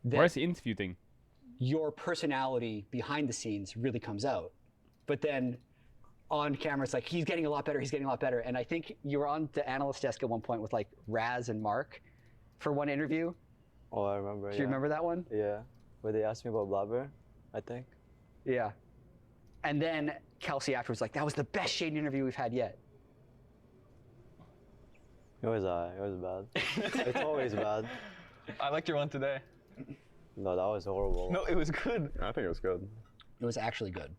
where's the interview thing? Your personality behind the scenes really comes out. But then on camera, it's like, he's getting a lot better, he's getting a lot better. And I think you were on the analyst desk at one point with like Raz and Mark for one interview. Oh, I remember, Do you remember that one? Yeah, where they asked me about Blabber, I think. Yeah. And then Kelsey afterwards like, that was the best Shaden interview we've had yet. It was bad. It's always bad. I liked your one today. No, that was horrible. No, it was good. I think it was good. It was actually good.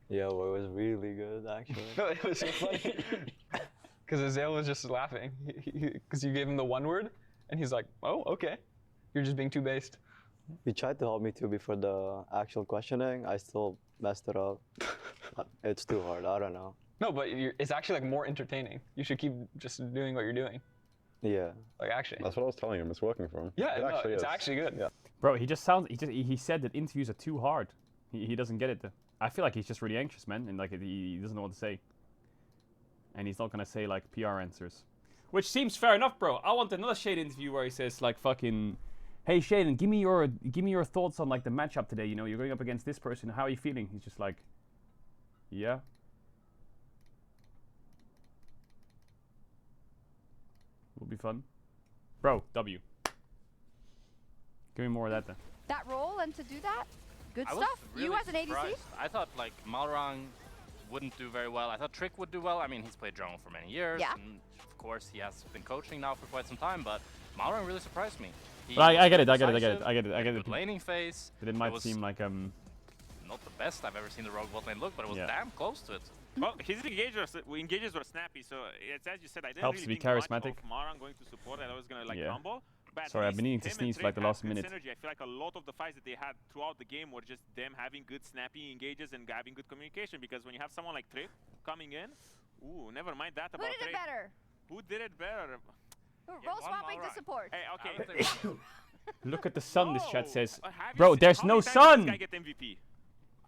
Yeah, well, it was really good, actually. No, it was so funny. Because Azael was just laughing. Because you gave him the one word, and he's like, oh, okay. You're just being too based. He tried to help me too before the actual questioning. I still messed it up. It's too hard. I don't know. No, but it's actually like more entertaining. You should keep just doing what you're doing. Yeah. Like actually. That's what I was telling him. It's working for him. Yeah, it's actually good. Yeah. Bro, he just sounds. He said that interviews are too hard. He doesn't get it. I feel like he's just really anxious, man, and like he doesn't know what to say. And he's not gonna say like PR answers, which seems fair enough, bro. I want another Shaden interview where he says like fucking, "Hey Shaden, give me your thoughts on like the matchup today. You know, you're going up against this person. How are you feeling?" He's just like, "Yeah." Will be fun, bro. W. Give me more of that then. That role and to do that, good I was stuff. really You as an ADC? surprised. I thought like Malrang wouldn't do very well. I thought Trick would do well. I mean, he's played jungle for many years, Yeah. and of course he has been coaching now for quite some time. But Malrang really surprised me. But I get it. I get Good it. laning phase. But it might seem like not the best I've ever seen the Rogue bot lane look, but it was damn close to it. Well, his engages were snappy, so it's as you said. I didn't Helps really to be think much charismatic. of Marang going to support. I thought it was gonna like Yeah. crumble. But Sorry, I've been needing to sneeze for like the last minute. Synergy. I feel like a lot of the fights that they had throughout the game were just them having good snappy engages and having good communication. Because when you have someone like Trick coming in, ooh, never mind that about Who did it Trick. better? Who did it better? Role swapping to support. Hey, okay. Look at the sun. This chat says, Have you bro. seen- There's how no many times sun. did this guy get MVP?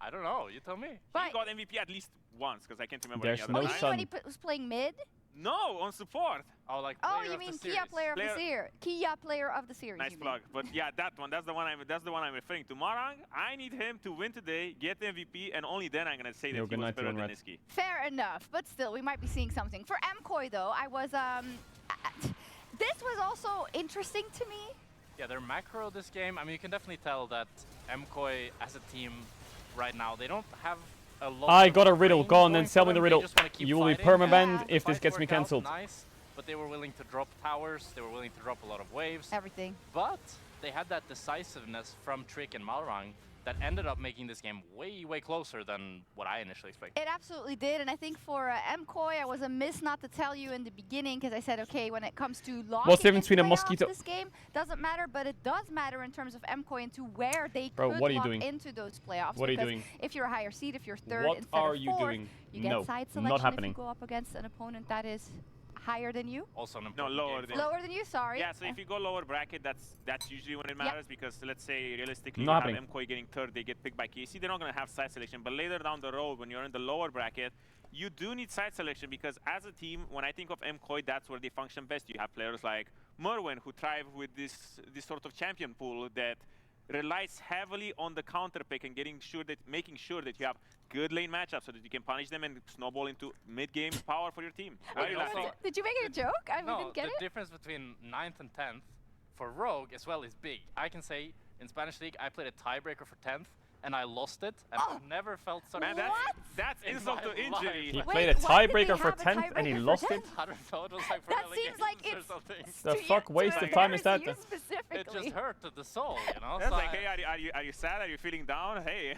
I don't know. You tell me. He got MVP at least once, because I can't remember There's any no other You time. mean when he was playing mid? No, on support. Oh, like Oh, you mean Kia player of the series? Kia player of the series. Nice you mean. plug. But yeah, that one. That's the one I'm referring to. Marang, I need him to win today, get the MVP, and only then I'm gonna say that Yo, he good was night, better than Red. Niski. Fair enough, but still, we might be seeing something. For MKOI though, I was this was also interesting to me. Yeah, their macro this game. I mean, you can definitely tell that MKOI as a team right now, they don't have a lot. I of got a riddle. range Go on, going then sell for me the them. They riddle. just wanna keep You will be fighting. permabanned The if this fight gets me worked out cancelled. Nice, but they were willing to drop towers. They were willing to drop a lot of waves. Everything. But they had that decisiveness from Trick and Malrang that ended up making this game way, way closer than what I initially expected. It absolutely did, and I think for MKOI, I was amiss not to tell you in the beginning, because I said, okay, when it comes to locking What's the difference between a playoffs, mosquito? this game doesn't matter, but it does matter in terms of MKOI into where they Bro, could what are you lock doing? into those playoffs. What are you because doing? if you're a higher seed, if you're third What instead are of you fourth, doing? you get No, side not selection happening. if you go up against an opponent that is higher than you. Also, no, lower than. Lower than you, sorry. Yeah, so if you go lower bracket, that's usually when it matters because let's say realistically Not you have happening. MKOI getting third, they get picked by KC, they're not going to have side selection. But later down the road, when you're in the lower bracket, you do need side selection because as a team, when I think of MKOI, that's where they function best. You have players like Merwin who thrive with this sort of champion pool that relies heavily on the counter pick and making sure that you have good lane matchups so that you can punish them and snowball into mid-game power for your team. Very last Did you make it a joke? I didn't get the it. difference between 9th and 10th for Rogue as well is big. I can say in Spanish League, I played a tiebreaker for 10th, and I lost it, and I've never felt so. Man, that's insult to injury. He played a tiebreaker for 10th and he lost it? I don't know, it was like for That seems like or it's something. The fuck waste of time is that? It just hurt to the soul, you know? That's So like, hey, are you sad? Are you feeling down? Hey,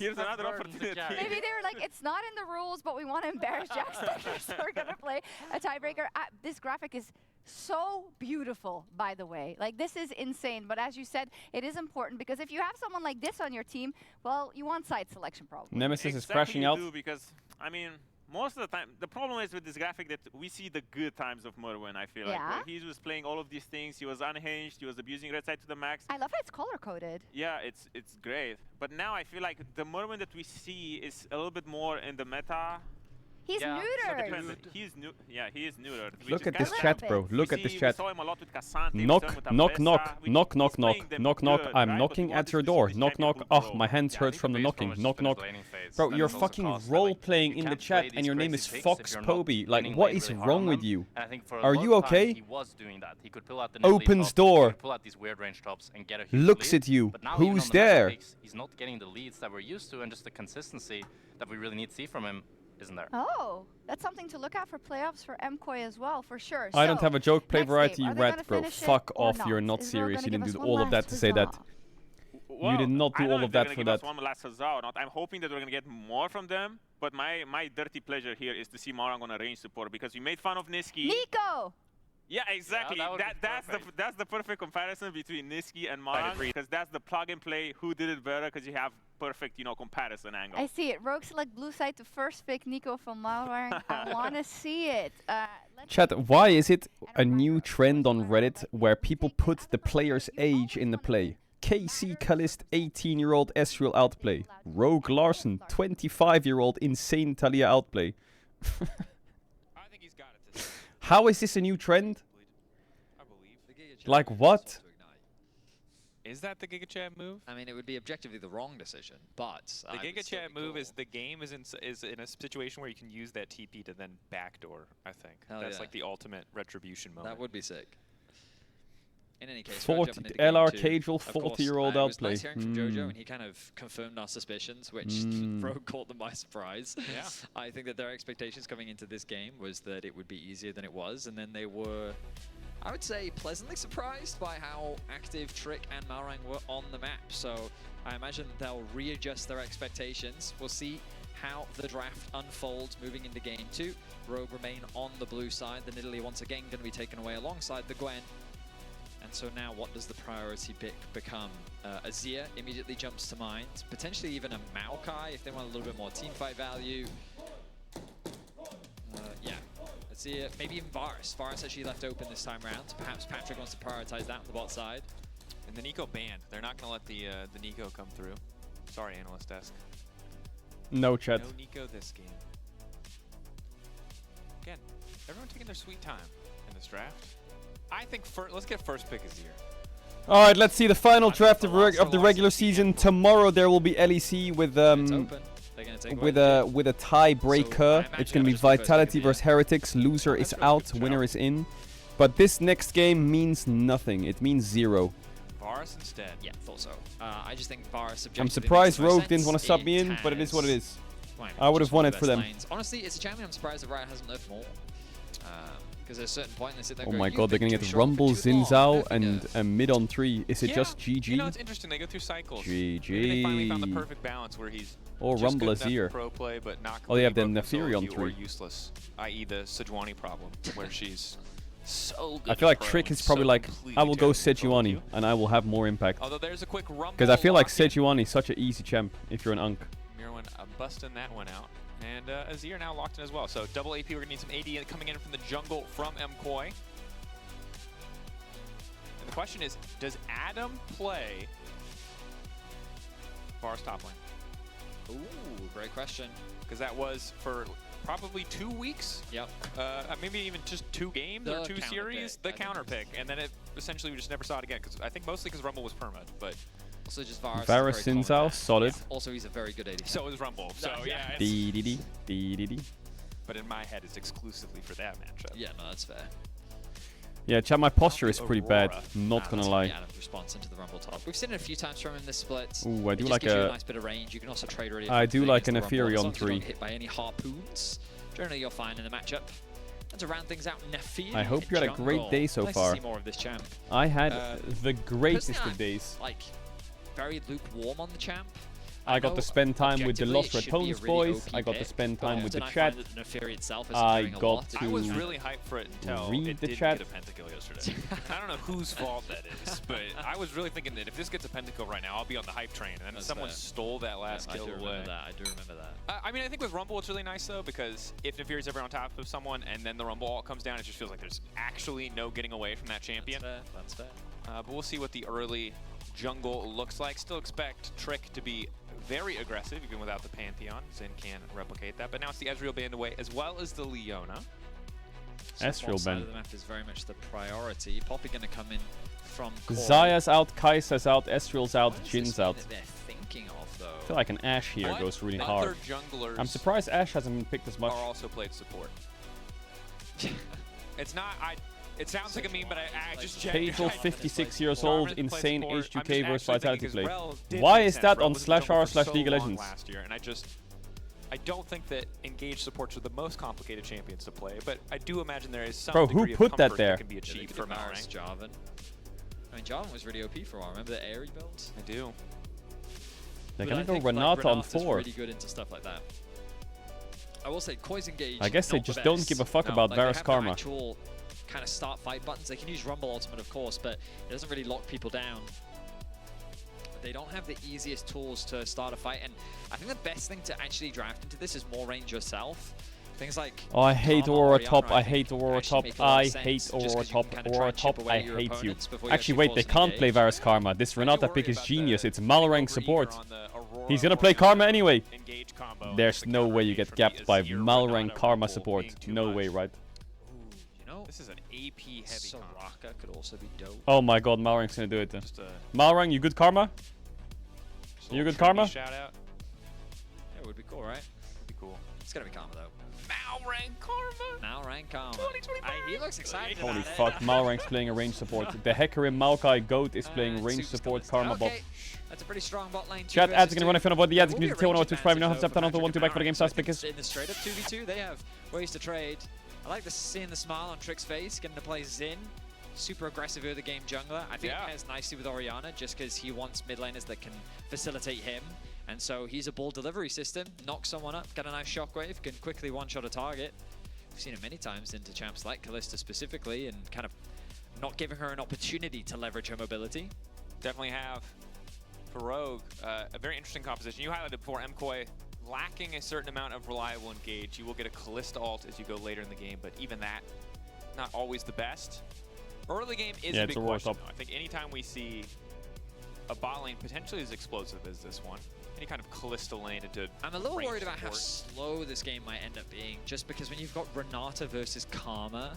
here's another opportunity. Maybe they were like, it's not in the rules, but we want to embarrass Jackstacker, so we're going to play a tiebreaker. This graphic is so beautiful, by the way. Like, this is insane. But as you said, it is important because if you have someone like this on your team, well, you want side selection probably. Nemesis is crashing out. Do because, I mean, most of the time, the problem is with this graphic that we see the good times of Merwin, I feel like. Where he was playing all of these things, he was unhinged, he was abusing red side to the max. I love how it's color-coded. Yeah, it's great. But now I feel like the Merwin that we see is a little bit more in the meta. He's neutered. He is neutered. Look at this chat, bro. Look at this chat. We saw him a lot with Cassante, Knock, we saw him with knock, Abessa, knock, which knock, is knock, knock, playing them knock, knock. good, I'm right? knocking But you want at your this door. this Knock, champion knock. pool Oh, grow. my hands hurts from the base knocking. promo Knock, just knock. finished laning phase. Bro, That you're is also fucking cost that, role like, playing you in the can't chat play and your these name is crazy picks Fox if you're not Poby. Like, winning what lane is really hard wrong on with them. you? And I think for a Are lot you of times okay? He was doing that. He could pull out the mid Opens lead top, door. he could pull out these weird range tops and get a huge Looks lead. at you. But now even Who's on the meta there? picks, he's not getting the leads that we're used to, and just the consistency that we really need to see from him isn't there. Oh, that's something to look out for playoffs for MKOI as well, for sure. I don't So, have a joke. Play next variety, game, you are they rat, gonna bro. finish it Fuck or off. You're not Is Ro serious. gonna You give didn't us do one all of that last to say that. huzzah? You did not I do don't all know of if they're that gonna for give us that. one last huzzah or not. I'm hoping that we're gonna get more from them. But my dirty pleasure here is to see Marang on a range support because we made fun of Niski. Nico! Yeah, exactly. Yeah, that's the perfect comparison between Niski and Marang because that's the plug and play. Who did it better? Because you have perfect, comparison angle. I see it. Rogue select blue side to first pick Nico from Malware. I want to see it. Chat, why is it a new trend on Reddit where people put the player's age in the play? KC Kalist, 18-year-old Ezreal outplay. Rogue Larson, 25-year-old insane Talia outplay. How is this a new trend? Like what? Is that the Giga Chat move? I mean, it would be objectively the wrong decision, but The Giga Chat move is the game is in a situation where you can use that TP to then backdoor, I think. Hell That's yeah. like the ultimate retribution moment. That would be sick. In any case, 40 jumping into game LR two, Caedrel, of course, 40-year-old it was outplay. nice hearing from Jojo, and he kind of confirmed our suspicions, which Rogue caught them by surprise. Yeah. I think that their expectations coming into this game was that it would be easier than it was, and then they were, I would say, pleasantly surprised by how active Trick and Malrang were on the map. So I imagine they'll readjust their expectations. We'll see how the draft unfolds moving into game two. Rogue remain on the blue side. The Nidalee once again going to be taken away alongside the Gwen. And so now what does the priority pick become? Azir immediately jumps to mind. Potentially even a Maokai if they want a little bit more teamfight value. Yeah, Azir, maybe even Varus. Varus actually left open this time around. Perhaps Patrick wants to prioritize that on the bot side. And the Nico banned. They're not going to let the Nico come through. Sorry, Analyst Desk. No chat. No Nico this game. Again, everyone taking their sweet time in this draft. I think let's get first pick Azir. All right, let's see the final draft of the regular season. Tomorrow there will be LEC with with a tiebreaker. It's gonna be Vitality versus Heretics. Loser is out, winner is in. But this next game means nothing. It means 0. Varus instead. Yeah, thought so. I just think Varus. I'm surprised Rogue didn't want to sub me in, but it is what it is. I would have won it for them. Honestly, it's a champion I'm surprised that Riot hasn't nerfed more. Because at a certain point they sit there Oh and my go, god, they're gonna "You've get been too strong Rumble, for too long, Zinzao, don't and you?" a mid on 3. Is it just GG? You know, it's interesting. They go through cycles. GG. Maybe they finally found the perfect balance where he's Or just Rumble good enough Azir. for pro play, but not Oh, they have the completely Nefiri on broken solo queue 3. or useless, i.e. the Sejuani problem, where she's so good I feel like at pro Trick and is probably so like, completely I will go terrible in solo Sejuani, queue. and I will have more impact. Although there's a quick Rumble Because I feel like lock-in. Sejuani is such an easy champ if you're an Unk. Mirwin busting that one out. And Azir now locked in as well. So double AP, we're going to need some AD coming in from the jungle from MKoi. And the question is, does Adam play Varus top lane? Ooh, great question. Because that was for probably 2 weeks. Yep. Maybe even just 2 games The or 2 counter series. pick, The counter pick. And then it essentially we just never saw it again. Because I think mostly because Rumble was permad. But also just Varus. Varus Zinzao, solid. Also, he's a very good AD. so is Rumble. So yeah. Dee. But in my head, it's exclusively for that matchup. Yeah, no, that's fair. Yeah, chat, my posture is pretty bad. Not gonna lie. Adam's response into the Rumble top. We've seen it a few times from him this split. Ooh, I do It just like gives you a nice bit of range. You can also trade really. I do like an against the Rumble, Nefiri as on long as you 3. don't hit by any harpoons. Generally, you're fine in the matchup. And to round things out, Nefiri. I hope you had a great jungle. day so Nice far. To see more of this champ. I had the greatest Personally, of days. I'm, like very lukewarm on the champ. I got to spend time with the objectively, Lost it Red should be a Ponies really boys. OP I got to pick, spend but time with the often I chat. find that Nefiri itself isn't I doing a got lot. to I was really hyped for it until read it the didn't chat. get a pentakill yesterday. I don't know whose fault that is, but I was really thinking that if this gets a pentakill right now, I'll be on the hype train. And then someone stole that last kill I do away. remember that. I do remember that. I mean, I think with Rumble, it's really nice, though, because if Nefiri's ever on top of someone and then the Rumble ult comes down, it just feels like there's actually no getting away from that champion. That's fair. But we'll see what the early jungle looks like. Still expect Trick to be very aggressive, even without the Pantheon. Zen can replicate that. But now it's the Ezreal band away, as well as the Leona. Ezreal side band. of the map is very much the priority. Poppy going to come in from core. Zaya's out, Kai'Sa's out, Ezreal's out, Jin's out. That they're thinking of though. I feel like an Ashe here What goes really other hard. junglers I'm surprised Ashe hasn't been picked as much. Are also played support. It's not. It sounds like a meme, but I just Caedrel, 56 years old, insane H2K versus actually Vitality thinking play. 'cause Rel did Why make is sense. that Rel on was in the jungle for so /r/League of long Legends? last year, and I don't think that engaged supports are the most complicated champions to play, but I do imagine there is some Bro, who degree put of that comfort there? that can be achieved from Varus Malrank. Jarvan. I mean, Jarvan was really OP for a while. Remember the Aerie build? I do. They're But gonna I go think, Renata on Renata's 4. really good into stuff like that. I will say, Koi's engaged. I guess they not the just don't best. give a fuck No, about like, they Varus have Karma. their actual kind of start fight buttons. They can use Rumble Ultimate, of course, but it doesn't really lock people down. They don't have the easiest tools to start a fight, and I think the best thing to actually draft into this is more range yourself. Things like Oh, I hate Karma, Aurora Orianna, top, I hate Aurora actually top, make a lot I of sense, hate just Aurora 'cause you top, can kind of try Aurora and chip top, away I your hate you. opponents before you Actually, wait, they force an can't play engage. Varus Karma. This Renata pick is genius, it's Malrank support. He's gonna play Karma anyway. There's no way you get gapped by Malrank Karma support. No way, right? You know, this is an AP heavy Soraka could also be dope. Oh my god, Malrank's gonna do it. Malrank, you good Karma? You good Karma? Shout out. Yeah, it would be cool, right? That'd be cool. It's gonna be Karma though. Malrank Karma. Malrank Karma. He looks excited Holy about it. fuck, Malrank's playing a range support. The Hecarim Maokai Goat is playing range support Karma bot. Okay, that's a pretty strong bot lane. Chat, ads are gonna run if you avoid the ads. There Can will you be a tell range to Twitch Prime now? Have advantage, Zaptan though, on the for 1-2 back for the game Malrank. starts because In the straight up 2v2, they have ways to trade. I like seeing the smile on Trick's face, getting to play Xin. Super aggressive early game jungler. I think it pairs nicely with Orianna just because he wants mid laners that can facilitate him. And so he's a ball delivery system, knock someone up, get a nice shockwave, can quickly one-shot a target. We've seen it many times into champs like Kalista specifically, and kind of not giving her an opportunity to leverage her mobility. Definitely have. For Rogue, a very interesting composition. You highlighted before, MKoi lacking a certain amount of reliable engage. You will get a Kalista ult as you go later in the game, but even that, not always the best. Early game is a big question, though. I think anytime we see a bot lane potentially as explosive as this one, any kind of Kalista lane into I'm a little range worried about how support. slow this game might end up being, just because when you've got Renata versus Karma,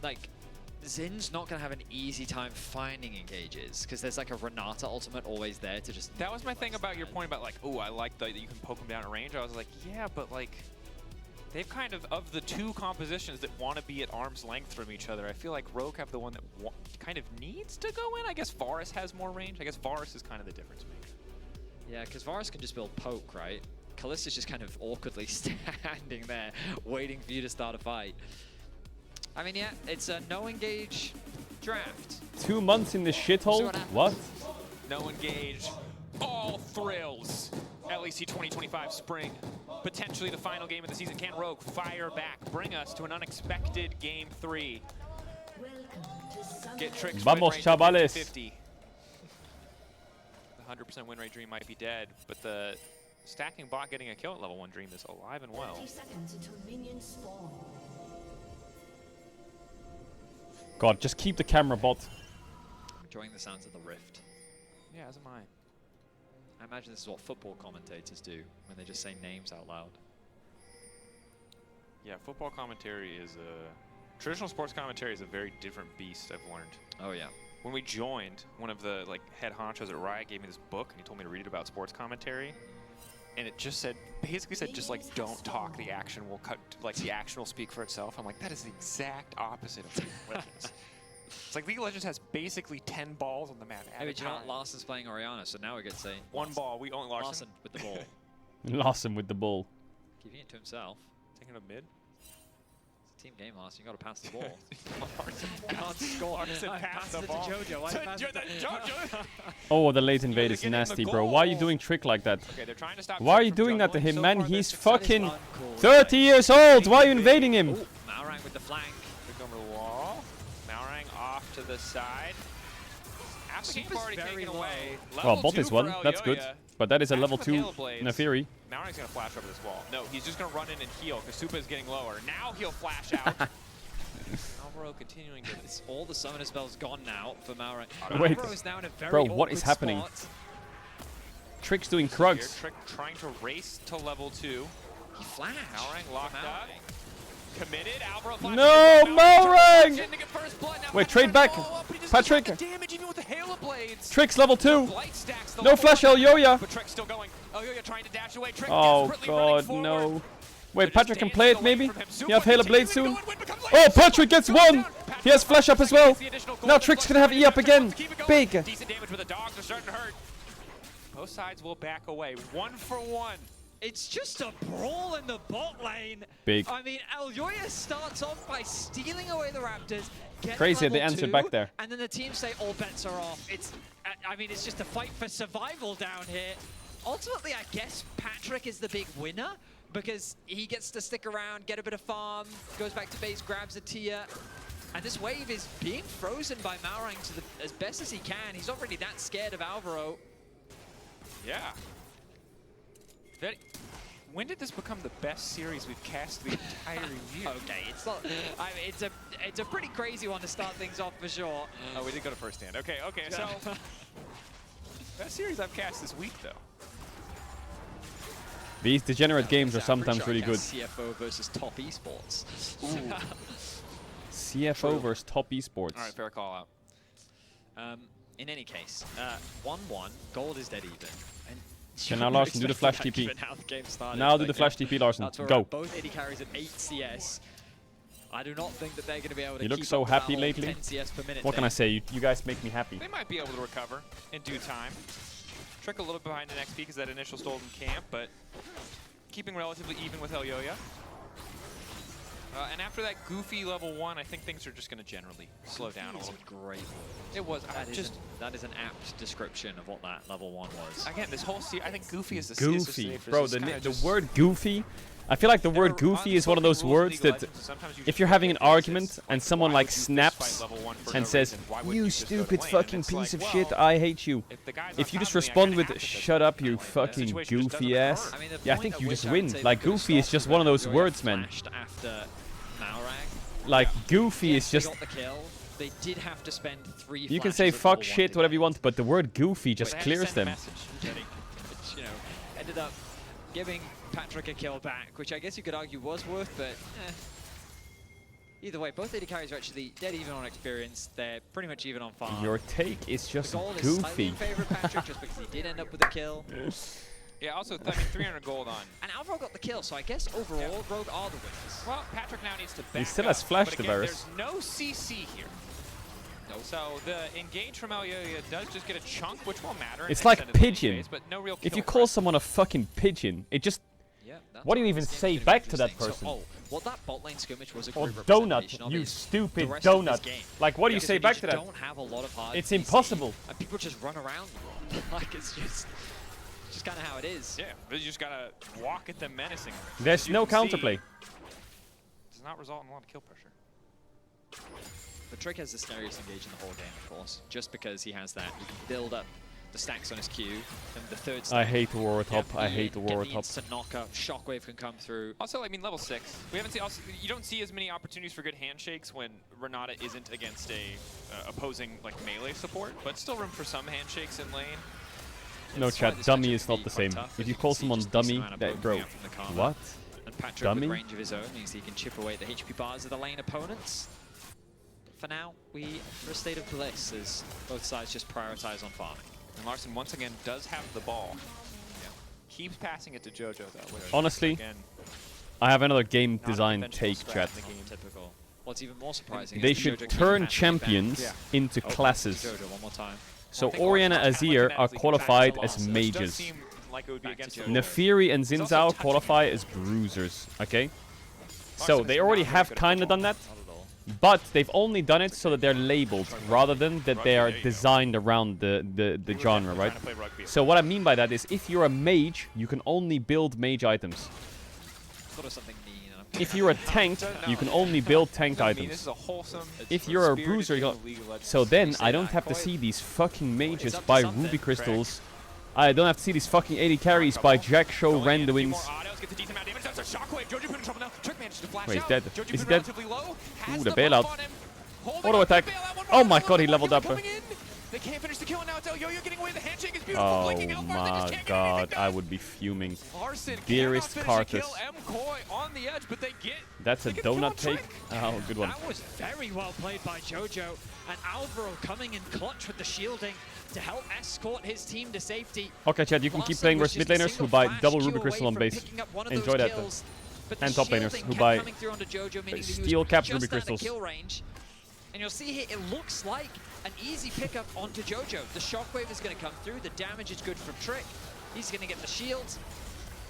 like, Zin's not going to have an easy time finding engages, because there's like a Renata ultimate always there to just... That was my thing about your point about like, oh, I like that you can poke them down at range. I was like, yeah, but like, they've kind of the two compositions that want to be at arm's length from each other, I feel like Rogue have the one that kind of needs to go in. I guess Varus has more range. I guess Varus is kind of the difference maker. Yeah, because Varus can just build poke, right? Kalista's just kind of awkwardly standing there, waiting for you to start a fight. I mean, yeah, it's a no-engage draft. 2 months in this shithole? What? No engage. All thrills. LEC 2025 spring. Potentially the final game of the season. Can Rogue fire back? Bring us to an unexpected game 3. Get Trick's Vamos, chavales. 50. The 100% win rate dream might be dead, but the stacking bot getting a kill at level 1 dream is alive and well. 30 seconds until minions spawn. God, just keep the camera bot. I'm enjoying the sounds of the rift. Yeah, as am I. I imagine this is what football commentators do when they just say names out loud. Yeah, football commentary is a... Traditional sports commentary is a very different beast, I've learned. Oh, yeah. When we joined, one of the head honchos at Riot gave me this book, and he told me to read it about sports commentary. And it just said, basically said, just don't talk. The action will cut, the action will speak for itself. I'm like, that is the exact opposite of League of Legends. It's like League of Legends has basically 10 balls on the map at Hey, a but you know time. what? Larson's playing Orianna, so now we get to say... One ball, we only Larson with the ball. Larson with the ball. Keeping it to himself. Taking a mid. It's a team game, Larson. You got to pass the ball. Can't score. Pass the ball. Jojo. Why pass it to Jojo? Oh, the late invade is nasty, bro. Why are you doing trick like that? Okay, they're trying to stop Why are you doing that to him, man? He's fucking 30 years old. Why are you invading him? Ooh, Malrang with the flank. Pick over the wall. Malrang off to the side. Keep already taken away. Well, bot is one. That's good. But that is a level 2 Nefiri. Malrang's going to flash over this wall. No, he's just going to run in and heal because Supa is getting lower. Now he'll flash out. Alvaro continuing to... All the summoner spells gone now for Malrang. Wait, Alvaro is now in a very bro, what is awkward happening? spot. Trick's doing Krugs. Trick trying to race to level 2. He flashed. Malrang locked up. Committed. Alvaro flashed. No, Malrang! Wait, trade back. Patrick. Damage even with the Halo Blades. Trick's level 2. No flash, Elyoya. But Trick's still going. Elyoya trying to dash away. Trick Oh, God, no. Wait, Patrick can play it, maybe? You have Halo Blade soon? Oh, Patrick gets 1! He has flash up as well. Now Trick's gonna have E up again. Big. Decent damage, but the dogs are starting to hurt. Both sides will back away. 1 for 1. It's just a brawl in the bot lane. Big. I mean, Elyoya starts off by stealing away the Raptors. Crazy, they answered back there. And then the teams say all bets are off. I mean, it's just a fight for survival down here. Ultimately, I guess Patrick is the big winner because he gets to stick around, get a bit of farm, goes back to base, grabs a tier. And this wave is being frozen by Malrang as best as he can. He's not really that scared of Alvaro. Yeah. When did this become the best series we've cast the entire year? Okay, it's not. I mean, it's a pretty crazy one to start things off for sure. Oh, we did go to first stand. Okay, so best series I've cast this week though. These degenerate games are sometimes really good. CFO versus top esports. CFO versus top esports. All right, fair call out. In any case, 1-1, gold is dead even. And Okay, now Larson, do the flash TP. Started, now do the flash TP, Larson. Go. Both AD carries at 8 CS. I do not think that they're going to be able to You keep look so up happy with lately. 10 CS per minute. What can I say? You guys make me happy. They might be able to recover in due time. Trick a little behind in XP because that initial stolen camp, but keeping relatively even with Elyoya. And after that goofy level 1, I think things are just going to generally slow down a little. Great word. It was. That is an apt description of what that level 1 was. Again, this whole series, I think goofy is the Goofy, bro. The word goofy. I feel like the word goofy is one of those words that if you're having an argument and someone like snaps and says, "You stupid fucking piece of shit, I hate you," if you just respond with "Shut up, you fucking goofy ass," yeah, I think you just win. Like goofy is just one of those words, man. Like goofy is just. They did have to spend 3 You can say fuck shit, whatever you want, but the word goofy just clears them. Which, you know, ended up giving Patrick a kill back, which I guess you could argue was worth, but either way, both AD carries are actually dead even on experience. They're pretty much even on farm. Your take is just the gold goofy. Is slightly in favor of Patrick just because he did end up with a kill. Yeah, also, I mean, 300 gold on. And Alvaro got the kill, so I guess overall, Rogue are the winners. Well, Patrick now needs to back He still has flash up, to but again, Varus. there's no CC here. No. So the engage from Elyoya does just get a chunk, which won't matter. It's like pigeon. Phase, but no real if you kill call threat. someone a fucking pigeon, it just... What do you even say back to that person? So, What that bot lane skirmish was a Or great donut, representation of you is stupid the rest of this donut. game. Like, what do you Because say when back you to just that? don't have a lot of hard It's PC, impossible. and people just run around. Like, it's just kind of how it is. Yeah, but you just gotta walk at them menacingly. There's no counterplay. Does not result in a lot of kill pressure. But Drake has the scariest engage in the whole game, of course, just because he has that. You can build up the stacks on his Q, and the third stack. I hate the Aurora top. I hate the Aurora top. Instant knockup, Shockwave can come through. Also, I mean, level 6. We haven't seen. Also, you don't see as many opportunities for good handshakes when Renata isn't against a opposing like melee support, but still room for some handshakes in lane. No, chat, dummy is not the same. If you call someone dummy, that, bro, what? And Patrick Dummy? with range of his own means he can chip away the HP bars of the lane opponents. For now, we are a state of bliss as both sides just prioritize on farming. And Larson once again does have the ball. Yeah. Keeps passing it to JoJo though. Which, Honestly, again, I have another game design take, chat. Typical. What's even more surprising They is should JoJo turn keeps champions passing into back. classes. JoJo one more time. So Orianna Azir are qualified as mages. like it would be against Nefiri and Xin qualify as bruisers, okay? So they already have kind of done that, but they've only done it so that they're labeled rather than that they are designed around the genre, right? So what I mean by that is if you're a mage, you can only build mage items. Sort of something mean. If you're a tank, you can only build tank items. If you're a bruiser, so then I don't have to see these fucking mages buy ruby crystals. I don't have to see these fucking 80 carries by Jack Show randoings. Wait, he's dead. Is he dead? Ooh, the bailout. Auto attack. Oh my god, he leveled up. They can't finish the kill, and now it's Yo-Yo getting away. The handshake is beautiful. Blinking Oh out more. They just my can't god, I would be fuming. Larson Dearest cannot finish Cartus. the kill. M-Koi on the edge, but they get. That's a they get the kill on donut take. Trick. Oh, good one. That was very well played by JoJo, and Alvaro coming in clutch with the shielding to help escort his team to safety. Okay, Chad, you can keep playing versus mid laners who buy double ruby crystal on base. Enjoy that. And top laners who buy steel capped ruby crystals. And you'll see here, it looks like an easy pickup onto JoJo. The Shockwave is going to come through. The damage is good from Trick. He's going to get the shields.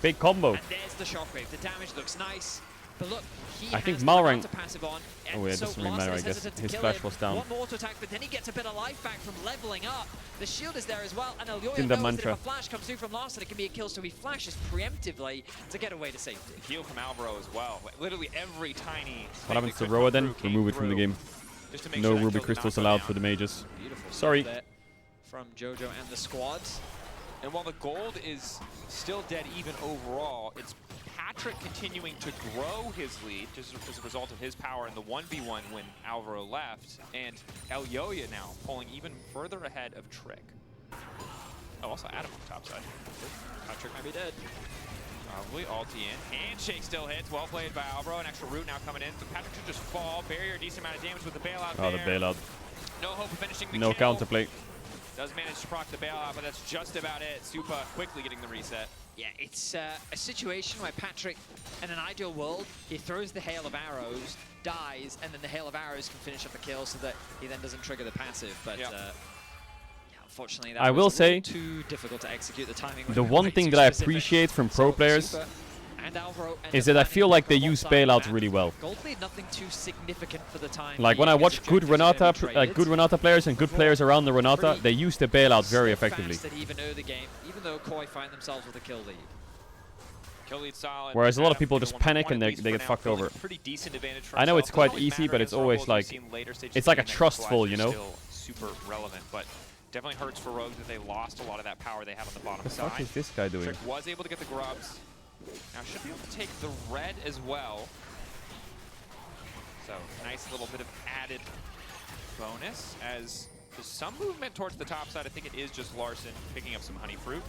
Big combo. And there's the Shockwave. The damage looks nice. But look, he I think has Malrang. to passive on. Oh yeah, it So doesn't really Larson matter, I is guess. hesitant to His kill flash him. was down. One more auto attack, but then he gets a bit of life back from leveling up. The shield is there as well, and Elyoya Didn't knows have that if mantra. a flash comes through from Larson, it can be a kill, so he flashes preemptively to get away to safety. Heal from Alvaro as well. Literally every tiny. What happens to Roa then? Remove it from the game. No ruby crystals allowed for the mages. Beautiful Sorry. there from JoJo and the squad. And while the gold is still dead even overall, it's Patrick continuing to grow his lead just as a result of his power in the 1v1 when Alvaro left, and Elyoya now pulling even further ahead of Trick. Oh, also Adam on the top side. Patrick might be dead. Probably ulti in. Handshake still hits. Well played by Alvaro. An extra root now coming in. So Patrick should just fall. Barrier, decent amount of damage with the bailout Oh, there. the bailout. No hope of finishing the No kill. counterplay. Does manage to proc the bailout, but that's just about it. Supa quickly getting the reset. Yeah, it's a situation where Patrick, in an ideal world, he throws the hail of arrows, dies, and then the hail of arrows can finish up the kill so that he then doesn't trigger the passive. But yeah, unfortunately, that I was will a say, little too difficult to execute. The timing. The one thing that I appreciate from pro players is that I feel like they use bailout really well. Gold lead, nothing too significant for the time. Like when I watch good Renata, good Renata players and good players around the Renata, they use the bailout very effectively. That even know the game, even though Koi find themselves with a kill lead. Kill lead solid. Whereas a lot of people just panic and they get fucked over. Pretty decent advantage for I know it's himself. quite easy, but it's always like, it's like a trustful, you know? Still super relevant, but definitely hurts for Rogue that they lost a lot of that power they have on the bottom What the side. fuck is this guy doing? Trick was able to get the grubs. Now should be able to take the red as well. So nice little bit of added bonus as there's some movement towards the top side. I think it is just Larson picking up some honey fruit.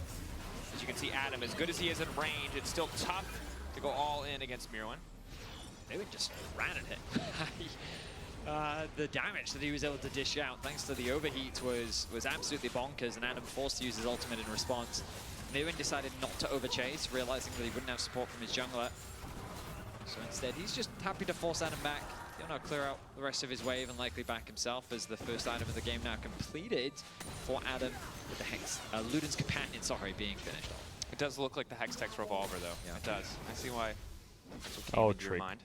As you can see, Adam, as good as he is in range, it's still tough to go all in against Mirwin. They would just ran at it. The damage that he was able to dish out thanks to the overheat was absolutely bonkers, and Adam forced to use his ultimate in response. Mirwin decided not to overchase, realizing that he wouldn't have support from his jungler. So instead, he's just happy to force Adam back. He'll now clear out the rest of his wave and likely back himself as the first item of the game now completed for Adam with the Hex, Luden's Companion, being finished off. It does look like the Hextech Revolver, though. Yeah. It does. I see why. That's what came Oh, into your Trick. mind.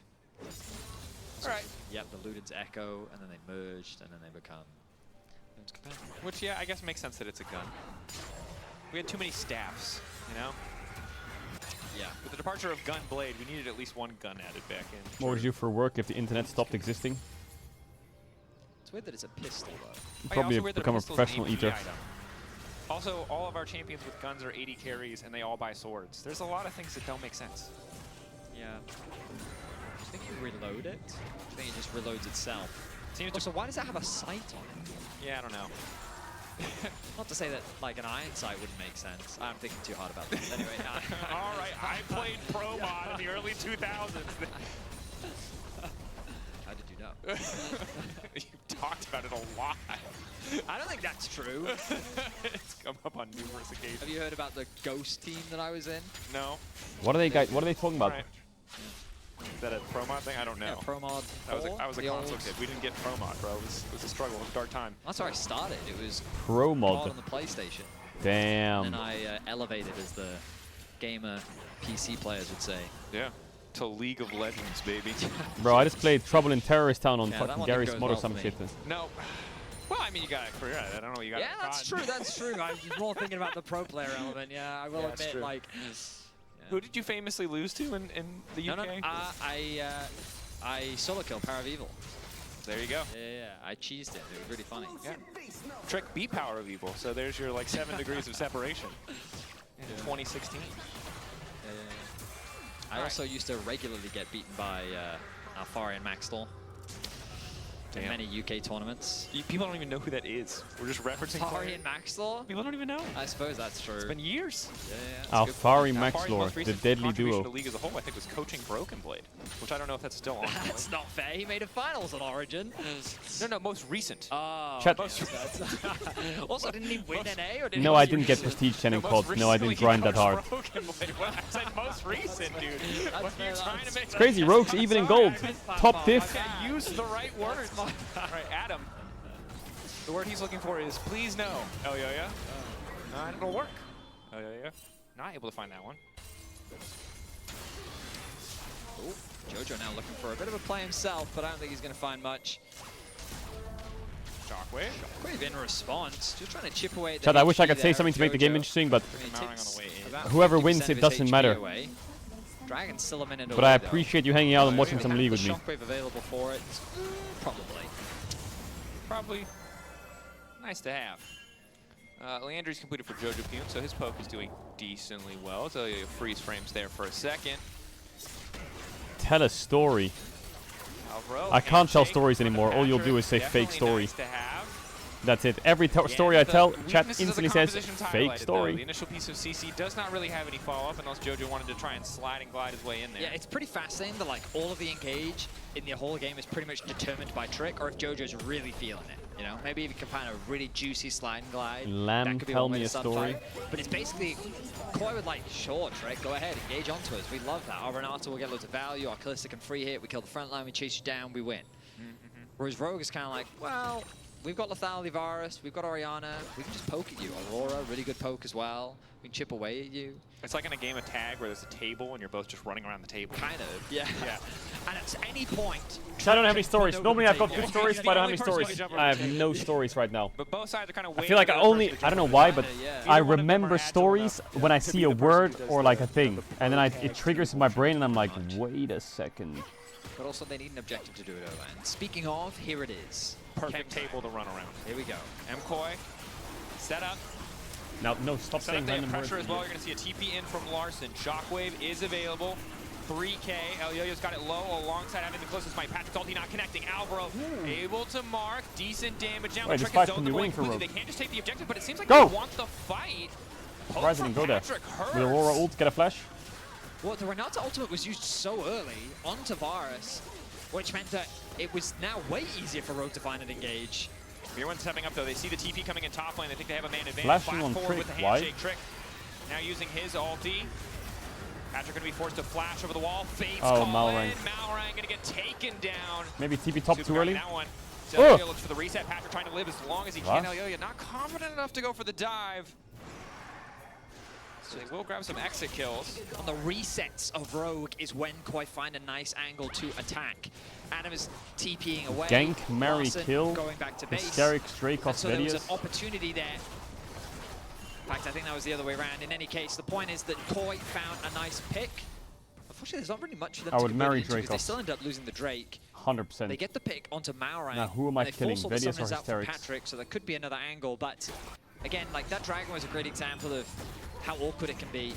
Alright. Yep, the Luden's Echo, and then they merged, and then they become Luden's Companion. Which, yeah, I guess makes sense that it's a gun. We had too many staffs, you know? Yeah. With the departure of Gun Blade, we needed at least one gun added back in. What would you do for work if the internet stopped existing? It's weird that it's a pistol, though. Probably also weird that become a pistol's an professional AP eater. item. Also, all of our champions with guns are 80 carries, and they all buy swords. There's a lot of things that don't make sense. Yeah. Do you think you reload it? Do you think it just reloads itself? Seems also, why does it have a sight on it? Yeah, I don't know. Not to say that like an iron sight wouldn't make sense. I'm thinking too hard about this. Anyway. All right, I played Pro Mod in the early 2000s. How did you know? You talked about it a lot. I don't think that's true. It's come up on numerous occasions. Have you heard about the Ghost team that I was in? No. What are they talking about? Right. Is that a Pro Mod thing? I don't know. Yeah, Pro Mod. I was a console kid. We didn't get Pro Mod, bro. It was a struggle. It was a dark time. That's where I started. It was Pro Mod on the PlayStation. Damn. And then I elevated as the gamer PC players would say. Yeah. To League of Legends, baby. Bro, I just played Trouble in Terrorist Town on Yeah, fucking that one Gary's goes mod or well some for shit. me. No. Well, I mean, you got a career. I don't know what you got. Yeah, that's true. That's true. I was more thinking about the pro player element. Yeah, I will admit, like. Who did you famously lose to in the UK? No, I solo killed Power of Evil. There you go. Yeah, I cheesed it. It was really funny. Yeah. Trick beat Power of Evil. So there's your like 7 degrees of separation in 2016. I also used to regularly get beaten by Alfari and Maxtor in many UK tournaments. People don't even know who that is. We're just referencing Alfari and Maxtor? People don't even know. I suppose that's true. It's been years. Yeah. Alfari Maxlor, the deadly contribution duo. to the league as a whole, I think, was coaching Broken Blade, which I don't know if that's still on. That's not fair. He made a finals on Origin. No, most recent. Oh. Chat. Also, didn't he win NA? Or did No, he I didn't get Prestige 10 in COD. No, I didn't grind that hard. Broken Blade. Well, I said most recent, dude. What are you trying to make? It's crazy. Rogue's even in gold. Top diff. Okay, use the right words. All right, Adam. The word he's looking for is please no. Oh, yeah. It'll work. Oh, yeah. Not able to find that one. Ooh, Jojo now looking for a bit of a play himself, but I don't think he's going to find much. Shockwave. Shockwave in response, just trying to chip away at the Chad, I wish I HP could say there something of to make the game Jojo. interesting, but About whoever 50% wins, of it his doesn't HP matter. away. Dragon's still a minute But away, I though. appreciate you hanging out and watching some Have League the with me. Shockwave available for it? Probably nice to have. Leandry's completed for Jojo Pune, so his poke is doing decently well. So you freeze frames there for a second. Tell a story. Alvaro, I can't tell handshake stories for the anymore. All you'll do is say Definitely fake story. nice to have. That's it. Every story I tell, chat Weaknesses of the instantly says composition's fake highlighted, though. story. The initial piece of CC does not really have any follow-up unless Jojo wanted to try and slide and glide his way in there. Yeah, it's pretty fascinating that like all of the engage in the whole game is pretty much determined by Trick, or if Jojo's really feeling it. You know, maybe if you can find a really juicy slide and glide. Lamb, that could be tell one way me to a start story. fight. But it's basically Koi would like, sure, Trick, go ahead, engage onto us. We love that. Our Renato will get loads of value. Our Calista can free hit. We kill the front line. We chase you down. We win. Whereas Rogue is kind of like, well, we've got Lethality Varus, we've got Orianna, we can just poke at you. Aurora, really good poke as well. We can chip away at you. It's like in a game of tag where there's a table and you're both just running around the table. Kind of, yeah. And at any point... I don't have any stories. Normally I've got good stories, but I don't have any stories. I have no stories right now. But both sides are kind of I feel like I don't know why, but I remember stories when I see a word or like a thing. And then it triggers in my brain and I'm like, wait a second. But also they need an objective to do it over. And speaking of, here it is. Perfect table to run around. Here we go. Mkoi, set up. No, stop Set saying up there, random pressure words. as well. You're going to see a TP in from Larson. Shockwave is available. 3K. El Yo-Yo's got it low alongside having the closest fight. Patrick's ulti not connecting. Alvaro able to mark. Decent damage down. Wait, this Trick fight is can zoned be away winning for completely. Rogue. They can't just take the objective, but it seems like Go! they want the fight. Horizon and go there. Patrick hurts. Will Aurora ult get a flash? Well, the Renata ultimate was used so early onto Varus, which meant that it was now way easier for Rogue to find and engage. Everyone's stepping up though. They see the TP coming in top lane. They think they have a man advantage. Flashing Flash on forward Trick, with the why? handshake Trick. Now using his ulti. Patrick going to be forced to flash over the wall. Fates Oh, call Malrang. in. Malrang going to get taken down. Maybe TP top too early? That one. Oh! Elyoya looks for the reset. Patrick trying to live as long as he What? can. Elyoya not confident enough to go for the dive. So they will grab some exit kills. On the resets of Rogue is when Koi find a nice angle to attack. Adam is TPing away. Gank, marry, Larson kill. going back to base. Hysterics, Drake off So there was an Vedius. opportunity there. In fact, I think that was the other way around. In any case, the point is that Koi found a nice pick. Unfortunately, there's not really much for them I to would convert marry into Drake because they off. still end up losing the Drake. 100%. They get the pick onto Maurang. Now, who am I They killing, force all the Vedius or summoners out from Hysterics? Patrick, so there could be another angle. But again, like that Dragon was a great example of how awkward it can be.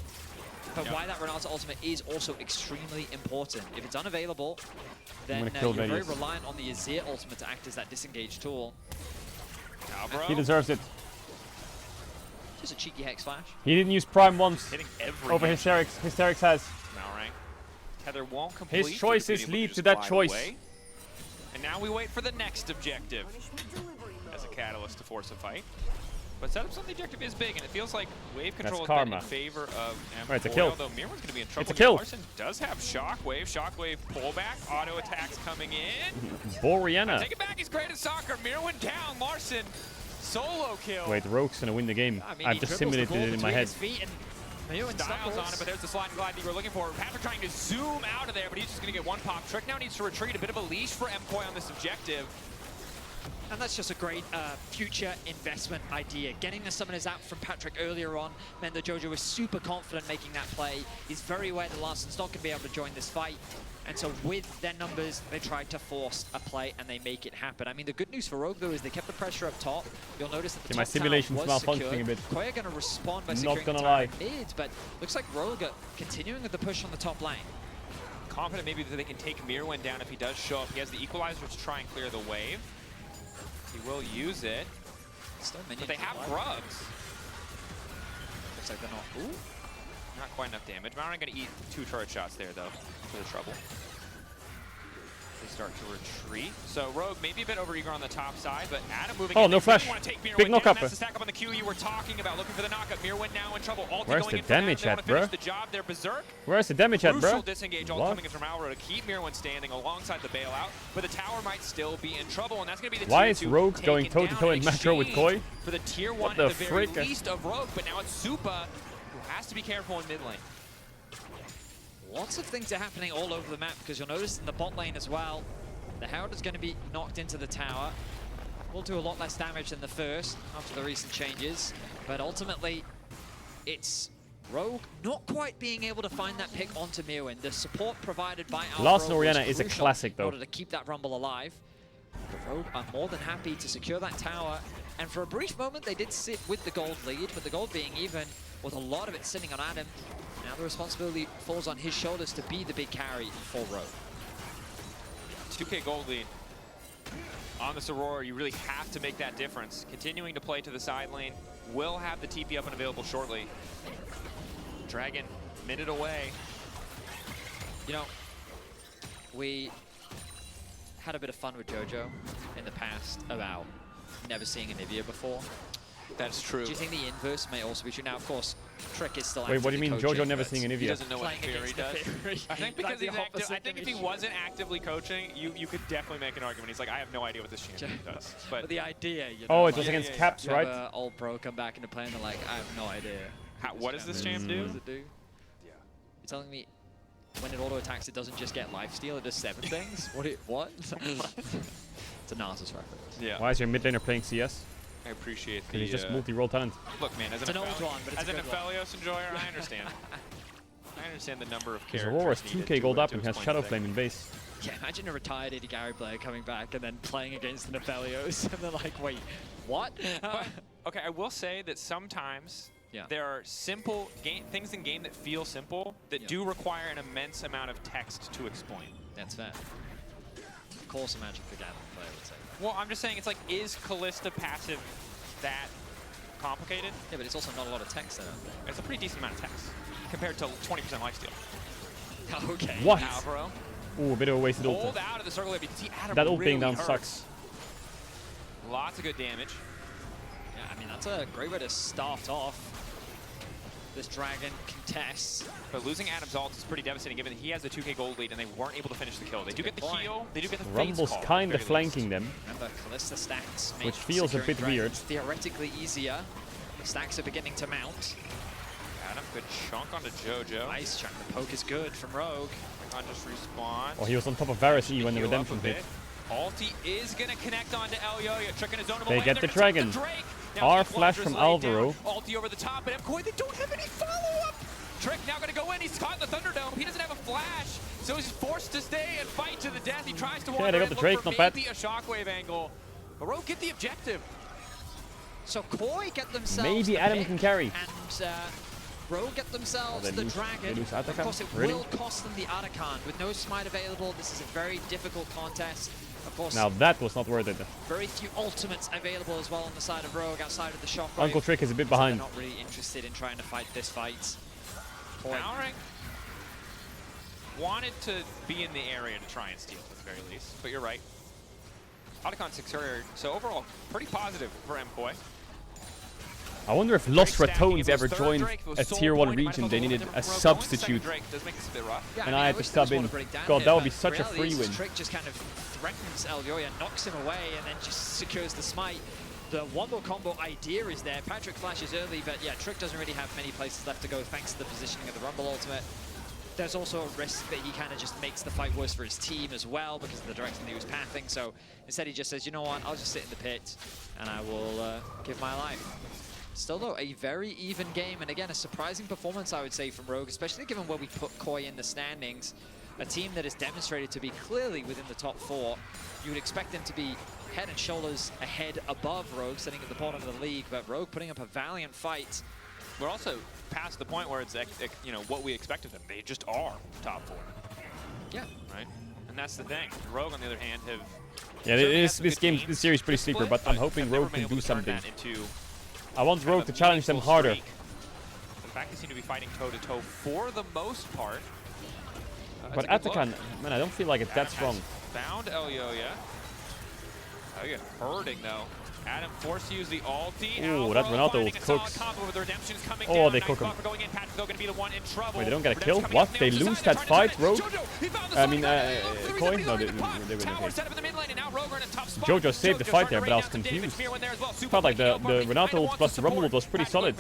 But why that Renata ultimate is also extremely important. If it's unavailable, then you're very Vedius. reliant on the Azir ultimate to act as that disengage tool. He deserves it. Just a cheeky Hex Flash. He didn't use Prime once Hitting every over match. Hysterics. Hysterics has. Maurang. Tether won't complete. His choices lead to that choice. And now we wait for the next objective as a catalyst to force a fight. But setups on the objective is big, and it feels like wave control has been in favor of Right, it's a M4, kill. although Mirwan's going to be in trouble. It's a kill. Larson does have Shockwave. Shockwave pullback. Auto attacks coming in. Boriana. Take it back. He's great at soccer. Mirwan down. Larson solo kill. Wait, Rogue's gonna win the game. I mean, I've he just dribbles the simulated ball it in my between head. his feet and Styles on it, but there's the slide and glide you were looking for. Patrick trying to zoom out of there, but he's just going to get one pop. Trick now needs to retreat. A bit of a leash for MKoi on this objective. And that's just a great future investment idea. Getting the summoners out from Patrick earlier on meant that Jojo was super confident making that play. He's very aware that Larson's not going to be able to join this fight. And so with their numbers, they tried to force a play and they make it happen. I mean, the good news for Rogue, though, is they kept the pressure up top. You'll notice that the top my simulation's tower was malfunctioning secured. a bit. Koi are going to respond by Not securing gonna the tower lie. mid, but looks like Rogue are continuing with the push on the top lane. Confident maybe that they can take Mirwan down if he does show up. He has the equalizer to try and clear the wave. He will use it. But they have grubs. Looks like they're not. Ooh. Not quite enough damage. Maurang going to eat 2 turret shots there, though, for the trouble. They start to retreat. So Rogue maybe a bit overeager on the top side, but Adam moving in. No flash. Want to take Mirwan Big down. knock-up. That's the stack up on the queue you were talking about, looking for the knockup. Mirwan now in trouble. Ulti Where's going the in for Adam. damage They at, want to finish bruh? the job. They're berserk. Where's the damage at, Crucial bro? disengage all coming in from Alvaro to keep Mirwan standing alongside the bailout, but the tower might still be in trouble, and that's going to be the Why tier is 2 Rogue taken going toe-to-toe down in macro with exchange Koi? for the tier 1 What at the the very frick? least of Rogue, but now it's Supa who has to be careful in mid lane. Lots of things are happening all over the map because you'll notice in the bot lane as well, the Herald is going to be knocked into the tower. Will do a lot less damage than the first after the recent changes, but ultimately it's Rogue not quite being able to find that pick onto Mirwan. The support provided by Last Alvaro was Oriana is a crucial classic, in though. order to keep that Rumble alive. The Rogue are more than happy to secure that tower, and for a brief moment they did sit with the gold lead, but the gold being even with a lot of it sitting on Adam. Now the responsibility falls on his shoulders to be the big carry for Rogue. 2K gold lead. On this Aurora, you really have to make that difference. Continuing to play to the side lane, will have the TP up and available shortly. Dragon, minute away. You know, we had a bit of fun with Jojo in the past about never seeing Anivia before. That's true. Do you think the inverse may also be true? Now, of course, Trick is still Wait, what do you mean actively Jojo coaching, never but seeing Anivia? He doesn't know what playing Fury against the does. Fury. I think because Like the he's active, I opposite think if he division. wasn't actively coaching, you could definitely make an argument. He's like, I have no idea what this champion does. But the idea, you know. Oh, it like, was against Caps, you right? have a old pro come back into play and they're like, I have no idea. What does this champ do? What does it do? Yeah. You're telling me when it auto attacks, it doesn't just get lifesteal, it does 7 things? What? It's a Narcissus reference. Yeah. Why is your mid laner playing CS? I appreciate the... Because he's just multi-role talent. Look, man, as It's an, an old one, but it's as a an good one. Aphelios enjoyer, I understand. I understand the number of His characters Aurora's needed 2k gold to up and has explain Shadow the Flame thing. in base. Yeah, imagine a retired AD Carry player coming back and then playing against an Aphelios and they're like, wait, what? Okay, I will say that sometimes there are simple things in game that feel simple that do require an immense amount of text to explain. That's fair. Of course, a Magic the Gathering player would say that. Well, I'm just saying, it's like, is Callista passive that complicated? Yeah, but it's also not a lot of text there. It's a pretty decent amount of text compared to 20% lifesteal. Okay. What? Alvaro. Ooh, a bit of a wasted ult. Hold out of the circle there, but you can see Adam That ult really being down hurts. sucks. Lots of good damage. Yeah, I mean, that's a great way to start off this Dragon contests. But losing Adam's ult is pretty devastating given that he has the 2k gold lead and they weren't able to finish the kill. They do get the heal, they do get the Fates Rumble's call, at kind the of very flanking them. Remember, Callista stacks make Which feels a securing bit dragons weird. theoretically easier. The stacks are beginning to mount. Adam, good chunk onto JoJo. Nice chunk. The poke is good from Rogue. Recon just respawn. Oh, he was on top of Varus E when the redemption hit. Ulti is going to connect onto Elyoya. Trick in his own They get the dragon. R flash from Alvaro. Ulti over the top, but MKoi, they don't have any follow-up. Trick now going to go in. He's caught in the Thunderdome. He doesn't have a flash, so he's forced to stay and fight to the death. He tries to wander they got in, the look Drake, for not bad. maybe a shockwave angle. But Rogue get the objective. So Koi get themselves Maybe the Adam pick, can carry. And Rogue get themselves the dragon. They lose Of Atakan? course, it Really? will cost them the Atakan. With no smite available, this is a very difficult contest. Of course, Now that was not worth it. very few ultimates available as well on the side of Rogue outside of the shockwave. Uncle Trick is a bit So behind. they're not really interested in trying to fight this fight. Koi. Powering wanted to be in the area to try and steal at the very least, but you're right. Otacon 6 earlier, so overall pretty positive for MKoi. I wonder if Lost Ratones ever joined a tier 1 region. They needed a substitute. And I had to sub in. God, that would be such a free win. Trick just kind of threatens Elyoya, knocks him away, and then just secures the smite. The wombo combo idea is there. Patrick flashes early, but yeah, Trick doesn't really have many places left to go thanks to the positioning of the Rumble ultimate. There's also a risk that he kind of just makes the fight worse for his team as well because of the direction that he was pathing. So instead he just says, you know what, I'll just sit in the pit and I will give my life. Still though, a very even game, and again, a surprising performance, I would say, from Rogue, especially given where we put Koi in the standings. A team that has demonstrated to be clearly within the top 4. You would expect them to be head and shoulders ahead above Rogue, sitting at the bottom of the league, but Rogue putting up a valiant fight. We're also past the point where it's, you know, what we expect of them. They just are top 4. Yeah. Right? And that's the thing. Rogue, on the other hand, have... Yeah, this series is pretty sleeper, but I'm hoping Rogue can do something. I want Rogue to challenge them harder. In fact, they seem to be fighting toe-to-toe for the most part. But Atakan, man, I don't feel like it's that strong. Found Elyoya. Elyoya hurting though. Adam forced to use the ulti. Ooh, that Renato cooks. Oh, they cook him. Wait, they don't get a kill? What? They lose that fight, Rogue? I mean, Koi? No, they win, okay. JoJo saved the fight there, but I was confused. Felt like the Renato plus the Rumble was pretty solid.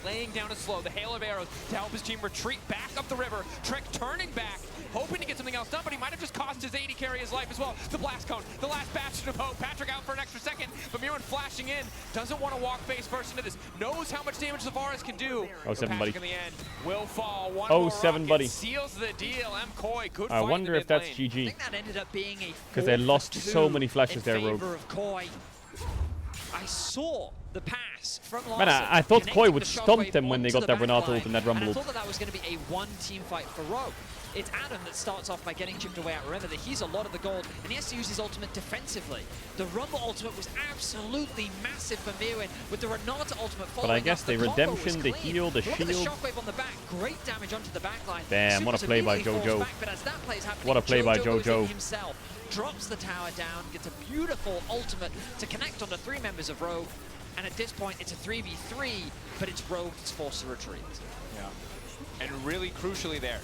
Laying down a slow, the hail of arrows to help his team retreat back up the river. Trick turning back, hoping to get something else done, but he might have just cost his AD carry his life as well. The blast cone, the last bastion of hope. Patrick out for an extra second, but Mirren flashing in, doesn't want to walk face first into this, knows how much damage Zavaris can do. Oh, 7, buddy. In the end will fall. One oh, more 7, buddy. Seals the deal. MKoi, good I wonder if that's I GG. think that ended up being a Because they lost so many flashes there, Rogue. of Koi. I saw the pass from Man, I thought Koi would stomp them when they got that Renato ult and that Rumble I ult. thought that was going to be a one-team fight for Rogue. It's Adam that starts off by getting chipped away out. Remember that he's a lot of the gold, and he has to use his ultimate defensively. The Rumble ultimate was absolutely massive for Mirren, with the Renato ultimate following But I guess up. the redemption, the heal, the Look at the shield. shockwave on the back, great damage onto the back line. Damn, what a play by JoJo. Back, but as that play's happening, What a play by goes in JoJo. himself, drops the tower down, gets a beautiful ultimate to connect onto 3 members of Rogue. And at this point, it's a 3v3, but it's Rogue that's forced to retreat. Yeah. And really crucially there,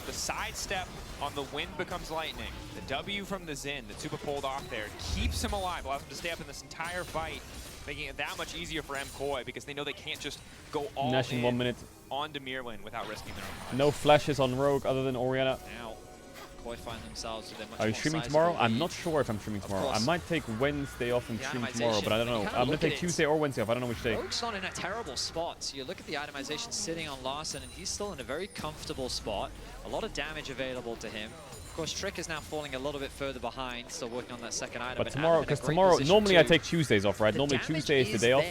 the sidestep on the wind becomes lightning. The W from the Xin that Super pulled off there keeps him alive, allows him to stay up in this entire fight, making it that much easier for MKoi because they know they can't just go all Nash in 1 minute. onto Mirwin without risking their own lives. No flashes on Rogue other than Orianna. Now, Koi find themselves with a much Are you more streaming sizable tomorrow? I'm lead. not sure if I'm streaming tomorrow. I course. might take Wednesday off and The stream tomorrow, but I don't itemization, know. you kinda I'm going look to at take it. Tuesday or Wednesday off. I don't know which day. Rogue's not in a terrible spot. You look at the itemization sitting on Larson, and he's still in a very comfortable spot. A lot of damage available to him. Of course, Trick is now falling a little bit further behind, still working on that second item. But tomorrow, because tomorrow, normally I take Tuesdays off, right? Normally Tuesday is the day off.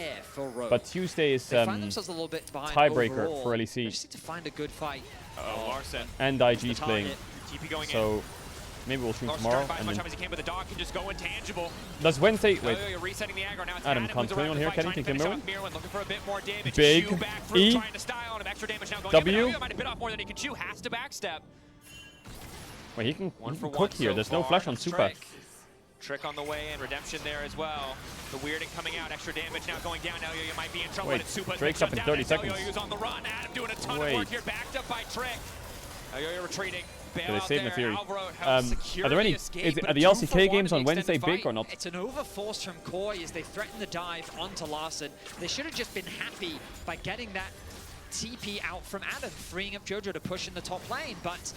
But Tuesday is They find themselves a little bit behind tiebreaker overall. for They LEC. just need to find a good fight. Larson. And IG's playing. TP going So maybe we'll stream Larson tomorrow. trying to buy as And much then time as he can, but the dog can just go intangible. does Wednesday? Wait. Elyoya resetting the aggro. Now it's Adam, Adam can't who's play around on the here. fight, Can he? trying to Can finish Mirwin? off Mirwin, looking for a bit more damage. Big Chew back through, E. trying to style on him. Extra damage now going W. in, but Elyoya might have bit off more than he can chew. Has to backstep. Wait, he can One for cook one here. so There's no far. flash on Super. Trick on the way and redemption there as well. The weirding coming out, extra damage now going down. Elyoya might be in trouble. Wait, but it's Super Drake's up in 30 seconds. Elyoya's on the run. Adam doing a ton Wait. of work here, backed up by Trick. Elyoya retreating. So they Bail out saved there. the Fury. Alvaro helps Are secure there any? the escape, but Are the a 2-for-1 LCK games in on the Wednesday extended big or fight. not? It's an overforce from Koi as they threaten the dive onto Larson. They should have just been happy by getting that TP out from Adam, freeing up Jojo to push in the top lane, but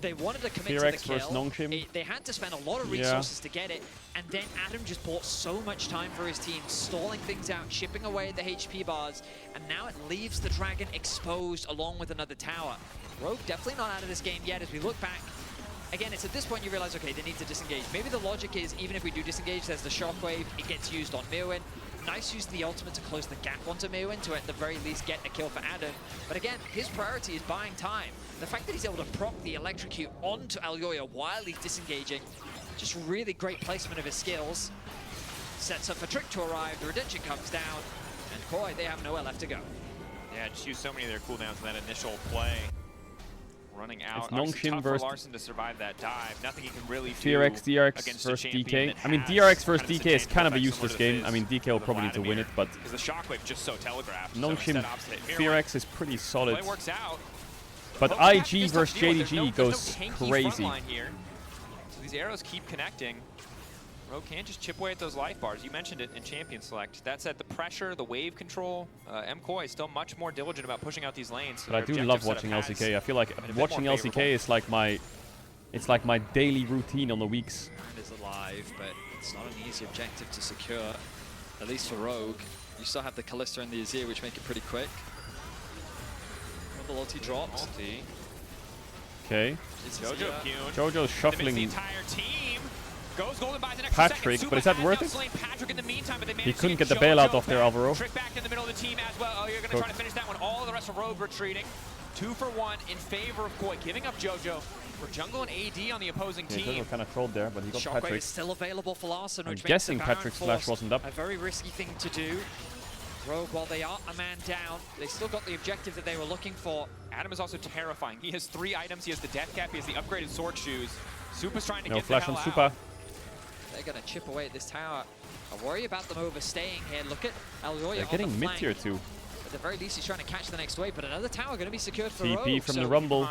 they wanted to commit T-Rex to the versus kill. Nongshim. They had to spend a lot of resources to get it, and then Adam just bought so much time for his team, stalling things out, chipping away at the HP bars, and now it leaves the Dragon exposed along with another tower. Rogue definitely not out of this game yet as we look back. Again, it's at this point you realize, okay, they need to disengage. Maybe the logic is, even if we do disengage, there's the Shockwave, it gets used on Mirwin. Nice use of the ultimate to close the gap onto Mirwin to at the very least get a kill for Adam. But again, his priority is buying time. The fact that he's able to proc the Electrocute onto Alyoya while he's disengaging, just really great placement of his skills. Sets up for Trick to arrive, the Redemption comes down, and Koi, they have nowhere left to go. Yeah, just use so many of their cooldowns in that initial play. Running out. It's Nongshim versus Larson to survive that dive. Nothing he can really do DRX against versus a DK. that I mean, has DRX versus kind of DK is kind of a effect useless similar to game. I Fizz mean, DK will with probably need to win it, but because the Shockwave just so telegraphed. Nongshim DRX is pretty solid. Play works out. But IG versus JDG goes crazy. Here. So these arrows keep connecting. Rogue can't just chip away at those life bars. You mentioned it in Champion Select. That said, the pressure, the wave control, MKoi is still much more diligent about pushing out these lanes. So but I do love watching LCK. I feel like watching LCK is like my daily routine on the weeks. Is alive, but it's not an easy objective to secure, at least for Rogue. You still have the Kalista and the Azir, which make it pretty quick. The ulti dropped. Okay. Jojo's shuffling goes golden by the next Patrick, but is that worth it? He couldn't get the bailout off there, Alvaro. Trick back in the middle of the team as well. Oh, you're going to try to finish that one. All of the rest of Rogue retreating. 2 for 1 in favor of Koi, giving up Jojo for jungle and AD on the opposing team. Jojo kind of trolled there, but he got Shockwave Patrick. is still available for Larson, I'm guessing Patrick's flash wasn't up. A very risky thing to do. Rogue, while they are a man down, they still got the objective that they were looking for. Adam is also terrifying. He has 3 items. He has the Death Cap. He has the upgraded sword shoes. Supa's trying to get flash the on hell Supa. out. They're going to chip away at this tower. I worry about them overstaying here. Look at Alyoya. They're getting mid tier too. At the very least, he's trying to catch the next wave, but another tower going to be secured for TP Rogue. from the Rumble.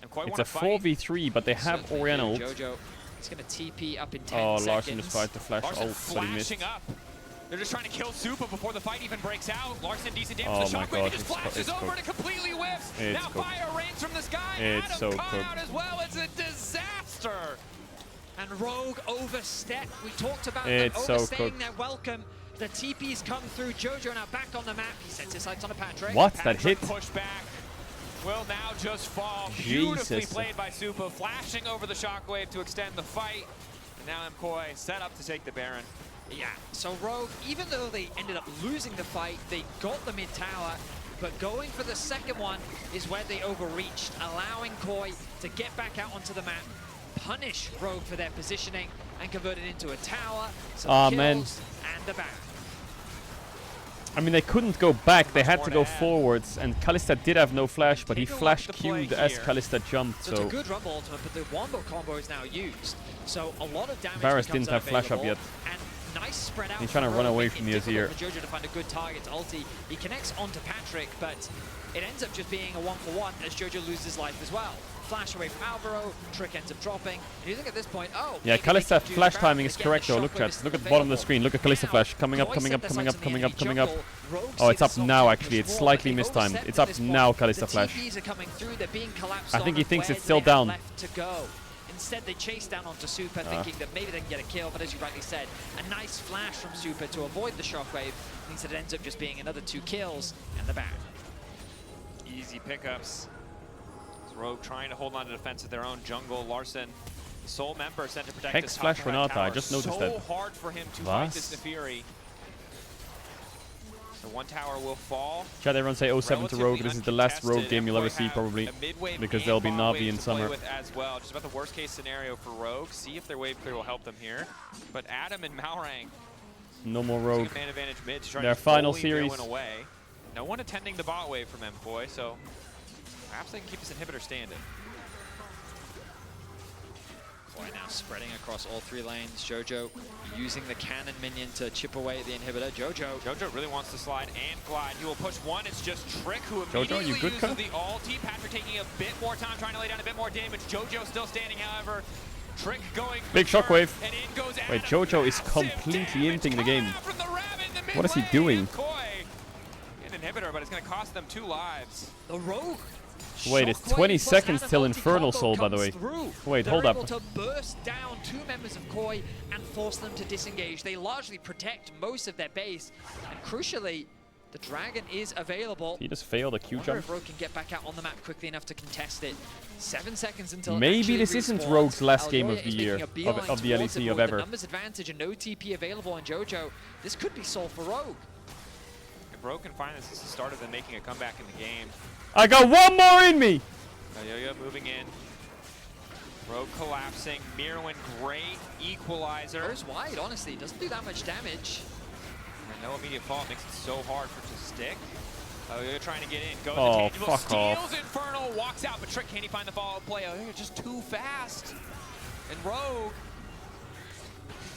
It's a 4v3, but they have Orianna ult. Jojo is going to TP up in 10 seconds. Larson just tried to flash ult, but he missed. Up. They're just trying to kill Supa before the fight even breaks out. Larson decent damage. The Shockwave just flashes over and it completely whiffs. Now fire rains from the sky. It's so Adam out as well. It's a disaster. And Rogue overstepped. We talked about them overstaying their welcome. The TP's come through. Jojo now back on the map. He sets his sights on a Patrick. What? That hit? Push back. Will now just fall. Beautifully played by Supa, flashing over the Shockwave to extend the fight. And now MKoi set up to take the Baron. Yeah, so Rogue, even though they ended up losing the fight, they got the mid tower, but going for the second one is where they overreached, allowing Koi to get back out onto the map, punish Rogue for their positioning, and convert it into a tower, some kills, and the Baron. I mean, they couldn't go back, they had to go forwards, and Kalista did have no flash, but he flash queued as Kalista jumped, so it's a good Rumble ultimate, but the Wombo combo is now used, so a lot of damage Varus becomes didn't have flash up yet. And nice spread out. He's trying to run away from the Azir. For Jojo to find a good target to ulti. He connects onto Patrick, but it ends up just being a 1-for-1 as Jojo loses life as well. Flash away from Alvaro, Trick ends up dropping. And you think at this point, oh, yeah, Kalista flash timing is correct though. Look at the bottom of the screen. Look at Kalista flash coming up, coming up, coming up, coming up, coming up. Oh, it's up now actually. It's slightly mistimed. It's up now, Kalista flash. I think he thinks it's still down. Instead, they chase down onto Supa, thinking that maybe they can get a kill, but as you rightly said, a nice flash from Supa to avoid the Shockwave means that it ends up just being another 2 kills and the Baron. Easy pickups. Rogue trying to hold on to defense of their own jungle. Larson, the sole member, sent to protect Hex his flash Renata, I just noticed that. So hard for him to fight this Nefiri. So 1 tower will fall. Chat, everyone say 07 to Rogue. This is the last Rogue game you'll ever see, probably, because there'll be Na'Vi in summer. As well. Just about the worst case scenario for Rogue. See if their wave clear will help them here. But Adam and Malrang. No more Rogue. Man advantage mid to try Their to final series. Away. No one attending the bot wave from MKoi, so perhaps they can keep this inhibitor standing. Boy, now spreading across all 3 lanes. Jojo using the cannon minion to chip away the inhibitor. Jojo really wants to slide and glide. He will push 1. It's just Trick who immediately uses the ulti. Patrick taking a bit more time, trying to lay down a bit more damage. Jojo still standing, however. Trick going big shockwave. And in goes Adam. Wait, Jojo is completely inting the game. What is he doing? inhibitor, but it's going to cost them 2 lives. The Rogue. Wait, it's 20 seconds till Infernal Soul, by the way. Wait, hold up. They're able to burst down 2 members of Koi and force them to disengage. They largely protect most of their base, and crucially, the Dragon is available. He just failed a Q Wonder jump. if Rogue can get back out on the map quickly enough to contest it. 7 seconds until Maybe it this isn't respawns. Rogue's last game Algoria of the is year, making a beeline of the towards LEC it, of but with ever. the numbers advantage and no TP available on Jojo, this could be soul for Rogue. If Rogue can find this, this is started them making a comeback in the game. I got one more in me! Yo-Yo moving in. Rogue collapsing. Mirwin, great equalizer. Goes wide, honestly. Doesn't do that much damage. And no immediate fall makes it so hard for it to stick. Yo-Yo trying to get in. Goes Oh, intangible, fuck off. steals Infernal, walks out, but Trick, can he find the follow-up play? Yo-Yo just too fast. And Rogue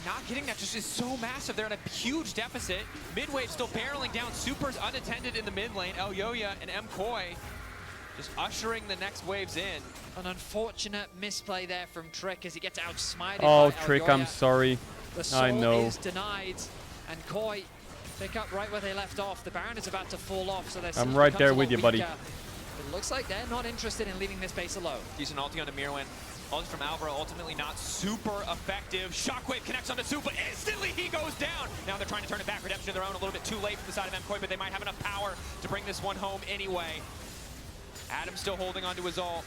not getting that just is so massive. They're in a huge deficit. Midwave still barreling down. Supers unattended in the mid lane. Yo-Yo and MKoi just ushering the next waves in. An unfortunate misplay there from Trick as he gets outsmited Oh, by Trick, Algoria. I'm sorry. The soul I know. is denied, and Koi pick up right where they left off. The Baron is about to fall off, so their I'm siege right becomes there a lot with you, buddy. weaker. It looks like they're not interested in leaving this base alone. Using ulti onto Mirwin. Ulti from Alvaro, ultimately not super effective. Shockwave connects onto Su, but instantly he goes down. Now they're trying to turn it back. Redemption of their own, a little bit too late for the side of MKoi, but they might have enough power to bring this one home anyway. Adam still holding onto his ult.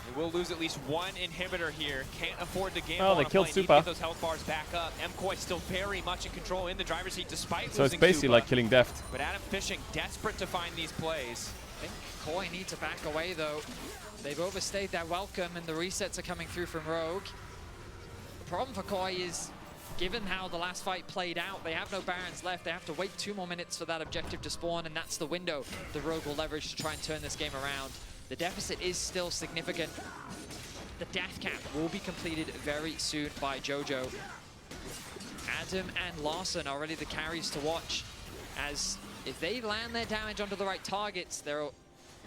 They will lose at least one inhibitor here. Can't afford to gamble. Oh, they on a killed play. Need to Supa. get those health bars back up. MKoi still very much in control in the driver's seat despite So it's losing basically Supa. like killing Deft. But Adam Fishing desperate to find these plays. I think Koi need to back away though. They've overstayed their welcome and the resets are coming through from Rogue. The problem for Koi is, given how the last fight played out, they have no Barons left. They have to wait 2 more minutes for that objective to spawn, and that's the window the Rogue will leverage to try and turn this game around. The deficit is still significant. The death cap will be completed very soon by Jojo. Adam and Larson are really the carries to watch, as if they land their damage onto the right targets, there are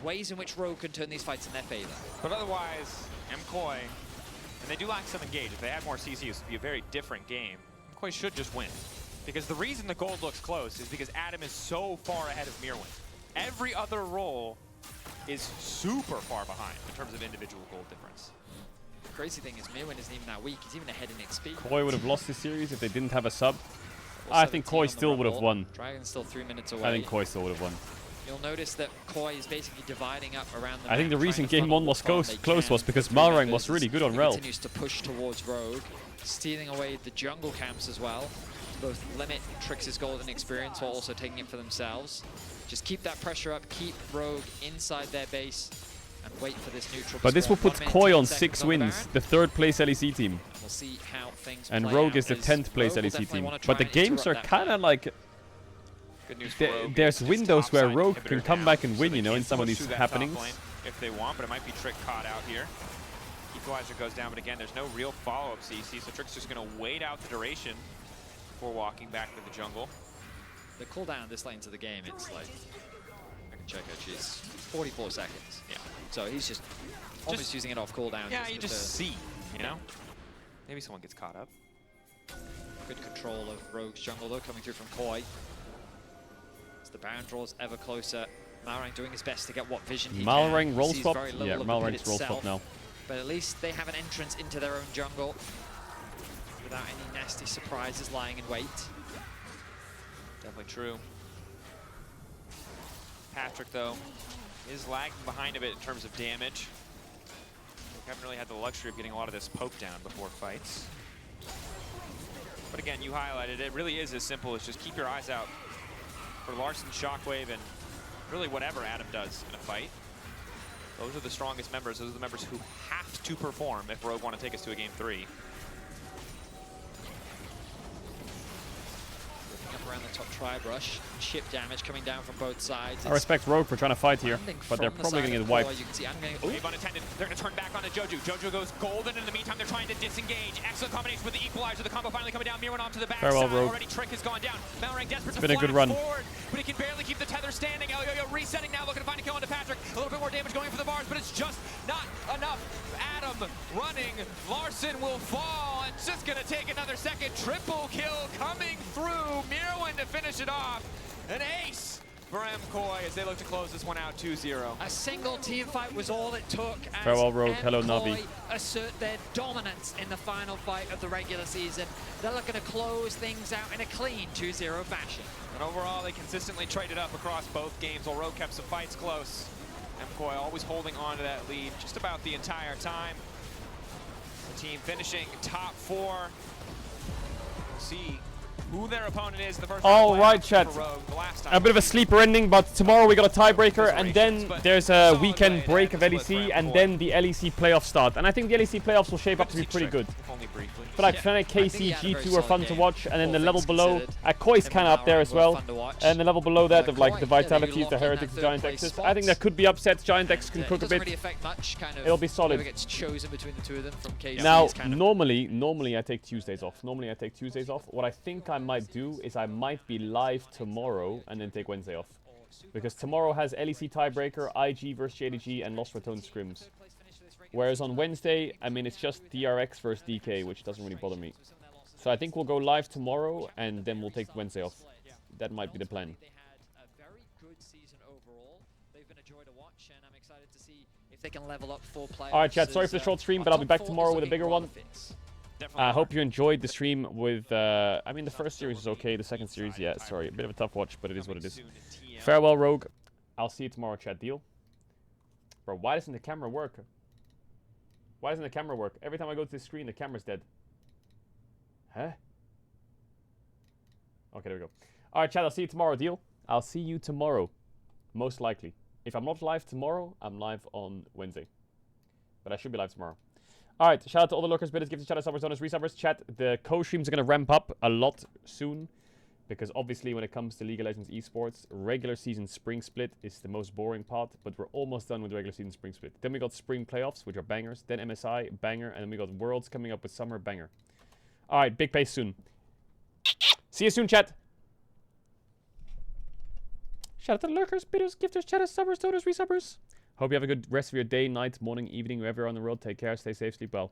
ways in which Rogue can turn these fights in their favor. But otherwise, MKoi, and they do lack some engage. If they had more CC, this would be a very different game. MKoi should just win. Because the reason the gold looks close is because Adam is so far ahead of Mirwin. Every other role is super far behind in terms of individual gold difference. The crazy thing is Mirwin isn't even that weak. He's even ahead in XP. Koi would have lost this series if they didn't have a sub. Also I think the team Koi on the still would have rumble. won. Dragon's still 3 minutes away. I think Koi still would have won. You'll notice that Koi is basically dividing up around the I think map, the reason trying to game funnel 1 was the farm close they was can because for three Malrang members was really good on he Rel. continues to push towards Rogue, stealing away the jungle camps as well, to both limit Trix's golden experience while also taking it for themselves. Just keep that pressure up, keep Rogue inside their base, and wait for this neutral. But this will spawn. put 1 minute, Koi 10 on seconds 6 on the wins, Baron. the 3rd place LEC team. We'll see how things And play Rogue out, is the as 10th place Rogue will LEC definitely team. wanna try But the and games are interrupt that kind of like... Good news for Rogue. There's It's windows where topside Rogue can inhibitor come now, back and so win, they you know, can in some of push these through that top happenings. lane if they want, but it might be Trick caught out here. Equalizer goes down, but again, there's no real follow-up CC, so Trick's just going to wait out the duration before walking back to the jungle. The cooldown this lane to the game, it's like, I can check it, she's 44 seconds. Yeah. So he's just almost using it off cooldown. Yeah, you just see, you know? Maybe someone gets caught up. Good control of Rogue's jungle though, coming through from Koi. As the Baron draws ever closer, Malrang doing his best to get what vision he Malrang can. roll Sees swap? very little Yeah, of the pit Malrang's roll swap itself, now. But at least they have an entrance into their own jungle without any nasty surprises lying in wait. Definitely true. Patrick, though, is lagging behind a bit in terms of damage. We haven't really had the luxury of getting a lot of this poke down before fights. But again, you highlighted it really is as simple as just keep your eyes out for Larson, Shockwave, and really whatever Adam does in a fight. Those are the strongest members. Those are the members who have to perform if Rogue want to take us to a game 3. Up around the top tri-brush, chip damage coming down from both sides. I respect Rogue for trying to fight here, but they're from the probably side going to of get wiped. Koi, you can see Adam getting, Wave unattended. They're going to turn back onto Jojo. Jojo goes golden. In the meantime, they're trying to disengage. Excellent combination with the equalizer. The combo finally coming down. Mirwin onto the backside. Farewell, Rogue. Already Trick has gone down. Malrang desperate It's to been a good flash run. forward, but he can barely keep the tether standing. Yo-Yo resetting now, looking to find a kill onto Patrick. A little bit more damage going for the bars, but it's just not enough. Adam running. Larson will fall. It's just going to take another second. Triple kill coming through. Mirwin to finish it off. An ace for MCoy as they look to close this one out 2-0. A single team fight was all it took as Farewell, Rogue. Hello, MCoy Navi. assert their dominance in the final fight of the regular season. They're looking to close things out in a clean 2-0 fashion. And overall, they consistently traded up across both games while Rogue kept some fights close. MCoy always holding on to that lead just about the entire time. The team finishing top 4. We'll see who their opponent is the first All right, chat. for Rogue. The last time A bit of a sleeper ending, but tomorrow we got a tiebreaker, and then there's a weekend break of LEC, and then the LEC playoffs start. And I think the LEC playoffs will shape up to be pretty good. Only briefly. But like Fnatic, KC, G2 are fun to watch, and then the level below, Koi's kind of up there as well. And the level below that of like the Vitalities, the Heretics, the Giant X's. I think there could be upsets. Giant X can cook a bit. It'll be solid. Gets chosen between the two of them from KC. Now, normally I take Tuesdays off. What I think I might do is I might be live tomorrow and then take Wednesday off. Because tomorrow has LEC tiebreaker, IG versus JDG, and Lost Ratone scrims. Whereas on Wednesday, I mean, it's just DRX versus DK, which doesn't really bother me. So I think we'll go live tomorrow and then we'll take Wednesday off. That might be the plan. They had a very good season overall. They've been a joy to watch, and I'm excited to see if they can level up 4 players. Alright, chat, sorry for the short stream, but I'll be back tomorrow with a bigger one. I hope you enjoyed the stream with, I mean, the first series is okay, the second series, yeah, sorry, a bit of a tough watch, but it is what it is. Farewell, Rogue. I'll see you tomorrow, chat, deal? Bro, why doesn't the camera work? Why doesn't the camera work? Every time I go to the screen, the camera's dead. Huh? Okay, there we go. Alright, chat, I'll see you tomorrow, deal? I'll see you tomorrow, most likely. If I'm not live tomorrow, I'm live on Wednesday. But I should be live tomorrow. Alright, shout out to all the lurkers, bidders, gifted, shout out, subbers, donors, resubbers. Chat, the co-streams are going to ramp up a lot soon. Because obviously when it comes to League of Legends esports, regular season spring split is the most boring part. But we're almost done with regular season spring split. Then we got spring playoffs, which are bangers. Then MSI, banger. And then we got Worlds coming up with summer, banger. Alright, big pace soon. See you soon, chat. Shout out to the lurkers, bidders, gifters, chatters, subbers, donors, resubbers. Hope you have a good rest of your day, night, morning, evening, wherever you're on the road. Take care, stay safe, sleep well.